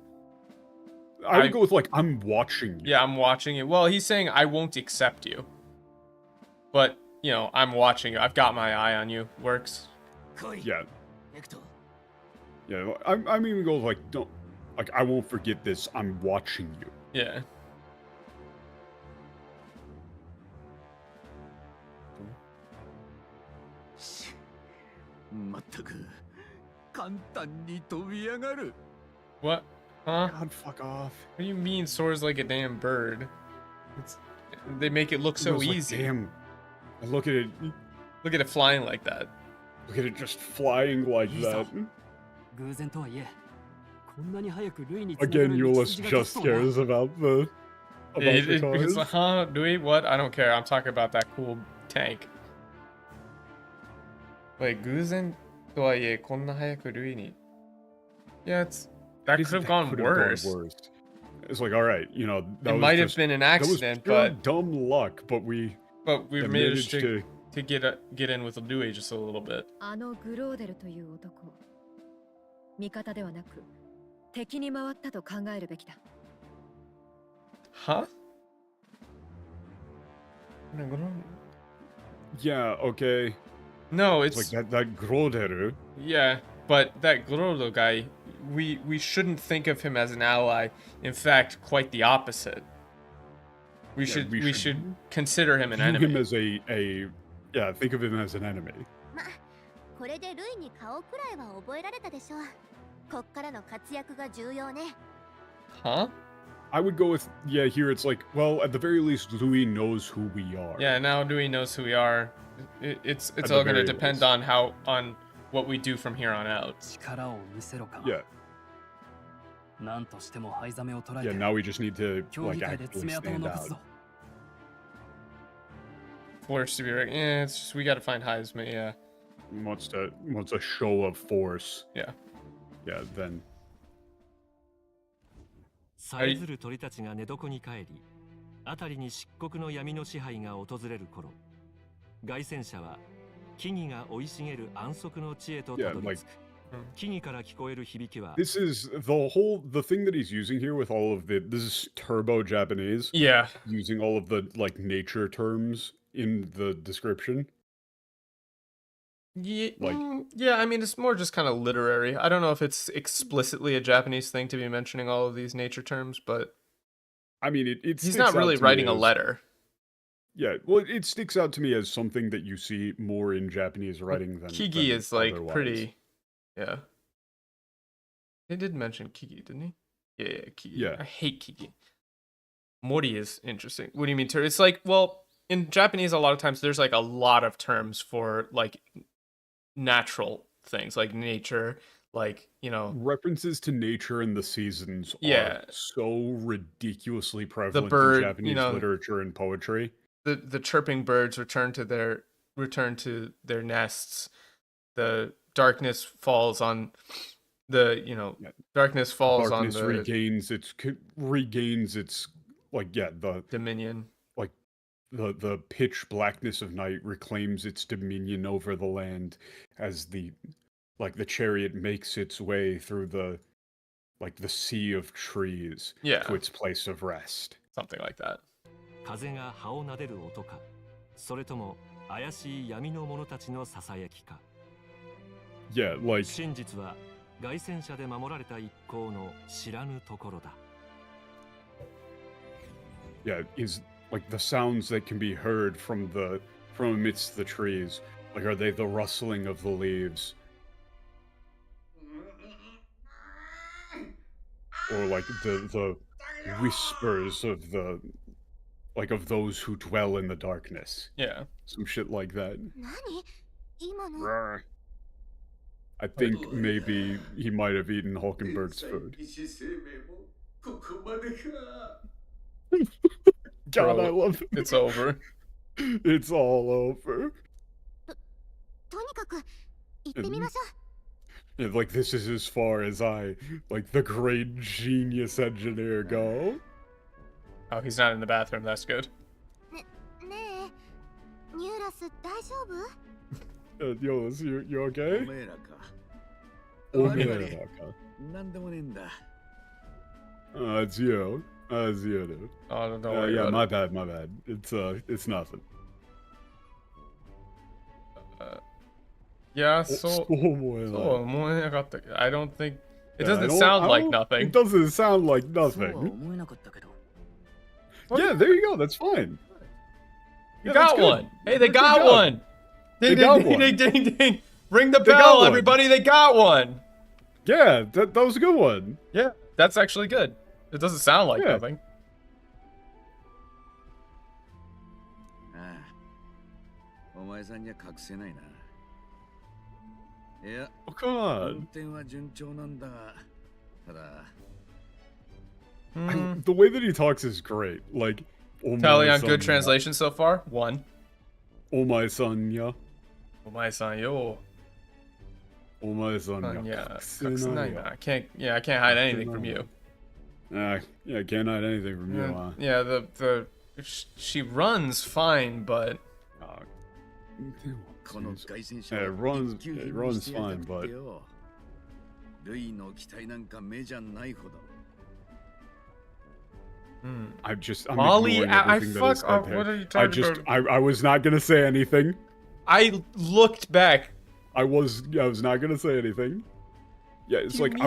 Speaker 2: I would go with, like, I'm watching you.
Speaker 1: Yeah, I'm watching you. Well, he's saying I won't accept you. But, you know, I'm watching you. I've got my eye on you. Works.
Speaker 2: Yeah. Yeah, I'm even going like, don't, like, I won't forget this. I'm watching you.
Speaker 1: Yeah. What? Huh?
Speaker 2: God, fuck off.
Speaker 1: What do you mean soars like a damn bird? They make it look so easy.
Speaker 2: Like, damn. Look at it.
Speaker 1: Look at it flying like that.
Speaker 2: Look at it just flying like that. Again, Euless just cares about the
Speaker 1: because,
Speaker 2: cars.
Speaker 1: huh, Louis, what? I don't care. I'm talking about that cool tank. Wait, 偶然とはいえこんな早く塁に Yeah, that could have gone worse.
Speaker 2: It's like, all right, you know,
Speaker 1: it might have been an accident, but
Speaker 2: dumb luck, but we
Speaker 1: managed to get in with Louis just a little bit.
Speaker 7: あのグローデルという男、味方ではなく敵に回ったと考えるべきだ。
Speaker 1: Huh?
Speaker 2: Yeah, okay.
Speaker 1: No, it's
Speaker 2: like that Groderu.
Speaker 1: Yeah, but that Grodo guy, we shouldn't think of him as an ally. In fact, quite the opposite. We should consider him an enemy.
Speaker 2: Him as think of him as an enemy.
Speaker 8: これでルイに顔くらいは覚えられたでしょう。こっからの活躍が重要ね。
Speaker 1: Huh?
Speaker 2: I would go with, here it's like, well, at the very least, Louis knows who we are.
Speaker 1: Yeah, now Louis knows who we are. It's all going to depend on what we do from here on out.
Speaker 2: Yeah. Yeah, now we just need to, like, actually stand out.
Speaker 1: Force to be right. Yeah, it's just, we got to find Heisman, yeah.
Speaker 2: Wants a show of force.
Speaker 1: Yeah.
Speaker 2: Yeah, then.
Speaker 9: さえずる鳥たちが寝床に帰り、辺りに漆黒の闇の支配が訪れる頃、凱旋者は木々が生い茂る安息の地へとたどり着く。木々から聞こえる響きは。
Speaker 2: This is the thing that he's using here with all of this is turbo Japanese.
Speaker 1: Yeah.
Speaker 2: Using all of the like nature terms in the description.
Speaker 1: Yeah, yeah, I mean, it's more just kind of literary. I don't know if it's explicitly a Japanese thing to be mentioning all of these nature terms, but
Speaker 2: I mean,
Speaker 1: he's not really writing a letter.
Speaker 2: Yeah, well, it sticks out to me as something that you see more in Japanese writing than
Speaker 1: Kigi is like
Speaker 2: otherwise.
Speaker 1: Pretty, yeah. They did mention Kigi, didn't he? Yeah, Kigi.
Speaker 2: Yeah.
Speaker 1: I hate Kigi. Mori is interesting. What do you mean? It's like, well, in Japanese, a lot of times there's like a lot of terms for like natural things like nature, like, you know,
Speaker 2: references to nature and the seasons are so ridiculously prevalent in Japanese literature and poetry.
Speaker 1: The chirping birds return to their nests. The darkness falls on the darkness falls on the
Speaker 2: regains its like the
Speaker 1: dominion.
Speaker 2: The pitch blackness of night reclaims its dominion over the land as the chariot makes its way through the sea of trees to its place of rest.
Speaker 1: Something like that.
Speaker 9: 風が葉を撫でる音か、それとも怪しい闇の者たちのささやきか。
Speaker 2: Yeah, like
Speaker 9: 真実は凱旋者で守られた一行の知らぬところだ。
Speaker 2: Yeah, is like the sounds that can be heard from amidst the trees. Like, are they the rustling of the leaves? Or like the whispers of of those who dwell in the darkness.
Speaker 1: Yeah.
Speaker 2: Some shit like that. I think maybe he might have eaten Hulkenberg's food. God,
Speaker 1: Bro,
Speaker 2: I love it.
Speaker 1: It's over.
Speaker 2: It's all over. And, like, this is as far as the great genius engineer go.
Speaker 1: Oh, he's not in the bathroom. That's good.
Speaker 2: Euless, you okay? It's you. It's you, dude.
Speaker 1: Oh, don't worry.
Speaker 2: Yeah, my bad. It's nothing.
Speaker 1: Yeah, so I don't think it doesn't sound like nothing.
Speaker 2: It doesn't sound like nothing. Yeah, there you go. That's fine.
Speaker 1: You got one. Hey, they got one. Ding, ding, ding, ding. Ring the bell, everybody. They got one.
Speaker 2: Yeah, that was a good one.
Speaker 1: Yeah, that's actually good. It doesn't sound like nothing.
Speaker 2: Oh, come on. The way that he talks is great. Like,
Speaker 1: tally on good translation so far? 1.
Speaker 2: Omae san ya.
Speaker 1: Omae san yo.
Speaker 2: Omae san ya.
Speaker 1: I can't hide anything from you.
Speaker 2: Yeah, I can't hide anything from you, huh?
Speaker 1: Yeah, she runs fine, but
Speaker 2: it runs fine, but I'm
Speaker 1: Molly,
Speaker 2: ignoring everything that is said there.
Speaker 1: what are you talking about?
Speaker 2: I was not gonna say anything.
Speaker 1: I looked back.
Speaker 2: I was not gonna say anything. Yeah, it's like I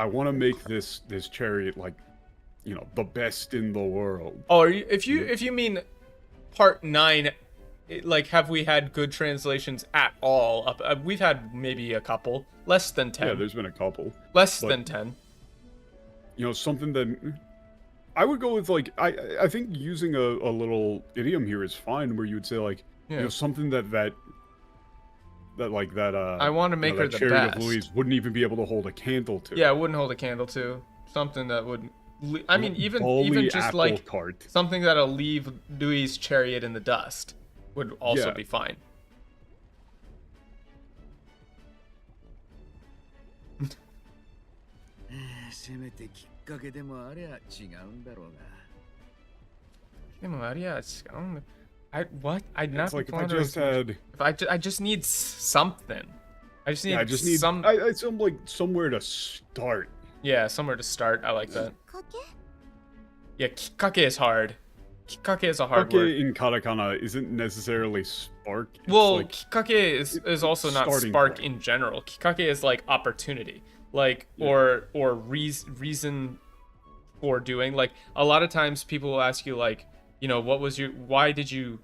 Speaker 2: wanna make this chariot like, you know, the best in the world.
Speaker 1: Oh, if you mean part 9, like, have we had good translations at all? We've had maybe a couple, less than 10.
Speaker 2: Yeah, there's been a couple.
Speaker 1: Less than 10.
Speaker 2: You know, something that I would go with, like, I think using a little idiom here is fine, where you would say, like, you know, something that
Speaker 1: I want to make her the
Speaker 2: chariot
Speaker 1: best.
Speaker 2: of Louise wouldn't even be able to hold a candle to.
Speaker 1: Yeah, it wouldn't hold a candle to. Something that would, I mean, even just like
Speaker 2: cart.
Speaker 1: something that'll leave Louis' chariot in the dust would also be fine. I'd not.
Speaker 2: It's like if I just had.
Speaker 1: If I just need something. I just need some.
Speaker 2: I like somewhere to start.
Speaker 1: Yeah, somewhere to start. I like that. Yeah, kikake is hard. Kikake is a hard word.
Speaker 2: Kikake in katakana isn't necessarily spark. It's
Speaker 1: well,
Speaker 2: like
Speaker 1: kikake is also not spark in general. Kikake is like opportunity, like or reason for doing. Like a lot of times people will ask you, like, you know, why did you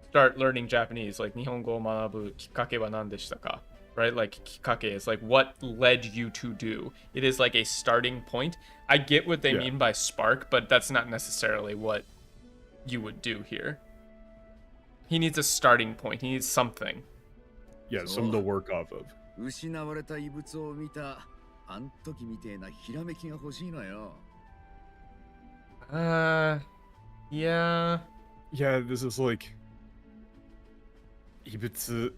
Speaker 1: start learning Japanese? Like, Nihongo manabu kikake wa nan deshita ka? Right? Like, kikake is like, what led you to do? It is like a starting point. I get what they mean by spark, but that's not necessarily what you would do here. He needs a starting point. He needs something.
Speaker 2: Yeah, something to work off of.
Speaker 1: Yeah.
Speaker 2: Yeah, this is like Ibutsu.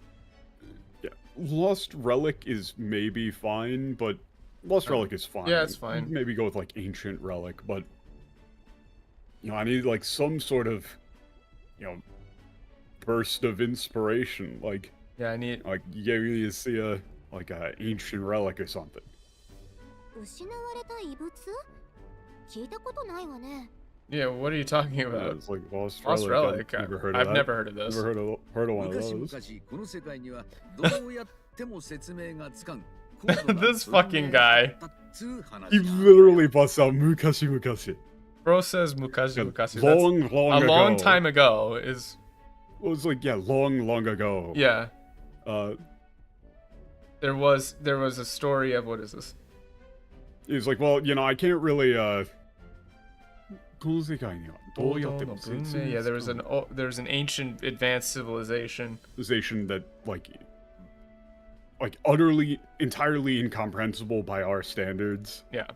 Speaker 2: Yeah, Lost Relic is maybe fine, but Lost Relic is fine.
Speaker 1: Yeah, it's fine.
Speaker 2: Maybe go with like Ancient Relic, but you know, I need like some sort of, you know, burst of inspiration. Like,
Speaker 1: yeah, I need
Speaker 2: like you see a Ancient Relic or something.
Speaker 1: Yeah, what are you talking about?
Speaker 2: Yeah, it's like Lost
Speaker 1: Relic.
Speaker 2: I've never heard of
Speaker 1: I've
Speaker 2: that.
Speaker 1: Never heard of this.
Speaker 2: Never heard of one of those.
Speaker 1: This fucking guy.
Speaker 2: He literally busts out Mukashi Mukashi.
Speaker 1: Bro says Mukashi Mukashi.
Speaker 2: Long ago.
Speaker 1: Long time ago is.
Speaker 2: Well, it's like, yeah, long ago.
Speaker 1: Yeah. There was a story of, what is this?
Speaker 2: He's like, well, you know, I can't really Yeah,
Speaker 1: there was an ancient advanced civilization
Speaker 2: that like utterly, entirely incomprehensible by our standards.
Speaker 1: Yeah.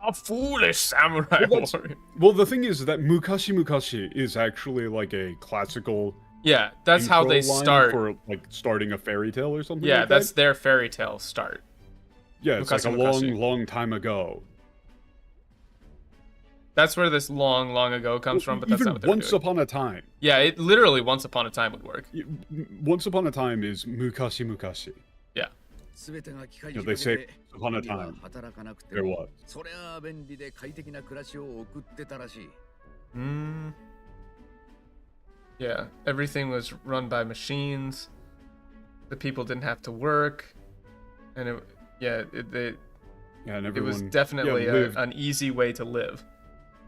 Speaker 1: A foolish samurai warrior.
Speaker 2: Well, the thing is that Mukashi Mukashi is actually like a classical.
Speaker 1: Yeah, that's how they start
Speaker 2: for like starting a fairy tale or something.
Speaker 1: Yeah,
Speaker 2: like
Speaker 1: that's
Speaker 2: that.
Speaker 1: their fairy tale start.
Speaker 2: Yeah, it's
Speaker 1: Mukashi,
Speaker 2: like a long time ago.
Speaker 1: That's where this long ago comes from, but that's not what they're
Speaker 2: Once
Speaker 1: doing.
Speaker 2: Upon a Time.
Speaker 1: Yeah, it literally Once Upon a Time would work.
Speaker 2: Once Upon a Time is Mukashi Mukashi.
Speaker 1: Yeah.
Speaker 2: You know, they say upon a time there was.
Speaker 1: Yeah, everything was run by machines. The people didn't have to work, and it was definitely an easy way to live.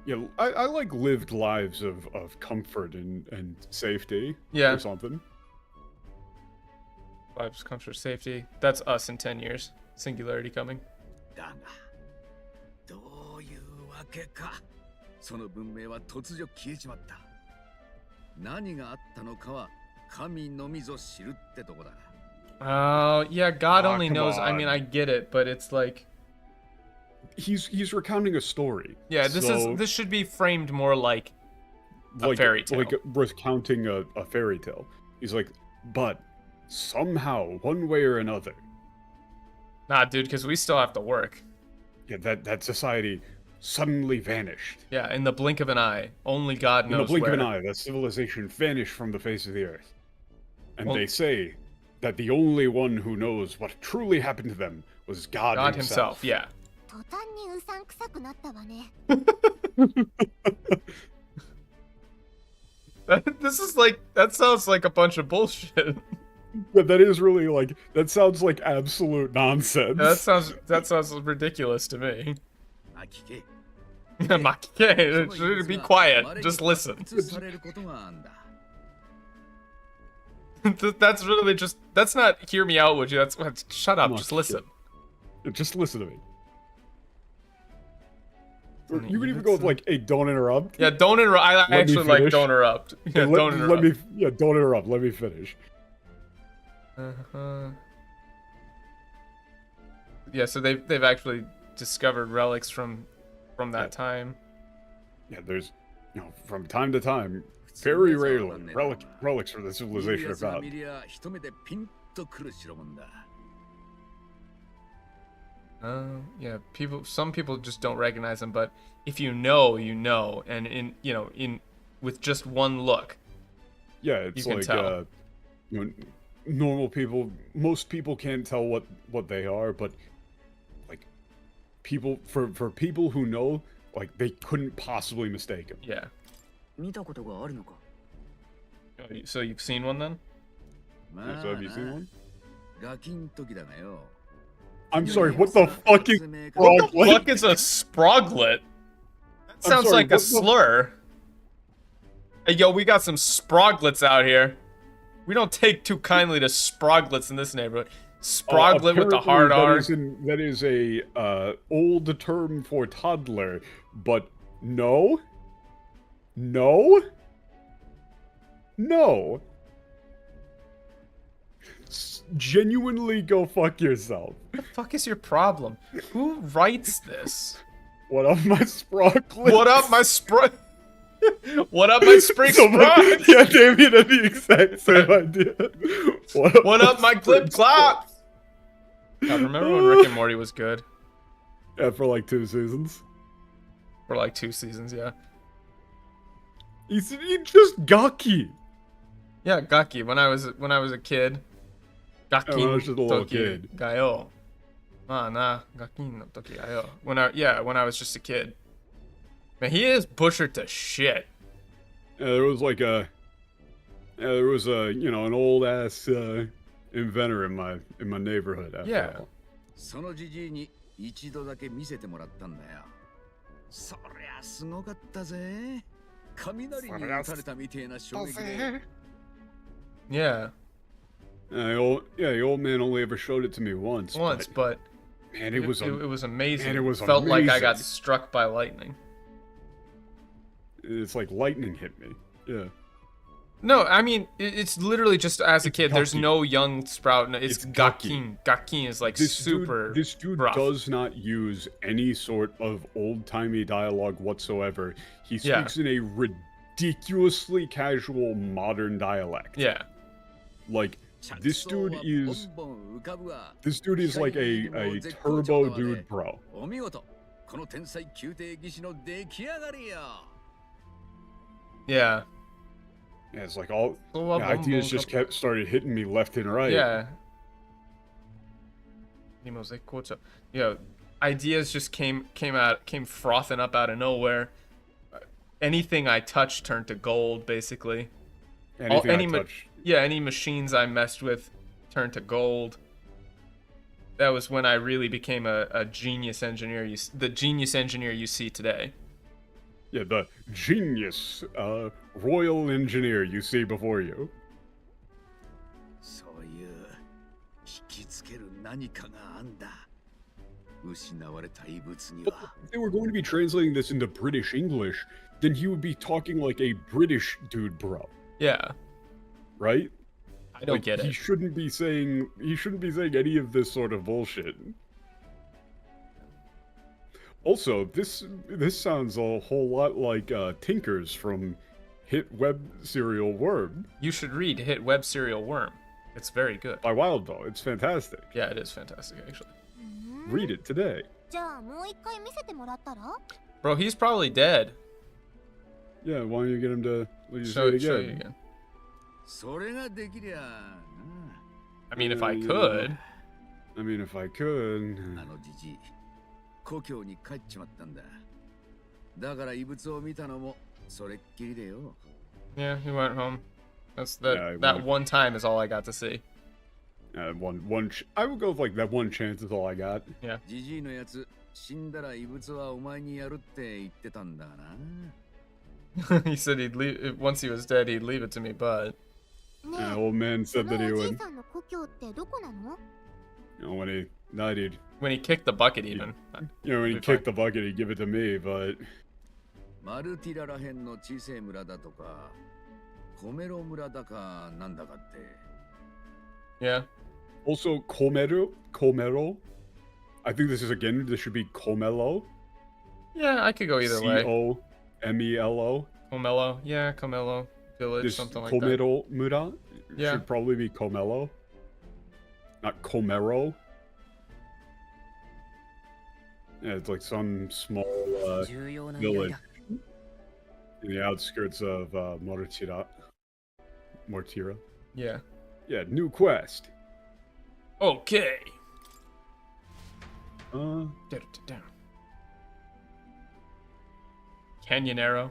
Speaker 2: Yeah, I like lived lives of comfort and safety.
Speaker 1: Yeah.
Speaker 2: Or something.
Speaker 1: Lives, comfort, safety. That's us in 10 years. Singularity coming. Oh, yeah, God only knows.
Speaker 2: On.
Speaker 1: I mean, I get it, but it's like
Speaker 2: he's recounting a story.
Speaker 1: Yeah, this should be framed more like a fairy tale.
Speaker 2: Like recounting a fairy tale. He's like, but somehow, one way or another.
Speaker 1: Nah, dude, because we still have to work.
Speaker 2: Yeah, that society suddenly vanished.
Speaker 1: Yeah, in the blink of an eye. Only God knows where.
Speaker 2: In the blink of an eye, that civilization vanished from the face of the earth. And they say that the only one who knows what truly happened to them was God himself.
Speaker 1: Yeah. This is like, that sounds like a bunch of bullshit.
Speaker 2: But that is really like, that sounds like absolute nonsense.
Speaker 1: That sounds ridiculous to me. Makike, be quiet. Just listen. That's really just, that's not hear me out, would you? That's shut up, just listen.
Speaker 2: Just listen to me. You could even go with like, hey, don't interrupt.
Speaker 1: Yeah, don't interrupt. I actually like don't interrupt. Yeah, don't interrupt.
Speaker 2: Don't interrupt. Let me finish.
Speaker 1: Yeah, so they've actually discovered relics from that time.
Speaker 2: Yeah, there's, from time to time, very rarely, relics from the civilization are found.
Speaker 1: Yeah, some people just don't recognize them, but if you know, and with just one look,
Speaker 2: yeah, it's like normal people, most people can't tell what they are, but like for people who know, like they couldn't possibly mistake them.
Speaker 1: Yeah. So you've seen one then?
Speaker 2: Yeah, so have you seen one? I'm sorry, what the fucking sproglet?
Speaker 1: What the fuck is a sproglet? That sounds like a slur. Hey, yo, we got some sproglets out here. We don't take too kindly to sproglets in this neighborhood. Sproglet with the hard R.
Speaker 2: That is a old term for toddler, but no. Genuinely go fuck yourself.
Speaker 1: What the fuck is your problem? Who writes this?
Speaker 2: What up, my sproglets?
Speaker 1: What up, my What up, my spring sprog?
Speaker 2: Yeah, Damien had the exact same idea.
Speaker 1: What up, my clip clop? God, remember when Rick and Morty was good?
Speaker 2: Yeah, for like 2 seasons.
Speaker 1: For like 2 seasons, yeah.
Speaker 2: He just Gaki.
Speaker 1: Yeah, Gaki. When I was a kid. Gaki.
Speaker 2: When I was just a little kid.
Speaker 1: Gayo. Gaki no toki gayo. When I was just a kid. Man, he is butchered to shit.
Speaker 2: Yeah, there was like an old ass inventor in my neighborhood. After
Speaker 1: yeah.
Speaker 2: All.
Speaker 1: Yeah.
Speaker 2: The old man only ever showed it to me once.
Speaker 1: But
Speaker 2: man, it was
Speaker 1: amazing.
Speaker 2: Man, it was
Speaker 1: felt
Speaker 2: amazing.
Speaker 1: like I got struck by lightning.
Speaker 2: It's like lightning hit me. Yeah.
Speaker 1: No, I mean it's literally just as a kid. There's no young sprout. It's Gakin. Gakin is like super.
Speaker 2: This dude
Speaker 1: rough.
Speaker 2: does not use any sort of old-timey dialogue whatsoever. He speaks in a ridiculously casual modern dialect.
Speaker 1: Yeah.
Speaker 2: Like this dude is like a turbo dude bro.
Speaker 1: Yeah.
Speaker 2: Yeah, it's like all ideas just started hitting me left and right.
Speaker 1: Yeah. Yeah, ideas just came frothing up out of nowhere. Anything I touched turned to gold, basically. Any machines I messed with turned to gold. That was when I really became a genius engineer. The genius engineer you see today.
Speaker 2: Yeah, the genius royal engineer you see before you. If they were going to be translating this into British English, then he would be talking like a British dude bro.
Speaker 1: Yeah.
Speaker 2: Right?
Speaker 1: I don't get it.
Speaker 2: He shouldn't be saying any of this sort of bullshit. Also, this sounds a whole lot like Tinkers from hit web serial Worm.
Speaker 1: You should read hit web serial Worm. It's very good.
Speaker 2: By Wildo. It's fantastic.
Speaker 1: Yeah, it is fantastic, actually.
Speaker 2: Read it today.
Speaker 1: Bro, he's probably dead.
Speaker 2: Yeah, why don't you get him to
Speaker 1: show it again? I mean, if I could. Yeah, he went home. That's that one time is all I got to see.
Speaker 2: I would go with like that one chance is all I got.
Speaker 1: Yeah. He said he'd leave once he was dead. He'd leave it to me, but
Speaker 2: old man said that he would. When he died,
Speaker 1: when he kicked the bucket, even.
Speaker 2: When he kicked the bucket, he'd give it to me, but.
Speaker 1: Yeah.
Speaker 2: Also, Komero. I think this should be Komelo.
Speaker 1: Yeah, I could go either way.
Speaker 2: Komelo.
Speaker 1: Komelo. Yeah, Komelo village, something like that.
Speaker 2: Komero Mura.
Speaker 1: Yeah.
Speaker 2: Should probably be Komelo. Not Komero. Yeah, it's like some small village in the outskirts of Mortira.
Speaker 1: Yeah.
Speaker 2: Yeah, new quest.
Speaker 1: Okay. Canyonero.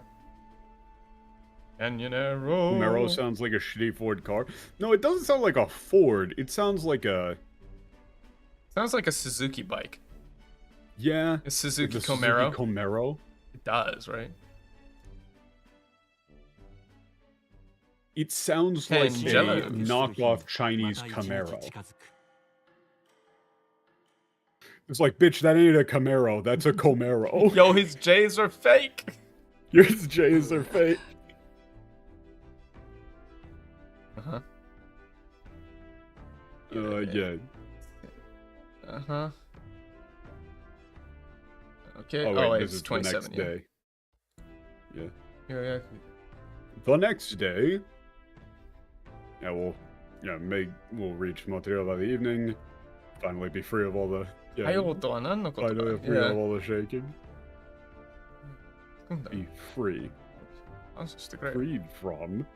Speaker 2: Camaro sounds like a shitty Ford car. No, it doesn't sound like a Ford. It sounds like a...
Speaker 1: Sounds like a Suzuki bike.
Speaker 2: Yeah.
Speaker 1: A Suzuki Camaro.
Speaker 2: Suzuki Camaro.
Speaker 1: It does, right?
Speaker 2: It sounds like a knockoff Chinese Camaro. It's like, bitch, that ain't a Camaro. That's a Camaro.
Speaker 1: Yo, his J's are fake.
Speaker 2: His J's are fake.
Speaker 1: Uh-huh.
Speaker 2: Yeah.
Speaker 1: Uh-huh. Okay.
Speaker 2: Oh, wait,
Speaker 1: it's
Speaker 2: this is
Speaker 1: 27,
Speaker 2: the next day. Yeah.
Speaker 1: Yeah.
Speaker 2: The next day. Yeah, we'll reach Montreal by the evening. Finally be free of all the... finally free of all the shaking. Be free. Freed from...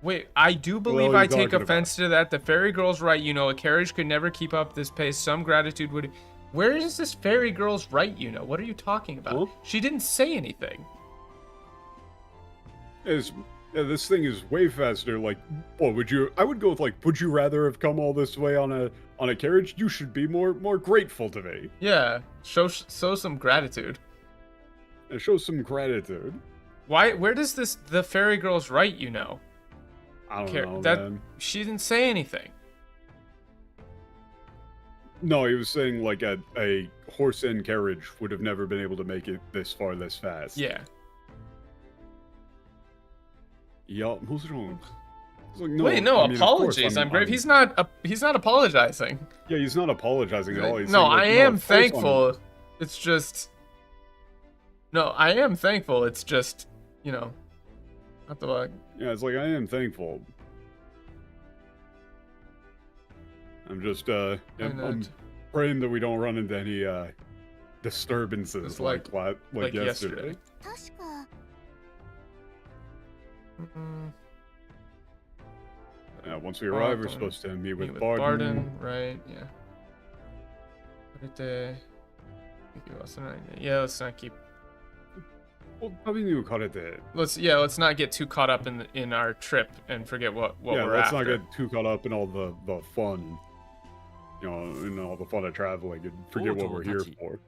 Speaker 1: Wait, I do believe I take offense to that. The fairy girl's right, a carriage could never keep up this pace. Some gratitude would... Where is this fairy girl's right, What are you talking about? Huh? She didn't say anything.
Speaker 2: This thing is way faster. Like, what would you... I would go with, like, would you rather have come all this way on a carriage? You should be more grateful to me.
Speaker 1: Yeah, show some gratitude.
Speaker 2: Show some gratitude.
Speaker 1: Where does the fairy girl's right,
Speaker 2: I don't know, man.
Speaker 1: She didn't say anything.
Speaker 2: No, he was saying, like, a horse and carriage would have never been able to make it this far this fast.
Speaker 1: Yeah.
Speaker 2: Yeah, what's wrong?
Speaker 1: Like, no, apologies. I'm brave. He's not apologizing.
Speaker 2: Yeah, he's not apologizing at all. He's
Speaker 1: no,
Speaker 2: saying, like,
Speaker 1: I am thankful. It's just... No, I am thankful. It's just, not the like.
Speaker 2: Yeah, it's like, I am thankful. I'm just, I'm praying that we don't run into any, disturbances like yesterday. Once we arrive, we're supposed to meet with Barden.
Speaker 1: Right, yeah. Yeah, let's not keep... Let's not get too caught up in our trip and forget what we're after.
Speaker 2: Yeah, let's not get too caught up in all the fun. In all the fun of traveling and forget what we're here for.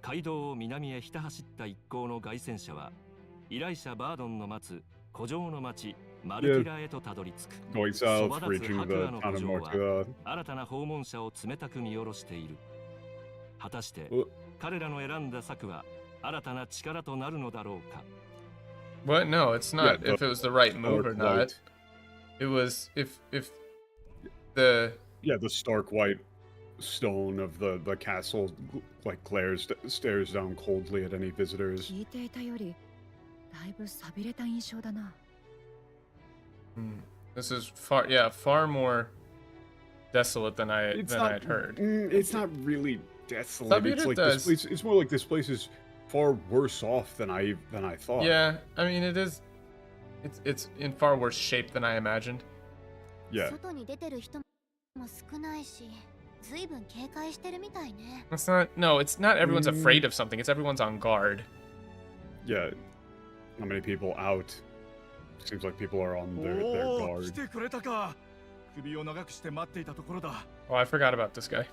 Speaker 2: Going south, reaching the town of Mortira.
Speaker 1: What? No, it's not. If it was the right move or not. It was if The
Speaker 2: stark white stone of the castle like stares down coldly at any visitors.
Speaker 1: This is far more desolate than I'd heard.
Speaker 2: It's not really desolate. It's like this place. It's more like this place is far worse off than I thought.
Speaker 1: Yeah, I mean it is. It's in far worse shape than I imagined.
Speaker 2: Yeah.
Speaker 1: It's not everyone's afraid of something. It's everyone's on guard.
Speaker 2: Yeah. Not many people out. Seems like people are on their guard.
Speaker 1: Oh, I forgot about this guy.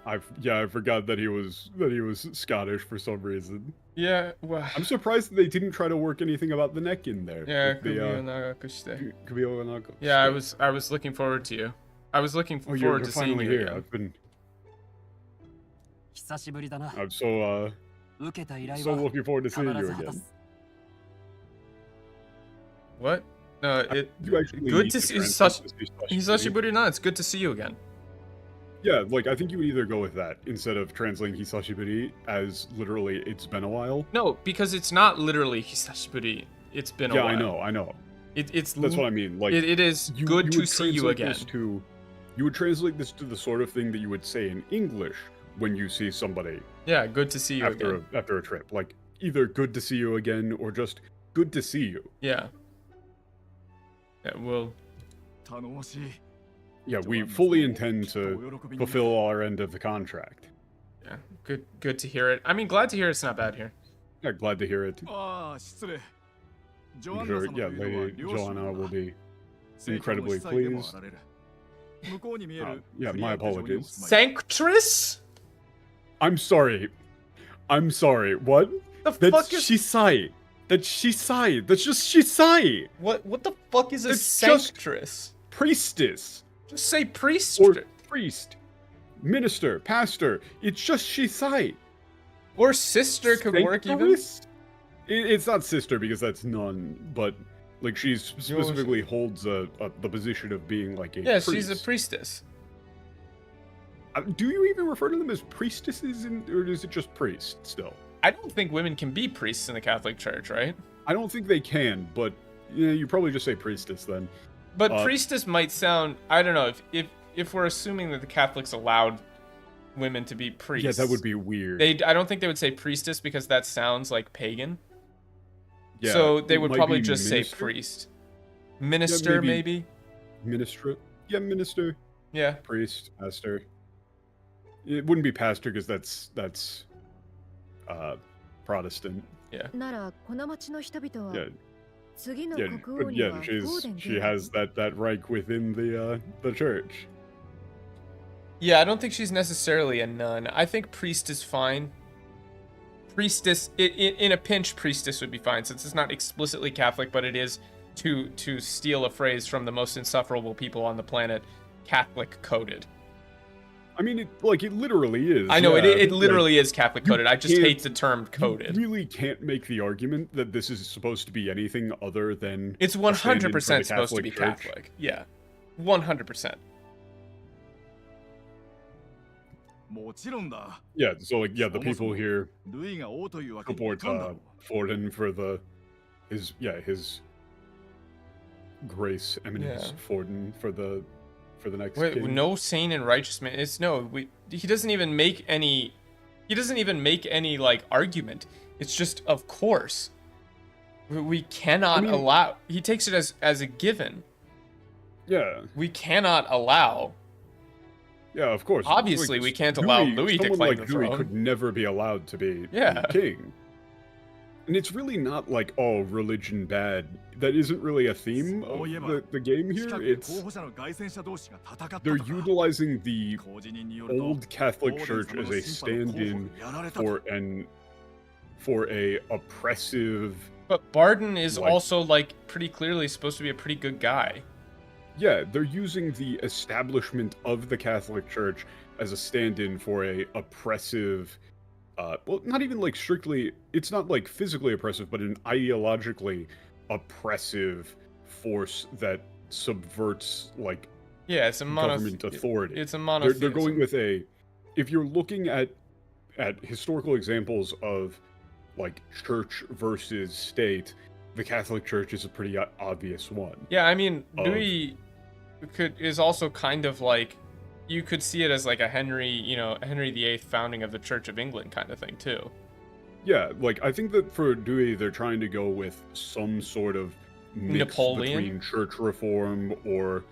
Speaker 2: I forgot that he was Scottish for some reason.
Speaker 1: Yeah, well,
Speaker 2: I'm surprised that they didn't try to work anything about the neck in there.
Speaker 1: Yeah, yeah, I was looking forward to you. I was looking forward to seeing you
Speaker 2: here.
Speaker 1: Again.
Speaker 2: I'm so looking forward to seeing you again.
Speaker 1: What? No, good to see Hisashiburi na. It's good to see you again.
Speaker 2: Yeah, like I think you would either go with that instead of translating Hisashiburi as literally it's been a while.
Speaker 1: No, because it's not literally Hisashiburi. It's been a while.
Speaker 2: Yeah, I know.
Speaker 1: That's
Speaker 2: what I mean. Like
Speaker 1: it is good to see you again.
Speaker 2: You would translate this to the sort of thing that you would say in English when you see somebody.
Speaker 1: Yeah, good to see you again.
Speaker 2: After a trip. Like either good to see you again or just good to see you.
Speaker 1: Yeah. Yeah, well.
Speaker 2: Yeah, we fully intend to fulfill our end of the contract.
Speaker 1: Yeah, good to hear it. I mean, glad to hear it's not bad here.
Speaker 2: Yeah, glad to hear it. I'm sure, Lady Joanna will be incredibly pleased. Yeah, my apologies.
Speaker 1: Sanctress?
Speaker 2: I'm sorry. What?
Speaker 1: Fuck is
Speaker 2: Shisai. That's Shisai. That's just Shisai.
Speaker 1: What the fuck is a sanctress?
Speaker 2: Priestess.
Speaker 1: Just say priest.
Speaker 2: Or priest. Minister. Pastor. It's just Shisai.
Speaker 1: Or sister could work even.
Speaker 2: It's not sister because that's nun, but like she specifically holds the position of being like a priest.
Speaker 1: She's a priestess.
Speaker 2: Do you even refer to them as priestesses, or is it just priest still?
Speaker 1: I don't think women can be priests in the Catholic Church, right?
Speaker 2: I don't think they can, but you probably just say priestess then.
Speaker 1: But priestess might sound, I don't know, if we're assuming that the Catholics allowed women to be priests.
Speaker 2: Yeah, that would be weird.
Speaker 1: I don't think they would say priestess because that sounds like pagan.
Speaker 2: Yeah,
Speaker 1: so they would probably just say priest. Minister, maybe?
Speaker 2: Minister. Yeah, minister.
Speaker 1: Yeah.
Speaker 2: Priest, pastor. It wouldn't be pastor because that's Protestant.
Speaker 1: Yeah.
Speaker 2: She has that rank within the church.
Speaker 1: Yeah, I don't think she's necessarily a nun. I think priest is fine. Priestess, in a pinch, priestess would be fine since it's not explicitly Catholic, but it is, to steal a phrase from the most insufferable people on the planet, Catholic coded.
Speaker 2: I mean, it literally is.
Speaker 1: I know, it literally is Catholic coded. I just hate the term coded.
Speaker 2: You really can't make the argument that this is supposed to be anything other than...
Speaker 1: It's 100% supposed to be Catholic. Yeah. 100%.
Speaker 2: Yeah, so the people here support Forden for his Grace Eminence Forden for the next king.
Speaker 1: No sane and righteous man. He doesn't even make any like argument. It's just of course. We cannot allow. He takes it as a given.
Speaker 2: Yeah.
Speaker 1: We cannot allow.
Speaker 2: Yeah, of course.
Speaker 1: Obviously, we can't allow Louis to claim the throne.
Speaker 2: Louis could never be allowed to be king. And it's really not like, oh, religion bad. That isn't really a theme of the game here. They're utilizing the old Catholic Church as a stand-in for a oppressive...
Speaker 1: But Barden is also, like, pretty clearly supposed to be a pretty good guy.
Speaker 2: Yeah, they're using the establishment of the Catholic Church as a stand-in for a oppressive... well, not even like strictly, it's not like physically oppressive, but an ideologically oppressive force that subverts like
Speaker 1: Yeah, it's a
Speaker 2: government authority.
Speaker 1: It's a monotheism.
Speaker 2: They're going with a... If you're looking at historical examples of, like, church versus state, the Catholic Church is a pretty obvious one.
Speaker 1: Yeah, I mean, Dewey is also kind of like... You could see it as like a Henry VIII founding of the Church of England kind of thing, too.
Speaker 2: Yeah, like, I think that for Dewey, they're trying to go with some sort of mix between church reform or,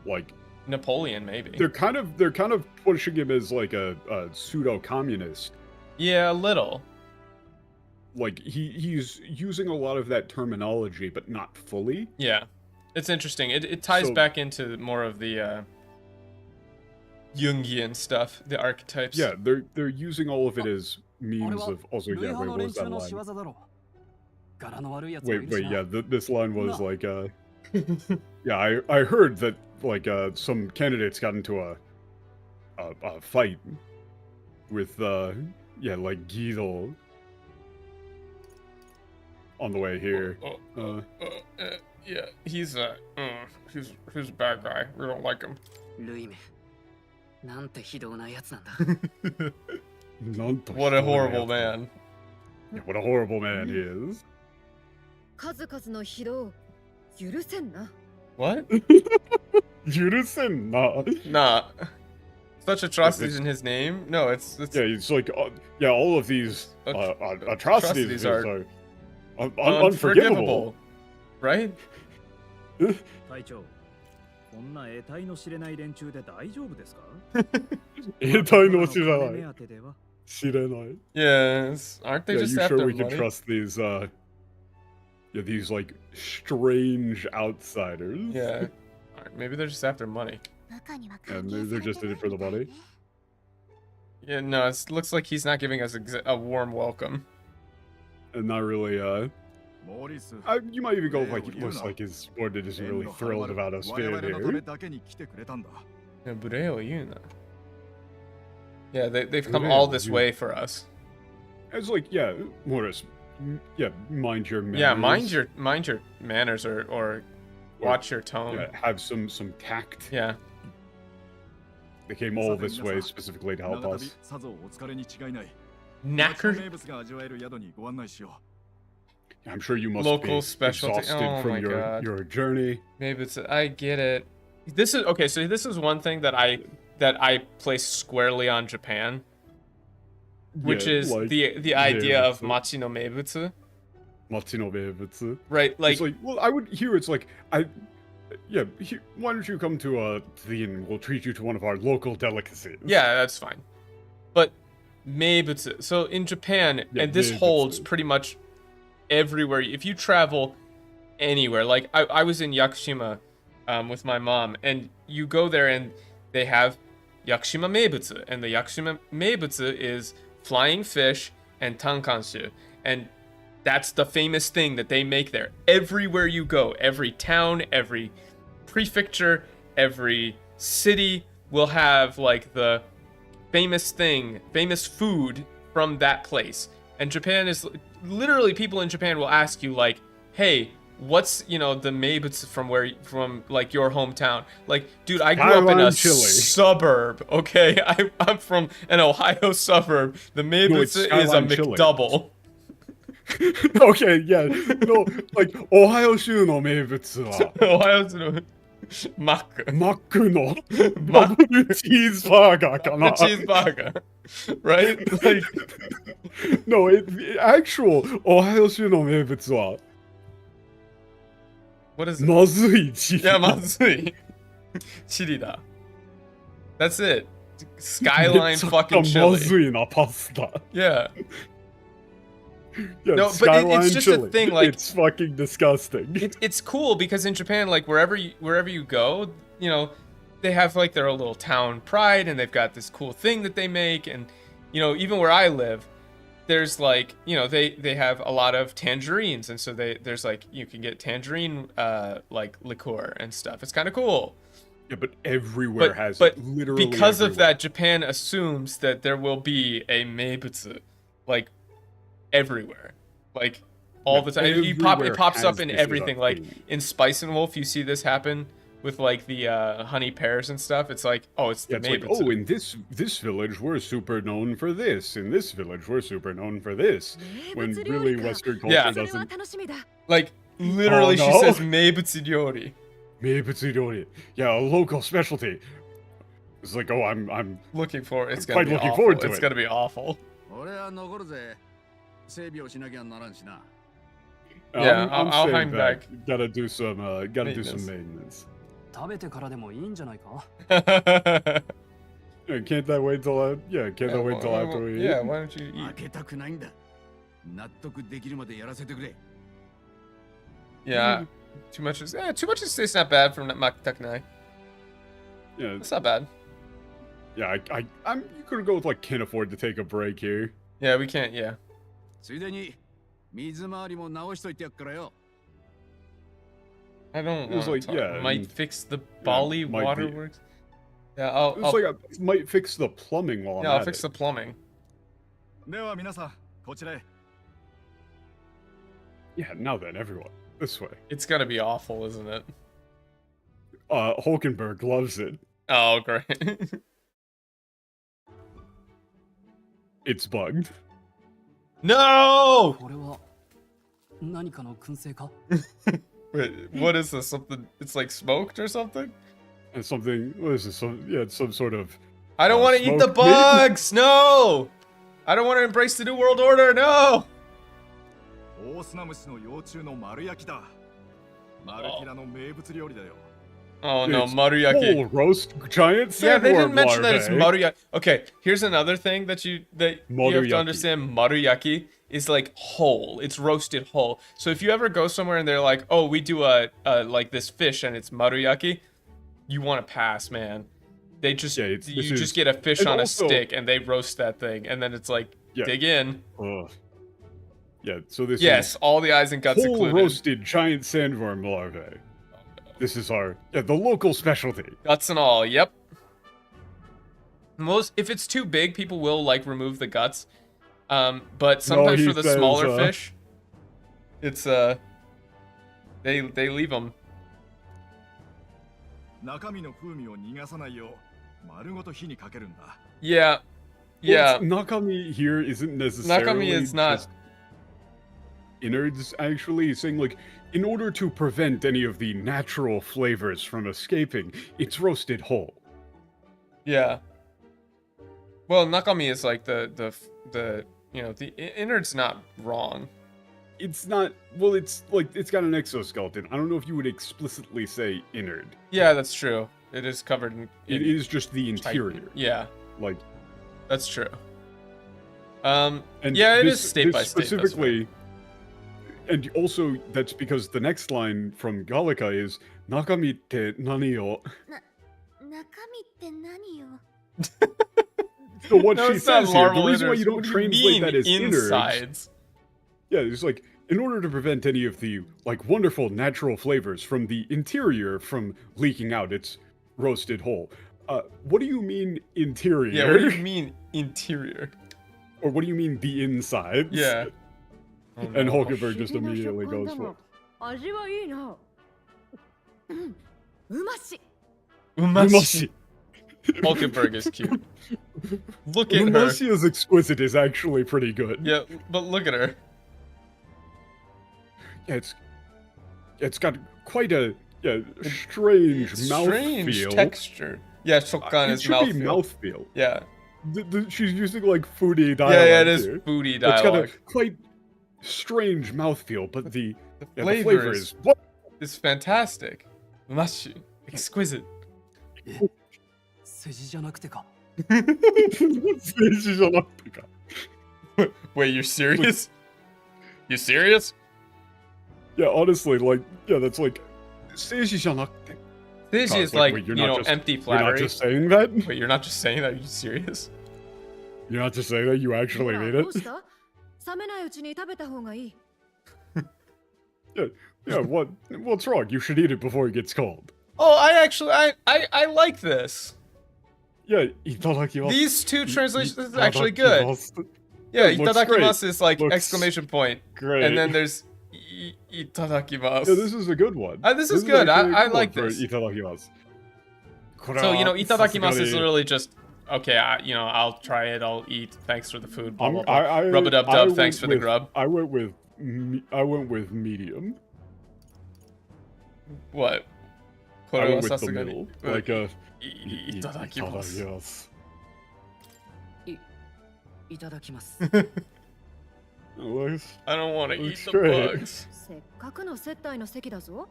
Speaker 2: like...
Speaker 1: Napoleon, maybe.
Speaker 2: They're kind of pushing him as, like, a pseudo-communist.
Speaker 1: Yeah, a little.
Speaker 2: Like, he's using a lot of that terminology, but not fully.
Speaker 1: Yeah. It's interesting. It ties back into more of the Jungian stuff, the archetypes.
Speaker 2: Yeah, they're using all of it as memes of... Also, yeah, wait, what was that line? Wait, yeah, this line was like, yeah, I heard that, like, some candidates got into a fight with, yeah, like, Guido on the way here.
Speaker 1: Yeah, he's a bad guy. We don't like him. What a horrible man.
Speaker 2: Yeah, what a horrible man he is.
Speaker 1: What?
Speaker 2: Yurusen?
Speaker 1: Nah. Such atrocities in his name? No, it's...
Speaker 2: Yeah, it's like, yeah, all of these atrocities are unforgivable.
Speaker 1: Right?
Speaker 10: 隊長、こんな得体の知れない連中で大丈夫ですか？
Speaker 2: 得体の知らない。知れない。
Speaker 1: Yes. Aren't they just after money?
Speaker 2: You sure we can trust these, yeah, these, like, strange outsiders?
Speaker 1: Yeah. Maybe they're just after money.
Speaker 2: And they're just in it for the money?
Speaker 1: Yeah, no, it looks like he's not giving us a warm welcome.
Speaker 2: And not really, you might even go like, it looks like his subordinate isn't really thrilled about us being here.
Speaker 1: Yeah, they've come all this way for us.
Speaker 2: It's like, yeah, Morris, yeah, mind your manners.
Speaker 1: Yeah, mind your manners or watch your tone.
Speaker 2: Yeah, have some tact.
Speaker 1: Yeah.
Speaker 2: They came all this way specifically to help us.
Speaker 1: Knacker?
Speaker 2: I'm sure you must
Speaker 1: Local
Speaker 2: be
Speaker 1: specialty.
Speaker 2: exhausted from your journey.
Speaker 1: Maybe it's... I get it. This is... Okay, so this is one thing that I place squarely on Japan. Which is like the idea of Machi no Meibutsu.
Speaker 2: Machi no Meibutsu.
Speaker 1: Right, like...
Speaker 2: It's like, well, I would hear it's like... Yeah, why don't you come to the inn? We'll treat you to one of our local delicacies.
Speaker 1: Yeah, that's fine. But Meibutsu... So in Japan, yeah, and this holds pretty much... everywhere. If you travel anywhere, like I was in Yakushima with my mom, and you go there and they have Yakushima Meibutsu, and the Yakushima Meibutsu is flying fish and tankanshu, and that's the famous thing that they make there. Everywhere you go, every town, every prefecture, every city will have like the famous food from that place. And Japan is literally, people in Japan will ask you like, hey, what's, the Meibutsu from like your hometown? Like, dude, I grew up in a suburb, okay? I'm from an Ohio suburb. The Meibutsu is a McDouble.
Speaker 2: Okay, yeah. No, like, Ohio Shu no Meibutsu wa
Speaker 1: Ohio Shu no
Speaker 2: Maku no bubble cheeseburger kana.
Speaker 1: Cheeseburger. Right? Like,
Speaker 2: no, actual Ohio Shu no Meibutsu wa...
Speaker 1: What is it?
Speaker 2: Mazui chiri.
Speaker 1: Yeah, mazui. Chiri da. That's it. Skyline fucking chili.
Speaker 2: Mazui na pasta.
Speaker 1: Yeah.
Speaker 2: Yeah,
Speaker 1: no, but it's just
Speaker 2: chili.
Speaker 1: A thing, like...
Speaker 2: It's fucking disgusting.
Speaker 1: It's cool, because in Japan, like, wherever you go, they have, like, their little town pride, and they've got this cool thing that they make, and, even where I live, there's, like, they have a lot of tangerines, and so there's, like, you can get tangerine, like, liqueur and stuff. It's kind of cool.
Speaker 2: Yeah, but everywhere has it, literally
Speaker 1: because
Speaker 2: everywhere.
Speaker 1: Of that, Japan assumes that there will be a Meibutsu, like, everywhere, like all the time. It pops up in everything. Like in Spice and Wolf, you see this happen with like the honey pears and stuff. It's like, oh, it's the
Speaker 2: it's like, oh, in this village we're super known for this. In this village we're super known for this. When really Western culture doesn't.
Speaker 1: Like literally, she says meibutsu ryori.
Speaker 2: Meibutsu ryori. Yeah, a local specialty. It's like, oh, I'm
Speaker 1: looking forward. It's
Speaker 2: quite
Speaker 1: gonna be
Speaker 2: looking
Speaker 1: awful.
Speaker 2: forward to
Speaker 1: it's
Speaker 2: it.
Speaker 1: gonna be awful. Yeah, I'll hang back.
Speaker 2: Gotta do some maintenance. Yeah, can't that wait till after we eat?
Speaker 1: Yeah, why don't you eat? Yeah, too much is it's not bad from Makitakunai.
Speaker 2: Yeah,
Speaker 1: it's not bad.
Speaker 2: Yeah, I'm you could go with like can't afford to take a break here.
Speaker 1: Yeah, we can't. Yeah. I don't want
Speaker 2: like,
Speaker 1: to
Speaker 2: yeah,
Speaker 1: might fix the Bali waterworks. Yeah, I'll
Speaker 2: like I might fix the plumbing while I'm
Speaker 1: I'll
Speaker 2: at
Speaker 1: fix
Speaker 2: it.
Speaker 1: the plumbing.
Speaker 2: Yeah, now then, everyone, this way.
Speaker 1: It's gonna be awful, isn't it?
Speaker 2: Hulkenberg loves it.
Speaker 1: Oh, great.
Speaker 2: It's bugged.
Speaker 1: No! Wait, what is this? Something? It's like smoked or something?
Speaker 2: And something. What is this? It's some sort of.
Speaker 1: I don't want to eat the bugs. No! I don't want to embrace the new world order. No! Oh no, maruyaki.
Speaker 2: Whole roast giant sandworm.
Speaker 1: Yeah, they didn't mention
Speaker 2: larvae.
Speaker 1: that it's maruyaki. Okay, here's another thing that you have to understand. Maruyaki is like whole. It's roasted whole. So if you ever go somewhere and they're like, "Oh, we do a like this fish and it's maruyaki," you want to pass, man. They just you just get a fish on a stick and they roast that thing, and then it's like dig in.
Speaker 2: Yeah. So this is
Speaker 1: all the eyes and guts
Speaker 2: whole
Speaker 1: included.
Speaker 2: Roasted giant sandworm larvae. This is our the local specialty.
Speaker 1: Guts and all, yep. If it's too big, people will like remove the guts. But sometimes for the smaller fish, it's they leave them. Yeah. Yeah.
Speaker 2: Nakami here isn't necessarily
Speaker 1: Nakami is not
Speaker 2: innards, actually. Saying like, in order to prevent any of the natural flavors from escaping, it's roasted whole.
Speaker 1: Yeah. Well, nakami is like the innard's not wrong.
Speaker 2: It's not. Well, it's like it's got an exoskeleton. I don't know if you would explicitly say innard.
Speaker 1: Yeah, that's true. It is covered in.
Speaker 2: It is just the interior.
Speaker 1: Yeah.
Speaker 2: Like.
Speaker 1: That's true.
Speaker 2: And
Speaker 1: yeah, it is state by state.
Speaker 2: Specifically. And also, that's because the next line from Gallica is Nakami te nani yo?
Speaker 8: Nakami te nani yo?
Speaker 2: So what she says here, the reason why you don't translate that as
Speaker 1: insides.
Speaker 2: Yeah, it's like, in order to prevent any of the, like, wonderful natural flavors from the interior from leaking out, it's roasted whole. What do you mean interior?
Speaker 1: Yeah, what do you mean interior?
Speaker 2: Or what do you mean the insides?
Speaker 1: Yeah.
Speaker 2: Oh, no. And Hulkenberg just immediately goes for it.
Speaker 1: Umashi. Hulkenberg is cute. Look at her.
Speaker 2: Umashi is exquisite is actually pretty good.
Speaker 1: Yeah, but look at her.
Speaker 2: Yeah, it's got quite a strange mouthfeel.
Speaker 1: Texture. Yeah, shokkan is
Speaker 2: mouthfeel. It should be mouthfeel.
Speaker 1: Yeah.
Speaker 2: She's using like foodie dialogue.
Speaker 1: Yeah, it is foodie dialogue.
Speaker 2: It's got a quite strange mouthfeel, but the flavor is what?
Speaker 1: It's fantastic. Umashi. Exquisite. Wait, you're serious? You serious?
Speaker 2: Yeah, honestly, like, yeah, that's like Seiji janakute.
Speaker 1: Seiji is like, empty flattery.
Speaker 2: You're not just saying that?
Speaker 1: Wait, you're not just saying that? Are you serious?
Speaker 2: You're not just saying that? You actually mean it? Yeah, what's wrong? You should eat it before it gets cold.
Speaker 1: Oh, I like this.
Speaker 2: Yeah, itadakimasu.
Speaker 1: These two translations is actually good. Yeah, itadakimasu is like exclamation point.
Speaker 2: Great.
Speaker 1: And then there's Itadakimasu.
Speaker 2: Yeah, this is a good one.
Speaker 1: This is good. I like
Speaker 2: for
Speaker 1: this.
Speaker 2: Itadakimasu.
Speaker 1: So, you know, itadakimasu is literally just, okay, I'll try it, I'll eat, thanks for the food, blah, blah, blah. Rub-a-dub-dub, thanks for the grub.
Speaker 2: I went with medium.
Speaker 1: What?
Speaker 2: I went with the middle. Like a...
Speaker 1: Itadakimasu.
Speaker 4: Itadakimasu.
Speaker 1: I don't want to eat the bugs.
Speaker 7: せっかくの接待の席だぞ。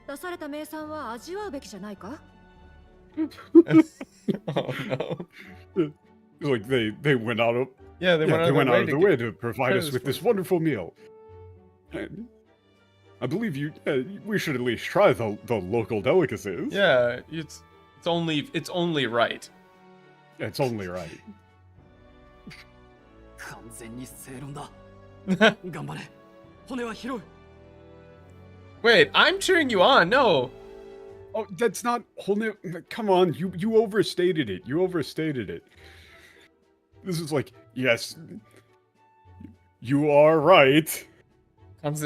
Speaker 7: 出された名産は味わうべきじゃないか?
Speaker 1: Oh no.
Speaker 2: Like they went out of
Speaker 1: they went out of
Speaker 2: the way to provide us with this wonderful meal. And I believe we should at least try the local delicacies.
Speaker 1: Yeah, it's only right.
Speaker 2: It's only right.
Speaker 4: 完全に正論だ。頑張れ。骨は拾う。
Speaker 1: Wait, I'm cheering you on. No.
Speaker 2: Oh, that's not... Come on, you overstated it. You overstated it. This is like, yes, you are right.
Speaker 1: Yes,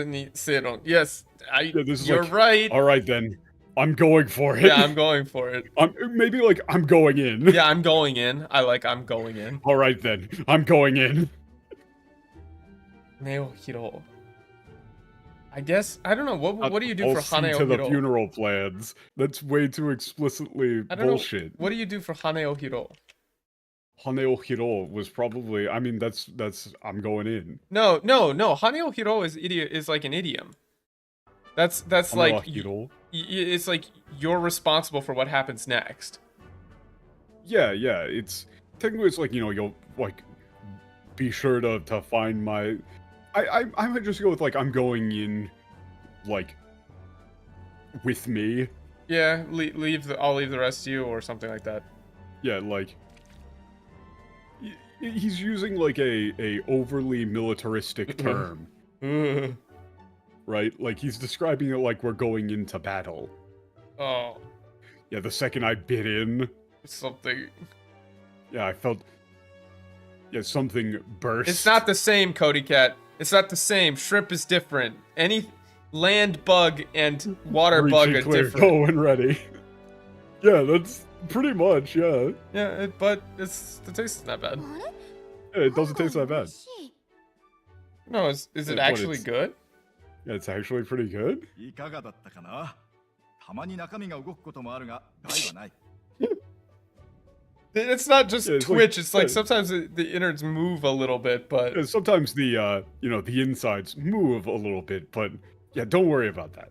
Speaker 1: you're
Speaker 2: like,
Speaker 1: right.
Speaker 2: All right, then. I'm going for it.
Speaker 1: Yeah, I'm going for it.
Speaker 2: Maybe like, I'm going in.
Speaker 1: Yeah, I'm going in. I'm going in.
Speaker 2: All right, then. I'm going in.
Speaker 1: Haneo Hiro. I guess, I don't know, what do you do for Haneo Hiro?
Speaker 2: To the funeral plans. That's way too explicitly bullshit.
Speaker 1: What do you do for Haneo Hiro?
Speaker 2: Haneo Hiro was probably, I mean, that's I'm going in.
Speaker 1: No. Haneo Hiro is like an idiom. That's like, it's like you're responsible for what happens next.
Speaker 2: Yeah, it's, technically it's like, you know, you'll like, be sure to find my... I might just go with, like, I'm going in, like, with me.
Speaker 1: Yeah, I'll leave the rest to you, or something like that.
Speaker 2: Yeah, like, he's using, like, a overly militaristic term. Right? Like, he's describing it like we're going into battle.
Speaker 1: Oh.
Speaker 2: Yeah, the second I bit in...
Speaker 1: Something...
Speaker 2: Yeah, I felt... Yeah, something burst.
Speaker 1: It's not the same, Cody Cat. It's not the same. Shrimp is different. Any land bug and water bug are different.
Speaker 2: Go and ready. Yeah, that's pretty much, yeah.
Speaker 1: Yeah, but the taste is not bad.
Speaker 2: Yeah, it doesn't taste that bad.
Speaker 1: No, is it actually good?
Speaker 2: Yeah, it's actually pretty good.
Speaker 1: It's not just twitch, it's like sometimes the innards move a little bit, but...
Speaker 2: Yeah, sometimes the, you know, the insides move a little bit, but yeah, don't worry about that.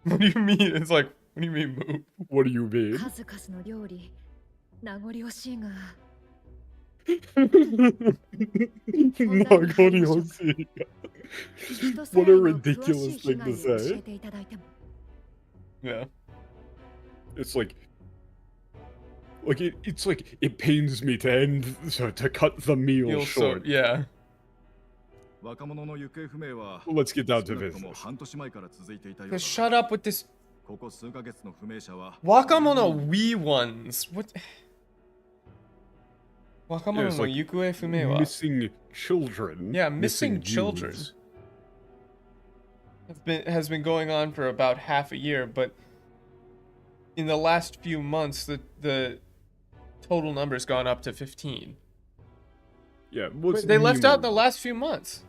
Speaker 1: What do you mean? It's like, what do you mean move?
Speaker 2: What do you mean? What a ridiculous thing to say.
Speaker 1: Yeah.
Speaker 2: It's like it's like it pains me to cut the meal short.
Speaker 1: Yeah.
Speaker 2: Let's get down to business.
Speaker 1: Just shut up with this. Wakamono wee ones. What? Wakamono no yukue fume wa.
Speaker 2: Missing children.
Speaker 1: Yeah, missing children. Has been going on for about half a year, but in the last few months, the total number's gone up to 15.
Speaker 2: Yeah,
Speaker 1: they left out the last few months.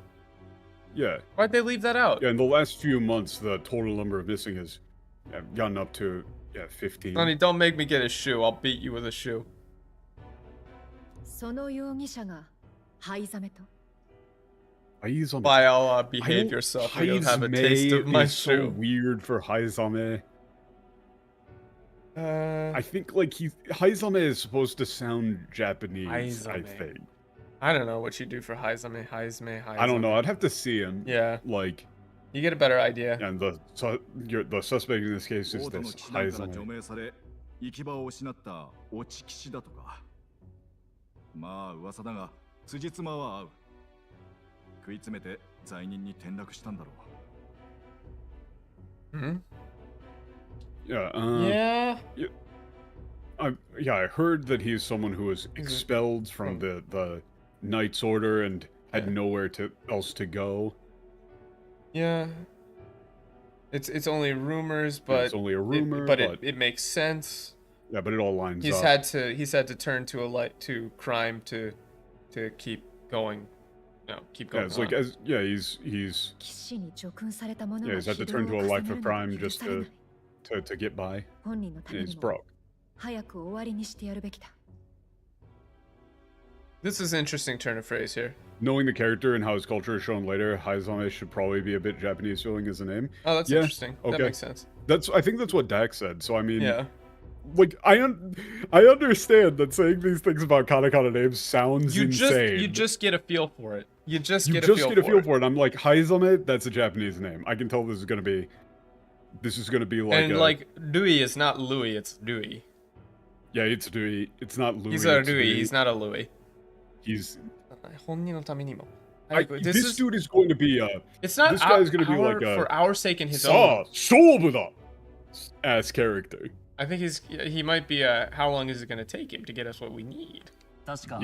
Speaker 2: Yeah.
Speaker 1: Why'd they leave that out?
Speaker 2: Yeah, in the last few months, the total number of missing has gotten up to 15.
Speaker 1: Honey, don't make me get a shoe. I'll beat you with a shoe. By Allah, behave yourself. You don't have a taste of my shoe.
Speaker 2: So weird for Haizame. I think like Haizame is supposed to sound Japanese. I think.
Speaker 1: I don't know what you do for Haizame.
Speaker 2: I don't know. I'd have to see him.
Speaker 1: Yeah.
Speaker 2: Like.
Speaker 1: You get a better idea.
Speaker 2: And the suspect in this case is this Haizame.
Speaker 1: Yeah.
Speaker 2: I heard that he's someone who was expelled from the knight's order and had nowhere else to go.
Speaker 1: Yeah. It's only rumors, but
Speaker 2: it's only a rumor,
Speaker 1: but it makes sense.
Speaker 2: Yeah, but it all lines
Speaker 1: he's
Speaker 2: up.
Speaker 1: He's had to turn to crime to keep going. Keep going.
Speaker 2: Yeah, it's like he's had to turn to a life of crime just to get by. And he's broke.
Speaker 1: This is an interesting turn of phrase here.
Speaker 2: Knowing the character and how his culture is shown later, Haizame should probably be a bit Japanese feeling as a name.
Speaker 1: Oh, that's interesting. Okay. That makes sense.
Speaker 2: I think that's what Dak said. So I mean,
Speaker 1: yeah.
Speaker 2: Like I understand that saying these things about katakana names sounds insane.
Speaker 1: You just get a feel for it. You just get a feel for it.
Speaker 2: I'm like, Haizame, that's a Japanese name. I can tell this is gonna be like.
Speaker 1: And like Louis is not Louis, it's Louis.
Speaker 2: Yeah, it's Louis. It's not Louis.
Speaker 1: He's a Louis. He's not a Louis.
Speaker 2: He's.
Speaker 1: This
Speaker 2: dude is going to be
Speaker 1: It's not.
Speaker 2: This guy is going to be like a
Speaker 1: for our sake and his own
Speaker 2: ass character.
Speaker 1: I think he might be a. How long is it going to take him to get us what we need?
Speaker 2: Can't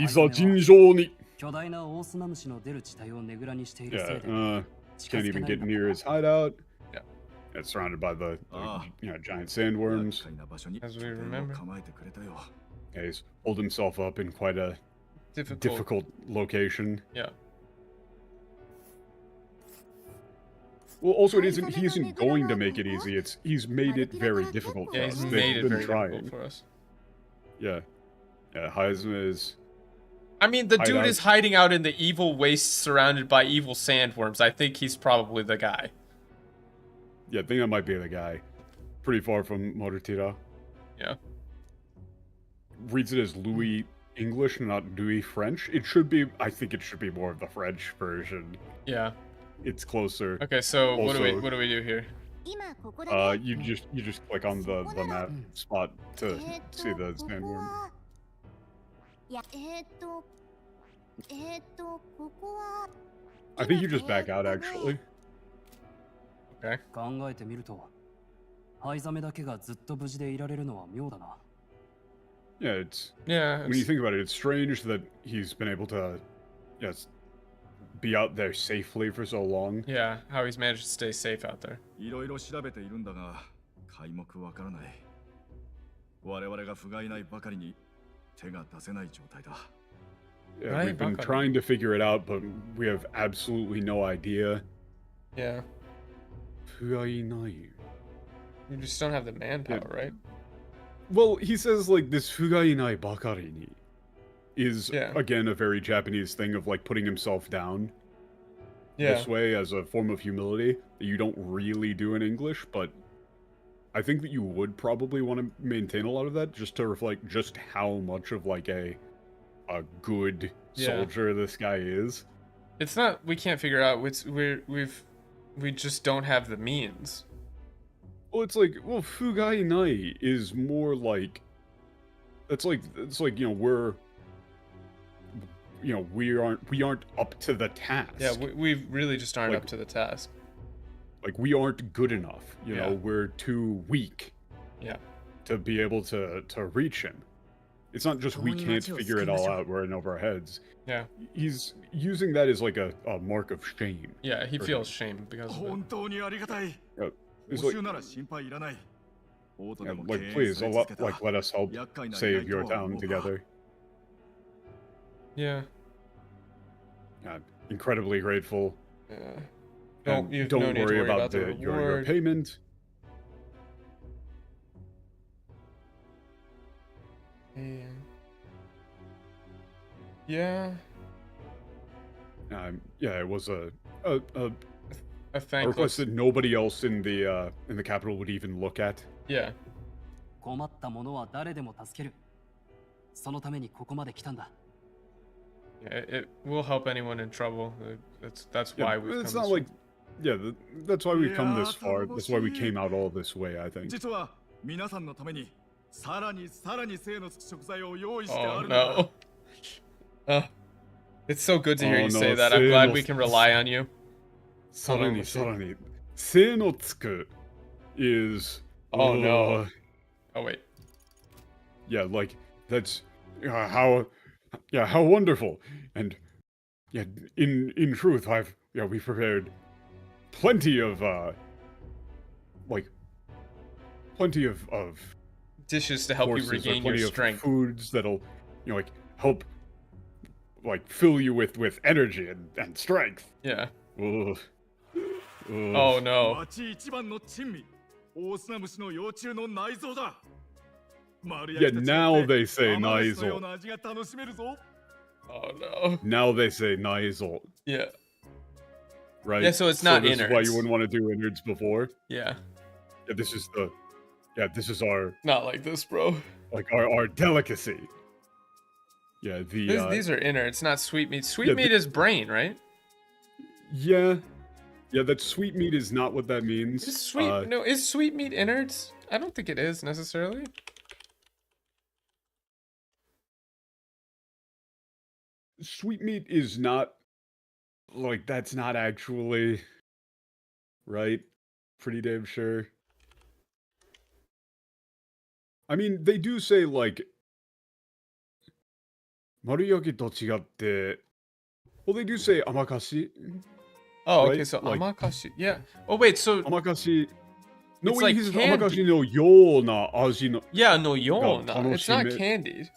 Speaker 2: even get near his hideout.
Speaker 1: Yeah.
Speaker 2: It's surrounded by the giant sandworms.
Speaker 1: As we remember.
Speaker 2: Yeah, he's holed himself up in quite a difficult location.
Speaker 1: Yeah.
Speaker 2: Well, also, he isn't going to make it easy. He's made it very difficult for us.
Speaker 1: He's made it very difficult for us.
Speaker 2: Yeah. Yeah, Haizame is...
Speaker 1: I mean, the dude is hiding out in the evil wastes surrounded by evil sandworms. I think he's probably the guy.
Speaker 2: Yeah, I think that might be the guy. Pretty far from Morotira.
Speaker 1: Yeah.
Speaker 2: Reads it as Louis English, not Louis French. It should be... I think it should be more of the French version.
Speaker 1: Yeah.
Speaker 2: It's closer.
Speaker 1: Okay, so also, what do we do here?
Speaker 2: You just click on the map spot to see the sandworm. I think you just back out actually.
Speaker 1: Okay.
Speaker 2: Yeah, it's
Speaker 1: when
Speaker 2: you think about it, it's strange that he's been able to be out there safely for so long.
Speaker 1: Yeah, how he's managed to stay safe out there.
Speaker 2: Yeah, we've been trying to figure it out, but we have absolutely no idea.
Speaker 1: Yeah. You just don't have the manpower, right?
Speaker 2: Well, he says like this fugainai bakari ni is again a very Japanese thing of like putting himself down this way as a form of humility that you don't really do in English, but I think that you would probably want to maintain a lot of that just to reflect just how much of like a good soldier this guy is.
Speaker 1: It's not we can't figure out we just don't have the means.
Speaker 2: Well, it's like fugainai is more like it's like we aren't up to the task.
Speaker 1: Yeah, we really just aren't up to the task.
Speaker 2: Like we aren't good enough. You know, we're too weak.
Speaker 1: Yeah.
Speaker 2: To be able to reach him. It's not just we can't figure it all out. We're in over our heads.
Speaker 1: Yeah.
Speaker 2: He's using that as like a mark of shame.
Speaker 1: Yeah, he feels shame because of it.
Speaker 2: It's like, please, let us help save your town together.
Speaker 1: Yeah.
Speaker 2: Incredibly grateful.
Speaker 1: Yeah.
Speaker 2: Don't worry about your payment.
Speaker 1: Yeah.
Speaker 2: Yeah, it was a
Speaker 1: thankless
Speaker 2: request that nobody else in the capital would even look at.
Speaker 1: Yeah. Yeah, it will help anyone in trouble. That's why we've come this far.
Speaker 2: That's why we've come this far. That's why we came out all this way, I think.
Speaker 1: Oh no. It's so good to hear you say that. I'm glad we can rely on you.
Speaker 2: Sarani. Se no tsuku is...
Speaker 1: Oh no. Oh wait.
Speaker 2: Yeah, like, that's how Yeah, how wonderful. And yeah, in truth, we prepared plenty of plenty of
Speaker 1: dishes to help you regain your strength.
Speaker 2: Foods that'll help fill you with energy and strength.
Speaker 1: Yeah.
Speaker 2: Ugh.
Speaker 1: Oh no.
Speaker 2: Yeah, now they say Naizal.
Speaker 1: Oh no.
Speaker 2: Now they say Naizal.
Speaker 1: Yeah.
Speaker 2: Right?
Speaker 1: Yeah, so it's not innards.
Speaker 2: This is why you wouldn't want to do innards before.
Speaker 1: Yeah.
Speaker 2: Yeah, this is our...
Speaker 1: Not like this, bro.
Speaker 2: Like, our delicacy. Yeah,
Speaker 1: These are innards, not sweetmeat. Sweetmeat is brain, right?
Speaker 2: Yeah. Yeah, that sweetmeat is not what that means.
Speaker 1: Is sweetmeat innards? I don't think it is, necessarily.
Speaker 2: Sweetmeat is not... Like, that's not actually... Right? Pretty damn sure. I mean, they do say, like... Maruyoki to chigatte... Well, they do say amakashi.
Speaker 1: Oh,
Speaker 2: right?
Speaker 1: Okay, so amakashi. Yeah. Oh, wait, so...
Speaker 2: Amakashi... No,
Speaker 1: it's
Speaker 2: wait,
Speaker 1: like
Speaker 2: he says
Speaker 1: candy.
Speaker 2: amakashi no yona aji no...
Speaker 1: Yeah, no yona. It's not candied.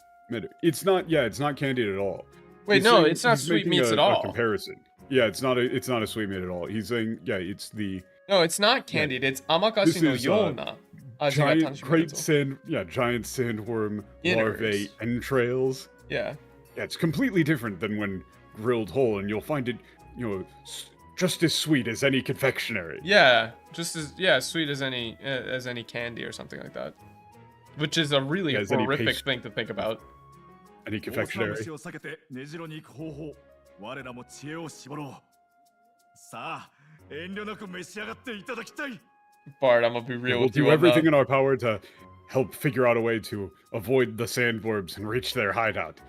Speaker 2: It's not, yeah, it's not candied at all.
Speaker 1: Wait, no, it's not sweetmeats at all.
Speaker 2: A comparison. Yeah, it's not a sweetmeat at all. He's saying, yeah, it's the...
Speaker 1: No, it's not candied. It's amakashi no yona.
Speaker 2: Giant sandworm larvae entrails.
Speaker 1: Yeah.
Speaker 2: Yeah, it's completely different than when grilled whole, and you'll find it, just as sweet as any confectionery.
Speaker 1: Yeah, just as sweet as any candy or something like that. Which is a really horrific thing to think about.
Speaker 2: Any confectionery.
Speaker 1: Bart, I'm gonna be real with you.
Speaker 2: We'll do everything in our power to help figure out a way to avoid the sandworms and reach their hideout.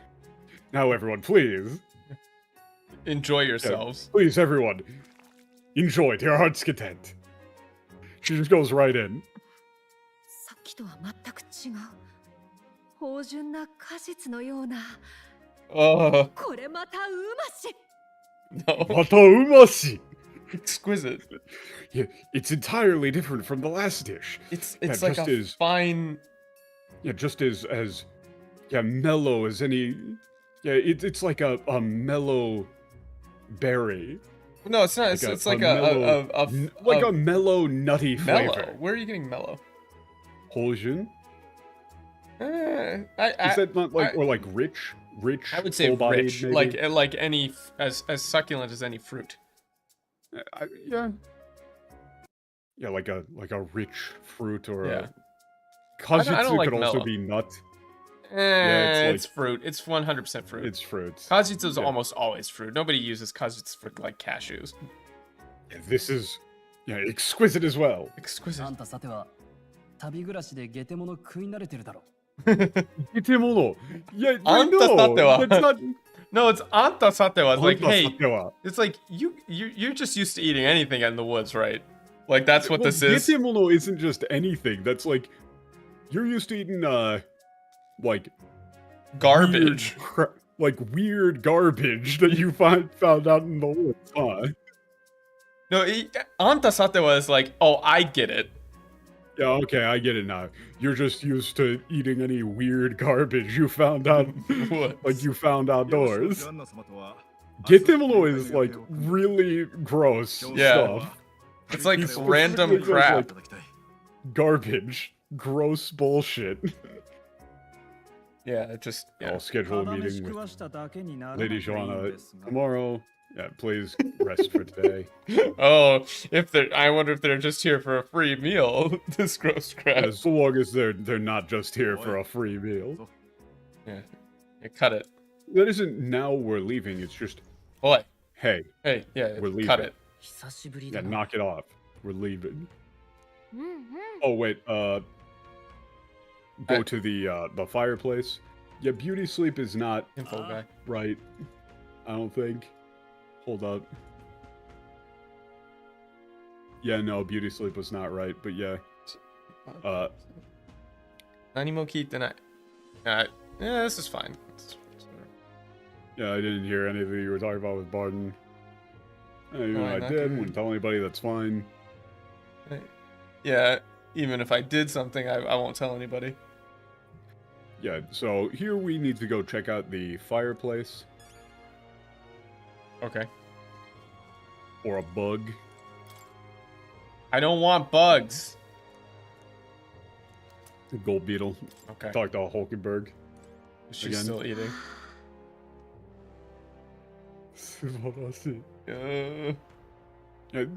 Speaker 2: Now, everyone, please.
Speaker 1: Enjoy yourselves.
Speaker 2: Yeah, please, everyone. Enjoy to your heart's content. She just goes right in. No.
Speaker 1: Exquisite.
Speaker 2: Yeah, it's entirely different from the last dish.
Speaker 1: It's like a fine...
Speaker 2: Yeah, just as mellow as any... Yeah, it's like a mellow berry.
Speaker 1: No, it's not. It's like a
Speaker 2: mellow, nutty flavor.
Speaker 1: Mellow? Where are you getting mellow?
Speaker 2: Hojun? Is that not like rich?
Speaker 1: I would say rich, maybe? like any as succulent as any fruit.
Speaker 2: Yeah, like a rich fruit or a kajitsu could also be nut.
Speaker 1: It's fruit. It's 100% fruit.
Speaker 2: It's fruit.
Speaker 1: Kajitsu is almost always fruit. Nobody uses kajitsu for like cashews.
Speaker 2: Yeah, this is exquisite as well.
Speaker 1: Exquisite.
Speaker 2: Getemono. Yeah, I know. That's not...
Speaker 1: No, it's anta satewa. It's like, hey, it's like you're just used to eating anything in the woods, right? Like that's what this is.
Speaker 2: Getemono isn't just anything. That's like you're used to eating like
Speaker 1: garbage,
Speaker 2: weird garbage that you found out in the woods, huh?
Speaker 1: No, anta satewa is like, oh, I get it.
Speaker 2: Yeah, okay, I get it now. You're just used to eating any weird garbage you found out, like you found outdoors. Getemono is like really gross stuff.
Speaker 1: It's like random crap.
Speaker 2: Like, garbage. Gross bullshit.
Speaker 1: Yeah, just...
Speaker 2: I'll schedule a meeting with Lady Joanna tomorrow. Yeah, please rest for today.
Speaker 1: Oh, I wonder if they're just here for a free meal. This gross crap.
Speaker 2: As long as they're not just here for a free meal.
Speaker 1: Yeah, cut it.
Speaker 2: That isn't now we're leaving. It's just.
Speaker 1: What?
Speaker 2: Hey.
Speaker 1: Hey, yeah.
Speaker 2: We're leaving.
Speaker 1: Cut it.
Speaker 2: Yeah, knock it off. We're leaving. Oh wait. Go to the fireplace. Yeah, beauty sleep is not
Speaker 1: info guy.
Speaker 2: Right. I don't think. Hold up. Yeah, no, beauty sleep was not right, but yeah.
Speaker 1: Nanimo kite nai. Yeah, this is fine.
Speaker 2: Yeah, I didn't hear anything you were talking about with Barton. I did. Wouldn't tell anybody. That's fine.
Speaker 1: Yeah, even if I did something, I won't tell anybody.
Speaker 2: Yeah, so here we need to go check out the fireplace.
Speaker 1: Okay.
Speaker 2: Or a bug.
Speaker 1: I don't want bugs.
Speaker 2: Gold beetle.
Speaker 1: Okay.
Speaker 2: Talk to Hulkenberg.
Speaker 1: She's still eating.
Speaker 2: It's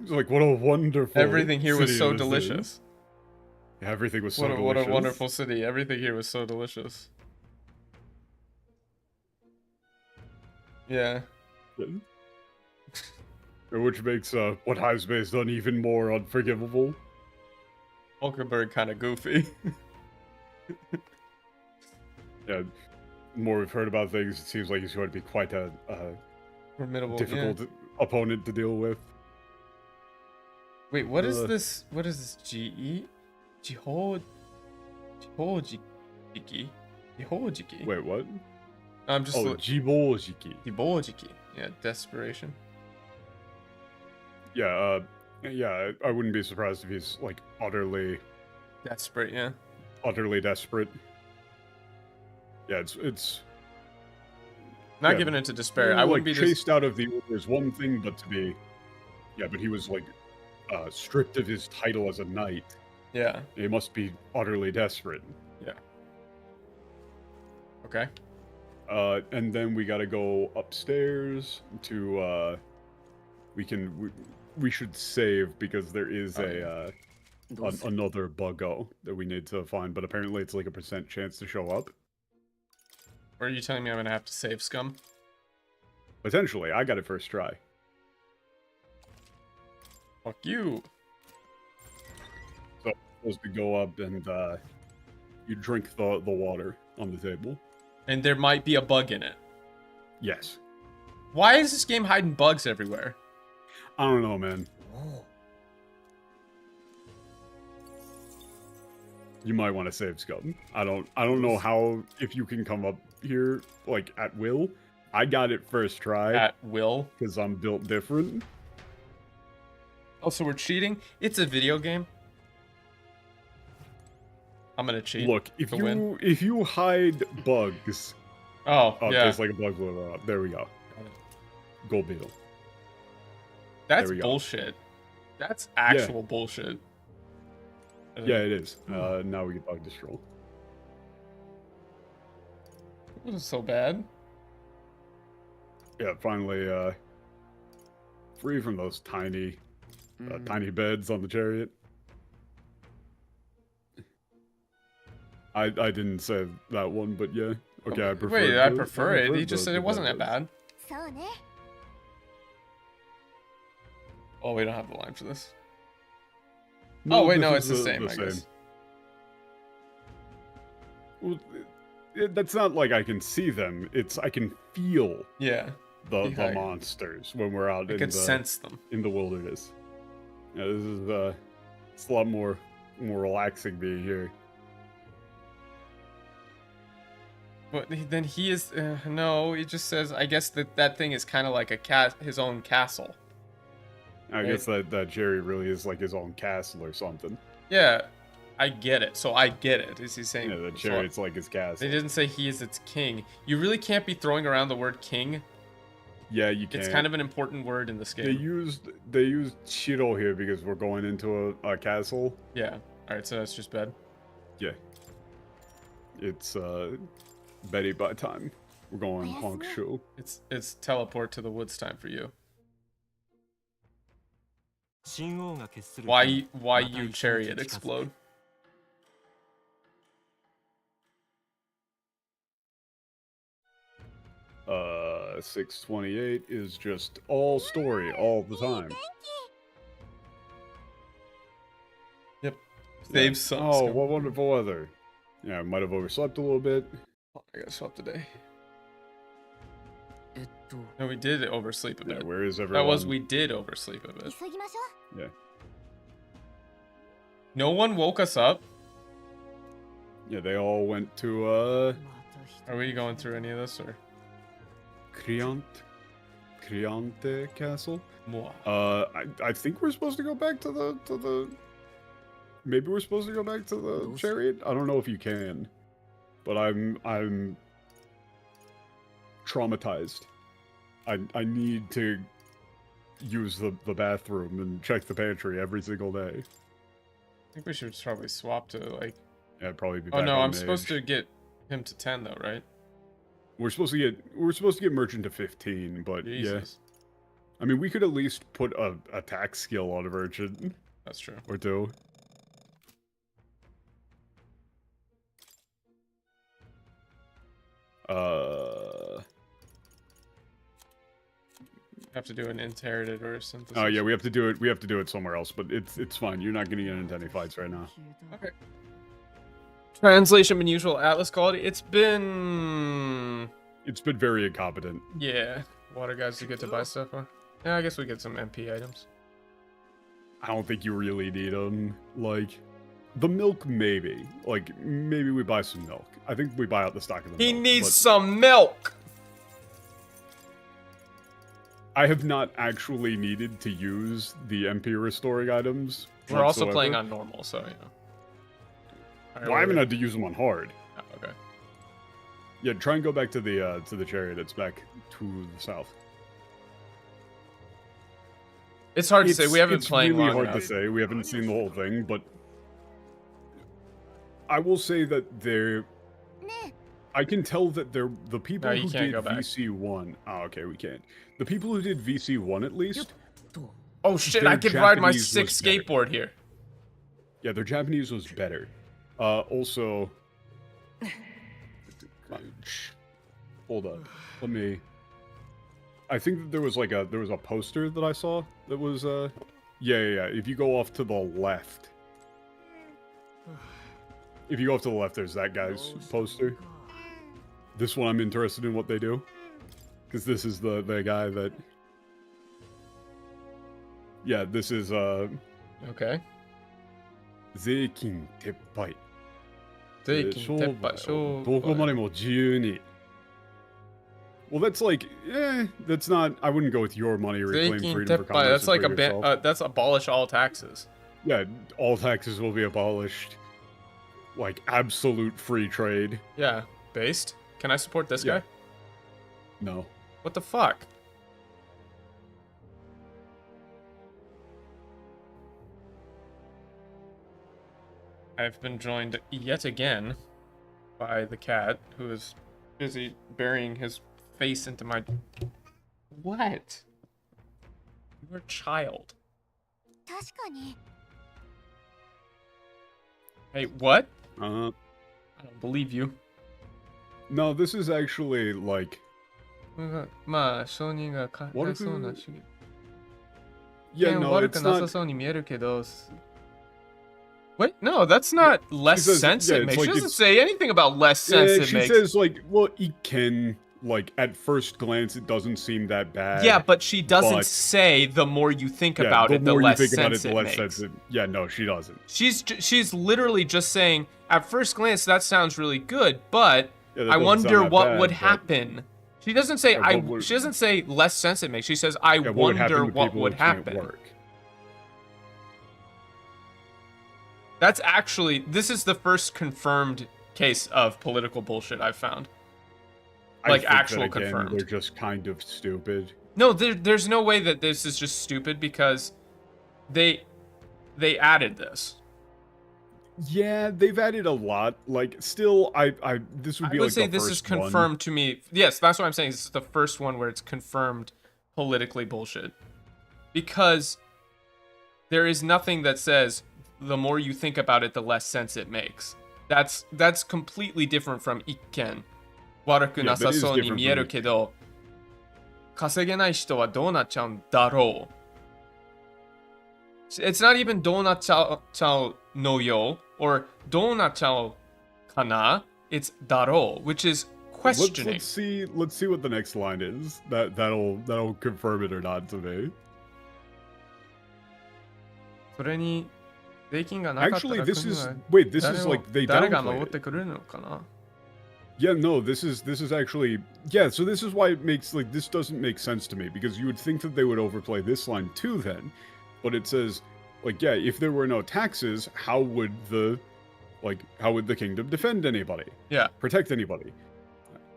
Speaker 2: like, what a wonderful
Speaker 1: Everything here was so delicious.
Speaker 2: Yeah, everything was so delicious.
Speaker 1: What a wonderful city. Everything here was so delicious. Yeah.
Speaker 2: Which makes what Hive's done even more unforgivable.
Speaker 1: Hulkenberg kind of goofy.
Speaker 2: Yeah, the more we've heard about things, it seems like he's going to be quite a
Speaker 1: formidable,
Speaker 2: difficult opponent to deal with.
Speaker 1: Wait, what is this? What is this? Jihojiki? Jihojiki?
Speaker 2: Wait, what?
Speaker 1: I'm just.
Speaker 2: Jibojiki.
Speaker 1: Jibojiki. Yeah, desperation.
Speaker 2: Yeah, yeah, I wouldn't be surprised if he's like utterly
Speaker 1: desperate. Yeah.
Speaker 2: Utterly desperate. Yeah, it's
Speaker 1: not giving into despair. I wouldn't be
Speaker 2: chased out of the order is one thing, but to be, yeah, but he was like stripped of his title as a knight.
Speaker 1: Yeah,
Speaker 2: he must be utterly desperate.
Speaker 1: Yeah. Okay.
Speaker 2: And then we gotta go upstairs to we should save because there is another buggo that we need to find, but apparently it's like a % chance to show up.
Speaker 1: Or are you telling me I'm gonna have to save scum?
Speaker 2: Potentially, I got it first try.
Speaker 1: Fuck you.
Speaker 2: So supposed to go up and you drink the water on the table.
Speaker 1: And there might be a bug in it.
Speaker 2: Yes.
Speaker 1: Why is this game hiding bugs everywhere?
Speaker 2: I don't know, man. You might want to save scum. I don't know how, if you can come up here like at will. I got it first try.
Speaker 1: At will?
Speaker 2: Because I'm built different.
Speaker 1: Oh, so we're cheating? It's a video game. I'm gonna cheat.
Speaker 2: Look, if you hide bugs.
Speaker 1: Oh, yeah.
Speaker 2: It's like a bug blower up. There we go. Gold beetle.
Speaker 1: That's bullshit. That's actual bullshit.
Speaker 2: Yeah, it is. Now we get bug destroy.
Speaker 1: It wasn't so bad.
Speaker 2: Yeah, finally free from those tiny beds on the chariot. I didn't say that one, but yeah. Okay, I prefer it.
Speaker 1: Wait, I prefer it. He just said it wasn't that bad. Oh, we don't have the line for this.
Speaker 2: No,
Speaker 1: oh, wait, no, it's the same, I guess.
Speaker 2: Well, that's not like I can see them. It's I can feel the monsters when we're out in
Speaker 1: sense them
Speaker 2: in the wilderness. Yeah, this is it's a lot more relaxing being here.
Speaker 1: But then he is no, he just says I guess that thing is kind of like his own castle.
Speaker 2: I guess that Jerry really is like his own castle or something.
Speaker 1: Yeah, I get it. So I get it. Is he saying?
Speaker 2: Yeah, the chariot's like his castle.
Speaker 1: They didn't say he is its king. You really can't be throwing around the word king.
Speaker 2: Yeah, you can.
Speaker 1: It's kind of an important word in this game.
Speaker 2: They used Shiro here because we're going into a castle.
Speaker 1: Yeah. All right, so that's just bed.
Speaker 2: Yeah. It's Betty by time. We're going honk show.
Speaker 1: It's teleport to the woods time for you. Why you chariot explode?
Speaker 2: Uh, 628 is just all story all the time.
Speaker 1: Yep. Save some.
Speaker 2: Oh, what wonderful weather. Yeah, I might have overslept a little bit.
Speaker 1: I got slept today. No, we did oversleep a bit.
Speaker 2: Yeah, where is everyone?
Speaker 1: That was we did oversleep a bit.
Speaker 2: Yeah.
Speaker 1: No one woke us up?
Speaker 2: Yeah, they all went to
Speaker 1: Are we going through any of this or?
Speaker 2: Criante Castle. I think we're supposed to go back to the. Maybe we're supposed to go back to the chariot. I don't know if you can, but I'm traumatized. I need to use the bathroom and check the pantry every single day.
Speaker 1: I think we should probably swap to like.
Speaker 2: Yeah, probably be.
Speaker 1: Oh no, I'm supposed to get him to 10 though, right?
Speaker 2: We're supposed to get merchant to 15, but Jesus. Yeah. I mean, we could at least put a attack skill on a merchant.
Speaker 1: That's true.
Speaker 2: Or two.
Speaker 1: Have to do an inherited or synthesis.
Speaker 2: Oh yeah, we have to do it. We have to do it somewhere else, but it's fine. You're not going to get into any fights right now.
Speaker 1: Okay. Translation been usual Atlas quality. It's been
Speaker 2: very incompetent.
Speaker 1: Yeah, water guys to get to buy stuff on. Yeah, I guess we get some MP items.
Speaker 2: I don't think you really need them. Like, the milk maybe. Like, maybe we buy some milk. I think we buy out the stock of the milk.
Speaker 1: He needs some milk!
Speaker 2: I have not actually needed to use the MP restoring items.
Speaker 1: We're also playing on normal, so, you know.
Speaker 2: Well, I haven't had to use them on hard.
Speaker 1: Oh, okay.
Speaker 2: Yeah, try and go back to the chariot. It's back to the south.
Speaker 1: It's hard to say. We haven't played long enough.
Speaker 2: It's really hard to say. We haven't seen the whole thing, but I will say that I can tell that the people who did VC1. Oh, okay, we can't. The people who did VC1 at least.
Speaker 1: Oh shit! I can ride my sick skateboard here.
Speaker 2: Yeah, their Japanese was better. Also, hold up. Let me. I think that there was a poster that I saw that was yeah. If you go off to the left. If you go off to the left, there's that guy's poster. This one, I'm interested in what they do. Because this is the guy that... Yeah, this is,
Speaker 1: Okay.
Speaker 2: Zeikin teppai.
Speaker 1: Zeikin teppai.
Speaker 2: Dokomaremo jiyu ni. Well, that's like, that's not... I wouldn't go with your money reclaim freedom for commerce.
Speaker 1: That's like that's abolish all taxes.
Speaker 2: Yeah, all taxes will be abolished. Like, absolute free trade.
Speaker 1: Yeah, based. Can I support this guy?
Speaker 2: No.
Speaker 1: What the fuck? I've been joined yet again by the cat, who is busy burying his face into my... What? You're a child. Hey, what? I don't believe you.
Speaker 2: No, this is actually like... Yeah, no, it's not...
Speaker 1: Wait, no, that's not less sense it makes. She doesn't say anything about less sense it makes.
Speaker 2: She says, like, well, it can, like, at first glance, it doesn't seem that bad.
Speaker 1: Yeah, but she doesn't say the more you think about it, the less sense it makes.
Speaker 2: Yeah, no, she doesn't.
Speaker 1: She's literally just saying, at first glance, that sounds really good, but I wonder what would happen. She doesn't say she doesn't say less sense it makes. She says, I wonder what would happen. That's actually, this is the first confirmed case of political bullshit I've found. Like, actual confirmed.
Speaker 2: They're just kind of stupid.
Speaker 1: No, there's no way that this is just stupid because they added this.
Speaker 2: Yeah, they've added a lot. Like, still, this would be like the first one. I would say
Speaker 1: this is confirmed to me. Yes, that's what I'm saying. This is the first one where it's confirmed politically bullshit. Because there is nothing that says the more you think about it, the less sense it makes. That's completely different from ikken. Waraku nasasou ni mieru kedo, kasegenai hito wa dou naccau darou. It's not even dou naccau no yo or dou naccau kana. It's darou, which is questioning.
Speaker 2: Let's see what the next line is. That'll confirm it or not to me.
Speaker 1: Actually,
Speaker 2: this is like they downplay it. Yeah, no, this is actually, yeah, so this is why it makes, like, this doesn't make sense to me, because you would think that they would overplay this line too then, but it says, like, yeah, if there were no taxes, how would the kingdom defend anybody?
Speaker 1: Yeah.
Speaker 2: Protect anybody?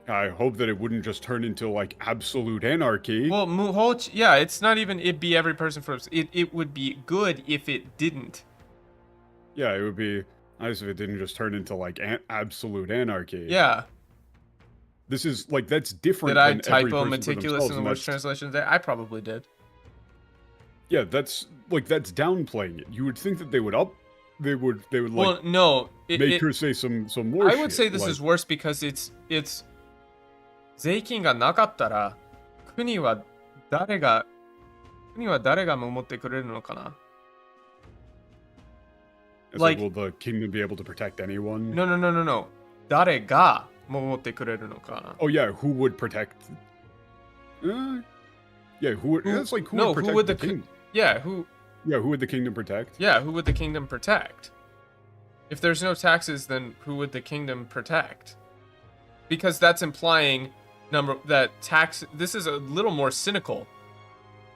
Speaker 2: I hope that it wouldn't just turn into, like, absolute anarchy.
Speaker 1: Well, yeah, it's not even it be every person for it would be good if it didn't.
Speaker 2: Yeah, it would be nice if it didn't just turn into, like, absolute anarchy.
Speaker 1: Yeah.
Speaker 2: This is, like, that's different
Speaker 1: than
Speaker 2: every person
Speaker 1: typo
Speaker 2: for
Speaker 1: meticulous in
Speaker 2: themselves,
Speaker 1: the worst translation there? I probably did.
Speaker 2: Yeah, that's downplaying it. You would think that they would like,
Speaker 1: well, no,
Speaker 2: make her say some more
Speaker 1: I would say this
Speaker 2: like,
Speaker 1: is worse because it's 税金がなかったら国は誰が守ってくれるのかな?
Speaker 2: Like, will the kingdom be able to protect anyone?
Speaker 1: No. 誰が守ってくれるのかな?
Speaker 2: Oh yeah, who would protect? Yeah, who would? That's like who would protect
Speaker 1: who would
Speaker 2: the kingdom?
Speaker 1: Yeah, who?
Speaker 2: Yeah, who would the kingdom protect?
Speaker 1: Yeah, who would the kingdom protect? If there's no taxes, then who would the kingdom protect? Because that's implying that tax. This is a little more cynical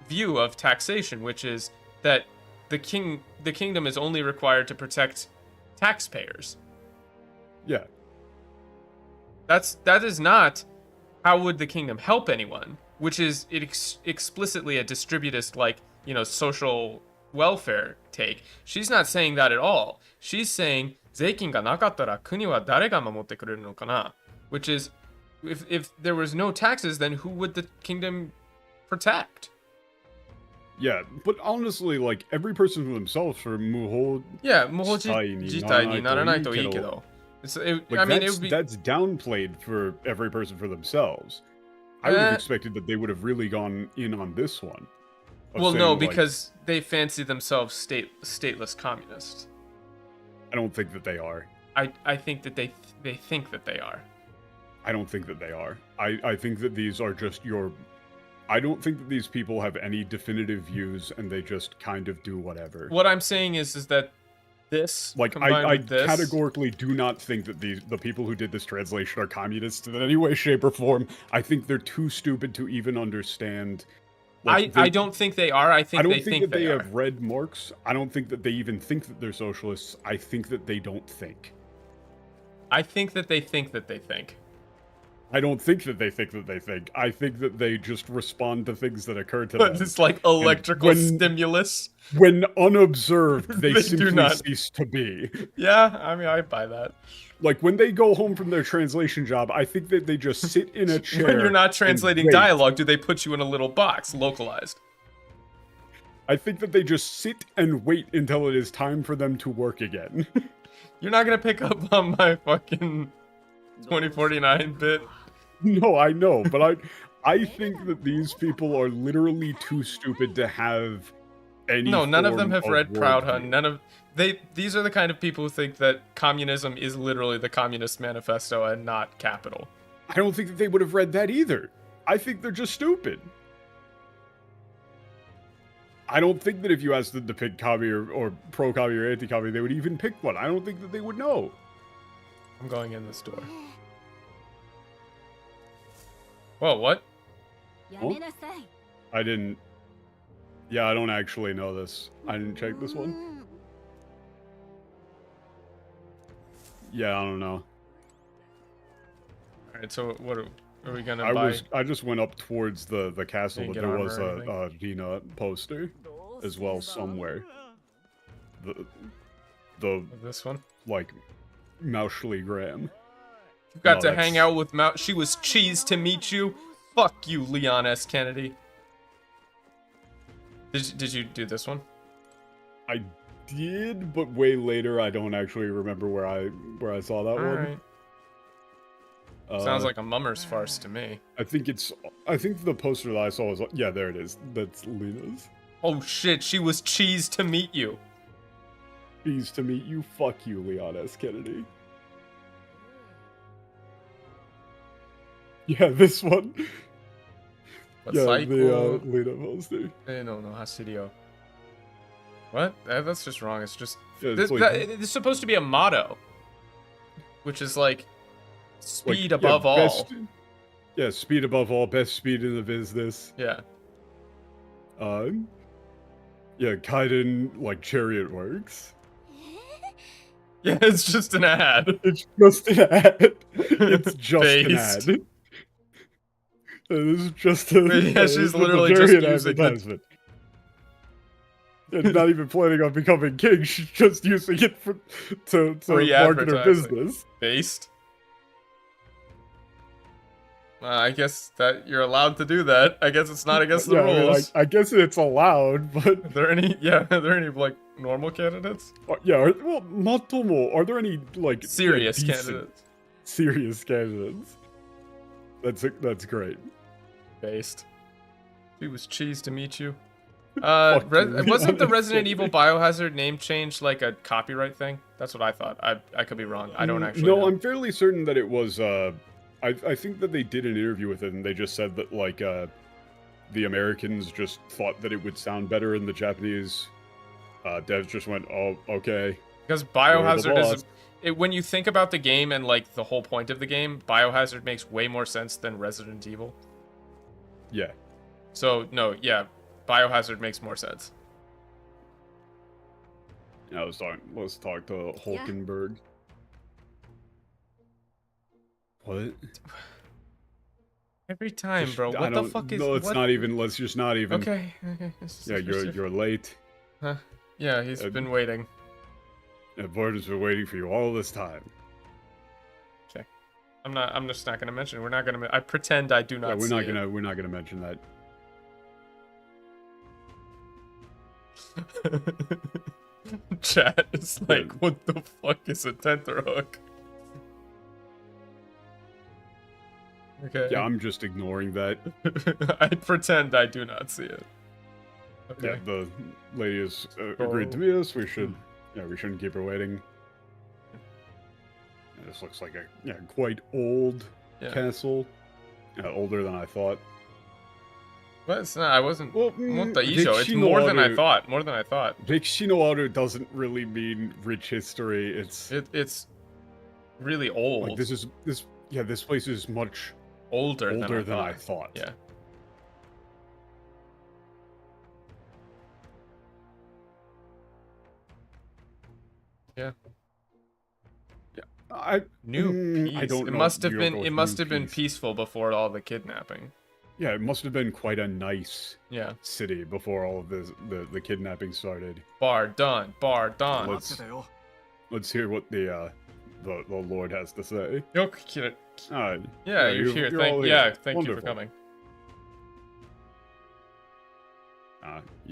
Speaker 1: view of taxation, which is that the kingdom is only required to protect taxpayers.
Speaker 2: Yeah.
Speaker 1: That is not how would the kingdom help anyone, which is explicitly a distributist, like, you know, social welfare take. She's not saying that at all. She's saying 税金がなかったら国は誰が守ってくれるのかな? Which is, if there was no taxes, then who would the kingdom protect?
Speaker 2: Yeah, but honestly, like, every person for themselves for muho.
Speaker 1: Yeah, muho jitai ni naranai to ii kedo. I mean, it would be...
Speaker 2: that's downplayed for every person for themselves. I would have expected that they would have really gone in on this one.
Speaker 1: Well, no, because they fancy themselves stateless communists.
Speaker 2: I don't think that they are.
Speaker 1: I think that they think that they are.
Speaker 2: I don't think that they are. I think that these are just your... I don't think that these people have any definitive views and they just kind of do whatever.
Speaker 1: What I'm saying is that this,
Speaker 2: like, I categorically do not think that the people who did this translation are communists in any way, shape, or form. I think they're too stupid to even understand. Like,
Speaker 1: I don't think they are. I don't think
Speaker 2: that they have read Marx. I don't think that they even think that they're socialists. I think that they don't think.
Speaker 1: I think that they think that they think.
Speaker 2: I don't think that they think that they think. I think that they just respond to things that occur to them.
Speaker 1: It's like electrical stimulus.
Speaker 2: When unobserved, they simply cease to be.
Speaker 1: Yeah, I mean, I buy that.
Speaker 2: Like, when they go home from their translation job, I think that they just sit in a chair.
Speaker 1: When you're not translating dialogue, do they put you in a little box, localized?
Speaker 2: I think that they just sit and wait until it is time for them to work again.
Speaker 1: You're not gonna pick up on my fucking 2049 bit.
Speaker 2: No, I know, but I think that these people are literally too stupid to have any.
Speaker 1: No, none of them have read Proud Hun. These are the kind of people who think that communism is literally the Communist Manifesto and not capital.
Speaker 2: I don't think that they would have read that either. I think they're just stupid. I don't think that if you asked them to pick commie or pro-commie or anti-commie, they would even pick one. I don't think that they would know.
Speaker 1: I'm going in this door. Whoa, what?
Speaker 2: Oh? I didn't... Yeah, I don't actually know this. I didn't check this one. Yeah, I don't know.
Speaker 1: Alright, so what are we gonna buy?
Speaker 2: I just went up towards the castle, but there was a Rina poster as well somewhere.
Speaker 1: This one?
Speaker 2: Like, Mauschley Graham.
Speaker 1: You got to hang out with she was cheese to meet you? Fuck you, Leon S. Kennedy. Did you do this one?
Speaker 2: I did, but way later. I don't actually remember where I saw that one.
Speaker 1: Right. Sounds like a mummer's farce to me.
Speaker 2: I think the poster that I saw was... Yeah, there it is. That's Lena's.
Speaker 1: Oh shit, she was cheese to meet you.
Speaker 2: Cheese to meet you? Fuck you, Leon S. Kennedy. Yeah, this one. Yeah, the Lena poster.
Speaker 1: No, Hasidio. What? That's just wrong. It's just...
Speaker 2: Yeah,
Speaker 1: it's supposed to be a motto. Which is like... Speed above all.
Speaker 2: Yeah, speed above all, best speed in the business.
Speaker 1: Yeah.
Speaker 2: Yeah, Kaiden, like, chariot works.
Speaker 1: Yeah, it's just an ad.
Speaker 2: It's just an ad. It's just an ad. This is just a,
Speaker 1: yeah, she's literally just using
Speaker 2: advertisement. And not even planning on becoming king, she's just using it to market her business.
Speaker 1: Based. I guess that you're allowed to do that. I guess it's not against the rules.
Speaker 2: I guess it's allowed, but...
Speaker 1: Are there any, like, normal candidates?
Speaker 2: Well, not normal. Are there any, like...
Speaker 1: Serious candidates?
Speaker 2: Serious candidates. That's great.
Speaker 1: Based. It was cheese to meet you. Wasn't the Resident Evil Biohazard name change like a copyright thing? That's what I thought. I could be wrong. I don't actually know.
Speaker 2: I'm fairly certain that it was, I think that they did an interview with it and they just said that, like, the Americans just thought that it would sound better and the Japanese devs just went, oh, okay.
Speaker 1: Because Biohazard is... when you think about the game and, like, the whole point of the game, Biohazard makes way more sense than Resident Evil.
Speaker 2: Yeah.
Speaker 1: So, no, yeah. Biohazard makes more sense.
Speaker 2: Yeah, let's talk to Hulkenberg. What?
Speaker 1: Every time, bro. What the fuck is...
Speaker 2: No, it's not even. Let's just not even.
Speaker 1: Okay.
Speaker 2: Yeah, you're late.
Speaker 1: Huh? Yeah, he's been waiting.
Speaker 2: Yeah, Border's been waiting for you all this time.
Speaker 1: Okay. I'm just not gonna mention it. We're not gonna... I pretend I do not see it.
Speaker 2: We're not gonna mention that.
Speaker 1: Chat is like, what the fuck is a tenterhook? Okay.
Speaker 2: Yeah, I'm just ignoring that.
Speaker 1: I pretend I do not see it. Okay.
Speaker 2: Yeah, the lady has agreed to meet us. We shouldn't keep her waiting. Yeah, this looks like a quite old castle. Older than I thought.
Speaker 1: But it's not, I wasn't... Well, it's more than I thought. More than I thought.
Speaker 2: Vexinoaru doesn't really mean rich history.
Speaker 1: It's really old.
Speaker 2: Like this place is much
Speaker 1: older
Speaker 2: than I thought.
Speaker 1: Yeah. Yeah.
Speaker 2: Yeah.
Speaker 1: New peace.
Speaker 2: I don't know.
Speaker 1: It must have been peaceful before all the kidnapping.
Speaker 2: Yeah, it must have been quite a nice city before all of the kidnapping started.
Speaker 1: Bar done.
Speaker 2: Let's hear what the Lord has to say.
Speaker 1: Yeah, you're here. Thank
Speaker 2: Wonderful.
Speaker 1: you for coming.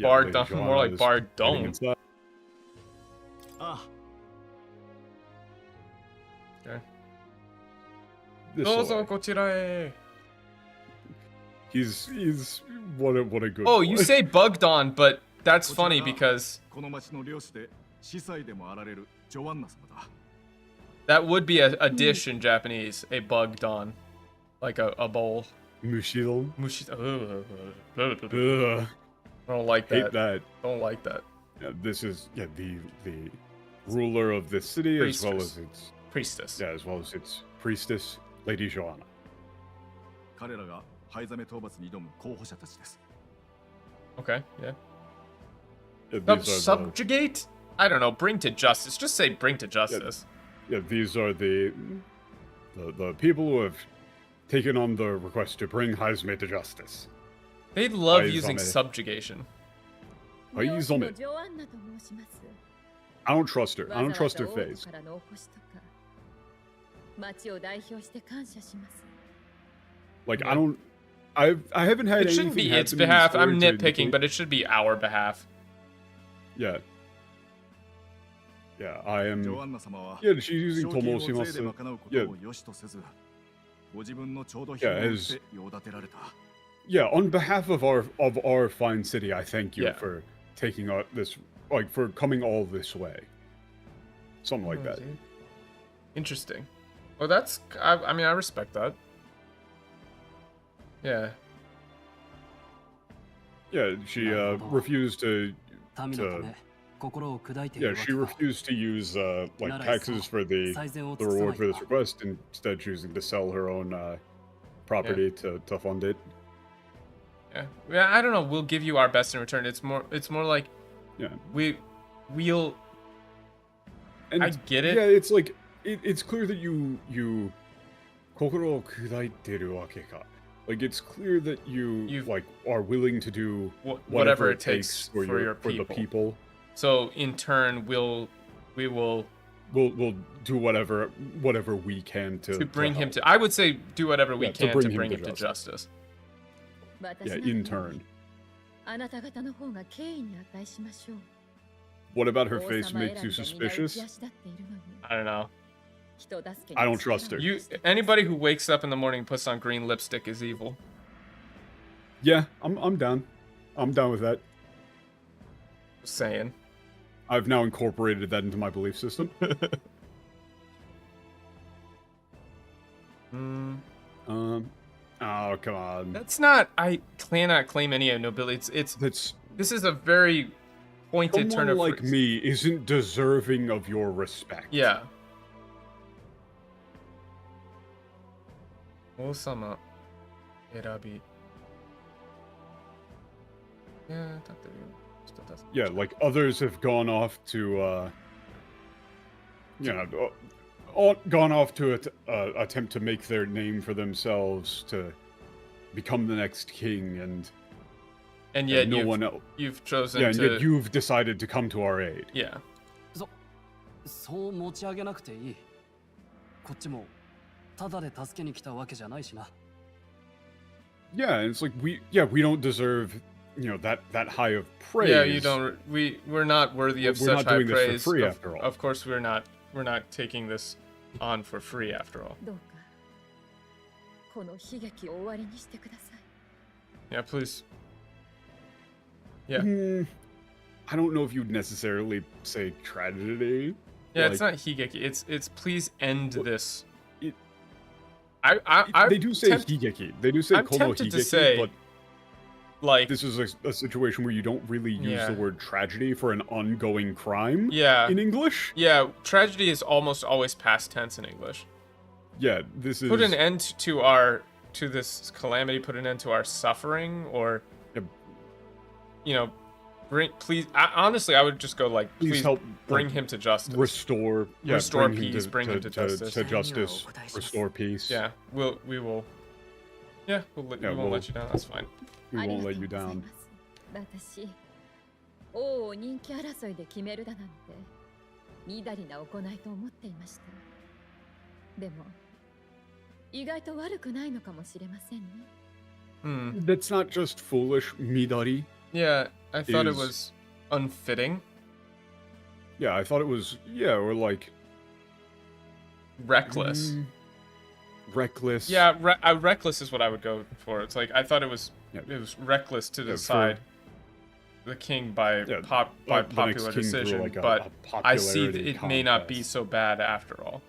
Speaker 2: Bar
Speaker 1: done, more like bar dome. Okay.
Speaker 2: He's what a good
Speaker 1: Oh,
Speaker 2: boy.
Speaker 1: you say bugged on, but that's funny because that would be a dish in Japanese, a bugged on, like a bowl.
Speaker 2: Mushidon.
Speaker 1: I don't like that.
Speaker 2: Hate that.
Speaker 1: Don't like that.
Speaker 2: Yeah, this is the ruler of this city as well as its
Speaker 1: priestess.
Speaker 2: Yeah, as well as its priestess, Lady Joanna.
Speaker 1: Okay, yeah. Subjugate? I don't know. Bring to justice. Just say bring to justice.
Speaker 2: Yeah, these are the people who have taken on the request to bring Haizame to justice.
Speaker 1: They love using subjugation.
Speaker 2: Haizame. I don't trust her. I don't trust her face. Like, I haven't had anything.
Speaker 1: It shouldn't be its behalf. I'm nitpicking, but it should be our behalf.
Speaker 2: Yeah. Yeah, I am. Yeah, she's using Tomoshimasu. Yeah, on behalf of our fine city, I thank you for taking this, like, for coming all this way. Something like that.
Speaker 1: Interesting. Well, that's. I mean, I respect that. Yeah.
Speaker 2: Yeah, she refused to Yeah, she refused to use like taxes for the reward for this request, instead choosing to sell her own property to fund it.
Speaker 1: Yeah, I don't know. We'll give you our best in return. It's more like, we'll. And I get it.
Speaker 2: Yeah, it's like it's clear that you kokoro o kudaiteru wake ka. Like it's clear that you like are willing to do
Speaker 1: whatever it takes for
Speaker 2: the people.
Speaker 1: So in turn, we'll
Speaker 2: do whatever we can to
Speaker 1: bring him to. I would say do whatever we can to bring him to justice.
Speaker 2: Yeah, in turn. What about her face makes you suspicious?
Speaker 1: I don't know.
Speaker 2: I don't trust her.
Speaker 1: Anybody who wakes up in the morning and puts on green lipstick is evil.
Speaker 2: Yeah, I'm down. I'm down with that.
Speaker 1: Just saying.
Speaker 2: I've now incorporated that into my belief system. Oh, come on.
Speaker 1: That's not. I cannot claim any nobility. This is a very pointed turn of
Speaker 2: phrase. Like me isn't deserving of your respect.
Speaker 1: Yeah. Osama Erabi.
Speaker 2: Yeah, like others have gone off to, gone off to attempt to make their name for themselves, to become the next king,
Speaker 1: and yet
Speaker 2: no one else.
Speaker 1: You've chosen.
Speaker 2: Yeah, and yet you've decided to come to our aid.
Speaker 1: Yeah.
Speaker 2: Yeah, and it's like we don't deserve, that high of praise.
Speaker 1: Yeah, you don't. We're not worthy of such high praise.
Speaker 2: We're not doing this for free, after all.
Speaker 1: Of course, we're not. We're not taking this on for free, after all. Yeah, please. Yeah.
Speaker 2: I don't know if you'd necessarily say tragedy.
Speaker 1: Yeah, it's not higeki. It's please end this.
Speaker 2: They do say higeki. They do say
Speaker 1: I'm
Speaker 2: kono
Speaker 1: tempted
Speaker 2: higeki,
Speaker 1: to say,
Speaker 2: but
Speaker 1: like
Speaker 2: this is a situation where you don't really use the word tragedy for an ongoing crime.
Speaker 1: Yeah.
Speaker 2: In English.
Speaker 1: Yeah, tragedy is almost always past tense in English.
Speaker 2: Yeah, this is
Speaker 1: put an end to this calamity. Put an end to our suffering, or please. Honestly, I would just go like, please help bring him to justice.
Speaker 2: Restore
Speaker 1: peace. Bring him to justice.
Speaker 2: To justice. Restore peace.
Speaker 1: Yeah, we will. Yeah, we won't let you down. That's fine.
Speaker 2: We won't let you down. That's not just foolish, midari.
Speaker 1: Yeah, I thought it was unfitting.
Speaker 2: Yeah, I thought it was, or like...
Speaker 1: reckless.
Speaker 2: Reckless.
Speaker 1: Yeah, reckless is what I would go for. It's like, I thought it was reckless to decide the king by popular decision, like but I see that it may not be so bad after all.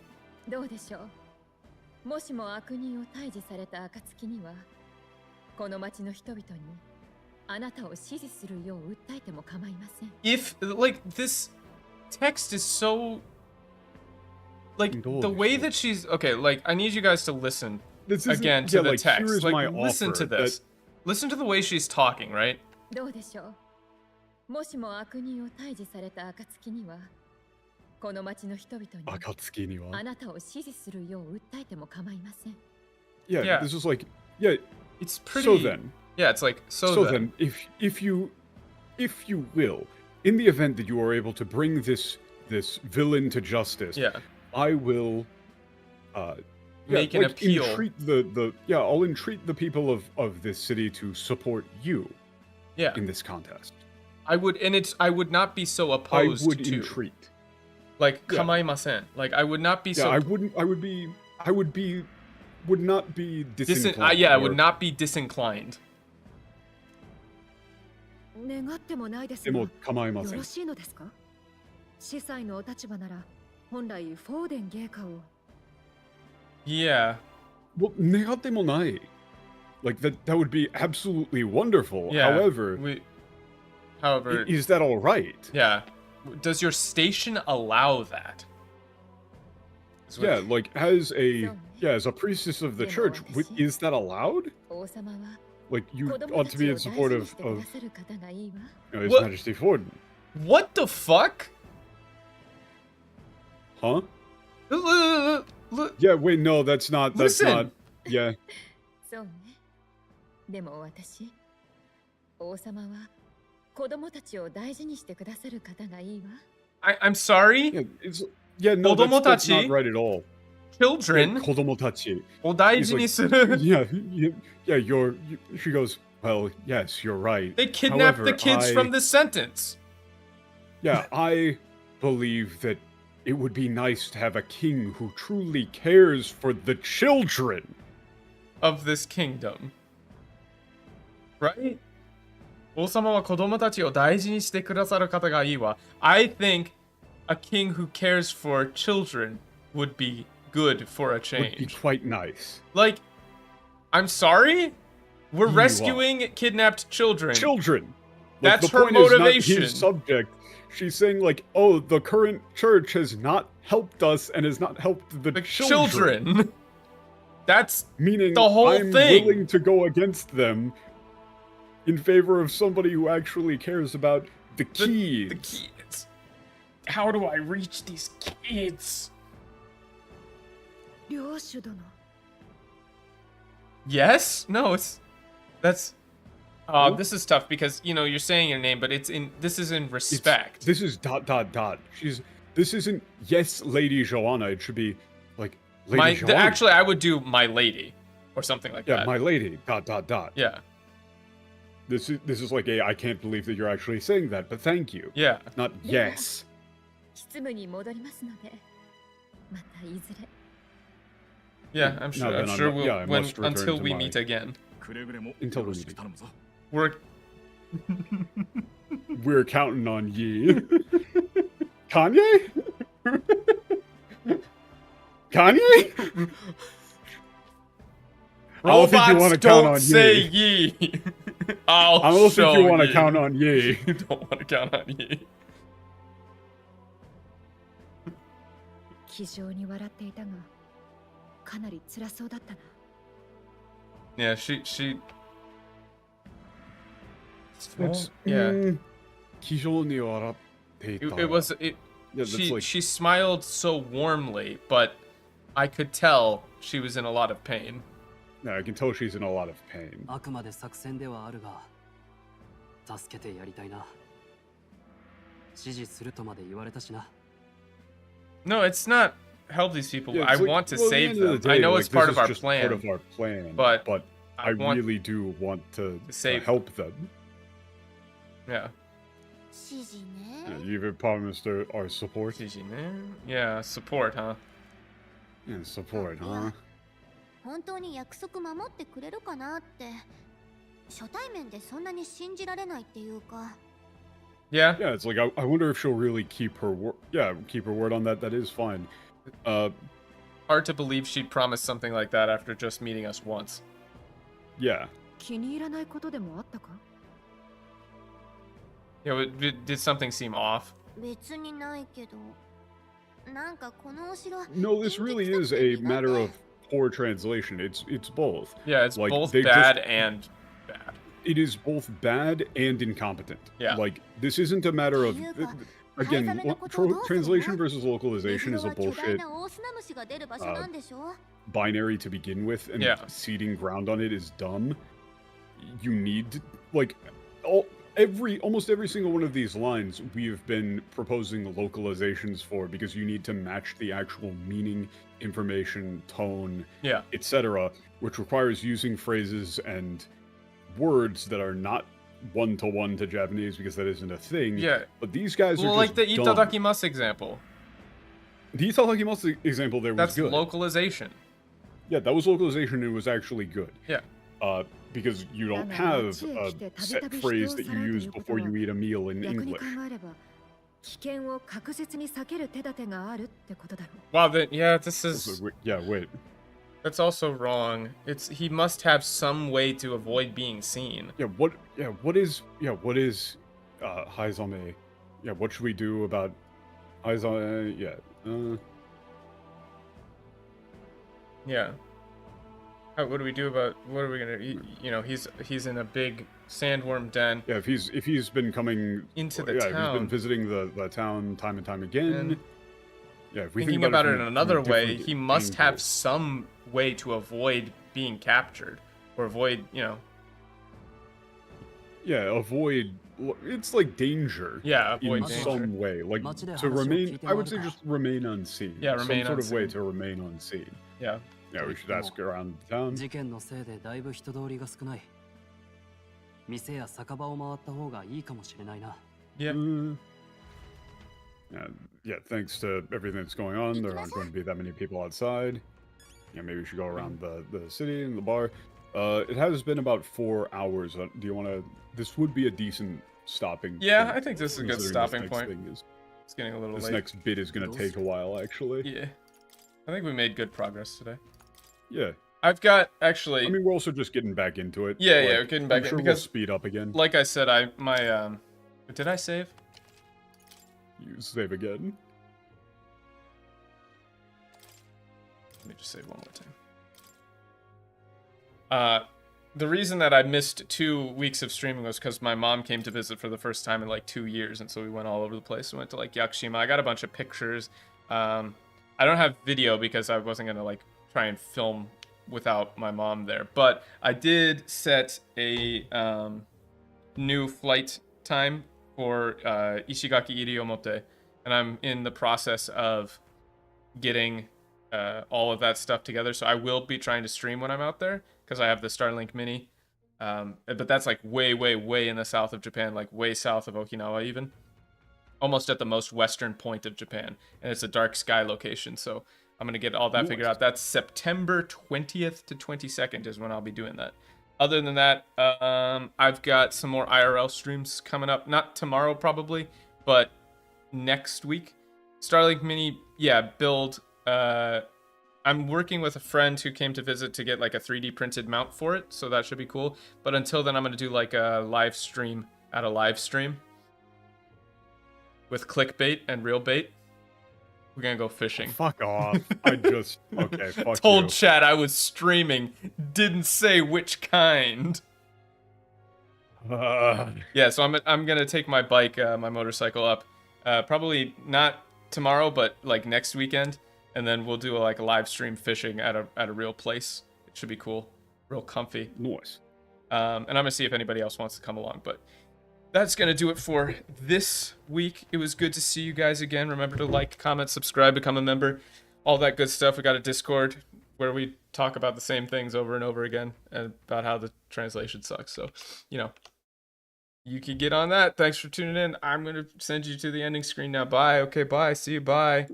Speaker 1: If, like, this text is so... like, the way that she's... Okay, like, I need you guys to listen again to the text. Like, listen to this. Listen to the way she's talking, right?
Speaker 2: Yeah, this is like... Yeah,
Speaker 1: it's pretty...
Speaker 2: So then...
Speaker 1: Yeah, it's like, so
Speaker 2: then, if you will, in the event that you are able to bring this villain to justice, I will
Speaker 1: make an appeal.
Speaker 2: I'll entreat the people of this city to support you.
Speaker 1: Yeah.
Speaker 2: In this contest.
Speaker 1: I would not be so opposed to.
Speaker 2: I would entreat.
Speaker 1: Like, kamaimasen. Like, I would not be so.
Speaker 2: I would not be disinclined.
Speaker 1: I would not be disinclined.
Speaker 7: 願ってもないですが、よろしいのですか？司祭のお立場なら、本来フォーデン芸家を。
Speaker 1: Yeah.
Speaker 2: Well, 願ってもない. Like that would be absolutely wonderful.
Speaker 1: Yeah,
Speaker 2: However,
Speaker 1: however,
Speaker 2: is that all right?
Speaker 1: Yeah. does your station allow that?
Speaker 2: Yeah, like as a priestess of the church, is that allowed? Like you ought to be in support of His Majesty Ford.
Speaker 1: What the fuck?
Speaker 2: Huh? Yeah, wait, no, that's not.
Speaker 1: Listen.
Speaker 2: Yeah.
Speaker 1: I'm sorry?
Speaker 2: No, that's not right at all.
Speaker 1: Children.
Speaker 2: She goes, well, yes, you're right.
Speaker 1: They kidnapped the kids from the sentence.
Speaker 2: Yeah, I believe that it would be nice to have a king who truly cares for the children
Speaker 1: of this kingdom. Right? I think a king who cares for children would be good for a change.
Speaker 2: Would be quite nice.
Speaker 1: Like, I'm sorry? We're rescuing kidnapped children.
Speaker 2: Children!
Speaker 1: That's her motivation.
Speaker 2: Is not his subject. She's saying, like, oh, the current church has not helped us and has not helped the children.
Speaker 1: That's
Speaker 2: meaning
Speaker 1: the whole
Speaker 2: I'm
Speaker 1: thing.
Speaker 2: Willing to go against them in favor of somebody who actually cares about the kids.
Speaker 1: The kids. How do I reach these kids? Yes? No, that's this is tough because, you know, you're saying your name, but this is in respect.
Speaker 2: This is ... This isn't yes, Lady Joanna. It should be like Lady Joanna.
Speaker 1: Actually, I would do my lady or something like that.
Speaker 2: Yeah, my lady ...
Speaker 1: Yeah.
Speaker 2: This is like I can't believe that you're actually saying that, but thank you.
Speaker 1: Yeah.
Speaker 2: Not yes.
Speaker 1: Yeah, I'm sure we'll until we meet again.
Speaker 2: Until we meet.
Speaker 1: We're
Speaker 2: counting on ye. Kanye? Kanye?
Speaker 1: Robots
Speaker 2: I don't think you want to count on
Speaker 1: say
Speaker 2: ye.
Speaker 1: I
Speaker 2: don't think you want to count on ye.
Speaker 1: You don't want to count on ye. Yeah, she she smiled so warmly, but I could tell she was in a lot of pain.
Speaker 2: No, I can tell she's in a lot of pain.
Speaker 1: No, it's not help these people. I want to save them. I know it's part of our plan.
Speaker 2: Part of our plan, but I really do want to help them.
Speaker 1: Yeah.
Speaker 2: You even promised our support.
Speaker 1: Yeah, support, huh?
Speaker 2: Yeah, support, huh?
Speaker 8: Yeah,
Speaker 2: it's like I wonder if she'll really keep her word. Yeah, keep her word on that. That is fine.
Speaker 1: Hard to believe she'd promise something like that after just meeting us once.
Speaker 2: Yeah.
Speaker 1: Yeah, did something seem off?
Speaker 2: No, this really is a matter of poor translation. It's both.
Speaker 1: Yeah, it's like, both bad and bad.
Speaker 2: It is both bad and incompetent.
Speaker 1: Yeah.
Speaker 2: Like, this isn't a matter of... Again, translation versus localization is a bullshit binary to begin with, and ceding ground on it is dumb. You need, like, almost every single one of these lines we have been proposing localizations for, because you need to match the actual meaning, information, tone, etc., which requires using phrases and words that are not one-to-one to Japanese, because that isn't a thing.
Speaker 1: Yeah.
Speaker 2: But these guys are just
Speaker 1: like the
Speaker 2: dumb.
Speaker 1: itadakimasu example.
Speaker 2: The itadakimasu example there was good.
Speaker 1: That's localization.
Speaker 2: Yeah, that was localization. It was actually good.
Speaker 1: Yeah.
Speaker 2: Because you don't have a set phrase that you use before you eat a meal in English.
Speaker 1: Wow, then this is...
Speaker 2: wait.
Speaker 1: That's also wrong. He must have some way to avoid being seen.
Speaker 2: What is Haizame Yeah, what should we do about eyes on? Yeah.
Speaker 1: Yeah. What do we do about? What are we gonna? You know, he's in a big sandworm den.
Speaker 2: Yeah, if he's been coming
Speaker 1: into the town,
Speaker 2: if he's been visiting the town time and time again.
Speaker 1: And
Speaker 2: yeah, if we
Speaker 1: thinking about it in another way, he must have some way to avoid being captured or avoid, you know.
Speaker 2: Yeah, avoid. It's like danger.
Speaker 1: Yeah, avoid
Speaker 2: in
Speaker 1: danger.
Speaker 2: some way, like to remain. I would say just remain unseen.
Speaker 1: Yeah, remain
Speaker 2: some sort
Speaker 1: unseen.
Speaker 2: of way to remain unseen.
Speaker 1: Yeah.
Speaker 2: Yeah, we should ask around the town.
Speaker 4: 事件のせいでだいぶ人通りが少ない。店や酒場を回った方がいいかもしれないな。
Speaker 1: Yeah.
Speaker 2: Yeah, thanks to everything that's going on, there aren't going to be that many people outside. Yeah, maybe we should go around the city and the bar. It has been about 4 hours. Do you want to? This would be a decent stopping.
Speaker 1: Yeah,
Speaker 2: point,
Speaker 1: I think this is a good stopping point.
Speaker 2: Is,
Speaker 1: it's getting a little
Speaker 2: this
Speaker 1: late.
Speaker 2: This next bit is going to take a while, actually.
Speaker 1: Yeah, I think we made good progress today.
Speaker 2: Yeah.
Speaker 1: I've got actually.
Speaker 2: I mean, we're also just getting back into it.
Speaker 1: Yeah, yeah, getting back
Speaker 2: in because we'll speed up again.
Speaker 1: Like I said, did I save?
Speaker 2: You save again.
Speaker 1: Let me just save one more time. The reason that I missed 2 weeks of streaming was because my mom came to visit for the first time in like 2 years, and so we went all over the place. We went to like Yakushima. I got a bunch of pictures. I don't have video because I wasn't gonna like try and film without my mom there, but I did set a new flight time for Ishigaki Iriomote, and I'm in the process of getting all of that stuff together, so I will be trying to stream when I'm out there because I have the Starlink Mini, but that's like way in the south of Japan, like way south of Okinawa even, almost at the most western point of Japan, and it's a dark sky location, so I'm going to get all that figured out. That's September 20th to 22nd is when I'll be doing that. Other than that, I've got some more IRL streams coming up. Not tomorrow probably, but next week. Starlink Mini, yeah, build. I'm working with a friend who came to visit to get like a 3D printed mount for it, so that should be cool. But until then, I'm going to do like a live stream at a live stream with clickbait and real bait. We're gonna go fishing.
Speaker 2: Fuck off. Okay, fuck
Speaker 1: Told
Speaker 2: you.
Speaker 1: chat I was streaming. Didn't say which kind. Yeah, so I'm gonna take my bike, my motorcycle up. Probably not tomorrow, but like next weekend. And then we'll do like a live stream fishing at a real place. It should be cool. Real comfy.
Speaker 2: Nice.
Speaker 1: And I'm gonna see if anybody else wants to come along, but that's going to do it for this week. It was good to see you guys again. Remember to like, comment, subscribe, become a member. All that good stuff. We got a Discord where we talk about the same things over and over again and about how the translation sucks. So, you know, you can get on that. Thanks for tuning in. I'm going to send you to the ending screen now. Bye. Okay, bye. See you. Bye.